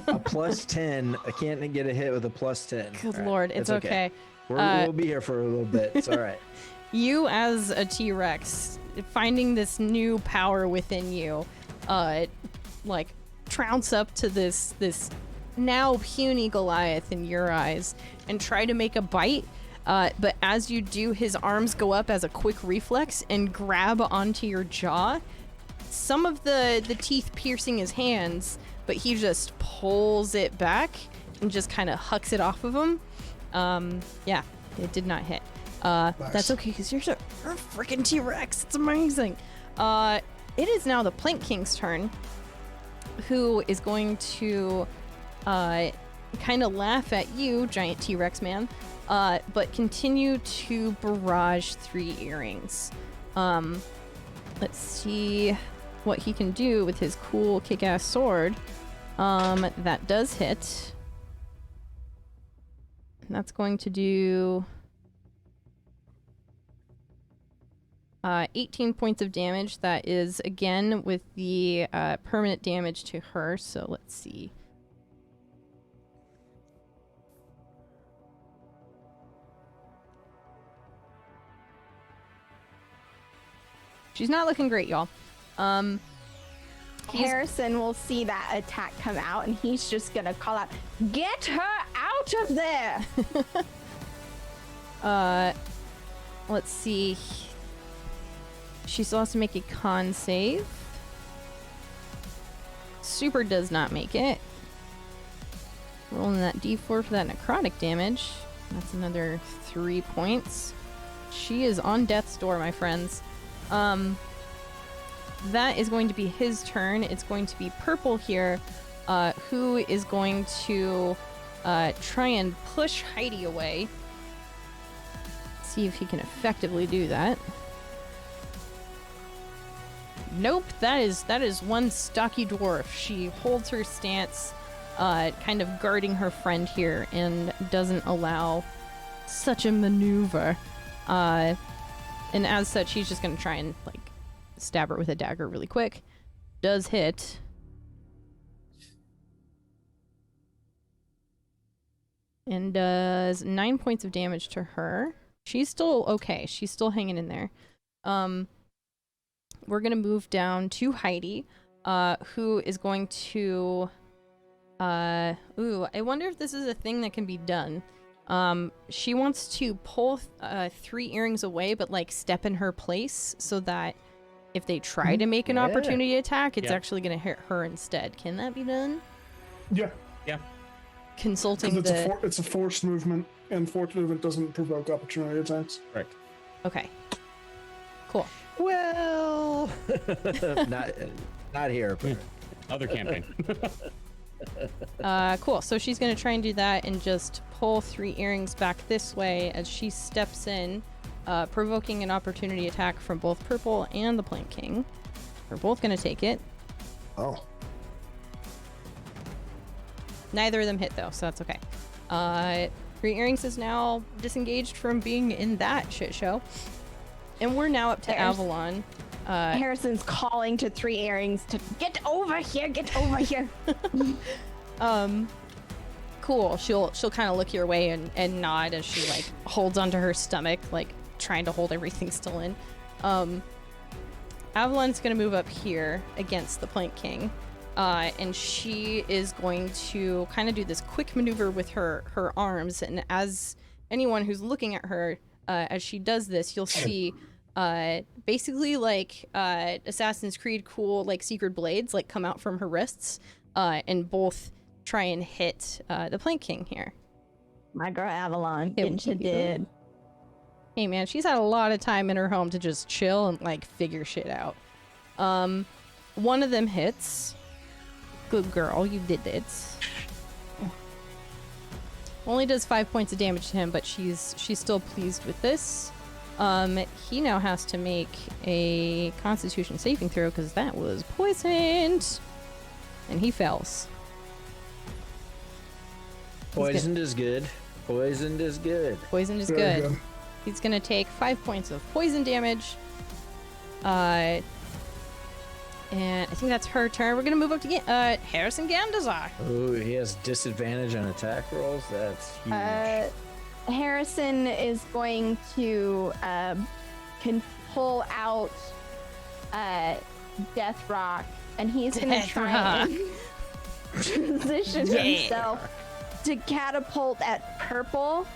A plus 10. I can't get a hit with a plus 10. Good All right, lord, it's that's okay. We'll be here for a little bit. It's all right. You, as a T-Rex, finding this new power within you, trounce up to this now puny Goliath in your eyes and try to make a bite. But as you do, his arms go up as a quick reflex and grab onto your jaw. Some of the teeth piercing his hands, but he just pulls it back and just kind of hucks it off of him. Yeah, it did not hit. That's okay, because you're a freaking T-Rex. It's amazing. It is now the Plank King's turn, who is going to kind of laugh at you, giant T-Rex man, but continue to barrage 3 earrings. Let's see what he can do with his cool kick-ass sword. That does hit. And that's going to do 18 points of damage. That is, again, with the permanent damage to her. So let's see. She's not looking great, y'all. Harrison will see that attack come out, and he's just gonna call out, "Get her out of there!" Let's see. She still has to make a con save. Super does not make it. Rolling that d4 for that necrotic damage. That's another 3 points. She is on death's door, my friends. That is going to be his turn. It's going to be Purple here, who is going to try and push Heidi away. See if he can effectively do that. Nope, that is one stocky dwarf. She holds her stance, kind of guarding her friend here, and doesn't allow such a maneuver. And as such, he's just gonna try and stab her with a dagger really quick. Does hit. And does 9 points of damage to her. She's still okay. She's still hanging in there. We're gonna move down to Heidi, who is going to... ooh, I wonder if this is a thing that can be done. She wants to pull 3 earrings away, but like step in her place so that if they try to make an opportunity attack, it's actually gonna hit her instead. Can that be done? Yeah. Yeah. Consulting it's a forced movement, and forced movement doesn't provoke opportunity attacks. Right. Okay. Cool. Well, not here. But... Other campaign. Cool. So she's gonna try and do that and just pull 3 earrings back this way as she steps in, provoking an opportunity attack from both Purple and the Plank King. We're both gonna take it. Oh. Neither of them hit though, so that's okay. 3 earrings is now disengaged from being in that shit show. And we're now up to Avalon. Harrison's calling to 3 earrings to get over here, get over here. Cool. She'll kind of look your way and nod as she like holds onto her stomach, like trying to hold everything still in. Avalon's gonna move up here against the Plank King. And she is going to kind of do this quick maneuver with her arms. And as anyone who's looking at her, as she does this, you'll see basically like Assassin's Creed cool like secret blades like come out from her wrists and both try and hit the Plank King here. My girl Avalon getting shit did. Hey man, she's had a lot of time in her home to just chill and like figure shit out. One of them hits. Good girl, you did it. Only does 5 points of damage to him, but she's still pleased with this. He now has to make a Constitution saving throw because that was poisoned, and he fails. Poisoned is good. Poisoned is good. Poisoned is good. He's gonna take 5 points of poison damage. And I think that's her turn. We're gonna move up to Harrison Gandazar. Oh, he has disadvantage on attack rolls. That's huge. Harrison is going to can pull out Death Rock, and he's going to try and position himself to catapult at Purple,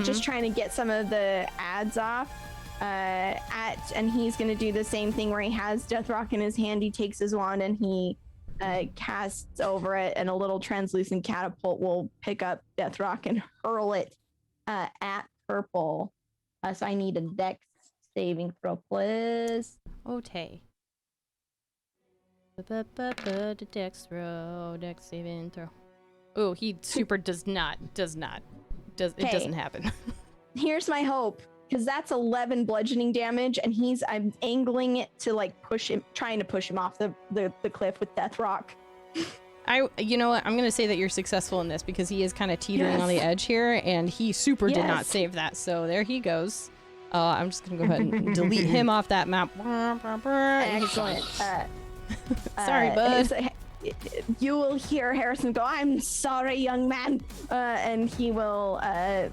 just trying to get some of the ads off. And he's going to do the same thing where he has Death Rock in his hand. He takes his wand and he casts over it, and a little translucent catapult will pick up Death Rock and hurl it at Purple. So I need a dex saving throw, please. Okay. Dex saving throw. Oh, he super does not. It doesn't happen. Here's my hope, because that's 11 bludgeoning damage, and I'm angling it to like trying to push him off the cliff with Death Rock. You know what? I'm gonna say that you're successful in this because he is kind of teetering on the edge here, and he super did not save that. So there he goes. I'm just gonna go ahead and delete him off that map. Excellent. Sorry, bud. You will hear Harrison go, "I'm sorry, young man," and he will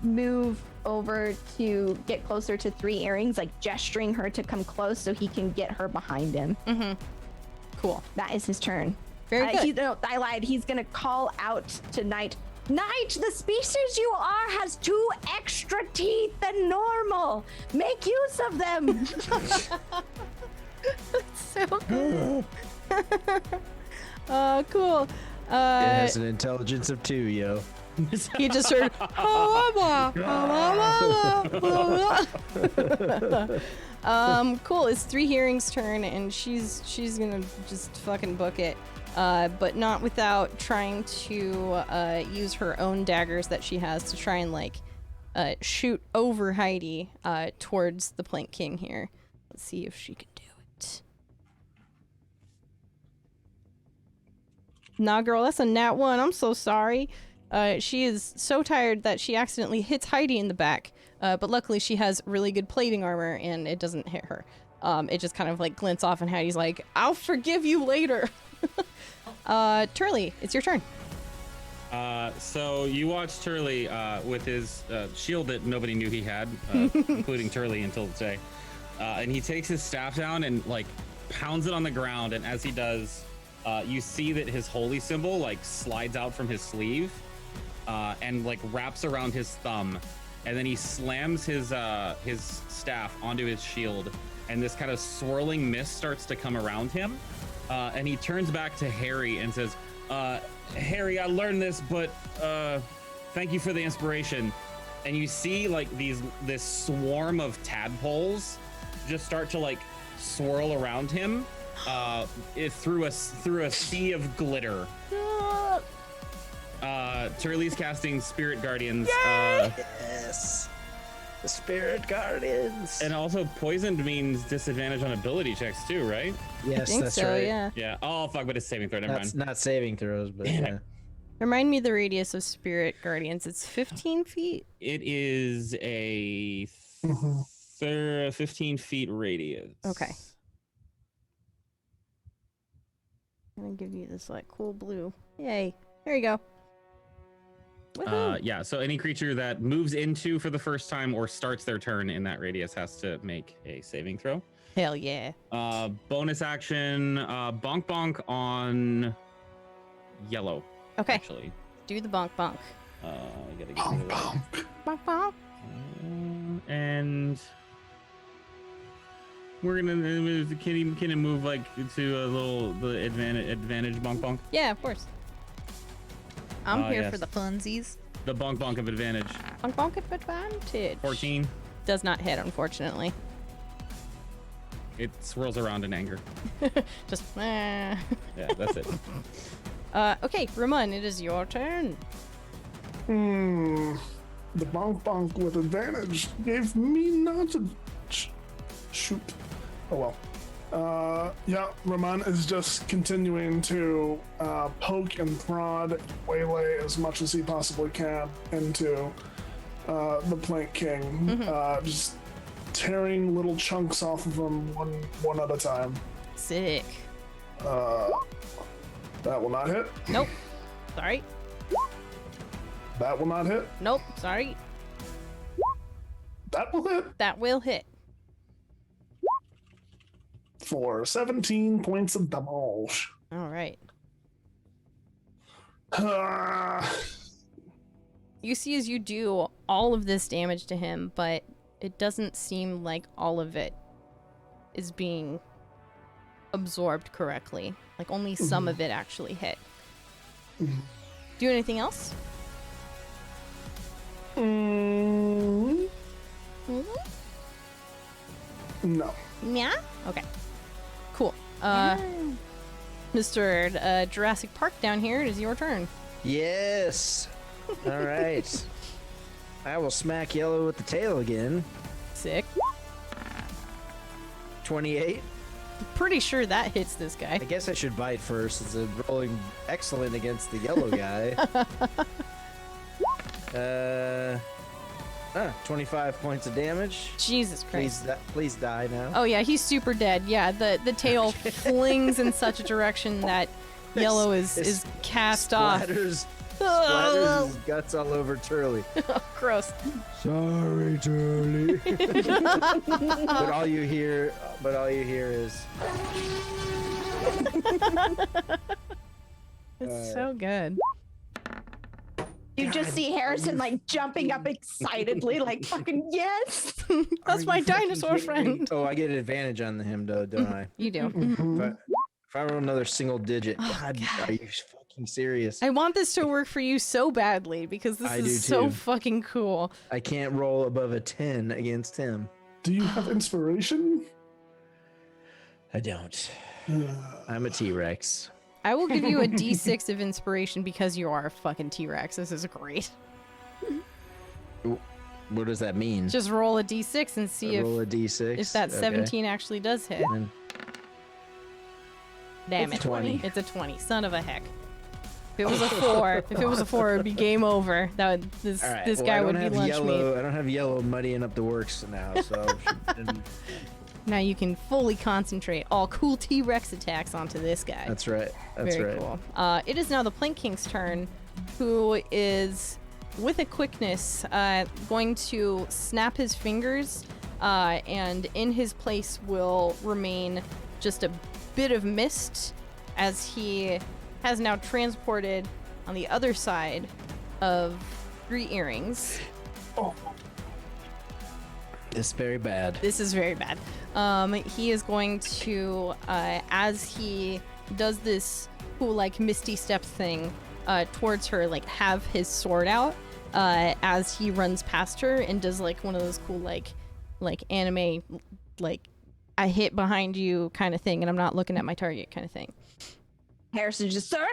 move over to get closer to 3 earrings, like gesturing her to come close so he can get her behind him. Cool. That is his turn. Very good. I lied. He's gonna call out to Knight. Knight, the species you are has 2 extra teeth than normal. Make use of them. So good. Cool. It has an intelligence of 2, yo. He just heard. Cool. It's 3 Hearing's turn, and she's gonna just fucking book it. But not without trying to use her own daggers that she has to try and like shoot over Heidi towards the Plank King here. Let's see if she can do it. Nah, girl, that's a nat 1. I'm so sorry. She is so tired that she accidentally hits Heidi in the back. But luckily she has really good plating armor and it doesn't hit her. It just kind of like glints off, and Hattie's like, "I'll forgive you later." Turley, it's your turn. So you watch Turley with his shield that nobody knew he had, including Turley until today. And he takes his staff down and like pounds it on the ground. And as he does, you see that his holy symbol like slides out from his sleeve and like wraps around his thumb. And then he slams his staff onto his shield. And this kind of swirling mist starts to come around him. And he turns back to Harry and says, Harry, I learned this, but thank you for the inspiration. And you see like this swarm of tadpoles just start to like swirl around him through a sea of glitter. Turley's casting Spirit Guardians. Yes. The Spirit Guardians. And also poisoned means disadvantage on ability checks too, right? Yes, I think that's so, right. yeah. Yeah. Oh fuck, but it's saving throw. Never That's mind. not saving throws, but Damn yeah. it. Remind me the radius of Spirit Guardians. It's 15 feet. It is a 15 feet radius. Okay. I'm gonna give you this like cool blue. Yay. There you go. Woohoo. Yeah, so any creature that moves into for the first time or starts their turn in that radius has to make a saving throw. Hell yeah. Bonus action, bonk bonk on yellow. Okay. Actually, Do the bonk bonk. I gotta get rid of that. Bonk bonk. And we're gonna move. Can he move like to a little the advantage bonk bonk? Yeah, of course. I'm here yes. for the funsies. The bonk bonk of advantage. Bonk bonk of advantage. 14. Does not hit, unfortunately. It swirls around in anger. Just Yeah, that's it. okay, Ramon, it is your turn. The bonk bonk with advantage gave me not a shoot. Oh well. Yeah, Raman is just continuing to poke and prod, waylay as much as he possibly can into the Plank King, just tearing little chunks off of him one at a time. Sick. That will not hit. Nope. Sorry. That will not hit. Nope. Sorry. That will hit. That will hit. For 17 points of damage. All right. Uh, You see as you do all of this damage to him, but it doesn't seem like all of it is being absorbed correctly. Like only some of it actually hit. Do anything else? no. Yeah? Okay. Cool. Mr. Jurassic Park down here, it is your turn. Yes. All right. I will smack yellow with the tail again. Sick. 28. Pretty sure that hits this guy. I guess I should bite first. It's rolling excellent against the yellow guy. 25 points of damage. Jesus Christ. Please die now. Oh yeah, he's super dead. Yeah, the tail flings in such a direction that yellow is cast off. Splatters his guts all over Turley. Gross. Sorry, Turley. but all you hear is It's so good. You just see Harrison like jumping up excitedly, like fucking yes. That's my dinosaur friend. Oh, I get an advantage on him, though, don't I? You do. If I roll another single digit, Oh, God, God. are you fucking serious? I want this to work for you so badly because this I do is so too. fucking cool. I can't roll above a 10 against him. Do you have inspiration? I don't. I'm a T-Rex. I will give you a D6 of inspiration because you are a fucking T-Rex. This is great. What does that mean? Just roll a D6 and see roll a D6. if that Okay. 17 actually does hit. And Damn It's it. a 20. It's a 20. Son of a heck. If it was a 4, it would be game over. That would, this all right, this well, guy I would don't be have lunch yellow. meat. I don't have yellow muddying up the works now, so Now you can fully concentrate all cool T-Rex attacks onto this guy. That's right. That's Very right. cool. It is now the Plank King's turn, who is, with a quickness, going to snap his fingers, and in his place will remain just a bit of mist, as he has now transported on the other side of 3 earrings. Oh, This is very bad. This is very bad. He is going to, as he does this cool, like, misty step thing towards her, like, have his sword out as he runs past her and does, like, one of those cool, like anime, like, I hit behind you kind of thing, and I'm not looking at my target kind of thing. Harrison just, sir.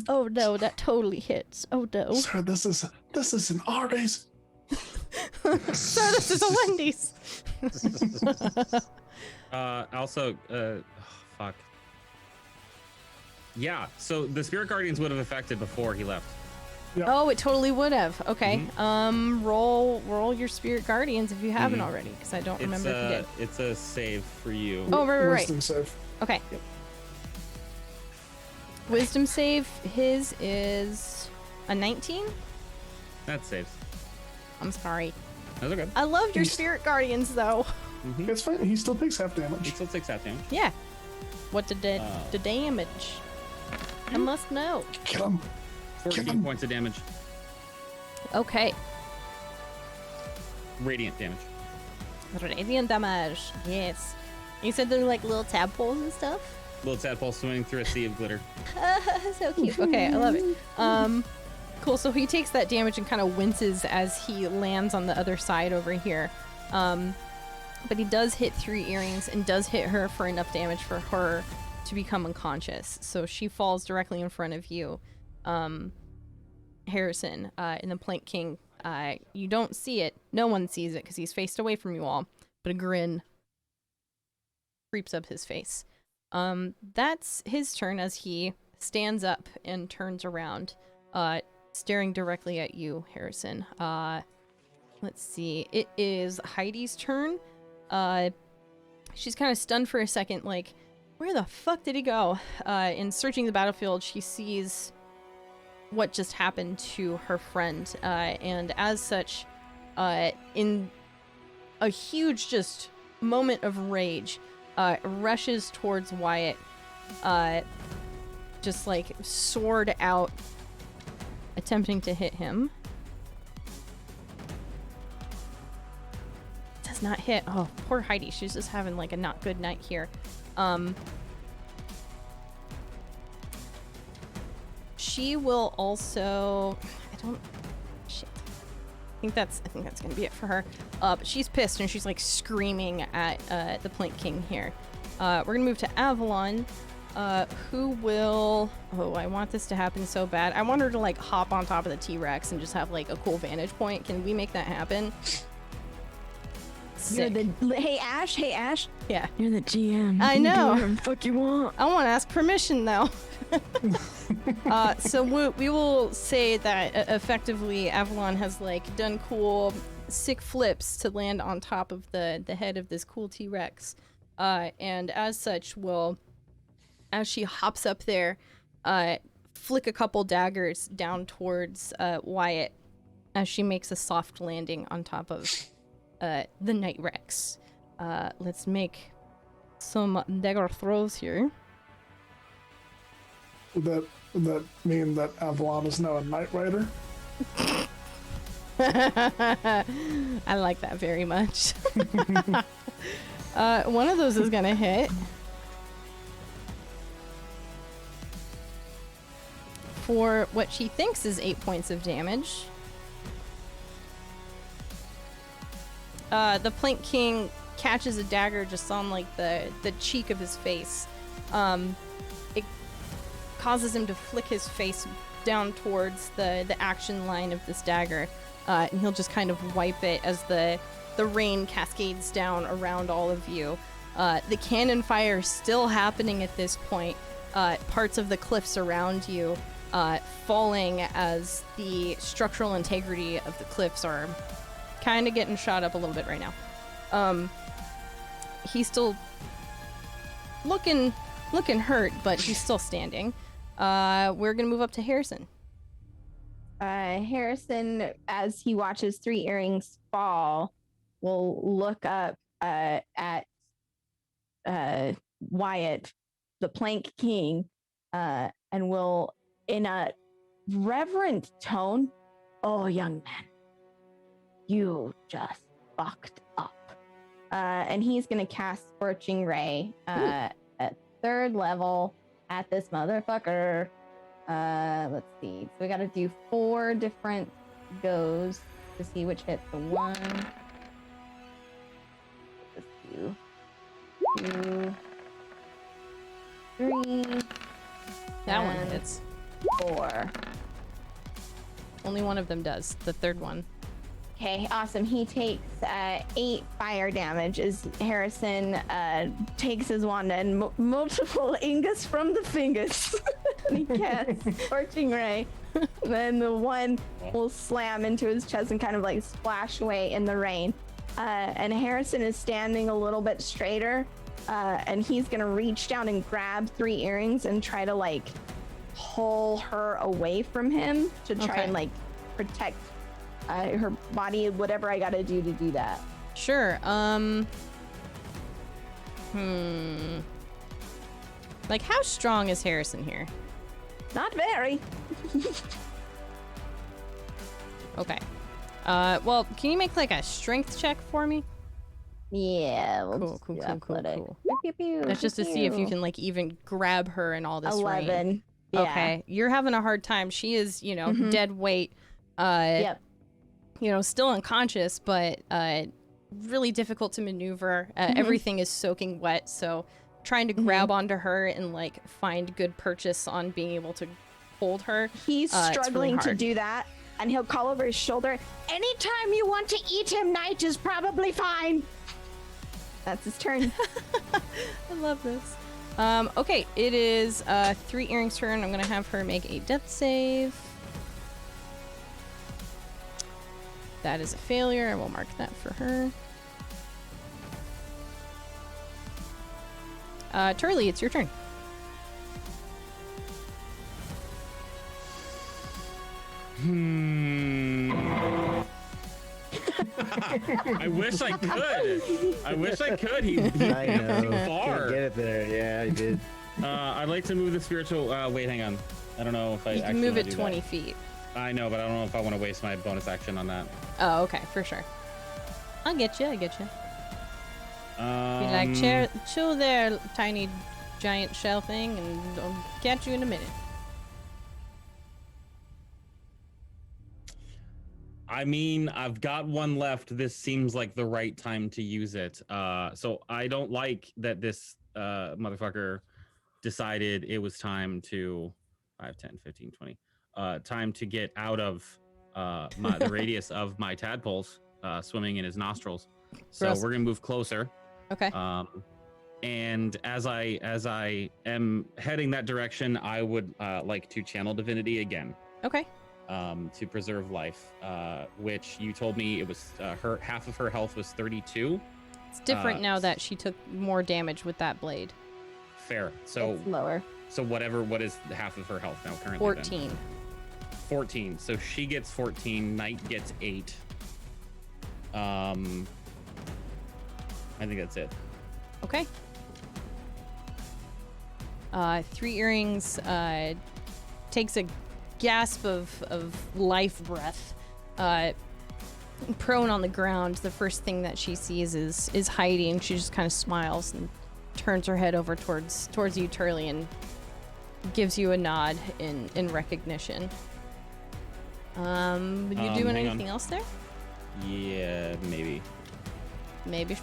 Oh no, that totally hits. Oh no. sir, this is an Arby's. Sir, this is a Wendy's. Also, fuck. Yeah, so the Spirit Guardians would have affected before he left. Oh, it totally would have. Okay. Roll your Spirit Guardians if you haven't already, because I don't remember if you did. It's a save for you. Oh, right. Wisdom save. Okay. Yep. Wisdom save, his is a 19? That saves. I'm sorry. That's okay. I love your Spirit Guardians, though. It's fine. He still takes half He damage. still takes half damage. Yeah. What did the damage? I must know. Kill him. 14 points of damage. Okay. Radiant damage. Radiant damage. Yes. You said they're like little tadpoles and stuff? Little tadpole swimming through a sea of glitter. So cute. Okay, I love it. Cool. So he takes that damage and kind of winces as he lands on the other side over here. But he does hit 3 earrings and does hit her for enough damage for her to become unconscious. So she falls directly in front of you, Harrison, and the Plank King. You don't see it. No one sees it because he's faced away from you all. But a grin creeps up his face. That's his turn as he stands up and turns around, staring directly at you, Harrison. Let's see. It is Heidi's turn. She's kind of stunned for a second, like, where the fuck did he go? In searching the battlefield, she sees what just happened to her friend, and as such, in a huge just moment of rage, rushes towards Wyatt, just like sword out, attempting to hit him. Does not hit. Oh, poor Heidi. She's just having like a not good night here. She will also. Shit. I think that's gonna be it for her. But she's pissed and she's like screaming at the Plank King here. We're gonna move to Avalon, who will. Oh, I want this to happen so bad. I want her to like hop on top of the T-Rex and just have like a cool vantage point. Can we make that happen? Sick. Hey Ash. Yeah. You're the GM. I know. You do whatever the fuck you want. I want to ask permission though. So we will say that effectively Avalon has like done cool sick flips to land on top of the head of this cool T-Rex, and as such will, as she hops up there, flick a couple daggers down towards Wyatt as she makes a soft landing on top of the Night Rex. Let's make some dagger throws here. Would that mean that Avalon is now a Knight Rider? I like that very much. One of those is gonna hit. For what she thinks is 8 points of damage. The Plank King catches a dagger just on like the cheek of his face. It causes him to flick his face down towards the action line of this dagger, and he'll just kind of wipe it as the rain cascades down around all of you. The cannon fire is still happening at this point. Parts of the cliffs around you falling as the structural integrity of the cliffs are kind of getting shot up a little bit right now. He's still looking hurt, but he's still standing. We're gonna move up to Harrison. Harrison, as he watches 3 earrings fall, will look up at Wyatt, the Plank King, and will, in a reverent tone, "Oh, young man, you just fucked up." And he's going to cast Scorching Ray at 3rd level at this motherfucker. Let's see. So we got to do 4 different goes to see which hits. The 1, let's do 2, 3. That one hits. 4. Only one of them does. The 3rd one. Okay, awesome. He takes 8 fire damage as Harrison takes his wand and multiple ingus from the fingers. And he casts Scorching Ray. Then the one will slam into his chest and kind of like splash away in the rain. And Harrison is standing a little bit straighter, and he's gonna reach down and grab 3 earrings and try to like pull her away from him to try and like protect her body, whatever I gotta do to do that. Sure. Like, how strong is Harrison here? Not very. Okay. Well, can you make like a strength check for me? Yeah. Cool. Cool. That's just to see if you can like even grab her in all this 11. rain. Yeah. Okay. You're having a hard time. She is, dead weight. Yep. Still unconscious, but really difficult to maneuver. Everything is soaking wet, so trying to grab onto her and like find good purchase on being able to hold her. He's struggling really to hard. do that, and he'll call over his shoulder, "Anytime you want to eat him, Knight is probably fine." That's his turn. I love this. Okay, it is 3 earrings turn. I'm gonna have her make a death save. That is a failure. I will mark that for her. Turley, it's your turn. I wish I could. He I know. too far. Can't get it there. Yeah, I did. I'd like to move the spiritual. Wait, hang on. I don't know if I You can actually move wanna it do 20 that. feet. I know, but I don't know if I want to waste my bonus action on that. Oh, okay, for sure. I'll get you. Be like, chill there, tiny giant shell thing, and I'll catch you in a minute. I mean, I've got one left. This seems like the right time to use it. So I don't like that this motherfucker decided it was time to 5, 10, 15, 20. Time to get out of the radius of my tadpoles swimming in his nostrils. So Gross. we're gonna move closer. Okay. And as I am heading that direction, I would like to channel divinity again. Okay. To preserve life, which you told me it was her half of her health was 32. It's different now that she took more damage with that blade. Fair. So It's lower. So what is the half of her health now currently? 14. Then? 14. So she gets 14. Knight gets 8. I think that's it. Okay. 3 earrings takes a gasp of life breath. Prone on the ground, the first thing that she sees is hiding. She just kind of smiles and turns her head over towards you, Turley, and gives you a nod in recognition. Would you doing anything else there? Yeah, maybe. Maybe.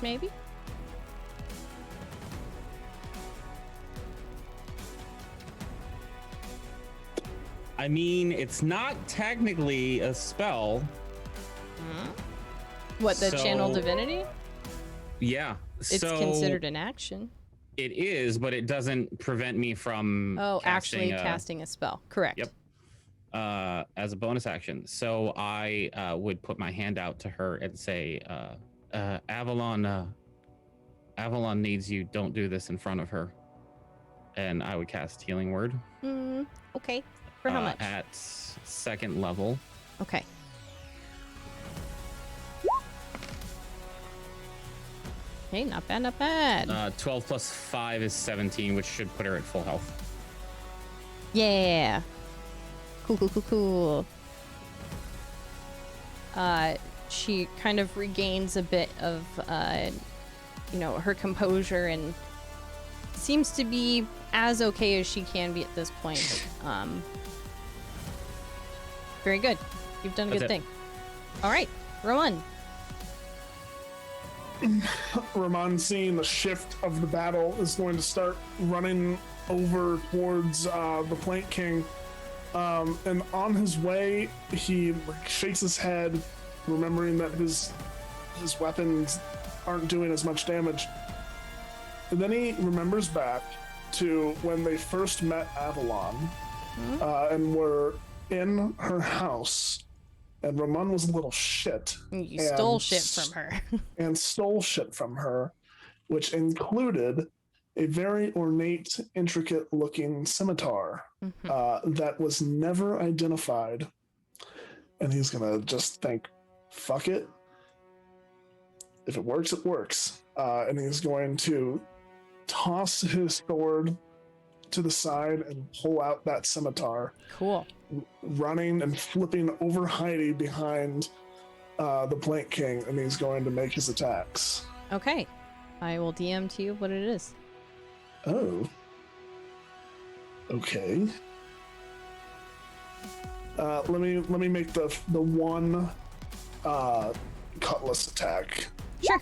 I mean, it's not technically a spell. What, the So- channel divinity? Yeah. It's considered an action. It is, but it doesn't prevent me from Actually casting a spell. Correct. Yep. as a bonus action. So I would put my hand out to her and say, Avalon needs you. Don't do this in front of her. And I would cast Healing Word. Okay. For how much? At 2nd level. Okay. Hey, not bad, not bad. 12 plus 5 is 17, which should put her at full health. Yeah. Cool. She kind of regains a bit of, her composure and seems to be as okay as she can be at this point. Very good. You've done a good thing. All right, Rowan. Ramon, seeing the shift of the battle, is going to start running over towards the Plank King. And on his way, he shakes his head, remembering that his weapons aren't doing as much damage. And then he remembers back to when they first met Avalon, and were in her house. And Ramon was a little shit. You stole shit from her. And stole shit from her, which included a very ornate, intricate-looking scimitar that was never identified. And he's going to just think, fuck it. If it works, it works. And he's going to toss his sword to the side and pull out that scimitar. Cool. Running and flipping over Heidi behind the Plank King, and he's going to make his attacks. Okay. I will DM to you what it is. Oh. Okay. Let me make the one cutlass attack. Sure.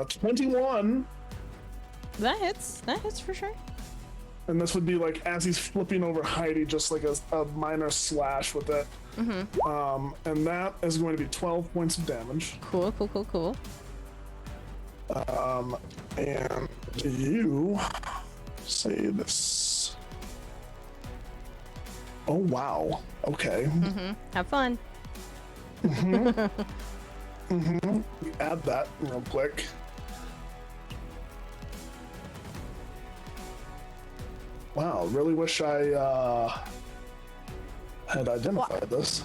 21. That hits for sure. And this would be like as he's flipping over Heidi, just like a minor slash with it. And that is going to be 12 points of damage. Cool. And you say this. Oh wow. Okay. Have fun. Add that real quick. Wow, really wish I had identified this.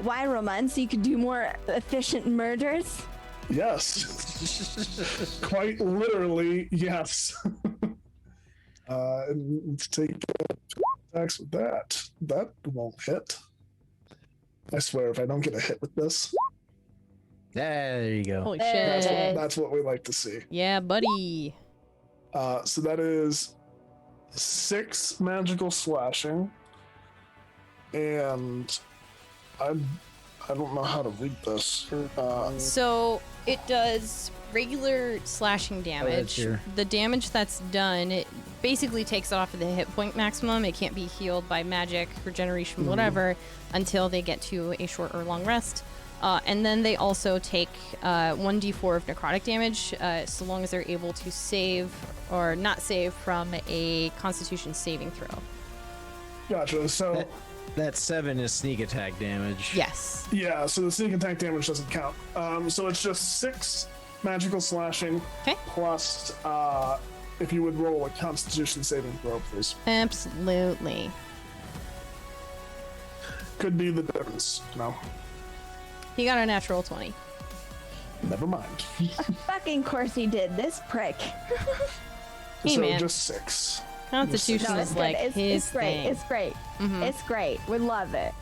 Why, Roman? So you could do more efficient murders? Yes. Quite literally, yes. Let's take attacks with that. That won't hit. I swear, if I don't get a hit with this. There you go. Holy shit. That's what we like to see. Yeah, buddy. So that is 6 magical slashing, and I don't know how to read this. So it does regular slashing damage. The damage that's done, it basically takes it off of the hit point maximum. It can't be healed by magic, regeneration, whatever, until they get to a short or long rest. And then they also take 1d4 of necrotic damage, so long as they're able to save or not save from a Constitution saving throw. Gotcha. So that 7 is sneak attack damage. Yes. Yeah. So the sneak attack damage doesn't count. So it's just 6 magical slashing. Okay. Plus, if you would roll a Constitution saving throw, please. Absolutely. Could be the difference. No. He got a natural 20. Never mind. Fucking course he did. This prick. Hey, so man. just 6. Constitution No, is it's like good. his It's great. thing. It's great. It's great. We love it.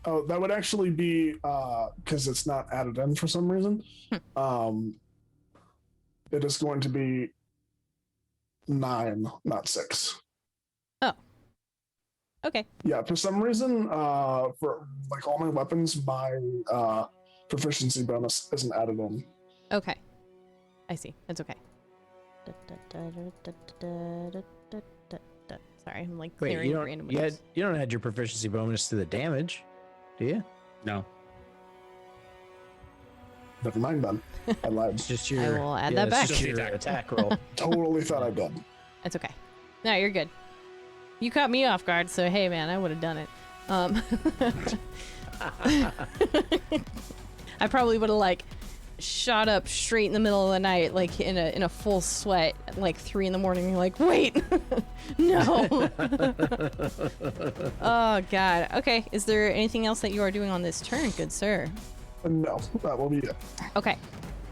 Oh, that would actually be because it's not added in for some reason. It is going to be 9, not 6. Oh. Okay. Yeah, for some reason, for like all my weapons, my proficiency bonus isn't added in. Okay. I see. That's okay. Sorry, I'm like Wait, clearing random you moves. don't add your proficiency bonus to the damage, do you? No. Never mind then. I lied. It's just your. I will add that it's back. just your attack roll. Totally thought I did. That's okay. No, you're good. You caught me off guard, so hey, man, I would have done it. I probably would have like shot up straight in the middle of the night, like in a full sweat, at like 3 a.m. You're like, wait, no. Oh God. Okay. Is there anything else that you are doing on this turn, good sir? No, that will be it. Okay.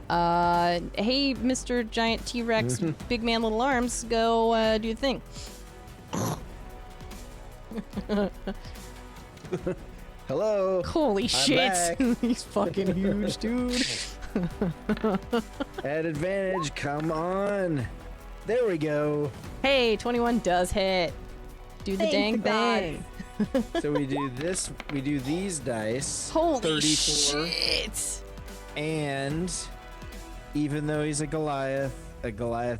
Hey, Mr. Giant T-Rex, big man, little arms, go do the thing. Hello. Holy shit. back. He's fucking huge, dude. At advantage. Come on. There we go. Hey, 21 does hit. Do the Thank dang God. thing. So we do this. We do these dice. Holy 34. shit. And even though he's a Goliath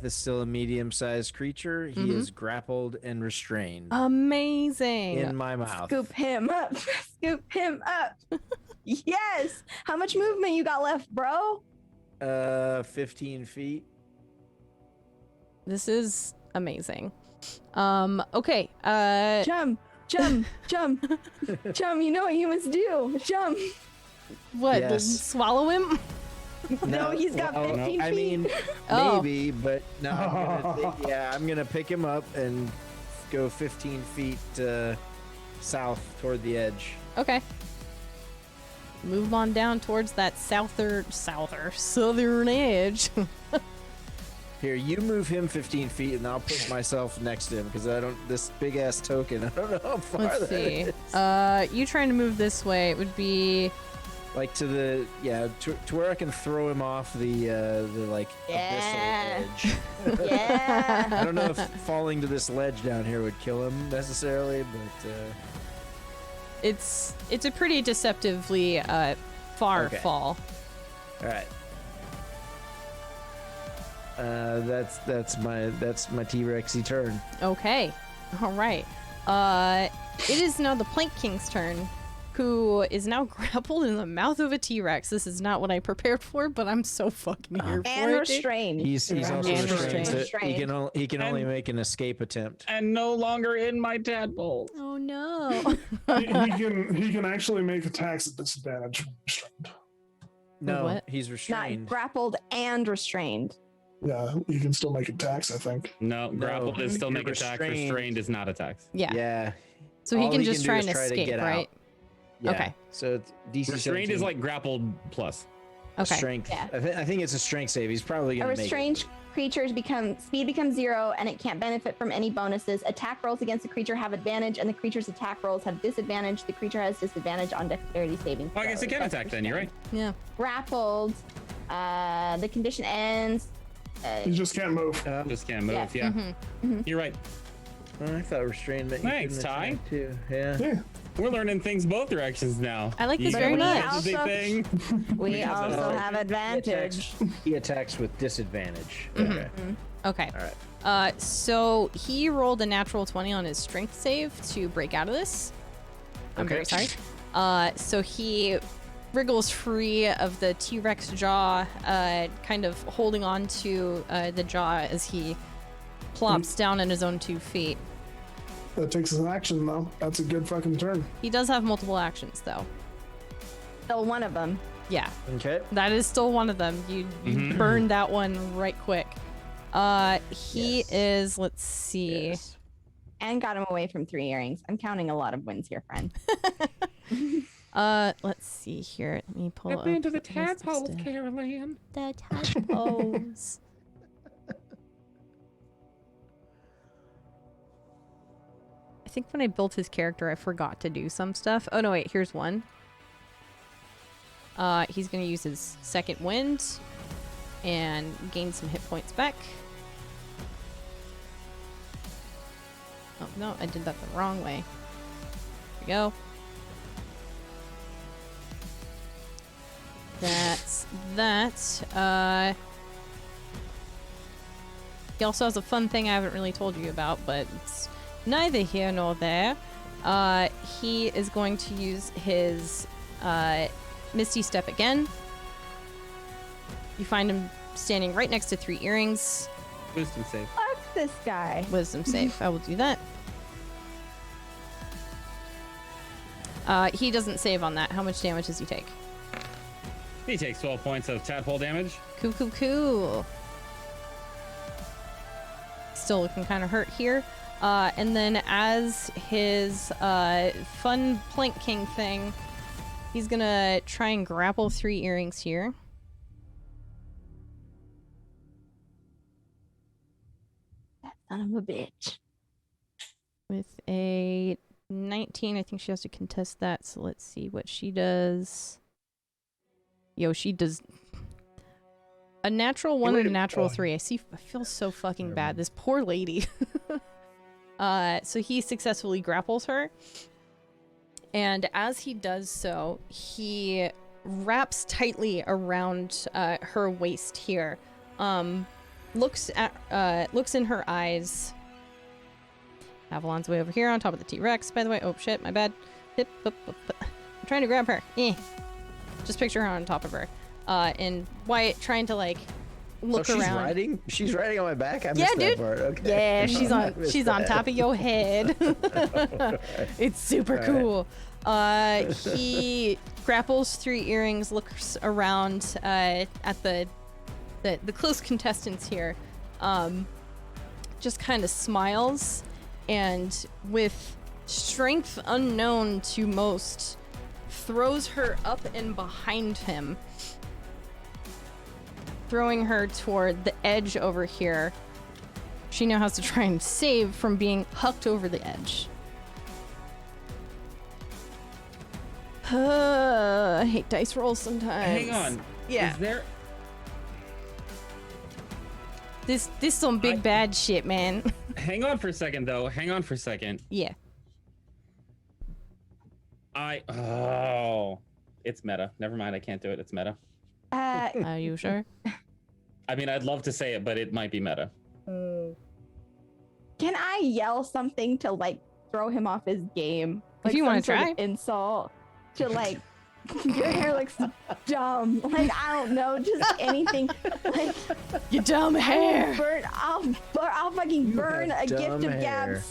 is still a medium-sized creature. He is grappled and restrained Amazing. in my mouth. Scoop him up. Scoop him up. Yes. How much movement you got left, bro? 15 feet. This is amazing. Okay. Jump. Jump. You know what you must do. Jump. What? Yes. Swallow him? No, he's got 15 feet. I mean, Oh. maybe, but no. I'm gonna pick him up and go 15 feet south toward the edge. Okay. Move on down towards that southern edge. Here, you move him 15 feet, and I'll put myself next to him because I don't. This big ass token. I don't know how far. Let's that see. is. You trying to move this way? It would be. Like to the to where I can throw him off the like Yeah. abyssal edge. Yeah. I don't know if falling to this ledge down here would kill him necessarily, but It's a pretty deceptively far Okay. fall. all right. That's my T-Rexy turn. Okay. All right. It is now the Plank King's turn, who is now grappled in the mouth of a T-Rex. This is not what I prepared for, but I'm so fucking here for And it. restrained. He's And also restrained. restrained. So he can only make an escape attempt. And no longer in my tadpole. Oh no. He can actually make attacks at disadvantage. Restrained. No, What? he's Not restrained. grappled and restrained. Yeah, he can still make attacks, I think. No, grappled is still you're make attacks. restrained. Restrained is not attacks. Yeah. Yeah. So he All can he just can try do and is try to escape, get out. right? Yeah. Okay. So it's DC Restrained 17 is like grappled plus. Okay. strength. Yeah. I think it's a strength save. He's probably A gonna make it. restrained creature's speed becomes 0 and it can't benefit from any bonuses. Attack rolls against the creature have advantage and the creature's attack rolls have disadvantage. The creature has disadvantage on dexterity saving Oh, I guess it can throws. attack then. You're right. Yeah. Grappled. The condition ends. He just can't move. Just can't move. Yeah. You're right. Oh, I thought restrained meant you Thanks, couldn't Ty. attack too. Yeah. Yeah. We're learning things both directions now. I like this You very know, much. it's a big Also- thing. We also Oh, have advantage. He attacks with disadvantage. Mm-hmm. Okay. Okay. All right. So he rolled a natural 20 on his strength save to break out of this. I'm very sorry. So he wriggles free of the T-Rex jaw, kind of holding on to the jaw as he plops down on his own 2 feet. That takes an action, though. That's a good fucking turn. He does have multiple actions, though. Still one of them. Yeah, Okay. that is still one of them. You burned that one right quick. He Yes. is, let's see. Yes. And got him away from 3 earrings. I'm counting a lot of wins here, friend. Let's see here. Let me pull up. into the what was this tadpoles, to- Carol Ann. The tadpoles. I think when I built his character, I forgot to do some stuff. Oh no, wait, here's one. He's gonna use his second wind and gain some hit points back. Oh no, I did that the wrong way. There we go. That's that. He also has a fun thing I haven't really told you about, but it's neither here nor there. He is going to use his Misty Step again. You find him standing right next to 3 earrings. Wisdom save. Fuck this guy. Wisdom save. I will do that. He doesn't save on that. How much damage does he take? He takes 12 points of tadpole damage. Cool. Still looking kind of hurt here. And then as his fun plank king thing, he's gonna try and grapple 3 earrings here. That son of a bitch. With a 19, I think she has to contest that. So let's see what she does. Yo, she does a natural 1 and a natural 3. I feel so fucking bad. This poor lady. So he successfully grapples her. And as he does so, he wraps tightly around her waist here. Looks in her eyes. Avalon's way over here on top of the T-Rex, by the way. Oh shit, my bad. I'm trying to grab her. Just picture her on top of her. And Wyatt trying to like look around. She's riding on my back? I missed that part. Okay. Yeah, she's on top of your head. It's super cool. He grapples 3 earrings, looks around at the close contestants here. Just kind of smiles, and with strength unknown to most, throws her up and behind him, throwing her toward the edge over here. She now has to try and save from being hucked over the edge. I hate dice rolls sometimes. Hang on. Yeah. Is there... This some big bad shit, man. Hang on for a second, though. Hang on for a second. Yeah. Oh. It's meta. Never mind, I can't do it. It's meta. Are you sure? I mean, I'd love to say it, but it might be meta. Can I yell something to like throw him off his game? Like, if you want to some try. sort of insult to like, your hair looks dumb. Like, I don't know, just anything. Like, your dumb hair. I'll fucking burn a gift of gab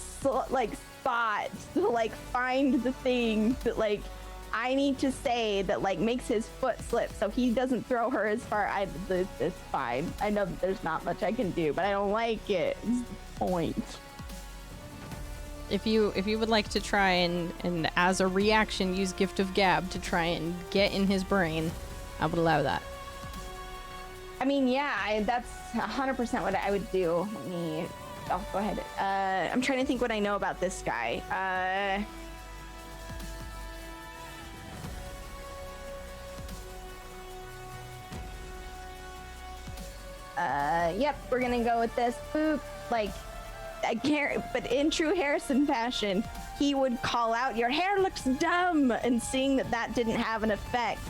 like spot to like find the thing that like I need to say that like makes his foot slip so he doesn't throw her as far. It's fine. I know that there's not much I can do, but I don't like it. It's the point. If you would like to try and as a reaction use Gift of Gab to try and get in his brain, I would allow that. I mean, yeah, that's 100% what I would do. I'll go ahead. I'm trying to think what I know about this guy. Yep, we're gonna go with this. Boop. Like, I can't, but in true Harrison fashion, he would call out, "Your hair looks dumb," and seeing that didn't have an effect,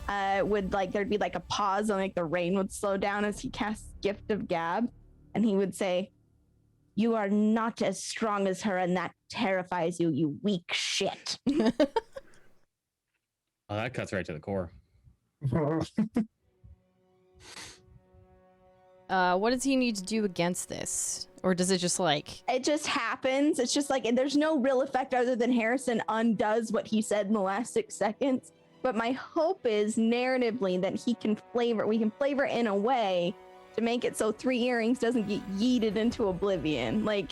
there'd be like a pause and like the rain would slow down as he casts Gift of Gab, and he would say, "You are not as strong as her, and that terrifies you, you weak shit." Oh, that cuts right to the core. What does he need to do against this? Or does it just like... It just happens. It's just like, and there's no real effect other than Harrison undoes what he said in the last 6 seconds. But my hope is narratively that we can flavor in a way to make it so 3 earrings doesn't get yeeted into oblivion. Like,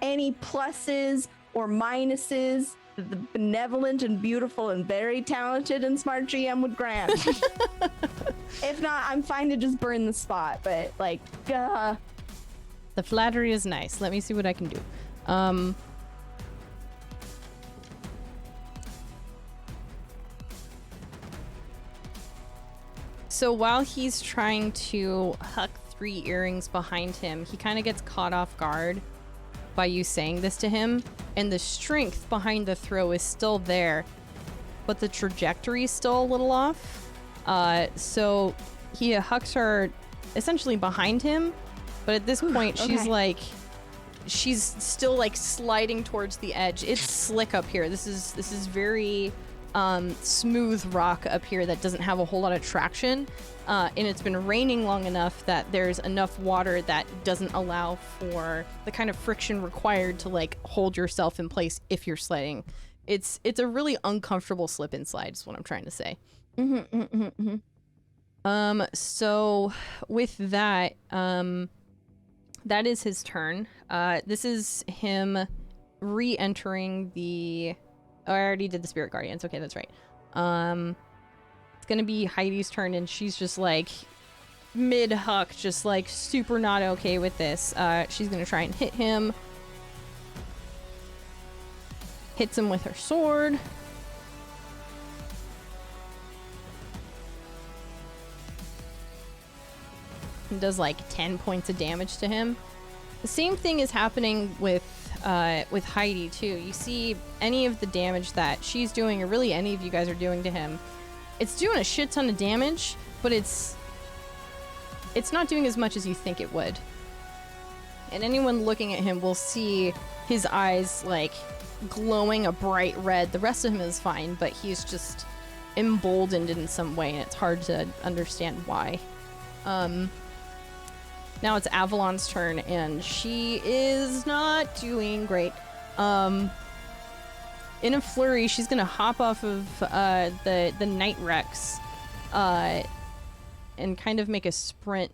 any pluses or minuses that the benevolent and beautiful and very talented and smart GM would grant. If not, I'm fine to just burn the spot, but like, The flattery is nice. Let me see what I can do. So while he's trying to huck 3 earrings behind him, he kind of gets caught off guard by you saying this to him, and the strength behind the throw is still there, but the trajectory is still a little off. So he hucks her essentially behind him, but at this point she's still like sliding towards the edge. It's slick up here. This is very smooth rock up here that doesn't have a whole lot of traction, and it's been raining long enough that there's enough water that doesn't allow for the kind of friction required to like hold yourself in place if you're sliding. It's a really uncomfortable slip and slide is what I'm trying to say. So with that, that is his turn. This is him re-entering the... Oh, I already did the Spirit Guardians. Okay, that's right. It's gonna be Heidi's turn, and she's just like mid-huck, just like super not okay with this. She's gonna try and hit him. Hits him with her sword. And does like 10 points of damage to him. The same thing is happening with Heidi too. You see any of the damage that she's doing, or really any of you guys are doing to him, it's doing a shit ton of damage, but it's not doing as much as you think it would. And anyone looking at him will see his eyes like glowing a bright red. The rest of him is fine, but he's just emboldened in some way, and it's hard to understand why. Now it's Avalon's turn, and she is not doing great. In a flurry, she's gonna hop off of the Night Rex and kind of make a sprint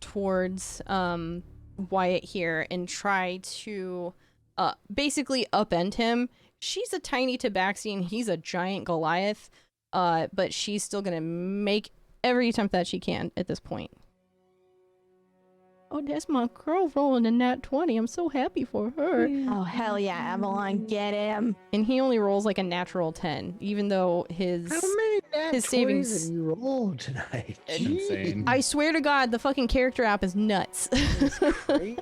towards Wyatt here and try to basically upend him. She's a tiny tabaxi and he's a giant Goliath, but she's still gonna make every attempt that she can at this point. Oh, that's my girl rolling in that 20. I'm so happy for her. Oh, hell yeah, Avalon, get him. And he only rolls like a natural 10, even though his savings... have you rolled tonight? Insane. I swear to God, the fucking character app is nuts. It's crazy.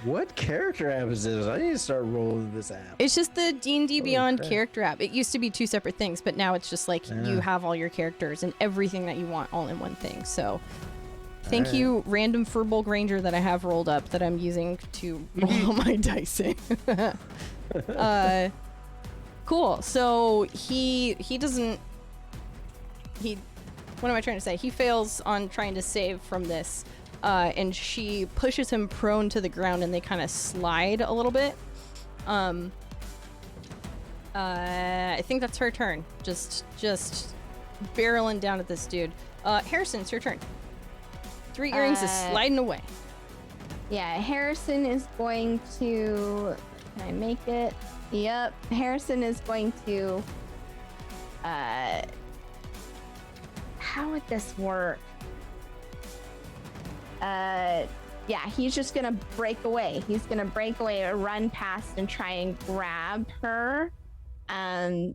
What character app is this? I need to start rolling this app. It's just the D&D Beyond crap. character app. It used to be two separate things, but now it's just like you have all your characters and everything that you want all in one thing. So thank you, random Furball Granger that I have rolled up that I'm using to roll all my dice in. Cool. So he doesn't... What am I trying to say? He fails on trying to save from this, and she pushes him prone to the ground, and they kind of slide a little bit. I think that's her turn. Just barreling down at this dude. Harrison, it's your turn. 3 earrings is sliding away. Yeah, Harrison is going to... Can I make it? Yep. Harrison is going to... How would this work? Yeah, he's just gonna break away. He's gonna break away, run past, and try and grab her, to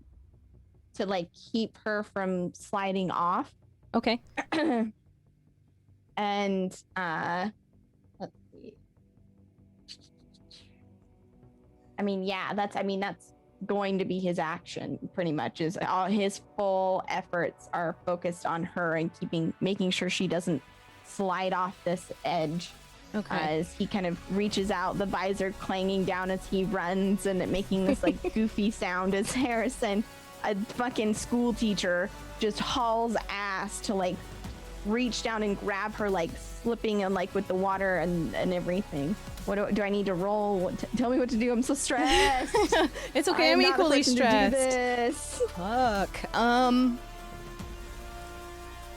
like keep her from sliding off. Okay. And let's see. That's going to be his action pretty much. Is all his full efforts are focused on her and making sure she doesn't slide off this edge. Okay. As he kind of reaches out, the visor clanging down as he runs and making this like goofy sound as Harrison, a fucking school teacher, just hauls ass to like reach down and grab her, like slipping and like with the water and everything. What do I need to roll? Tell me what to do. I'm so stressed. It's okay. I'm equally stressed. To do this. Fuck.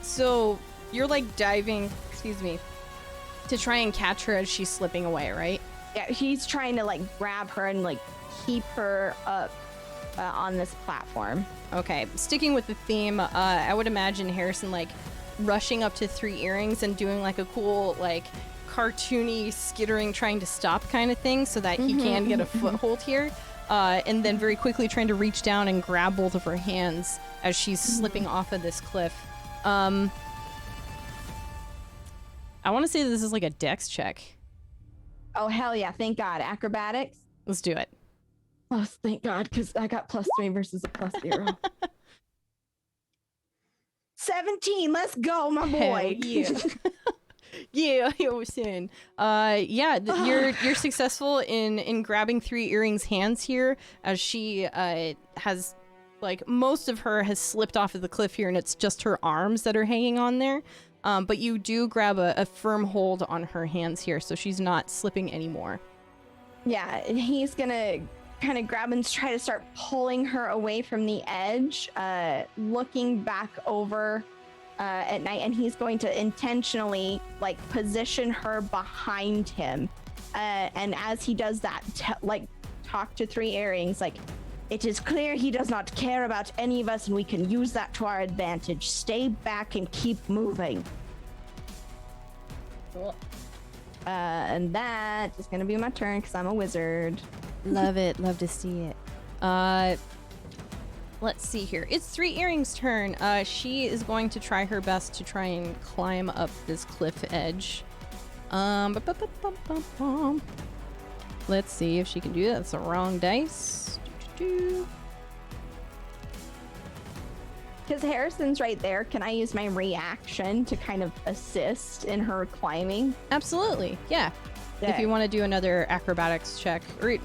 So you're like diving, to try and catch her as she's slipping away, right? Yeah, he's trying to like grab her and like keep her up on this platform. Okay. Sticking with the theme, I would imagine Harrison like rushing up to 3 earrings and doing like a cool like cartoony skittering trying to stop kind of thing so that he can get a foothold here, and then very quickly trying to reach down and grab both of her hands as she's slipping off of this cliff. I want to say this is like a dex check. Oh hell yeah, thank God. Acrobatics, Let's do it. oh thank God, because I got +3 versus a +0. 17, let's go, my boy. Hell yeah. Yeah, I was saying. You're successful in grabbing 3 earrings hands here as she has like most of her has slipped off of the cliff here, and it's just her arms that are hanging on there. But you do grab a firm hold on her hands here, so she's not slipping anymore. Yeah, and he's gonna kind of grab and try to start pulling her away from the edge, looking back over at night, and he's going to intentionally like position her behind him. And as he does that, talk to Three Earrings, like, it is clear he does not care about any of us, and we can use that to our advantage. Stay back and keep moving. Cool. And that is going to be my turn because I'm a wizard. Love it. Love to see it. Let's see here. It's Three Earrings' turn. She is going to try her best to try and climb up this cliff edge. Let's see if she can do that. That's the wrong dice. Because Harrison's right there, can I use my reaction to kind of assist in her climbing? Absolutely. Yeah. If you want to do another acrobatics check or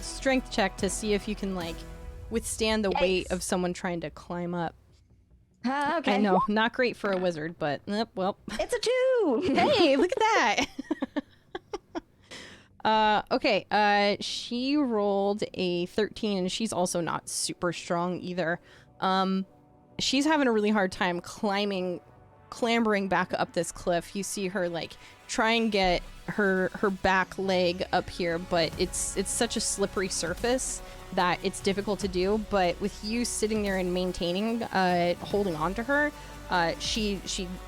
strength check to see if you can like withstand the weight of someone trying to climb up. Okay. I know, not great for a wizard, but well. It's a 2. Hey, look at that. Okay. She rolled a 13, and she's also not super strong either. She's having a really hard time clambering back up this cliff. You see her like try and get her back leg up here, but it's such a slippery surface that it's difficult to do. But with you sitting there and maintaining, holding on to her, she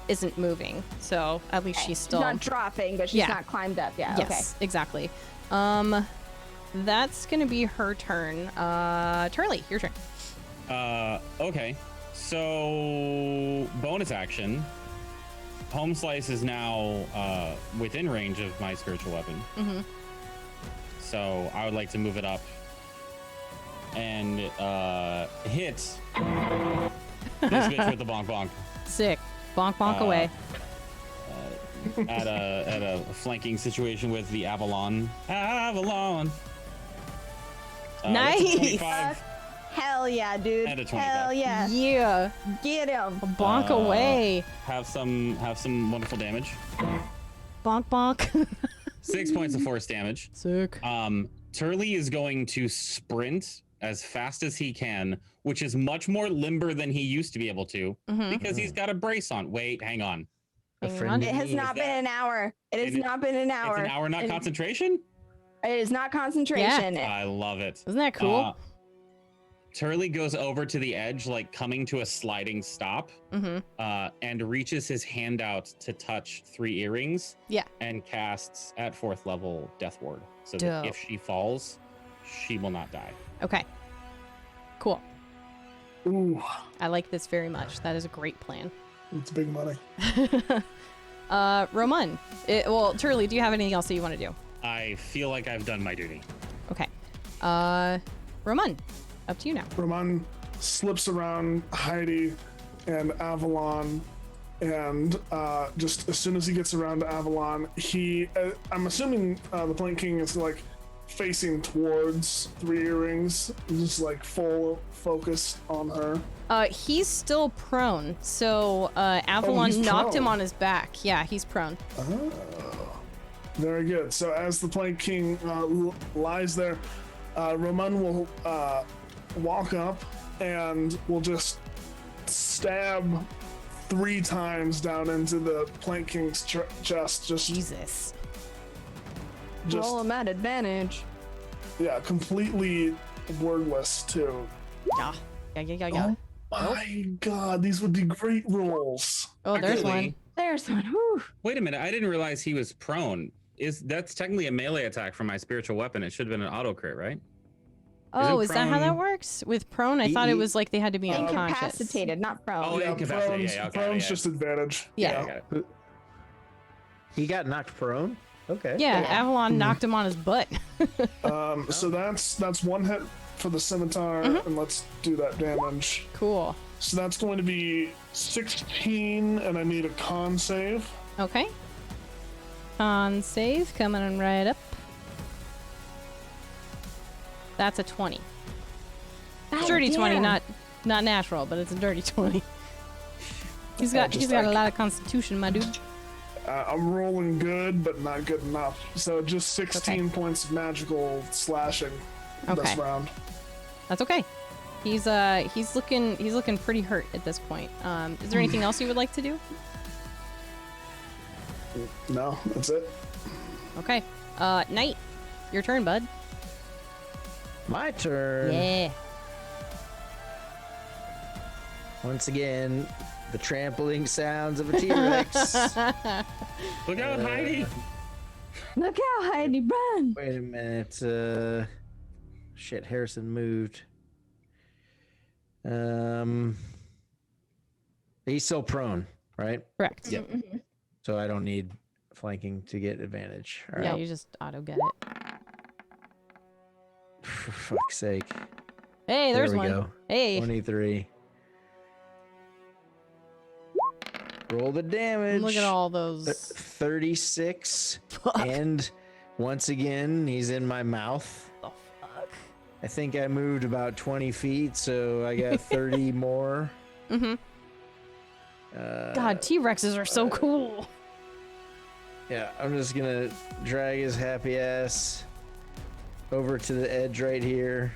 isn't moving. So at least she's still not dropping, but she's not climbed up. Yeah. Yes, okay. Exactly. That's gonna be her turn. Turley, your turn. Okay. So bonus action. Home Slice is now within range of my spiritual weapon. Mm-hmm. So I would like to move it up and hit this bitch with the bonk bonk. Sick. Bonk bonk away. At a flanking situation with the Avalon. Avalon. Nice. Hell yeah, dude. And a 25. Hell yeah. Yeah. Get him. Bonk away. Have some wonderful damage. Bonk bonk. 6 points of force damage. Sick. Turley is going to sprint as fast as he can, which is much more limber than he used to be able to, because he's got a brace on. Wait, hang on. It has not been an hour. It has not been an hour. It's an hour, not concentration? It is not concentration. Yeah. I love it. Isn't that cool? Turley goes over to the edge, like coming to a sliding stop, and reaches his hand out to touch Three Earrings. Yeah. And casts at 4th level Death Ward, so that if she falls, she will not die. Okay. Cool. Ooh, I like this very much. That is a great plan. it's big money. Roman. Turley, do you have anything else that you want to do? I feel like I've done my duty. Okay. Roman, up to you now. Roman slips around Heidi and Avalon, and just as soon as he gets around to Avalon, I'm assuming the Plank King is like facing towards Three Earrings, just like full focus on her. He's still prone, so Avalon knocked him on his back. Yeah, he's prone. Oh, very good. So as the Plank King lies there, Roman will walk up and will just stab 3 times down into the Plank King's chest. Jesus. Roll him at advantage. Yeah, completely wordless too. Yeah. Oh my god, these would be great rolls. Oh, there's one. There's one. Whew. Wait a minute, I didn't realize he was prone. That's technically a melee attack from my spiritual weapon. It should have been an auto crit, right? Oh, is that how that works? With prone, I thought it was like they had to be unconscious. Incapacitated, not prone. Oh, incapacitated. Yeah, okay. Prone's just advantage. Yeah. He got knocked prone? Okay. Yeah, Avalon knocked him on his butt. So that's 1 hit for the scimitar, and let's do that damage. Cool. So that's going to be 16, and I need a con save. Okay. Con save coming right up. That's a 20. Dirty 20, not natural, but it's a dirty 20. He's got a lot of constitution, my dude. I'm rolling good, but not good enough. So just 16 points of magical slashing. Okay. this round. That's okay. He's looking pretty hurt at this point. Is there anything else you would like to do? No, that's it. Okay. Knight, your turn, bud. My turn. Yeah. Once again, the trampling sounds of a T-Rex. Look out, Heidi! Look out, Heidi, run! Wait a minute. Shit, Harrison moved. He's still prone, right? Correct. Yep. So I don't need flanking to get advantage. All right. Yeah, you just auto get it. For fuck's sake. Hey, there's there we one. go. Hey. 23. Roll the damage. Look at all those. 36. Fuck. And once again, he's in my mouth. The fuck? I think I moved about 20 feet, so I got 30 more. Mm-hmm. God, T-Rexes are so cool. Yeah, I'm just gonna drag his happy ass over to the edge right here.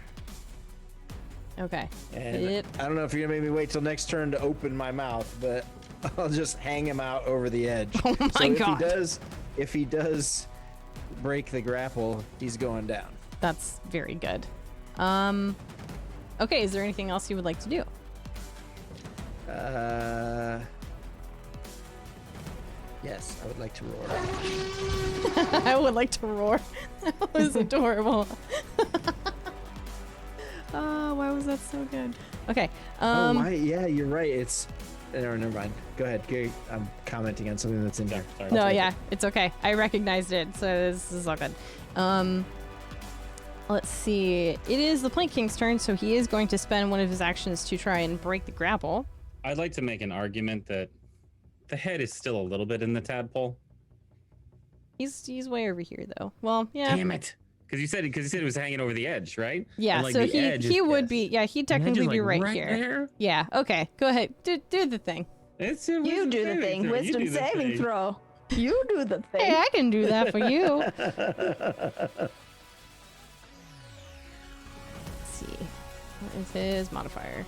Okay. And Yep. I don't know if you're gonna make me wait till next turn to open my mouth, but I'll just hang him out over the edge. Oh my so God. if he does break the grapple, he's going down. That's very good. Okay, is there anything else you would like to do? Yes, I would like to roar. I would like to roar. That was adorable. Oh, why was that so good? Okay. Yeah, you're right. It's never mind. Go ahead. I'm commenting on something that's in Yeah, there. sorry. No, yeah, it's okay. I recognized it, so this is all good. Let's see. It is the Plank King's turn, so he is going to spend one of his actions to try and break the grapple. I'd like to make an argument that the head is still a little bit in the tadpole. He's way over here though. Well, yeah. Damn it! Because you said it was hanging over the edge, right? Yeah, And, like, so the edge he is- would be. Yeah, he'd the edge is, technically be like, right here. There? Yeah. Okay. Go ahead. Do the thing. It's a You wisdom do the saving thing. throw. You Wisdom do the saving thing. throw. You do the thing. Hey, I can do that for you. Let's see. What is his modifier?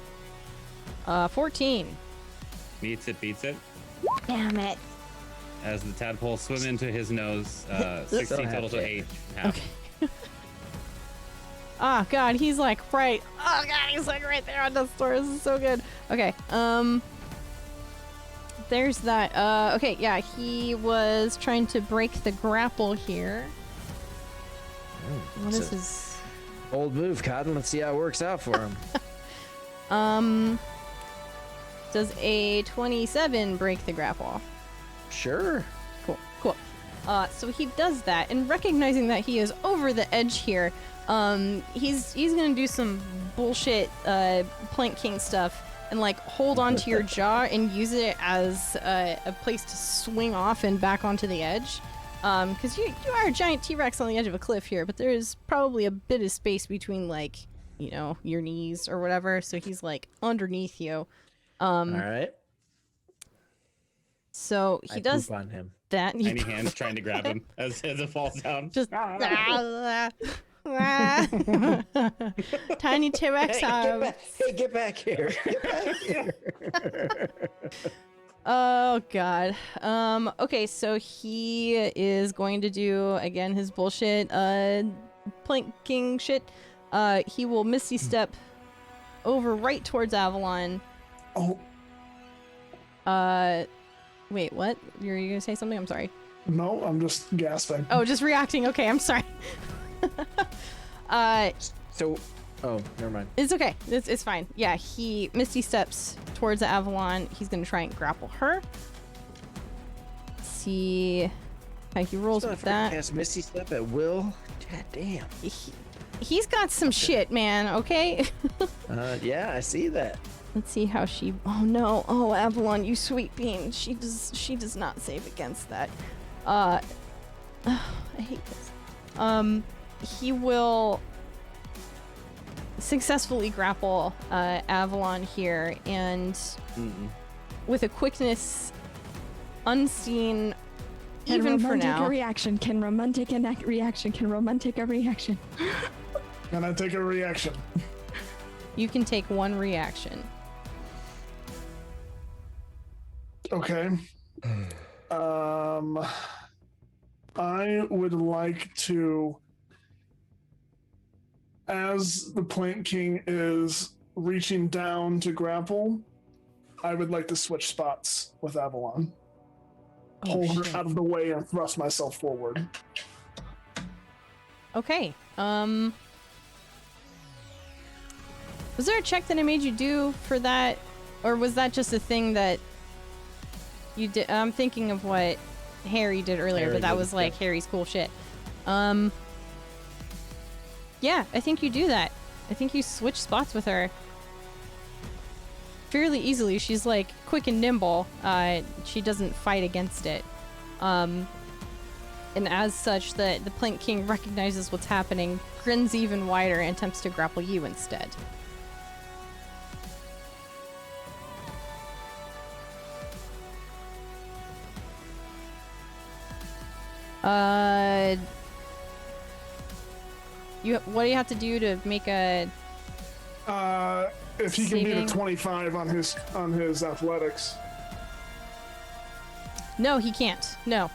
14. Meets it, beats it. Damn it. As the tadpoles swim into his nose, 16 total to 8. Half. Okay. Oh god, he's like right. Oh god, he's like right there on the store. This is so good. Okay. There's that. Okay, yeah, he was trying to break the grapple here. What is his old move, Cotton? Let's see how it works out for him. Does a 27 break the grapple? Sure. Cool. So he does that, and recognizing that he is over the edge here, he's gonna do some bullshit Plank King stuff and like hold onto your jaw and use it as a place to swing off and back onto the edge. Because you are a giant T-Rex on the edge of a cliff here, but there is probably a bit of space between like, you know, your knees or whatever. So he's like underneath you. All right. So he does poop on him. that. You Tiny hands trying to grab him as it falls down. just tiny T-Rex arms. Get back here. Get back here. Oh god. Okay, so he is going to do again his bullshit Plank King shit. He will Misty Step over right towards Avalon. Oh, Wait, what? You're gonna say something? I'm sorry. no, I'm just gasping. Oh, just reacting. Okay, I'm sorry. So, never mind. It's okay. It's fine. Yeah, he Misty Steps towards the Avalon. He's gonna try and grapple her. See how he rolls Still with have to that. cast Misty Step at will. God damn. He's got some shit, man. Okay. Yeah, I see that. Let's see how she. Oh no! Oh Avalon, you sweet bean. She does not save against that. I hate this. He will successfully grapple Avalon here, and with a quickness unseen, even for now. Can romantic a reaction? And I take a reaction. You can take one reaction. Okay. I would like to, as the Plant King is reaching down to grapple, I would like to switch spots with Avalon. Pull her out of the way and thrust myself forward. Okay. Was there a check that I made you do for that? Or was that just a thing that you did? I'm thinking of what Harry did earlier, Harry but that did, was like yeah. Harry's cool shit. Yeah, I think you do that. I think you switch spots with her fairly easily. She's like quick and nimble. She doesn't fight against it. And as such, the Plant King recognizes what's happening, grins even wider, and attempts to grapple you instead. What do you have to do to make a? If he can beat a Saving. 25 on his athletics. No, he can't. No.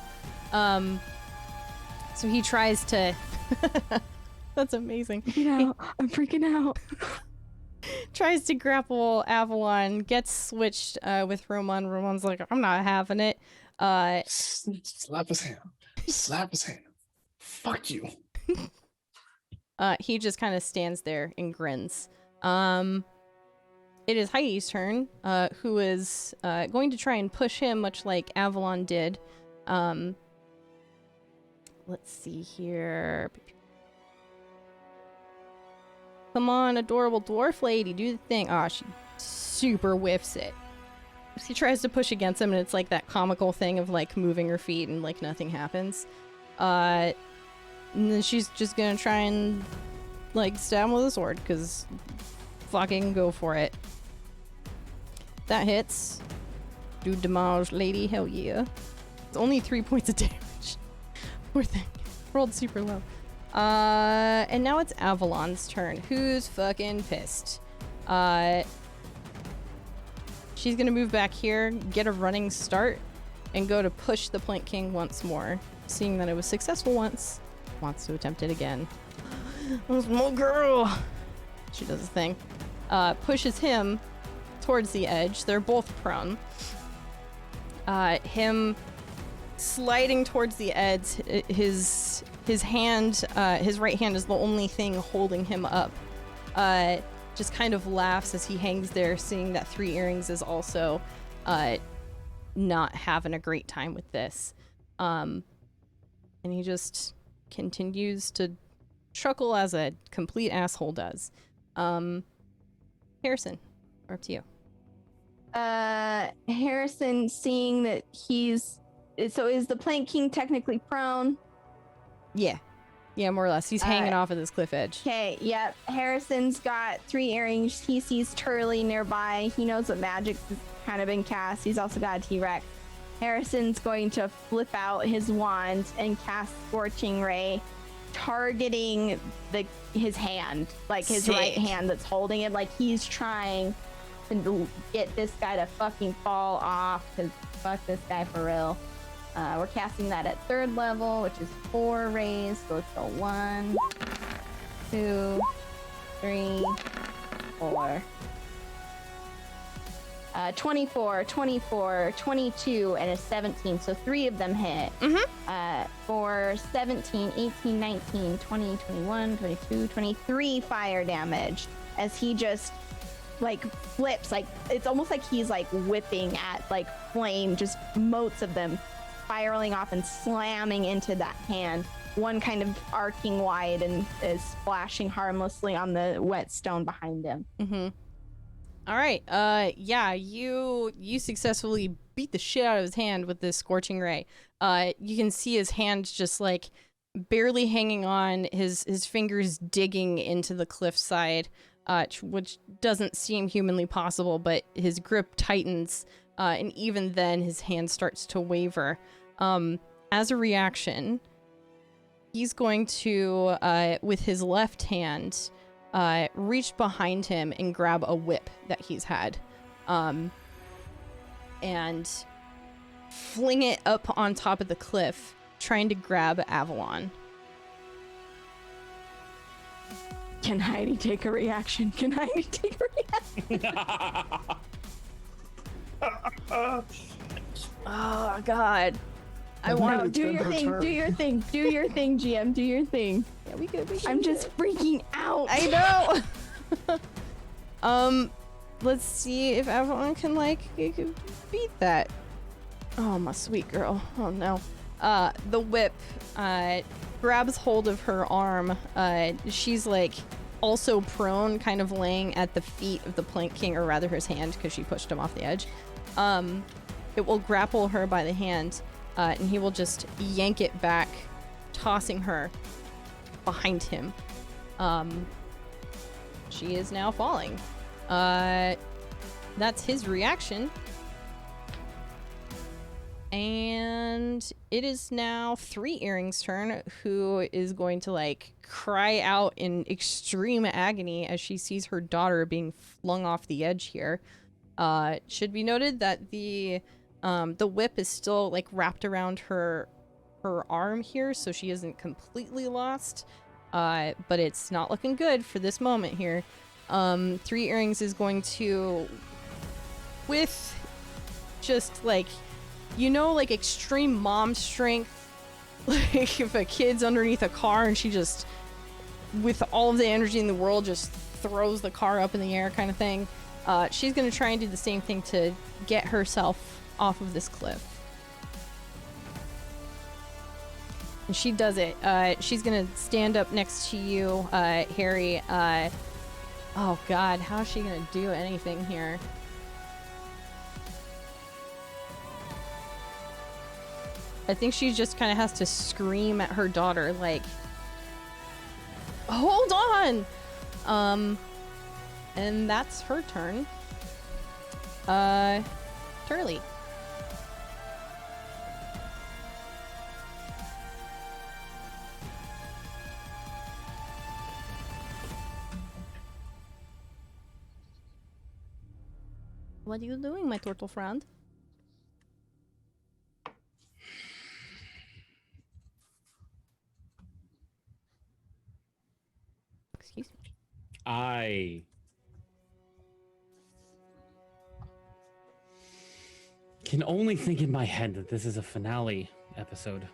So he tries to. That's amazing. I'm freaking out. Tries to grapple Avalon, gets switched with Roman. Roman's like, I'm not having it. Slap his hand. Slap his hand. Fuck you. He just kind of stands there and grins. It is Heidi's turn, who is going to try and push him, much like Avalon did. Let's see here. Come on, adorable dwarf lady, do the thing. Oh, she super whiffs it. She tries to push against him, and it's like that comical thing of like moving her feet and like nothing happens. And then she's just gonna try and like stab him with a sword, because fucking go for it. That hits. Do damage, lady. Hell yeah. It's only 3 points of damage. Poor thing. Rolled super low. And now it's Avalon's turn, who's fucking pissed. She's gonna move back here, get a running start, and go to push the Plant King once more. Seeing that it was successful once, wants to attempt it again. Small girl! She does a thing. Pushes him towards the edge. They're both prone. Him sliding towards the edge, his hand, his right hand is the only thing holding him up. Just kind of laughs as he hangs there, seeing that 3 earrings is also not having a great time with this. And he just continues to chuckle as a complete asshole does. Harrison, we're up to you. Harrison, seeing that so is the Plant King technically prone? Yeah, more or less. He's hanging off of this cliff edge. Okay, yep. Harrison's got 3 earrings. He sees Turley nearby. He knows what magic has kind of been cast. He's also got a T-Rex. Harrison's going to flip out his wand and cast Scorching Ray, targeting his hand, like his right hand that's holding it. Like he's trying to get this guy to fucking fall off, because fuck this guy for real. We're casting that at 3rd level, which is 4 rays. So let's go 1, 2, 3, 4. 24, 24, 22, and a 17. So 3 of them hit. For 17, 18, 19, 20, 21, 22, 23 fire damage. As he just like flips, like it's almost like he's like whipping at like flame, just motes of them spiraling off and slamming into that hand. One kind of arcing wide and is splashing harmlessly on the wet stone behind him. All right. Yeah, you successfully beat the shit out of his hand with this Scorching Ray. You can see his hand just like barely hanging on, his fingers digging into the cliffside, which doesn't seem humanly possible, but his grip tightens, and even then his hand starts to waver. As a reaction, he's going to, with his left hand, reach behind him and grab a whip that he's had, and fling it up on top of the cliff, trying to grab Avalon. Can Heidi take a reaction? Can Heidi take a reaction? Oh God! I want to do your thing. Do your thing. Do your thing, GM. Do your thing. Yeah, we could. I'm just freaking out. I know. Let's see if Avalon can beat that. Oh, my sweet girl. Oh no. The whip grabs hold of her arm. She's also prone, kind of laying at the feet of the Plank King, or rather his hand, because she pushed him off the edge. It will grapple her by the hand, and he will just yank it back, tossing her behind him. She is now falling. That's his reaction. And it is now 3 Earrings' turn, who is going to cry out in extreme agony as she sees her daughter being flung off the edge here. Should be noted that the whip is still wrapped around her arm here, so she isn't completely lost. But it's not looking good for this moment here. 3 Earrings is going to, with just extreme mom strength, if a kid's underneath a car and she just, with all of the energy in the world, just throws the car up in the air kind of thing, she's going to try and do the same thing to get herself off of this cliff. And she does it. She's going to stand up next to you, Harry. Oh God, how is she going to do anything here? I think she just kind of has to scream at her daughter, hold on! And that's her turn. Turley. What are you doing, my turtle friend? Excuse me. I can only think in my head that this is a finale episode.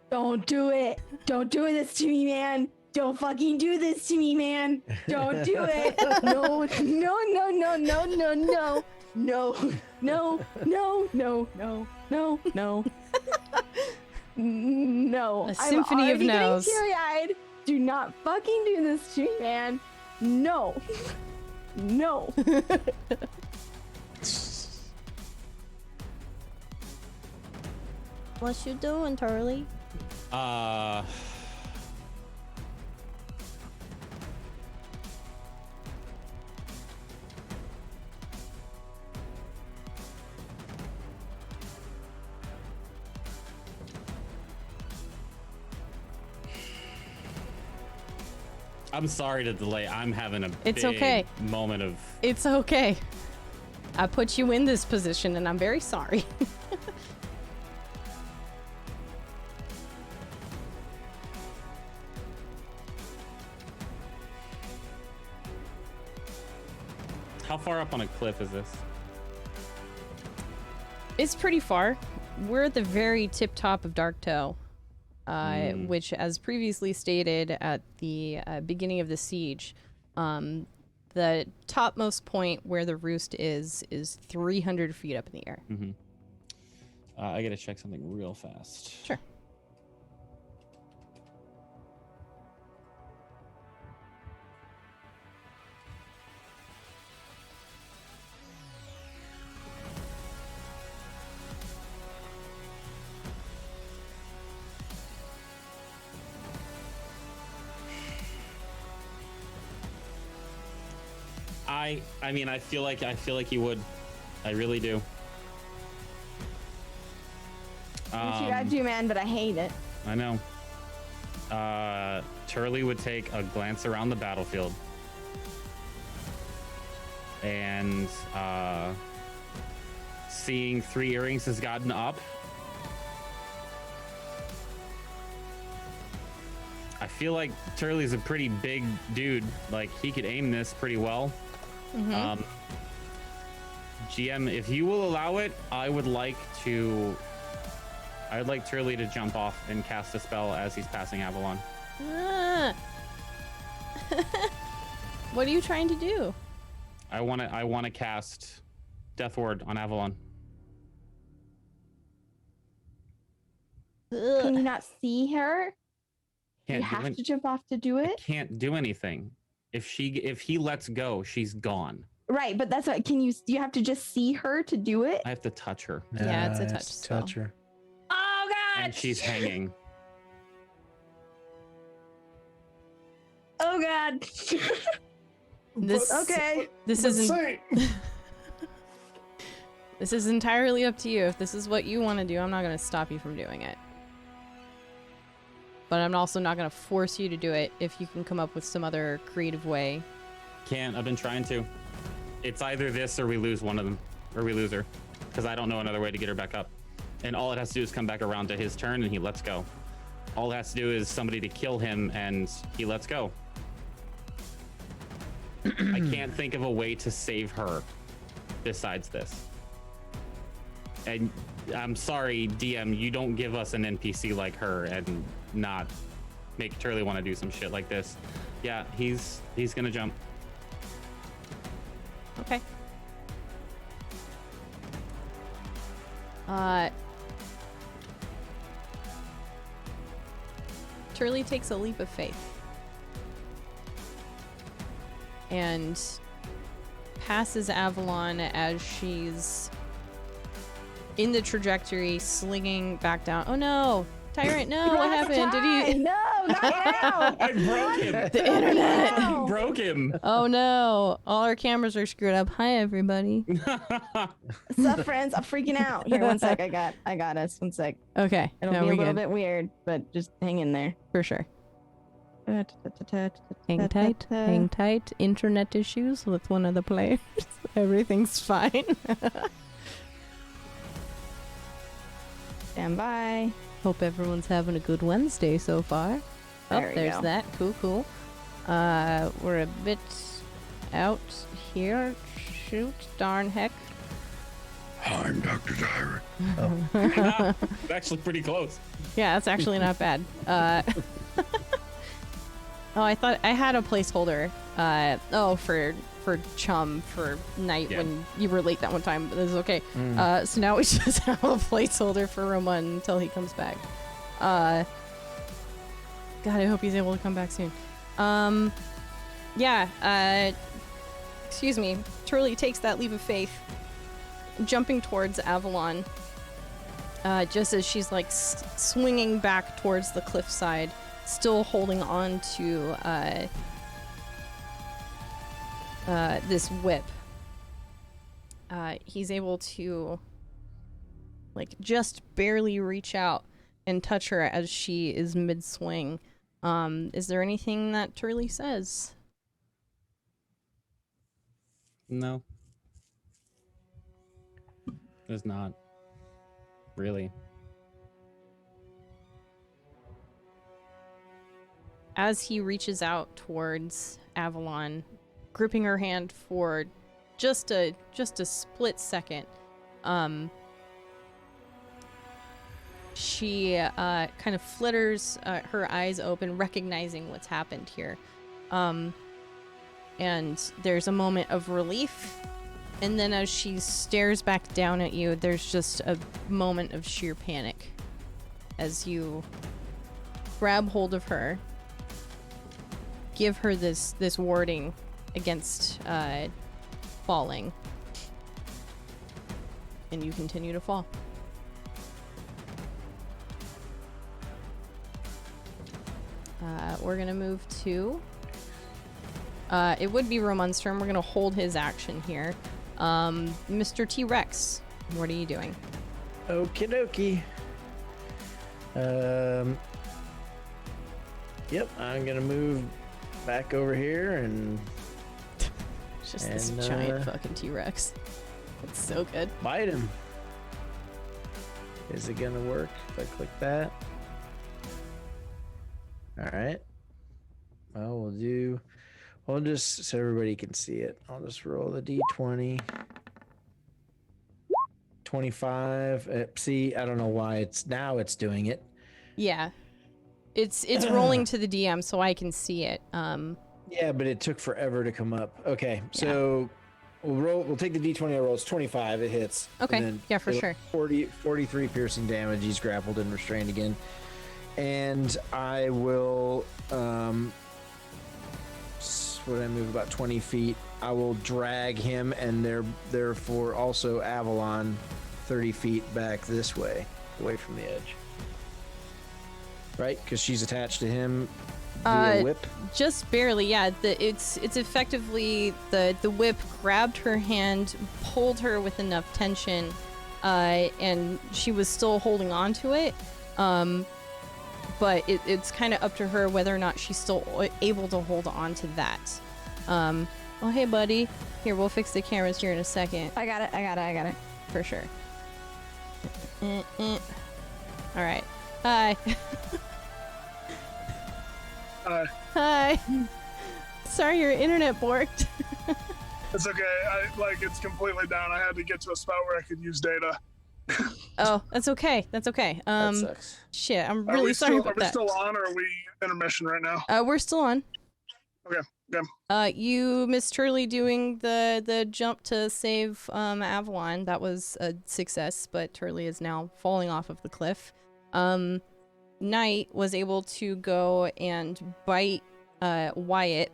Don't do it. Don't do this to me, man. Don't fucking do this to me, man. Don't do it. No, no, no, no, no, no, no. No, no, no, no, no, no, no. No. A symphony of no's. I'm teary-eyed. Do not fucking do this to me, man. No. No. What you doing, Turley? I'm sorry to delay. I'm having a It's big okay. moment of... It's okay. I put you in this position, and I'm very sorry. How far up on a cliff is this? It's pretty far. We're at the very tip top of Darktow, which, as previously stated at the beginning of the siege, the topmost point where the roost is 300 feet up in the air. Mm-hmm. I gotta check something real fast. Sure. I mean, I feel like you would. I really do. What you gotta do, man, but I hate it. I know. Turley would take a glance around the battlefield. And seeing 3 earrings has gotten up. I feel like Turley's a pretty big dude. Like, he could aim this pretty well. Mm-hmm. GM, if you will allow it, I'd like Turley to jump off and cast a spell as he's passing Avalon. What are you trying to do? I want to cast Death Ward on Avalon. Can you not see her? Can't You do have to jump off to do I it? can't do anything. If he lets go, she's gone. Right, but that's what. Do you have to just see her to do it? I have to touch her. Yeah, it's a touch spell. Touch her. Oh god! And she's hanging. Oh god! This Okay. This But isn't. say, This is entirely up to you. If this is what you want to do, I'm not going to stop you from doing it. But I'm also not going to force you to do it if you can come up with some other creative way. Can't. I've been trying to. It's either this or we lose one of them. Or we lose her. Because I don't know another way to get her back up. And all it has to do is come back around to his turn and he lets go. All it has to do is somebody to kill him and he lets go. I can't think of a way to save her besides this. And I'm sorry, DM, you don't give us an NPC like her and not make Turley want to do some shit like this. Yeah, he's gonna jump. Okay. Turley takes a leap of faith and passes Avalon as she's in the trajectory, slinging back down. Oh no! Tyrant, no! What happened? Did he? No, not now! I broke him. The internet. No. Broke him. Oh no! All our cameras are screwed up. Hi everybody. What's up, friends? I'm freaking out. Here, one sec. I got us. One sec. Okay, It'll no, be a we're little good bit weird, but just hang in there. for sure. Hang tight, hang tight. Internet issues with one of the players. Everything's fine. Stand by. Hope everyone's having a good Wednesday so far. There we There's go. that. Cool. We're a bit out here. Shoot, darn heck. I'm Dr. Tyrant. It's actually pretty close. Yeah, that's actually not bad. Oh, I thought I had a placeholder. For Chum for night when you were late that one time, but this is okay. So now we just have a placeholder for Roman until he comes back. God, I hope he's able to come back soon. Excuse me. Turley takes that leap of faith, jumping towards Avalon. Just as she's like swinging back towards the cliffside, still holding on to this whip. He's able to like just barely reach out and touch her as she is mid-swing. Is there anything that Turley says? No. There's not. Really. As he reaches out towards Avalon, gripping her hand for just a split second, she kind of flitters her eyes open, recognizing what's happened here. And there's a moment of relief, and then as she stares back down at you, there's just a moment of sheer panic as you grab hold of her, give her this warding against falling, and you continue to fall. We're gonna move to it would be Roman's turn. We're gonna hold his action here. Mr. T-Rex, what are you doing? Okie dokie. Yep, I'm gonna move back over here and It's just this giant fucking T-Rex. It's so good. bite him. Is it gonna work if I click that? All right. Well, we'll just so everybody can see it. I'll just roll the d20. 25. See, I don't know why it's doing it. Yeah. It's rolling to the DM so I can see it. Yeah, but it took forever to come up. Okay, so we'll take the d20 I roll. It's 25. It hits. Okay, And then yeah, for sure. 43 piercing damage. He's grappled and restrained again. And I will would I move about 20 feet? I will drag him and therefore also Avalon 30 feet back this way, away from the edge. Right? Because she's attached to him via whip? Just barely, yeah. It's effectively the whip grabbed her hand, pulled her with enough tension, and she was still holding on to it. But it's kind of up to her whether or not she's still able to hold on to that. Oh, hey, buddy. Here, we'll fix the cameras here in a second. I got it. For sure. All right. Hi. Hi. Sorry your internet borked. It's okay. It's completely down. I had to get to a spot where I could use data. Oh, that's okay. That sucks. Shit, I'm really sorry about that. Are we still on, or are we intermission right now? We're still on. Okay. You missed Turley doing the jump to save Avalon. That was a success, but Turley is now falling off of the cliff. Knight was able to go and bite Wyatt,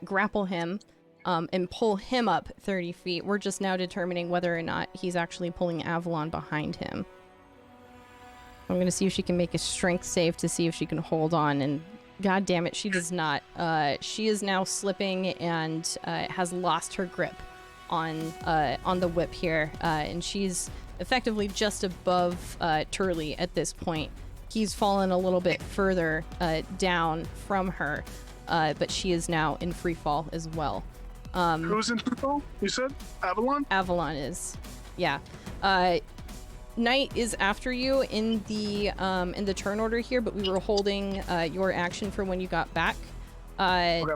grapple him, and pull him up 30 feet. We're just now determining whether or not he's actually pulling Avalon behind him. I'm going to see if she can make a strength save to see if she can hold on, and god damn it, she does not. She is now slipping and has lost her grip on the whip here, and she's effectively just above Turley at this point. He's fallen a little bit further down from her, but she is now in free fall as well. Who's in free fall? You said Avalon? Avalon is, yeah. Knight is after you in the turn order here, but we were holding your action for when you got back. Okay.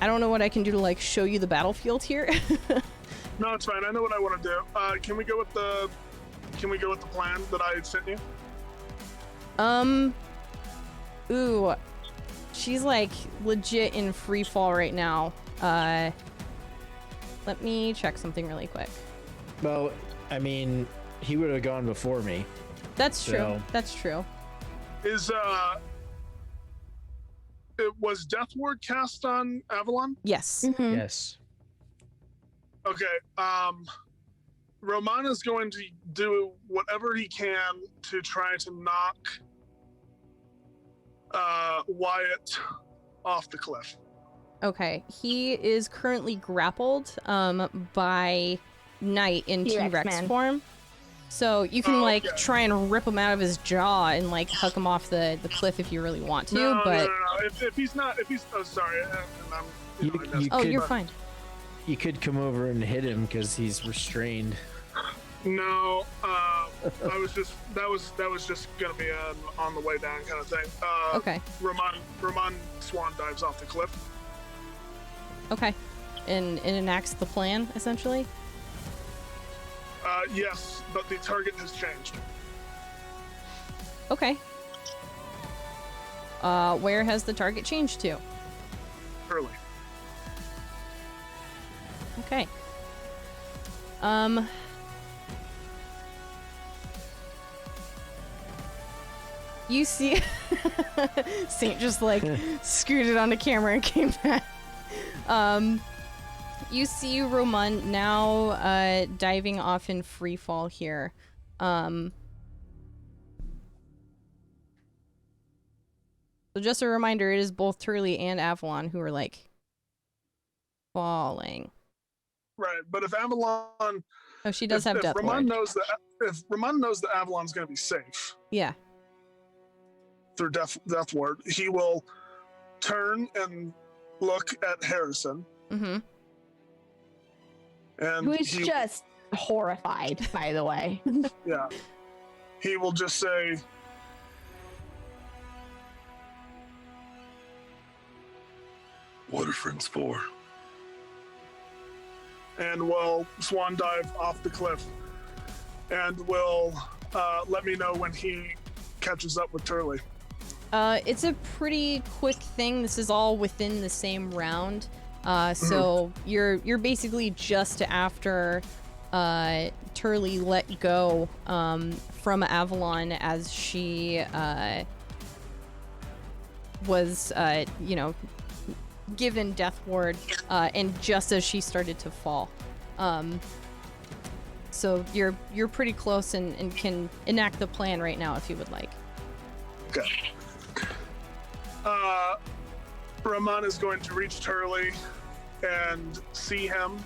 I don't know what I can do to show you the battlefield here. No, it's fine. I know what I want to do. Can we go with the plan that I had sent you? Ooh, she's legit in free fall right now. Let me check something really quick. Well, I mean, he would have gone before me. That's true. That's true. Was Death Ward cast on Avalon? Yes. Mm-hmm. Yes. Okay. Roman is going to do whatever he can to try to knock Wyatt off the cliff. Okay. He is currently grappled by Knight in T-Rex form. So you can try and rip him out of his jaw and huck him off the cliff if you really want to. No. If he's sorry. You're fine. You could come over and hit him because he's restrained. No, that was just gonna be an on the way down kind of thing. Okay. Roman swan dives off the cliff. Okay, and enacts the plan essentially. Yes, but the target has changed. Okay. Where has the target changed to? Early. Okay. You see Saint just scooted on the camera and came back. You see Roman now diving off in free fall here. So just a reminder, it is both Turley and Avalon who are falling. Right, but if Avalon... Oh, she does have Death Ward. If Roman knows that Avalon's going to be safe... Yeah. through death ward, he will turn and look at Harrison. Mm-hmm. And Who's just horrified, by the way. Yeah. He will just say, What are friends for? and will swan dive off the cliff, and will let me know when he catches up with Turley. It's a pretty quick thing. This is all within the same round. So you're basically just after Turley let go from Avalon as she was given death ward, and just as she started to fall. So you're pretty close and can enact the plan right now if you would like. Okay. Rahman is going to reach Turley and see him.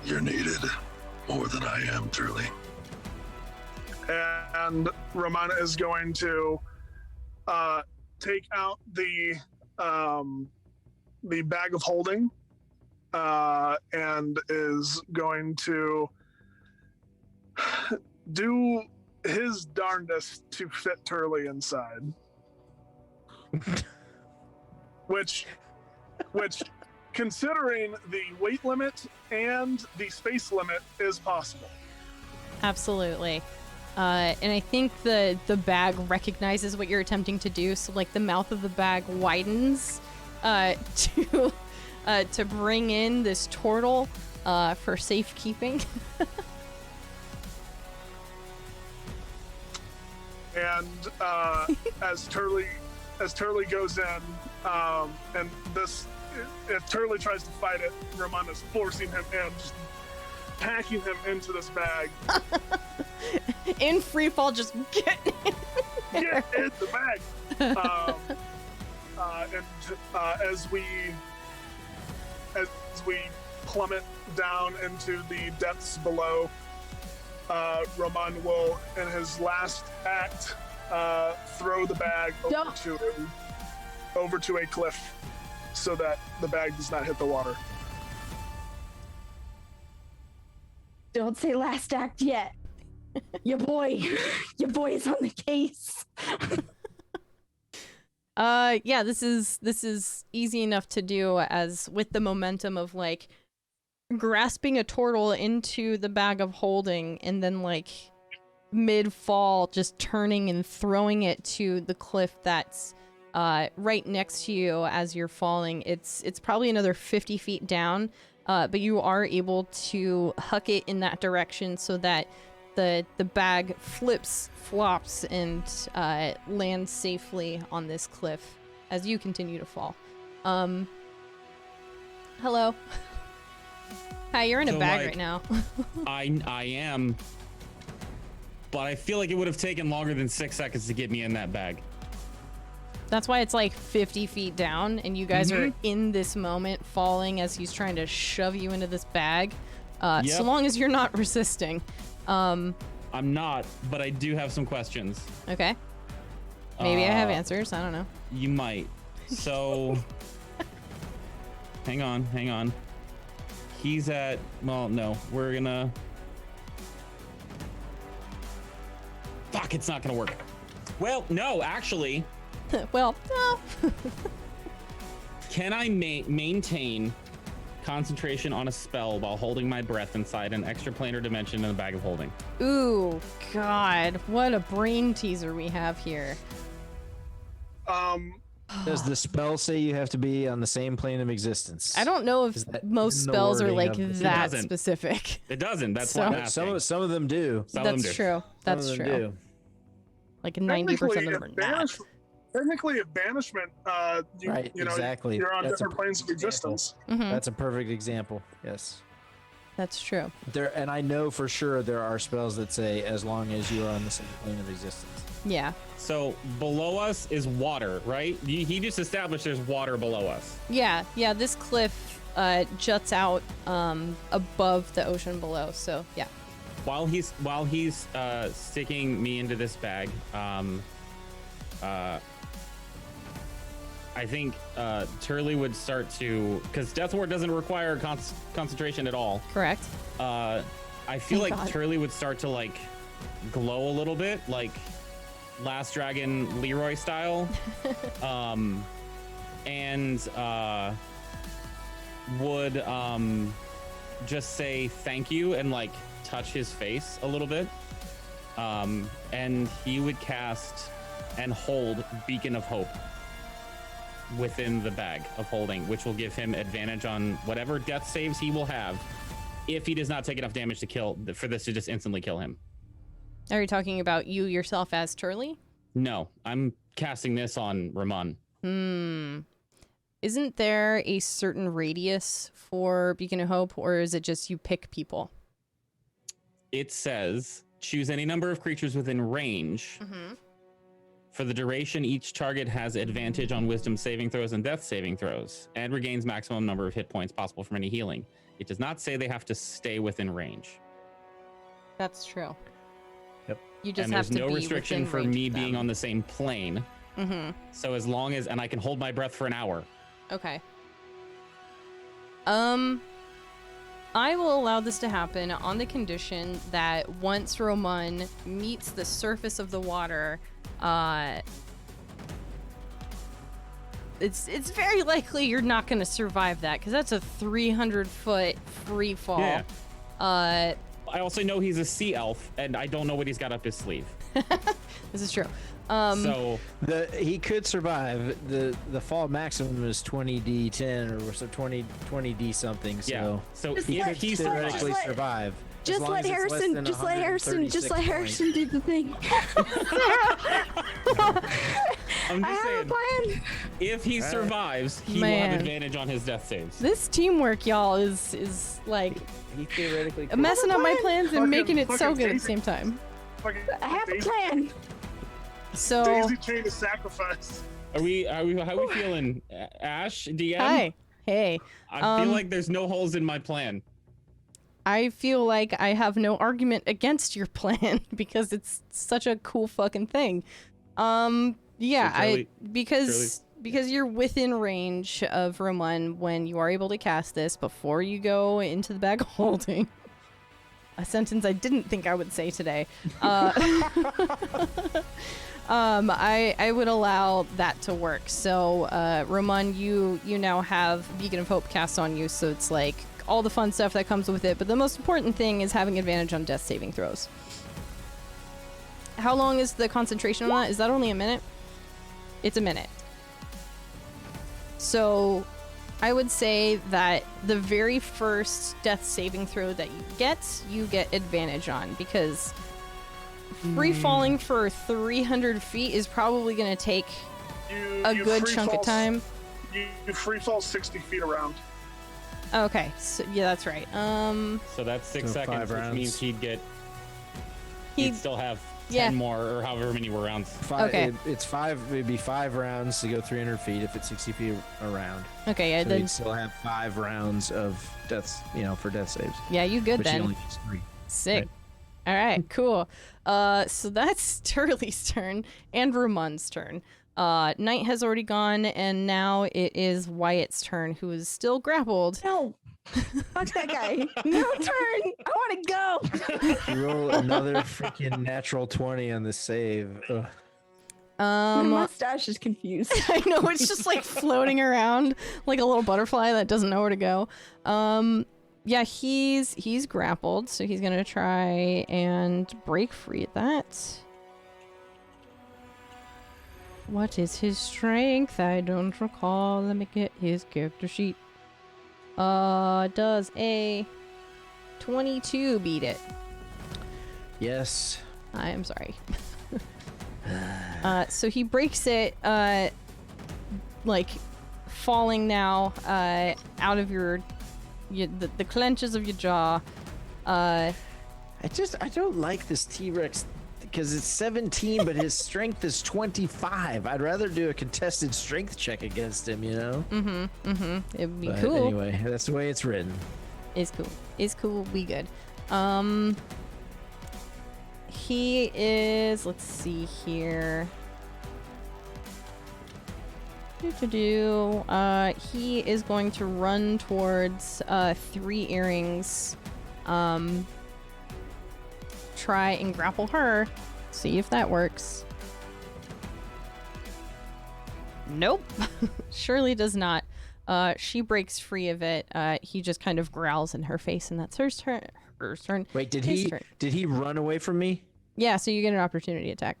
You're needed more than I am, Turley. And Rahman is going to take out the bag of holding, and is going to do his darndest to fit Turley inside. which considering the weight limit and the space limit is possible. Absolutely. And I think the bag recognizes what you're attempting to do, so like the mouth of the bag widens to bring in this turtle for safekeeping. And as Turley goes in, and this, if Turley tries to fight it, Rahman is forcing him in, just packing him into this bag. In free fall, just get in the bag. As we plummet down into the depths below, Rahman will, in his last act, throw the bag over to a cliff so that the bag does not hit the water. Don't say last act yet. Your boy is on the case. Yeah, this is easy enough to do, as with the momentum of like grasping a turtle into the bag of holding and then like mid-fall just turning and throwing it to the cliff that's right next to you as you're falling. It's probably another 50 feet down, but you are able to huck it in that direction so that the bag flops, and lands safely on this cliff as you continue to fall. Hello. Hi, you're in a bag right now. I am, but I feel like it would have taken longer than 6 seconds to get me in that bag. That's why it's like 50 feet down, and you guys are in this moment falling as he's trying to shove you into this bag. So long as you're not resisting. I'm not, but I do have some questions. Okay. Maybe I have answers. I don't know. You might. So, hang on. He's at, well, no, we're gonna... Fuck, it's not gonna work. Well, no, actually. Well, no. Can I maintain concentration on a spell while holding my breath inside an extraplanar dimension in a bag of holding? Ooh, God, what a brain teaser we have here. Does the spell say you have to be on the same plane of existence? I don't know if most spells are like that specific. It doesn't. That's what I'm asking. Some of them do. That's true. That's true. Like 90% of them are not. Technically, a banishment, you're on different planes of existence. That's a perfect example. Yes. That's true. And I know for sure there are spells that say as long as you are on the same plane of existence. Yeah. So below us is water, right? He just established there's water below us. Yeah. This cliff juts out above the ocean below. So yeah. while he's sticking me into this bag, I think Turley would start to, because Death Ward doesn't require concentration at all. Correct. I feel Thank like God. Turley would start to like glow a little bit, like Last Dragon Leroy style, and would just say thank you and like touch his face a little bit, and he would cast and hold Beacon of Hope within the bag of holding, which will give him advantage on whatever death saves he will have if he does not take enough damage to kill for this to just instantly kill him. Are you talking about you yourself as Turley? No, I'm casting this on Ramon. Isn't there a certain radius for Beacon of Hope, or is it just you pick people? It says choose any number of creatures within range. For the duration, each target has advantage on wisdom saving throws and death saving throws, and regains maximum number of hit points possible from any healing. It does not say they have to stay within range. That's true. Yep. You just And have there's to no be restriction within for range me of them. being on the same plane. So as long as, and I can hold my breath for an hour. Okay. I will allow this to happen on the condition that once Roman meets the surface of the water, it's very likely you're not going to survive that, because that's a 300-foot free fall. Yeah. I also know he's a sea elf, and I don't know what he's got up his sleeve. This is true. So He could survive. The fall maximum is 20d10 or so 20d something. So yeah. So Just if let- he just let- theoretically just let- survive. As Just long let as it's less Harrison. than Just let Harrison. Just let 136 Harrison do the thing. I'm I just have a saying, plan. if he survives, he will Man. have advantage on his death saves. This teamwork, y'all, is like He theoretically could. messing up my plans and Fucking- making it so fucking good at the Daisy. same time. Fucking I have a Daisy, plan. So, Daisy chain of sacrifice. How we feeling? Ash, DM? hi. Hey. I feel like there's no holes in my plan. I feel like I have no argument against your plan because it's such a cool fucking thing. Yeah, So Charlie- because you're within range of Roman when you are able to cast this before you go into the bag of holding. A sentence I didn't think I would say today. I would allow that to work. So, Roman, you now have Beacon of Hope cast on you, so it's like all the fun stuff that comes with it, but the most important thing is having advantage on death saving throws. How long is the concentration on that? Is that only a minute? It's a minute. So I would say that the very first death saving throw that you get advantage on, because free falling for 300 feet is probably going to take a You good free chunk fall- of time. You free fall 60 feet around. Okay, so yeah, that's right. So that's 6 So 5 seconds, which rounds. means he'd He'd- still have 10 yeah. more, or however many were rounds. Okay. It's 5. It'd be 5 rounds to go 300 feet if it's 60 feet around. Okay, yeah, So then you'd still have 5 rounds of deaths, for death saves. yeah, you good But you then. only use 3. Sick. All right, cool. So that's Turley's turn and Rumon's turn. Knight has already gone, and now it is Wyatt's turn, who is still grappled. No. Fuck that guy. No turn. I want to go. You roll another freaking natural 20 on the save. Ugh. My mustache is confused. I know, it's just like floating around like a little butterfly that doesn't know where to go. Yeah, he's grappled, so he's gonna try and break free of that. What is his strength? I don't recall. Let me get his character sheet. Does a 22 beat it? Yes. I am sorry. So he breaks it, like falling now out of the clenches of your jaw. I don't like this T-Rex because it's 17, but his strength is 25. I'd rather do a contested strength check against him, It'd be But cool. anyway, that's the way it's written. Is cool. We good. He is, let's see here. He is going to run towards 3 earrings. Try and grapple her. See if that works. Nope. Surely does not. She breaks free of it. He just kind of growls in her face, and that's her turn. Wait, did His he turn. did he run away from me? Yeah, so you get an opportunity attack.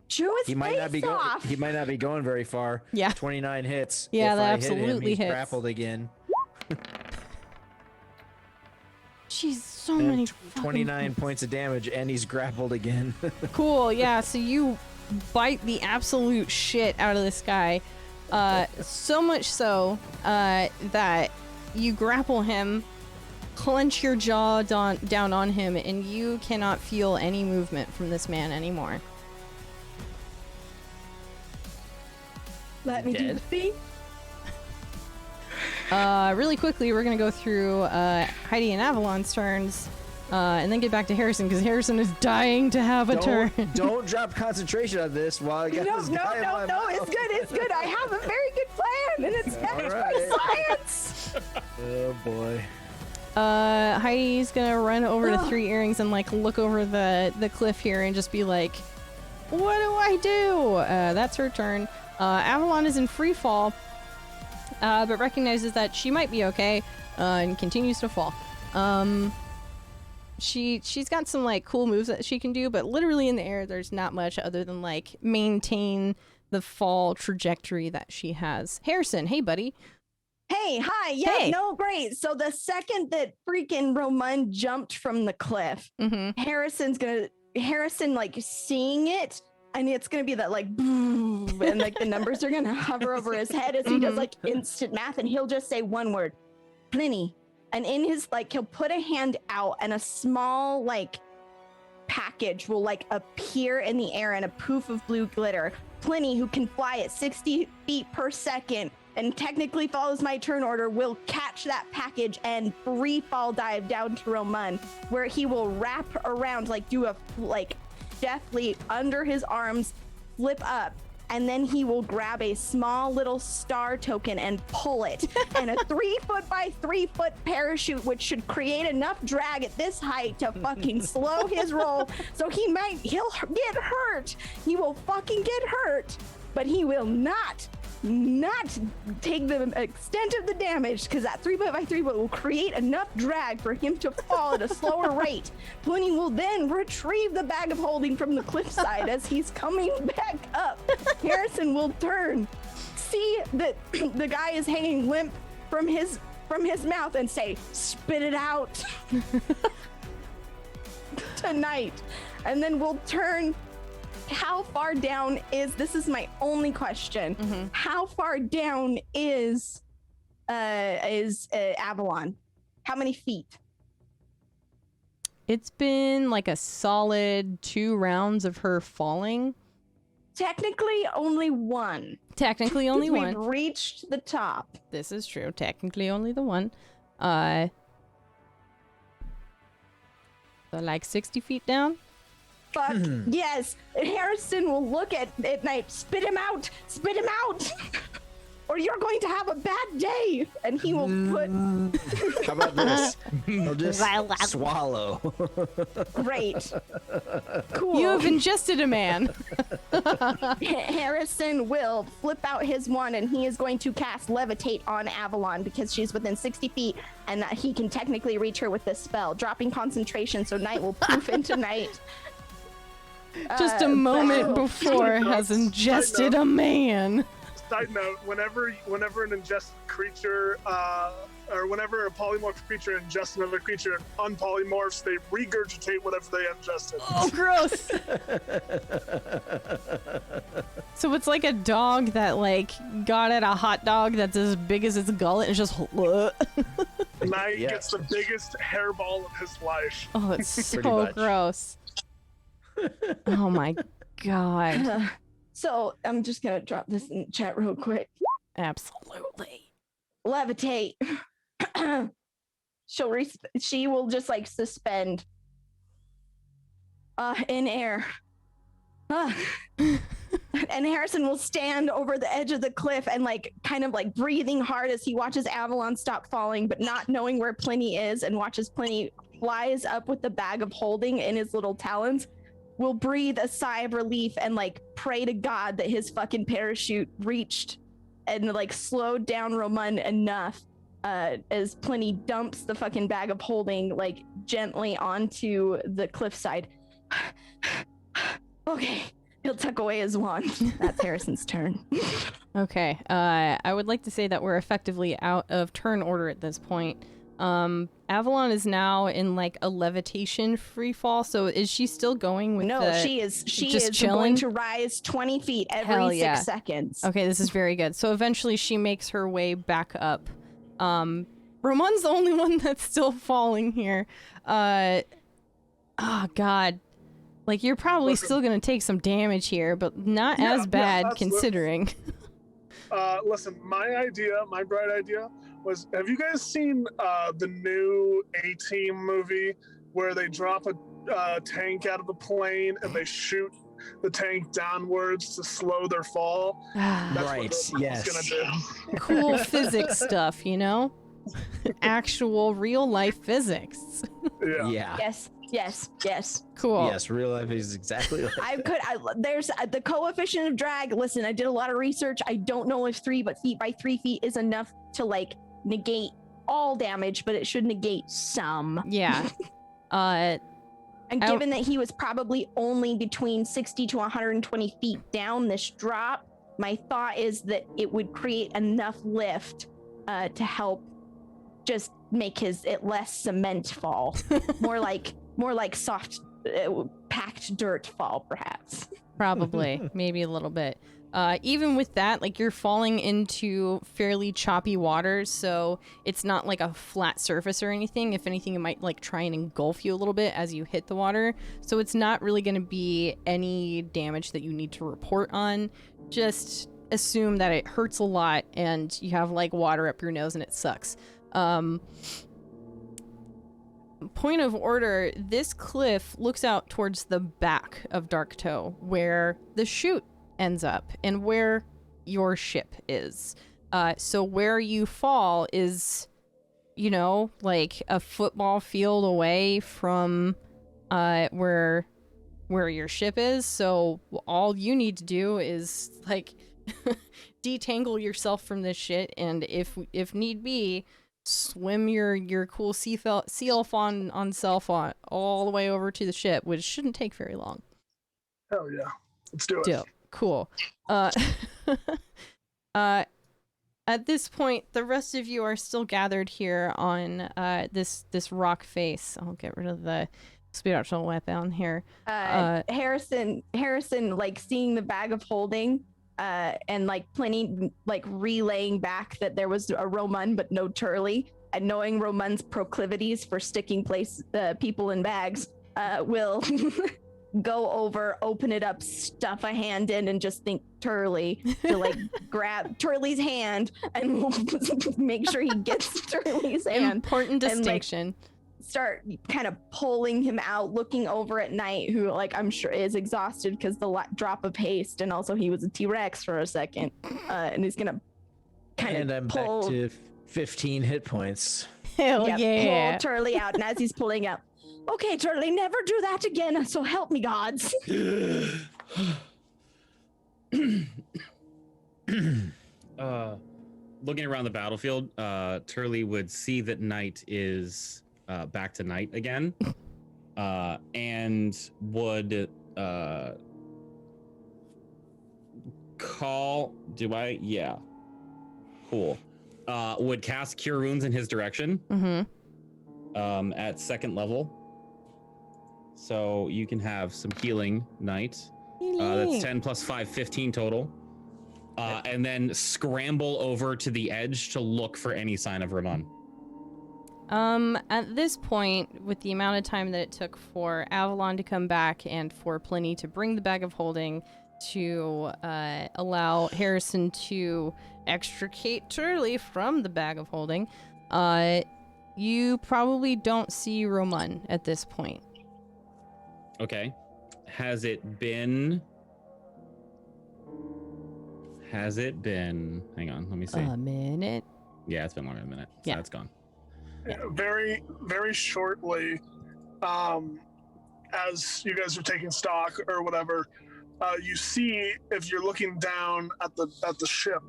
Chew his He might not be face going. off. He might not be going very far. Yeah. 29 hits. Yeah, if that I hit him, absolutely he's hits. grappled again. Jeez, so And many. 29 points of damage, and he's grappled again. Cool. Yeah. So you bite the absolute shit out of this guy. So much so that you grapple him, clench your jaw down on him, and you cannot feel any movement from this man anymore. Let me do the thing. Really quickly, we're gonna go through Heidi and Avalon's turns, and then get back to Harrison because Harrison is dying to have a turn. Don't drop concentration on this while I got this guy in my mouth. It's good. I have a very good plan, and it's backed by science. Oh boy. Heidi's gonna run over to 3 earrings and like look over the cliff here and just be like, "What do I do?" That's her turn. Avalon is in free fall, but recognizes that she might be okay, and continues to fall. She's got some like cool moves that she can do, but literally in the air, there's not much other than like maintain the fall trajectory that she has. Harrison, hey buddy. Hey, hi. Yeah, Hey. no, great. So the second that freaking Roman jumped from the cliff, Harrison like seeing it, and it's gonna be that like boom, and like the numbers are gonna hover over his head as he does like instant math, and he'll just say one word, Pliny. And in his like he'll put a hand out and a small like package will like appear in the air in a poof of blue glitter. Pliny, who can fly at 60 feet per second and technically follows my turn order, will catch that package and free fall dive down to Roman, where he will wrap around, like do a like deftly under his arms, flip up, and then he will grab a small little star token and pull it. And a 3 foot by 3 foot parachute, which should create enough drag at this height to fucking slow his roll. So he'll get hurt. He will fucking get hurt, but he will not take the extent of the damage, because that 3 foot by 3 foot will create enough drag for him to fall at a slower rate. Pliny will then retrieve the bag of holding from the cliffside as he's coming back up. Harrison will turn, see that the guy is hanging limp from his mouth, and say, "Spit it out." Tonight. And then we'll turn. How far down this is my only question. How far down is Avalon? How many feet? It's been like a solid 2 rounds of her falling. Technically only one. Technically only We've one. reached the top. This is true. Technically only the one. So like 60 feet down. Fuck yes. Harrison will look at night. Spit him out. Spit him out. Or you're going to have a bad day. And he will put. How about this? He'll just swallow. Great. Cool. You have ingested a man. Harrison will flip out his wand, and he is going to cast Levitate on Avalon because she's within 60 feet, and he can technically reach her with this spell, dropping concentration so night will poof into night. Just a moment before has ingested a man. Side note: whenever an ingested creature, or whenever a polymorph creature ingests another creature and unpolymorphs, they regurgitate whatever they ingested. Oh, gross! So it's like a dog that like got at a hot dog that's as big as its gullet and just. Knight gets the biggest hairball of his life. Oh, it's so much. gross. Oh my god. So I'm just gonna drop this in chat real quick. Absolutely. Levitate. She will just like suspend In air. And Harrison will stand over the edge of the cliff and like kind of like breathing hard as he watches Avalon stop falling, but not knowing where Pliny is, and watches Pliny flies up with the bag of holding in his little talons, will breathe a sigh of relief and like pray to God that his fucking parachute reached and like slowed down Roman enough as Pliny dumps the fucking bag of holding like gently onto the cliffside. Okay. He'll tuck away his wand. That's Harrison's turn. Okay. I would like to say that we're effectively out of turn order at this point. Avalon is now in like a levitation free fall. So is she still going with she is chilling? Going to rise 20 feet every 6 seconds. Okay, this is very good. So eventually she makes her way back up. Roman's the only one that's still falling here. Oh God. Like, you're probably still going to take some damage here, but not as bad considering. Listen, my bright idea was, have you guys seen the new A-Team movie where they drop a tank out of a plane and they shoot the tank downwards to slow their fall? That's right, yes. Gonna do. Cool physics stuff, you know? Actual real-life physics. Yeah. Yes. Cool. Yes, real life is exactly like there's the coefficient of drag. Listen, I did a lot of research. I don't know if 3 feet by 3 feet is enough to like negate all damage, but it should negate some. Yeah. And given that he was probably only between 60 to 120 feet down this drop, my thought is that it would create enough lift to help just make it less cement fall. More like soft, packed dirt fall, perhaps. Probably. Maybe a little bit. Even with that, like, you're falling into fairly choppy waters, so it's not like a flat surface or anything. If anything, it might like try and engulf you a little bit as you hit the water. So it's not really going to be any damage that you need to report on. Just assume that it hurts a lot and you have like water up your nose and it sucks. Point of order, this cliff looks out towards the back of Darktow, where the chute ends up and where your ship is. So where you fall is, you know, like a football field away from where your ship is. So all you need to do is like detangle yourself from this shit, and if need be, swim your cool seal fawn on self on all the way over to the ship, which shouldn't take very long. Hell yeah, let's do it. Dope. Cool. At this point, the rest of you are still gathered here on this rock face. I'll get rid of the spiritual weapon here. Harrison, like seeing the bag of holding. And like Pliny like relaying back that there was a Roman but no Turley, and knowing Roman's proclivities for sticking people in bags, will go over, open it up, stuff a hand in, and just think Turley to like grab Turley's hand and make sure he gets Turley's hand. Important distinction. And, like, start kind of pulling him out, looking over at Knight, who like I'm sure is exhausted because the drop of haste, and also he was a T-Rex for a second, and he's gonna kind of pull. Back to 15 hit points. Hell yeah! Pull Turley out, and as he's pulling out, okay, Turley, never do that again. So help me, gods. Looking around the battlefield, Turley would see that Knight is back to Knight again, and would call. Do I? Yeah. Cool. Would cast Cure Wounds in his direction. Mm-hmm. At 2nd level. So you can have some healing, Knight. That's 10 plus 5, 15 total. And then scramble over to the edge to look for any sign of Ramon. At this point, with the amount of time that it took for Avalon to come back and for Pliny to bring the bag of holding to allow Harrison to extricate Turley from the bag of holding, you probably don't see Roman at this point. Okay. Has it been? Hang on, let me see. A minute. Yeah, it's been longer than a minute. So Yeah. that's gone. Very, very shortly, as you guys are taking stock or whatever, you see, if you're looking down at the ship,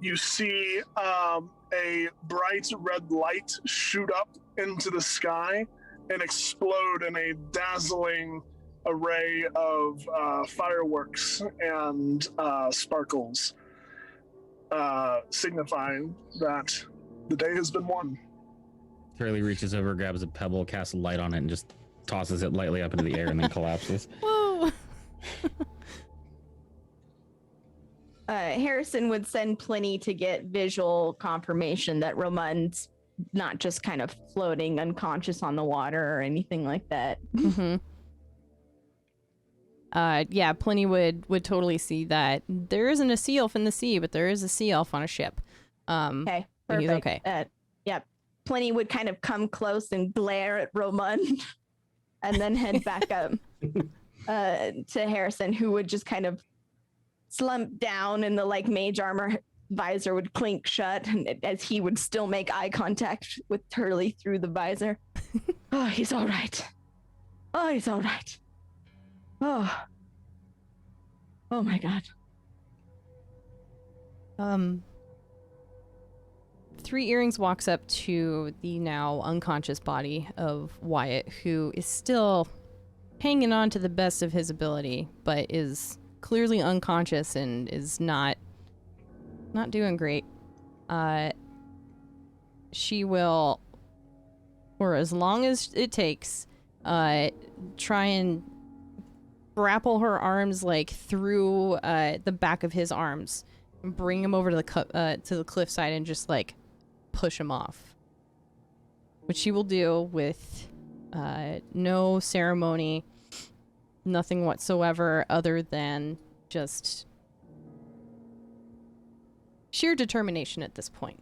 you see a bright red light shoot up into the sky and explode in a dazzling array of fireworks and sparkles, signifying that the day has been won. Turley reaches over, grabs a pebble, casts a light on it, and just tosses it lightly up into the air and then collapses. Whoa! Harrison would send Pliny to get visual confirmation that Roman's not just kind of floating unconscious on the water or anything like that. Mm-hmm. Yeah, Pliny would totally see that there isn't a sea elf in the sea, but there is a sea elf on a ship. Okay, perfect. He's okay. Yeah, Pliny would kind of come close and glare at Roman and then head back up to Harrison, who would just kind of slump down and the like mage armor visor would clink shut, and as he would still make eye contact with Turley through the visor. Oh, he's all right. Oh, he's all right. Oh my God. Three Earrings walks up to the now unconscious body of Wyatt, who is still hanging on to the best of his ability, but is clearly unconscious and is not doing great. She will, for as long as it takes, try and grapple her arms like through the back of his arms and bring him over to the cliffside and just like push him off, which she will do with no ceremony, nothing whatsoever other than just sheer determination at this point.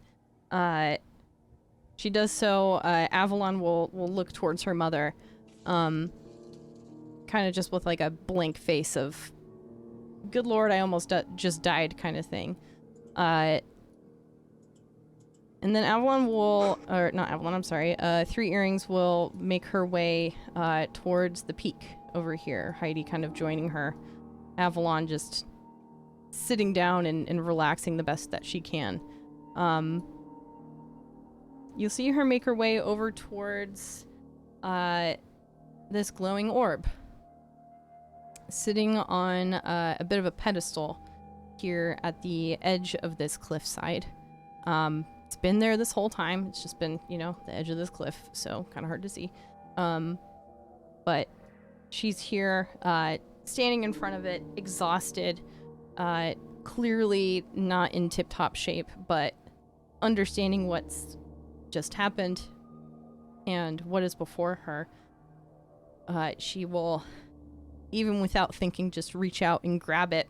She does so. Avalon will look towards her mother, kind of just with like a blank face of, good lord, I almost just died kind of thing. And then Avalon will, or not Avalon, I'm sorry, Three Earrings will make her way towards the peak over here. Heidi kind of joining her. Avalon just sitting down and relaxing the best that she can. You'll see her make her way over towards this glowing orb, sitting on a bit of a pedestal here at the edge of this cliffside. It's been there this whole time. It's just been, the edge of this cliff, so kind of hard to see. But she's here, standing in front of it, exhausted, clearly not in tip-top shape, but understanding what's just happened and what is before her. She will, even without thinking, just reach out and grab it.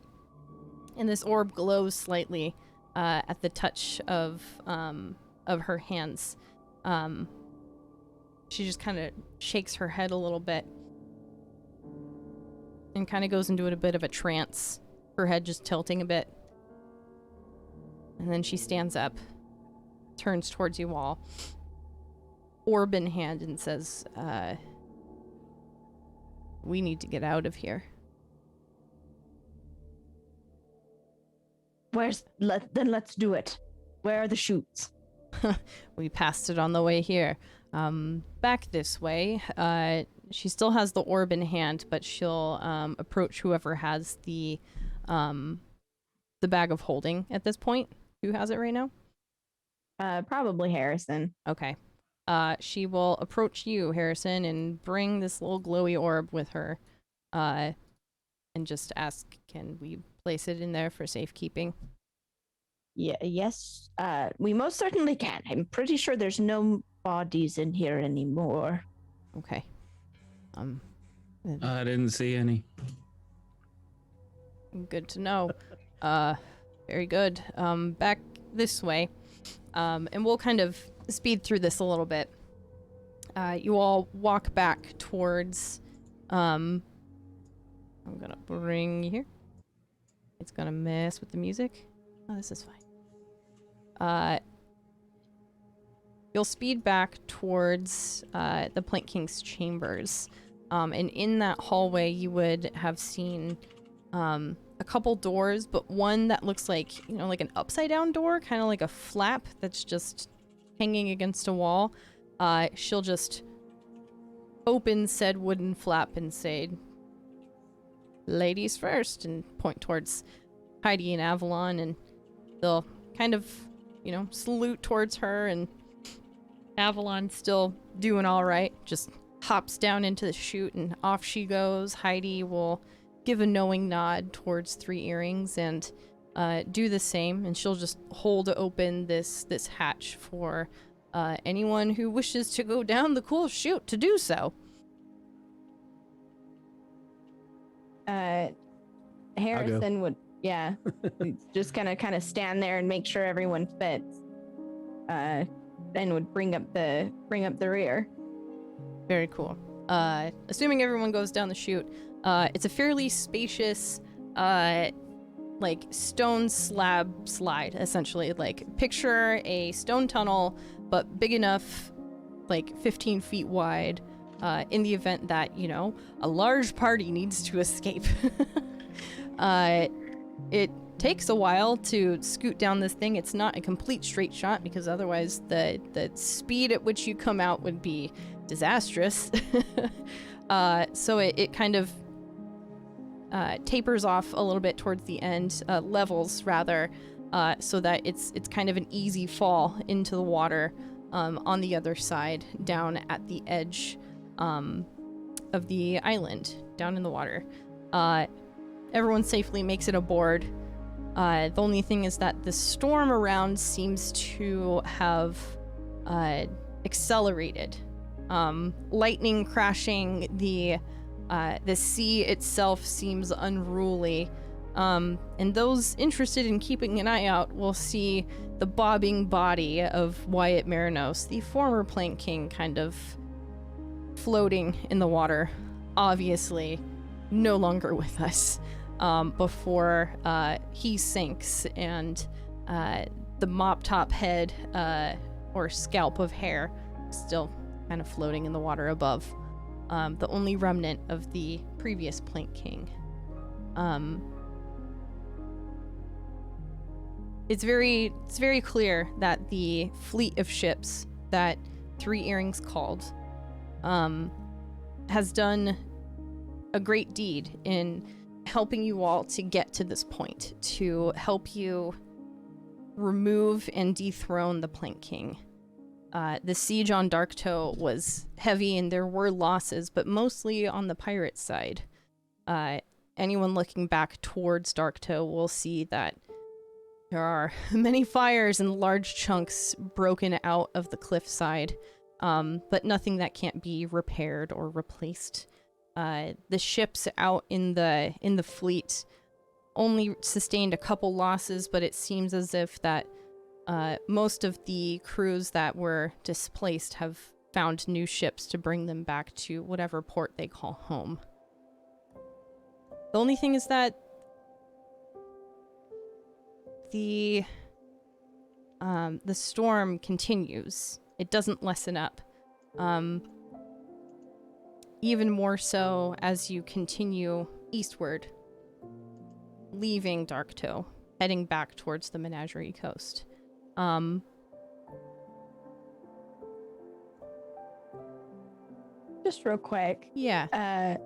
And this orb glows slightly at the touch of her hands. She just kind of shakes her head a little bit and kind of goes into a bit of a trance, her head just tilting a bit. And then she stands up, turns towards you all, orb in hand, and says, we need to get out of here. Then let's do it. Where are the chutes? We passed it on the way here. Back this way. She still has the orb in hand, but she'll approach whoever has the bag of holding at this point. Who has it right now? Probably Harrison. Okay. She will approach you, Harrison, and bring this little glowy orb with her, and just ask, can we place it in there for safekeeping? Yeah, yes, we most certainly can. I'm pretty sure there's no bodies in here anymore. Okay. I didn't see any. Good to know. Very good. Back this way. And we'll kind of speed through this a little bit. You all walk back towards I'm gonna bring you here. It's gonna mess with the music. Oh, this is fine. You'll speed back towards the Plank King's chambers. And in that hallway, you would have seen a couple doors, but one that looks like, you know, like an upside down door, kind of like a flap that's just hanging against a wall. She'll just open said wooden flap and say, "Ladies first," and point towards Heidi and Avalon, and they'll kind of, you know, salute towards her, and Avalon's still doing all right, just hops down into the chute and off she goes. Heidi will give a knowing nod towards Three Earrings and do the same, and she'll just hold open this hatch for anyone who wishes to go down the cool chute to do so. Harrison would, yeah, just kind of stand there and make sure everyone fits. Then would bring up the rear. Very cool. Assuming everyone goes down the chute, it's a fairly spacious, like stone slab slide, essentially. Like picture a stone tunnel, but big enough, like 15 feet wide, in the event that, you know, a large party needs to escape. It takes a while to scoot down this thing. It's not a complete straight shot because otherwise the speed at which you come out would be disastrous. So it kind of tapers off a little bit towards the end, levels rather, so that it's kind of an easy fall into the water on the other side, down at the edge of the island, down in the water. Everyone safely makes it aboard. The only thing is that the storm around seems to have accelerated. Lightning crashing, the sea itself seems unruly. And those interested in keeping an eye out will see the bobbing body of Wyatt Marinos, the former Plank King, kind of floating in the water, obviously no longer with us, before he sinks and the mop top head or scalp of hair still kind of floating in the water above, the only remnant of the previous Plank King. It's very clear that the fleet of ships that Three Earrings called has done a great deed in helping you all to get to this point, to help you remove and dethrone the Plank King. The siege on Darktow was heavy and there were losses, but mostly on the pirate side. Anyone looking back towards Darktow will see that there are many fires and large chunks broken out of the cliffside, but nothing that can't be repaired or replaced. The ships out in the fleet only sustained a couple losses, but it seems as if that most of the crews that were displaced have found new ships to bring them back to whatever port they call home. The only thing is that the storm continues. It doesn't lessen up. Even more so as you continue eastward, leaving Darktow, heading back towards the Menagerie Coast. Just real quick. Yeah.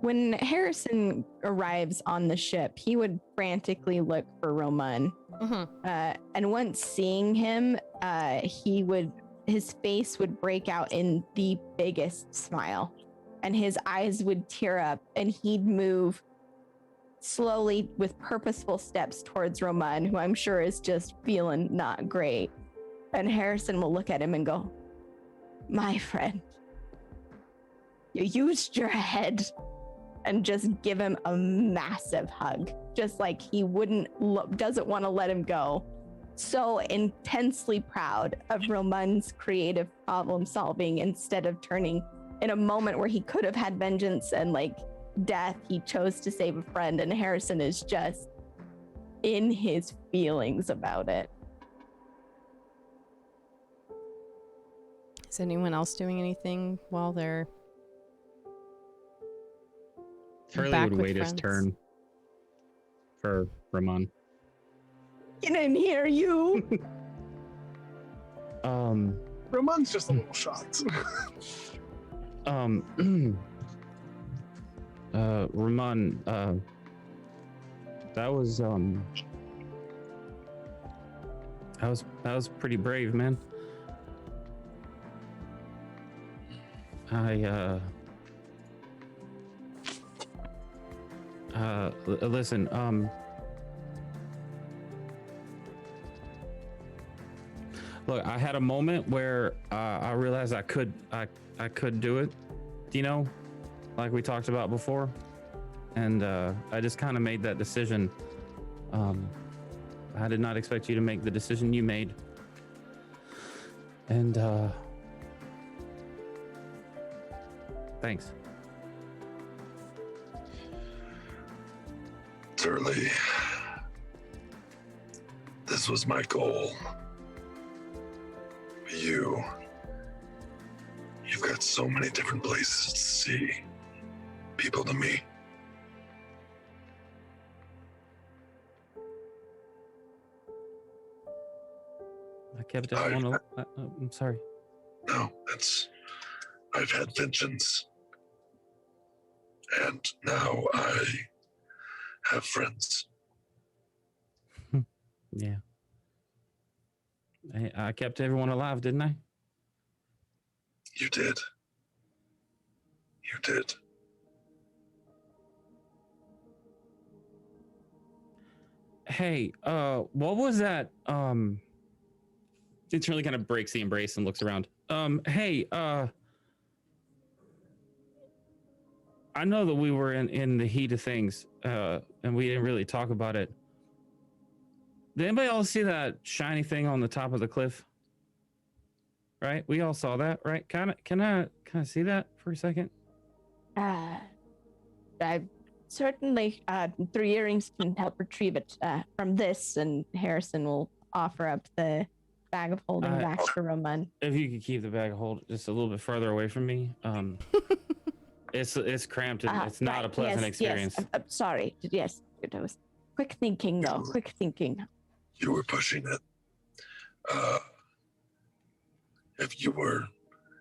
When Harrison arrives on the ship, he would frantically look for Roman. Mm-hmm. And once seeing him, his face would break out in the biggest smile, and his eyes would tear up, and he'd move slowly with purposeful steps towards Roman, who I'm sure is just feeling not great. And Harrison will look at him and go, "My friend, you used your head," and just give him a massive hug, just like he doesn't want to let him go. So intensely proud of Roman's creative problem solving, instead of turning in a moment where he could have had vengeance and like death, he chose to save a friend, and Harrison is just in his feelings about it. Is anyone else doing anything while they're Charlie back would with wait his friends? turn for Ramon. He didn't hear you. Ramon's just a little shocked. Ramon, that was pretty brave, man. Listen, look, I had a moment where I realized I could do it, you know, like we talked about before, and I just kind of made that decision. I did not expect you to make the decision you made, and thanks. Turley, this was my goal. You've got so many different places to see, people to meet. I kept everyone. I'm sorry. No, I've had vengeance, and now I have friends. Yeah. I kept everyone alive, didn't I? You did. You did. Hey, what was that? It's really kind of breaks the embrace and looks around. Hey, I know that we were in the heat of things, and we didn't really talk about it. Did anybody else see that shiny thing on the top of the cliff? Right? We all saw that, right? Can I see that for a second? I certainly, 3 earrings can help retrieve it from this, and Harrison will offer up the bag of holding back to Roman. If you could keep the bag of hold just a little bit further away from me. It's cramped and it's not a pleasant experience. Yes. I'm sorry. Yes, it was quick thinking though. Quick thinking. You were pushing it. If you were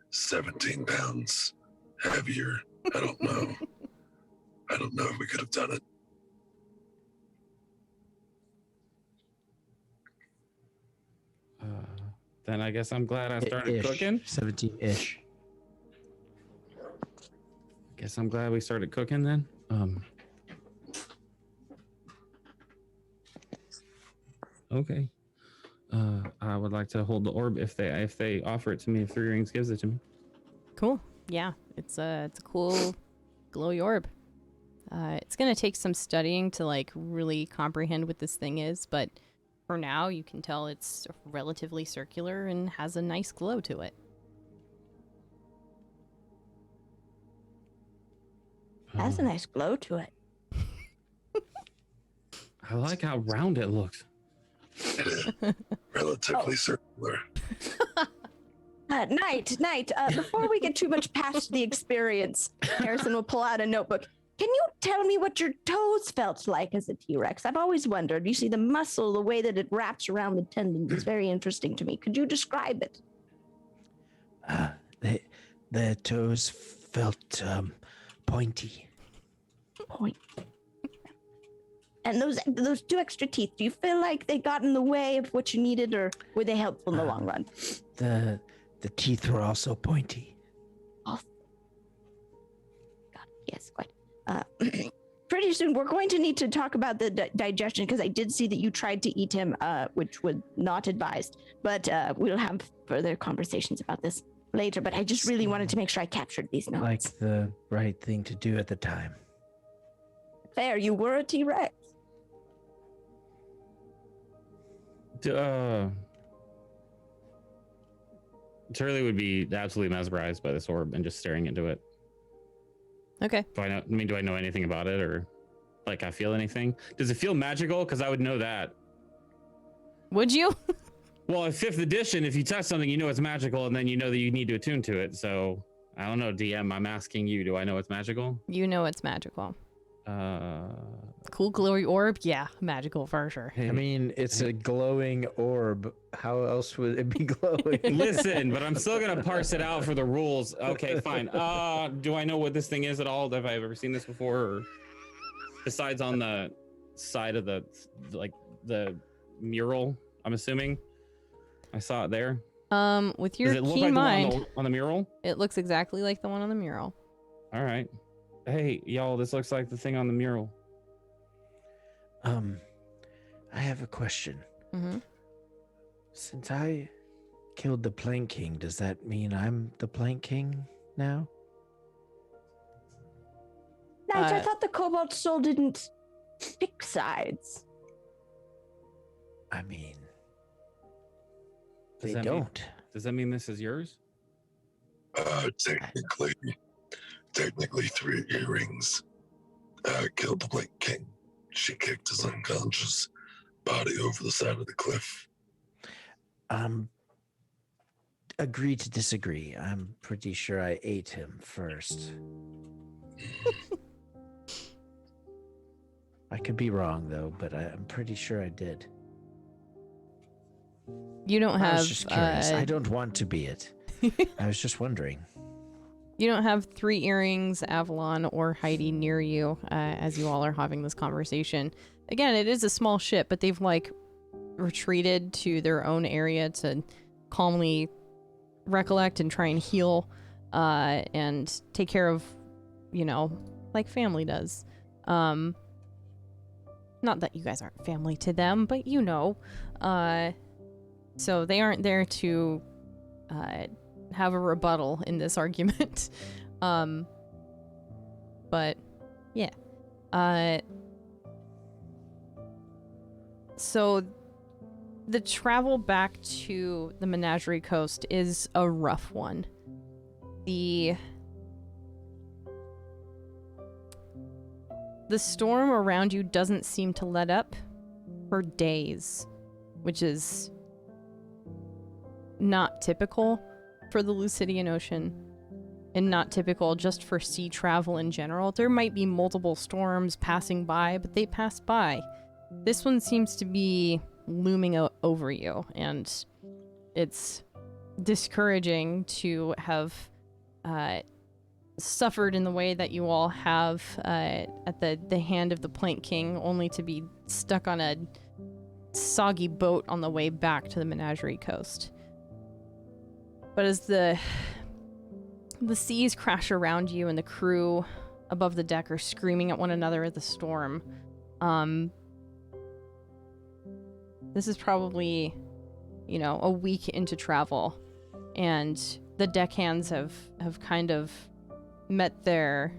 17 pounds heavier, I don't know. I don't know if we could have done it. Then I guess I'm glad I started cooking. 17-ish. Guess I'm glad we started cooking then. Okay. I would like to hold the orb if they offer it to me. If 3 Rings gives it to me. Cool. Yeah, it's a cool glowy orb. It's gonna take some studying to like really comprehend what this thing is, but for now you can tell it's relatively circular and has a nice glow to it. Has a nice glow to it. I like how round it looks. It is relatively circular. Knight, before we get too much past the experience, Harrison will pull out a notebook. Can you tell me what your toes felt like as a T-Rex? I've always wondered. You see, the muscle, the way that it wraps around the tendons is very interesting to me. Could you describe it? The toes felt pointy. Point. And those 2 extra teeth, do you feel like they got in the way of what you needed, or were they helpful in the long run? The teeth were also pointy. Oh. God, yes, quite. Pretty soon, we're going to need to talk about the digestion, because I did see that you tried to eat him, which was not advised. But we'll have further conversations about this later. But I just really wanted to make sure I captured these notes. Like the right thing to do at the time. Fair, you were a T-Rex. Turley would be absolutely mesmerized by this orb and just staring into it. Okay. Do I know anything about it, or like I feel anything? Does it feel magical? Because I would know that. Would you? Well, in 5th edition, if you touch something, you know it's magical, and then you know that you need to attune to it. So I don't know, DM. I'm asking you. Do I know it's magical? You know it's magical. Cool glowy orb? Yeah, magical for sure. I mean, it's a glowing orb. How else would it be glowing? Listen, but I'm still gonna parse it out for the rules. Okay, fine. Do I know what this thing is at all? Have I ever seen this before? Or besides on the side of the mural, I'm assuming I saw it there. With your Does it look keen like mind, the one on the mural? it looks exactly like the one on the mural. All right. Hey, y'all, this looks like the thing on the mural. I have a question. Mm-hmm. Since I killed the Plank King, does that mean I'm the Plank King now? Knight, I thought the Cobalt Soul didn't pick sides. I mean, Does they that don't. Does that mean this is yours? Technically 3 earrings. Killed the Blink King. She kicked his unconscious body over the side of the cliff. Agree to disagree. I'm pretty sure I ate him first. I could be wrong though, but I'm pretty sure I did. You don't have. I was just curious. I don't want to be it. I was just wondering. You don't have 3 earrings, Avalon, or Heidi near you as you all are having this conversation. Again, it is a small ship, but they've like retreated to their own area to calmly recollect and try and heal and take care of, like family does. Not that you guys aren't family to them, but so they aren't there to have a rebuttal in this argument. But yeah. So the travel back to the Menagerie Coast is a rough one. The storm around you doesn't seem to let up for days, which is not typical for the Lucidian Ocean, and not typical just for sea travel in general. There might be multiple storms passing by, but they pass by. This one seems to be looming over you, and it's discouraging to have suffered in the way that you all have at the hand of the Plank King, only to be stuck on a soggy boat on the way back to the Menagerie Coast. But as the seas crash around you and the crew above the deck are screaming at one another at the storm, this is probably, a week into travel, and the deckhands have kind of met the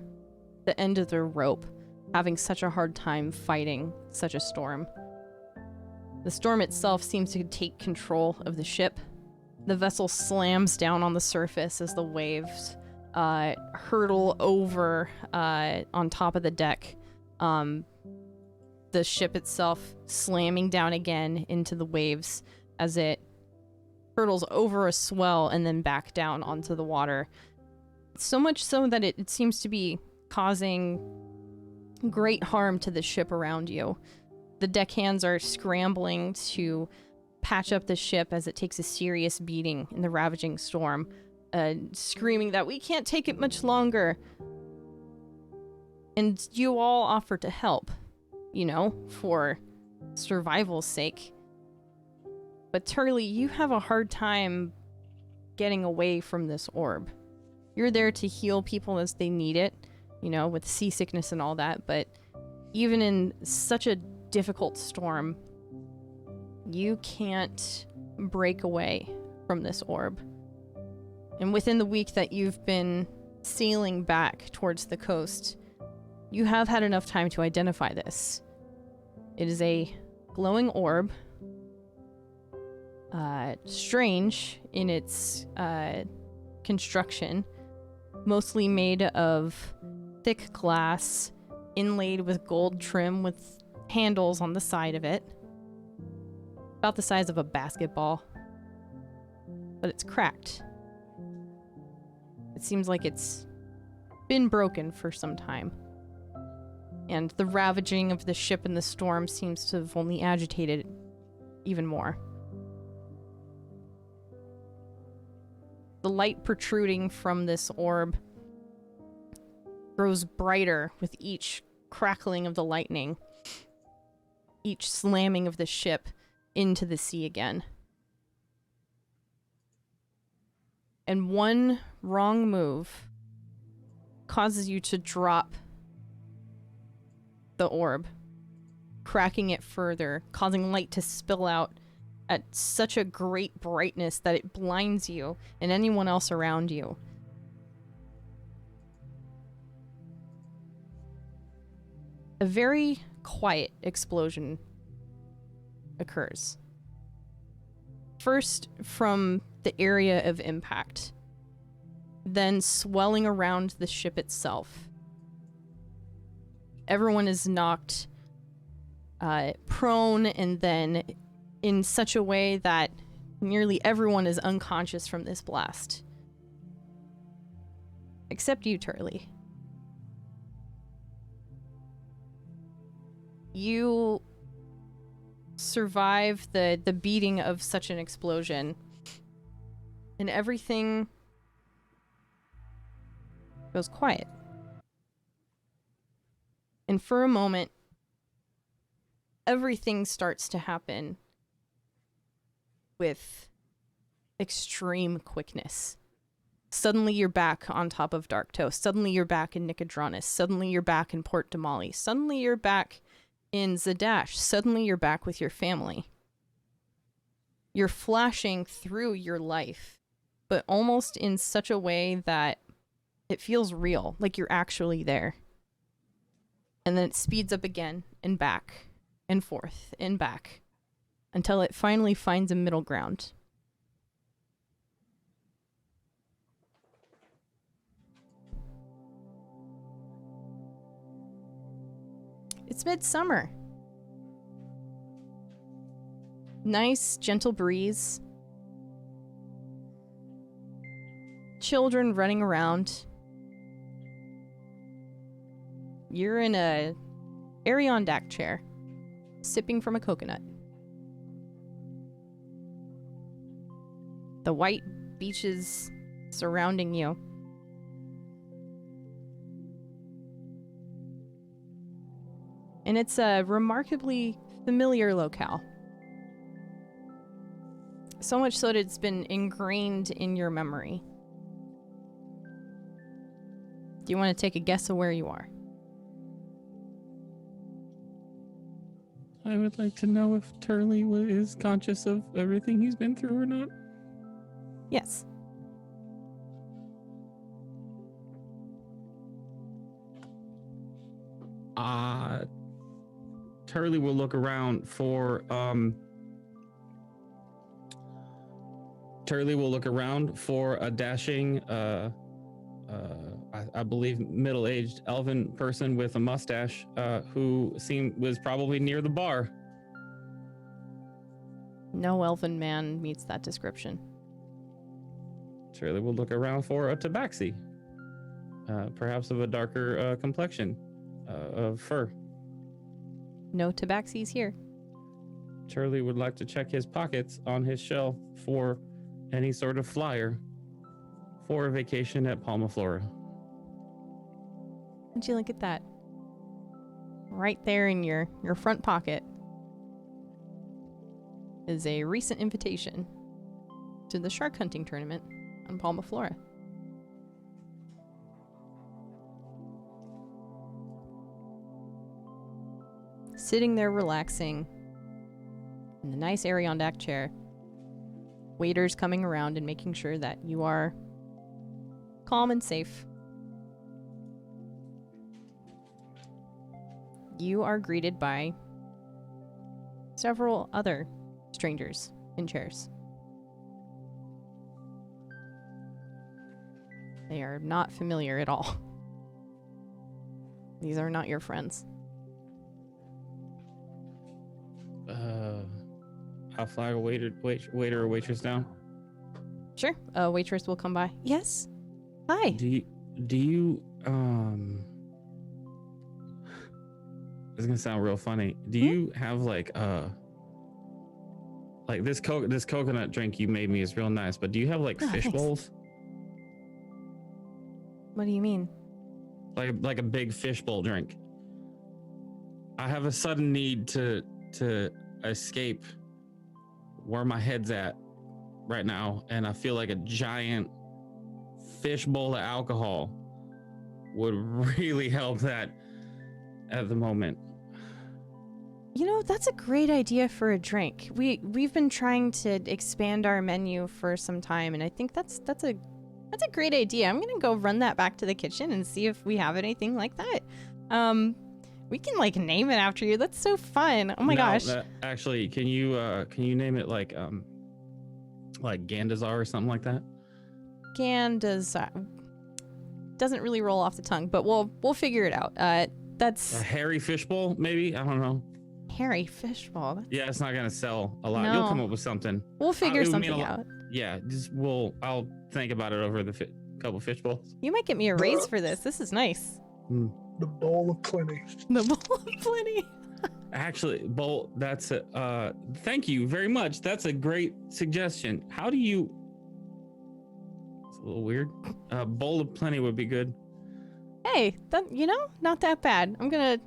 end of their rope, having such a hard time fighting such a storm. The storm itself seems to take control of the ship. The vessel slams down on the surface as the waves hurtle over on top of the deck. The ship itself slamming down again into the waves as it hurtles over a swell and then back down onto the water. So much so that it seems to be causing great harm to the ship around you. The deckhands are scrambling to patch up the ship as it takes a serious beating in the ravaging storm, screaming that we can't take it much longer. And you all offer to help, for survival's sake. But Turley, you have a hard time getting away from this orb. You're there to heal people as they need it, with seasickness and all that, but even in such a difficult storm, you can't break away from this orb. And within the week that you've been sailing back towards the coast, you have had enough time to identify this. It is a glowing orb, strange in its construction, mostly made of thick glass inlaid with gold trim with handles on the side of it. About the size of a basketball. But it's cracked. It seems like it's been broken for some time. And the ravaging of the ship in the storm seems to have only agitated it even more. The light protruding from this orb grows brighter with each crackling of the lightning, each slamming of the ship into the sea again. And one wrong move causes you to drop the orb, cracking it further, causing light to spill out at such a great brightness that it blinds you and anyone else around you. A very quiet explosion occurs. First from the area of impact, then swelling around the ship itself. Everyone is knocked prone, and then in such a way that nearly everyone is unconscious from this blast. Except you, Turley. You survive the beating of such an explosion, and everything goes quiet. And for a moment, everything starts to happen with extreme quickness. Suddenly you're back on top of Darktow. Suddenly you're back in Nicodranus. Suddenly you're back in Port Damali. Suddenly you're back in Zadash. Suddenly you're back with your family. You're flashing through your life, but almost in such a way that it feels real, like you're actually there. And then it speeds up again, and back, and forth, and back, until it finally finds a middle ground. It's midsummer. Nice, gentle breeze. Children running around. You're in a Adirondack chair, sipping from a coconut. The white beaches surrounding you. And it's a remarkably familiar locale. So much so that it's been ingrained in your memory. Do you want to take a guess of where you are? I would like to know if Turley is conscious of everything he's been through or not. Yes. Turley will look around for a dashing I believe middle-aged elven person with a mustache who was probably near the bar. No elven man meets that description. Turley will look around for a tabaxi, perhaps of a darker complexion, of fur. No tabaxis here. Turley would like to check his pockets on his shelf for any sort of flyer for a vacation at Palma Flora. Would you look at that? Right there in your front pocket is a recent invitation to the shark hunting tournament on Palma Flora. Sitting there relaxing in the nice Adirondack chair, waiters coming around and making sure that you are calm and safe. You are greeted by several other strangers in chairs. They are not familiar at all. These are not your friends. I'll flag a waiter or waitress down. Sure. A waitress will come by. Yes. Hi. Do you This is gonna sound real funny. Do you have like this coconut drink you made me is real nice, but do you have like fish thanks. bowls? What do you mean? Like a big fish bowl drink. I have a sudden need to escape where my head's at right now, and I feel like a giant fish bowl of alcohol would really help that at the moment. You know, that's a great idea for a drink. We've been trying to expand our menu for some time, and I think that's a great idea. I'm gonna go run that back to the kitchen and see if we have anything like that. We can like name it after you. That's so fun. Oh my gosh. Actually, can you name it like Gandazar or something like that? Gandazar doesn't really roll off the tongue, but we'll figure it out. That's a hairy fishbowl, maybe. I don't know. Hairy fishbowl. Yeah, it's not gonna sell a lot. No. You'll come up with something. We'll figure something out. Yeah, I'll think about it over the couple fish bowls. You might get me a raise for this. This is nice. The bowl of plenty. The bowl of plenty. Actually, bowl. That's thank you very much. That's a great suggestion. How do you? It's a little weird. Bowl of plenty would be good. Hey, that not that bad. I'm gonna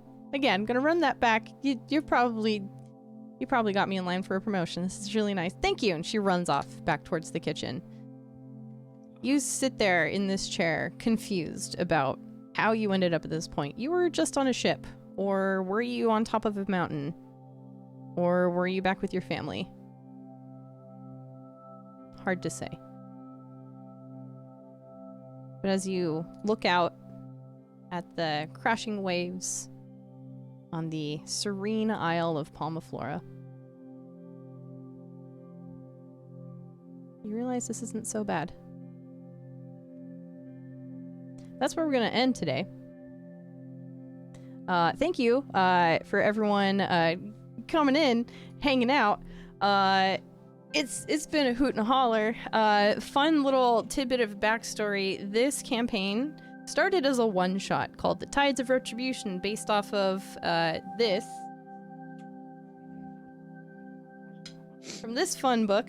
run that back. You probably got me in line for a promotion. This is really nice. Thank you. And she runs off back towards the kitchen. You sit there in this chair, confused about how you ended up at this point. You were just on a ship, or were you on top of a mountain, or were you back with your family? Hard to say. But as you look out at the crashing waves on the serene Isle of Palmaflora, you realize this isn't so bad. That's where we're going to end today. Thank you for everyone coming in, hanging out. It's been a hoot and a holler. Fun little tidbit of backstory. This campaign started as a one-shot called the Tides of Retribution, based off of this. From this fun book,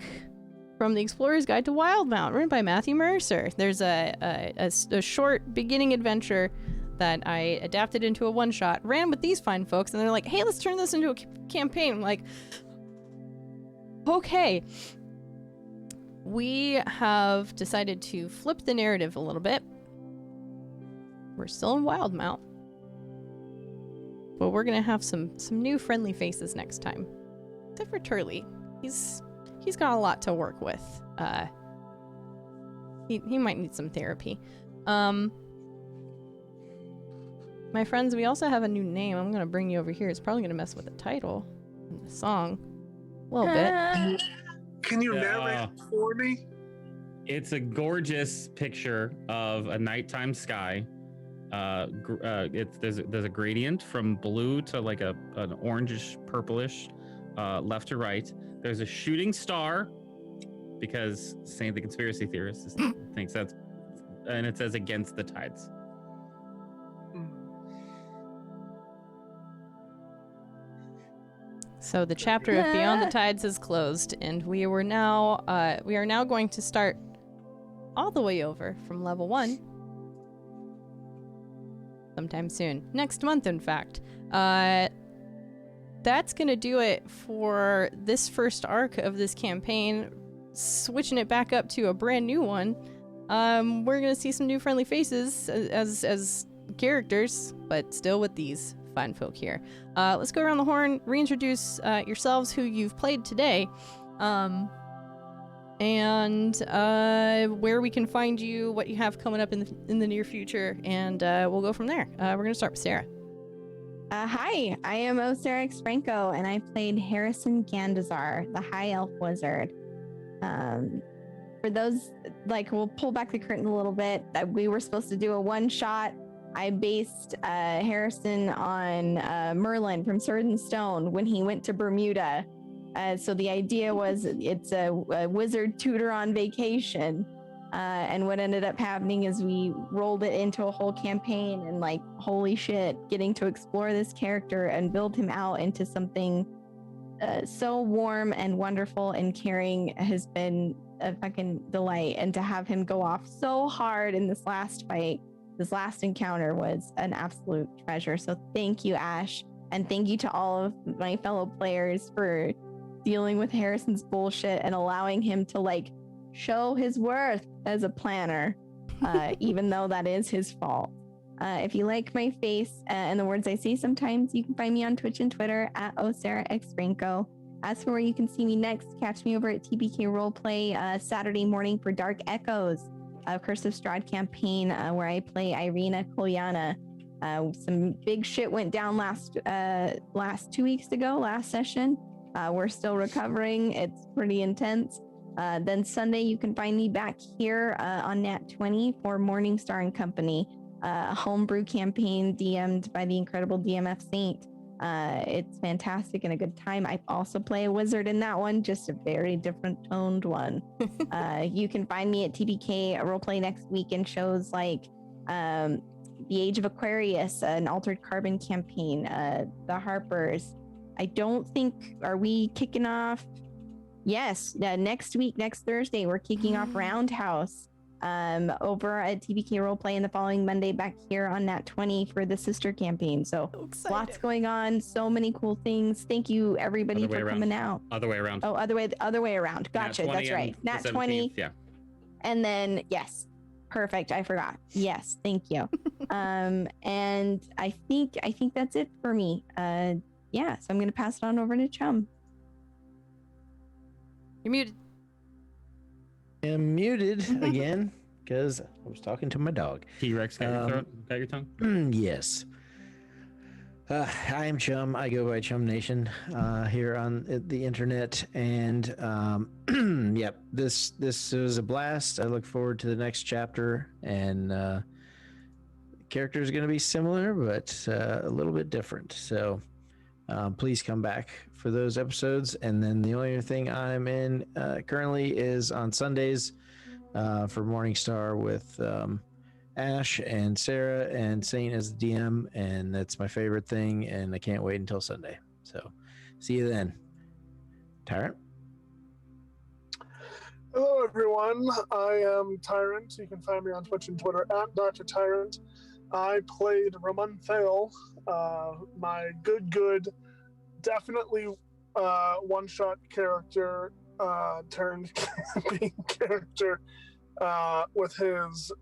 from the Explorer's Guide to Wildemount, written by Matthew Mercer. There's a short beginning adventure that I adapted into a one-shot, ran with these fine folks, and they're like, hey, let's turn this into a campaign. I'm like, okay. We have decided to flip the narrative a little bit. We're still in Wildemount, but we're gonna have some new friendly faces next time. Except for Turley. He's got a lot to work with. He might need some therapy. My friends, we also have a new name. I'm gonna bring you over here. It's probably gonna mess with the title and the song a little bit. Can you narrate for me? It's a gorgeous picture of a nighttime sky. There's a gradient from blue to like an orangish purplish, left to right. There's a shooting star, because saying the conspiracy theorists thinks that's, and it says against the tides. So the chapter of Beyond the Tides is closed, and we are now going to start all the way over from level 1 sometime soon. Next month, in fact. That's gonna do it for this first arc of this campaign. Switching it back up to a brand new one. We're gonna see some new friendly faces as characters, but still with these fine folk here. Let's go around the horn, reintroduce yourselves, who you've played today, and where we can find you, what you have coming up in the near future, and we'll go from there. We're gonna start with Sarah. Hi, I am Osirix Franco, and I played Harrison Gandazar, the High Elf Wizard. For those, we'll pull back the curtain a little bit. That we were supposed to do a one-shot I based Harrison on Merlin from Sword and Stone when he went to Bermuda. So the idea was it's a wizard tutor on vacation. And what ended up happening is we rolled it into a whole campaign, and like, holy shit, getting to explore this character and build him out into something so warm and wonderful and caring has been a fucking delight. And to have him go off so hard in this last fight, this last encounter, was an absolute treasure. So thank you, Ash. And thank you to all of my fellow players for dealing with Harrison's bullshit and allowing him to like show his worth as a planner, even though that is his fault. If you like my face and the words I say sometimes, you can find me on Twitch and Twitter at OSarahXFranco. As for where you can see me next, catch me over at TBK Roleplay Saturday morning for Dark Echoes, a Curse of Strahd campaign where I play Irina Kolyana. Some big shit went down last 2 weeks ago, last session. We're still recovering. It's pretty intense. Then Sunday, you can find me back here on Nat 20 for Morningstar and Company, a homebrew campaign DM'd by the incredible DMF Saint. It's fantastic and a good time. I also play a wizard in that one, just a very different toned one. You can find me at TBK Roleplay next week in shows like The Age of Aquarius, an Altered Carbon campaign, The Harpers. I don't think, are we kicking off? Yes, next week, next Thursday, we're kicking off Roundhouse over at TBK Roleplay, and the following Monday back here on Nat 20 for the sister campaign. So lots going on, so many cool things. Thank you everybody for coming out. Other way around. Oh, other way around. Gotcha. That's right. Nat 20. Yeah. And then yes, perfect. I forgot. Yes, thank you. And I think that's it for me. Yeah, so I'm gonna pass it on over to Chum. You're muted. I'm muted again because I was talking to my dog. T-Rex got your throat? Got your tongue? Yes. I am Chum. I go by Chum Nation here on the internet, and yep, this was a blast. I look forward to the next chapter, and the character is going to be similar, but a little bit different. So please come back for those episodes. And then the only other thing I'm in currently is on Sundays for Morningstar with Ash and Sarah and Saint as the DM, and that's my favorite thing, and I can't wait until Sunday. So see you then. Tyrant? Hello, everyone. I am Tyrant. You can find me on Twitch and Twitter at Dr. Tyrant. I played Ramon Thale, my good, definitely one-shot character turned camping character with his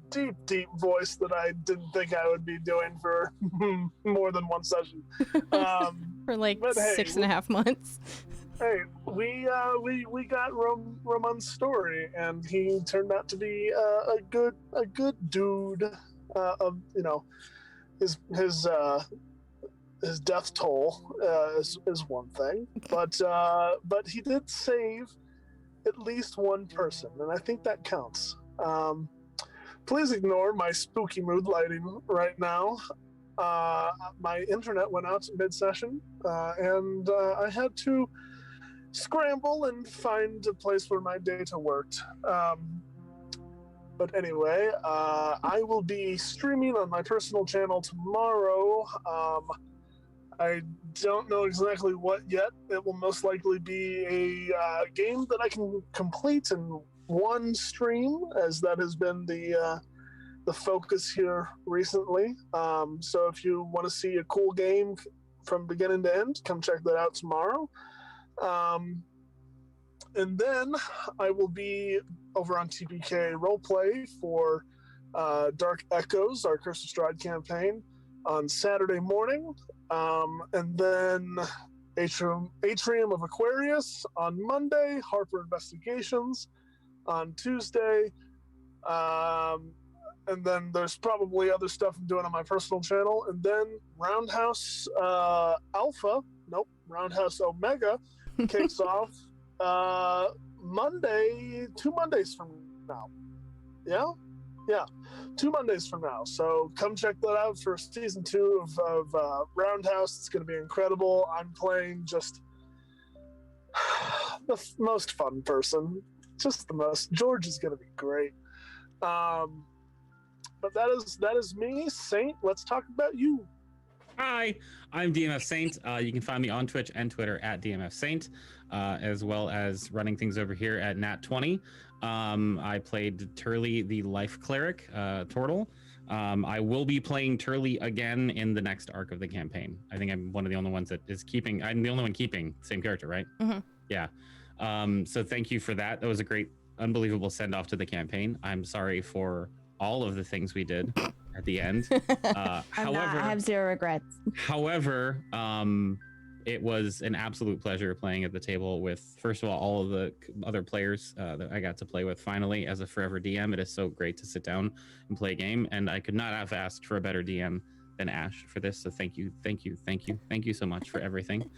deep voice that I didn't think I would be doing for more than one session. For like 6.5 months. Hey, we got Ramon's story, and he turned out to be a good dude. Of his death toll is one thing, but he did save at least one person, and I think that counts. Please ignore my spooky mood lighting right now. My internet went out mid-session, and I had to scramble and find a place where my data worked. But anyway, I will be streaming on my personal channel tomorrow. I don't know exactly what yet. It will most likely be a game that I can complete in one stream, as that has been the focus here recently. So if you want to see a cool game from beginning to end, come check that out tomorrow. And then I will be over on TPK Roleplay for Dark Echoes, our Curse of Strahd campaign, on Saturday morning. And then Atrium of Aquarius on Monday, Harper Investigations on Tuesday. And then there's probably other stuff I'm doing on my personal channel. And then Roundhouse Roundhouse Omega kicks off Monday, 2 Mondays from now. Yeah? Yeah, 2 Mondays from now. So come check that out for season 2 of Roundhouse. It's going to be incredible. I'm playing just the most fun person. Just the most. George is going to be great. But that is me, Saint. Let's talk about you. Hi, I'm DMF Saint. You can find me on Twitch and Twitter at DMF Saint, as well as running things over here at Nat20. I played Turley, the Life Cleric, Tortle. I will be playing Turley again in the next arc of the campaign. I think I'm one of the only ones that is keeping. I'm the only one keeping same character, right? Mm-hmm. Yeah. So thank you for that. That was a great, unbelievable send off to the campaign. I'm sorry for all of the things we did at the end. However, I have zero regrets. However, it was an absolute pleasure playing at the table with, first of all of the other players that I got to play with. Finally, as a forever DM, it is so great to sit down and play a game, and I could not have asked for a better DM than Ash for this. So thank you so much for everything.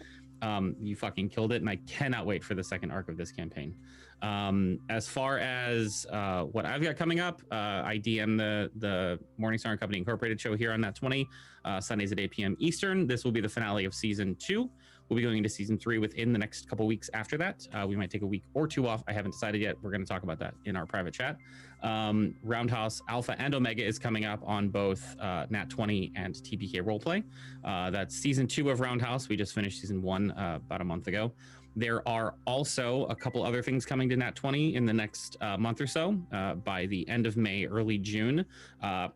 You fucking killed it, and I cannot wait for the second arc of this campaign. As far as what I've got coming up, I DM the Morningstar and Company Incorporated show here on Nat20, Sundays at 8 p.m. Eastern. This will be the finale of season 2. We'll be going into season 3 within the next couple weeks after that. We might take a week or 2 off. I haven't decided yet. We're going to talk about that in our private chat. Roundhouse Alpha and Omega is coming up on both Nat20 and TPK Roleplay. That's season 2 of Roundhouse. We just finished season 1 about a month ago. There are also a couple other things coming to Nat20 in the next month or so. By the end of May, early June,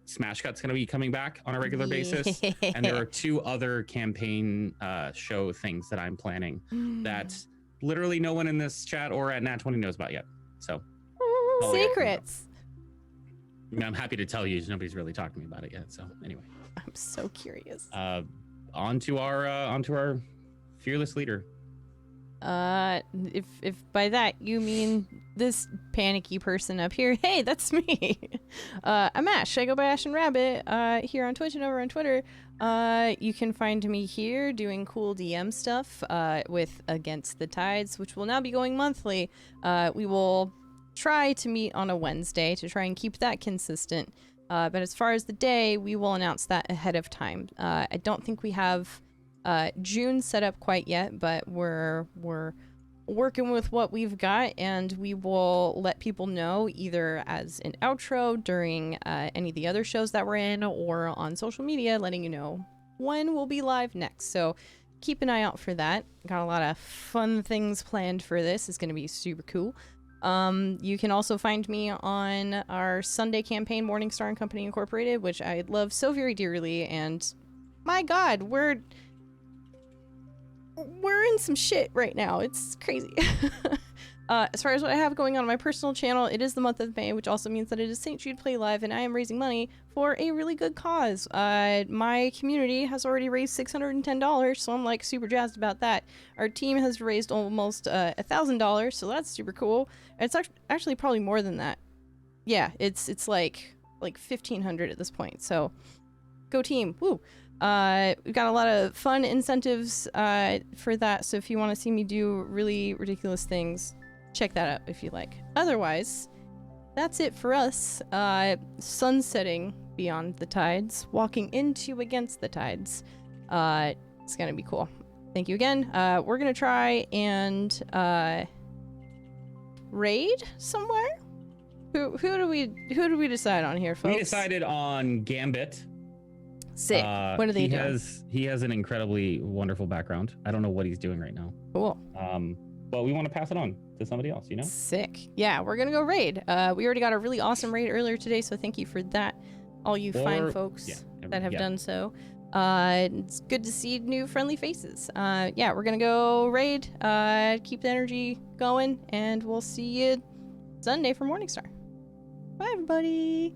Smash Cut's going to be coming back on a regular basis. And there are 2 other campaign show things that I'm planning that literally no one in this chat or at Nat20 knows about yet. So secrets. I mean, I'm happy to tell you, nobody's really talked to me about it yet. So anyway, I'm so curious. On to our fearless leader. If by that you mean this panicky person up here, hey, that's me. I'm Ash. I go by Ash and Rabbit here on Twitch and over on Twitter. You can find me here doing cool DM stuff with Against the Tides, which will now be going monthly. We will try to meet on a Wednesday to try and keep that consistent. But as far as the day, we will announce that ahead of time. I don't think we have June set up quite yet, but we're working with what we've got, and we will let people know either as an outro during any of the other shows that we're in, or on social media letting you know when we'll be live next. So keep an eye out for that. Got a lot of fun things planned for this. It's going to be super cool. You can also find me on our Sunday campaign, Morningstar and Company Incorporated, which I love so very dearly, and my god, we're in some shit right now. It's crazy. As far as what I have going on my personal channel, it is the month of May, which also means that it is St. Jude Play Live, and I am raising money for a really good cause. My community has already raised $610, so I'm like super jazzed about that. Our team has raised almost $1,000, so that's super cool. It's actually probably more than that. Yeah, it's like 1,500 at this point. So go team! Woo! We've got a lot of fun incentives for that, so if you want to see me do really ridiculous things, check that out if you like. Otherwise, that's it for us. Sunsetting beyond the tides, walking into Against the Tides. It's gonna be cool. Thank you again. We're gonna try and raid somewhere. Who do we decide on here, folks? We decided on Gambit. Sick. What are they doing? He has an incredibly wonderful background. I don't know what he's doing right now. Cool. But we want to pass it on to somebody else, you know? Sick. Yeah, we're gonna go raid. We already got a really awesome raid earlier today, so thank you for that, all you fine folks that have done so. It's good to see new friendly faces. Yeah, we're gonna go raid, keep the energy going, and we'll see you Sunday for Morningstar. Bye, everybody.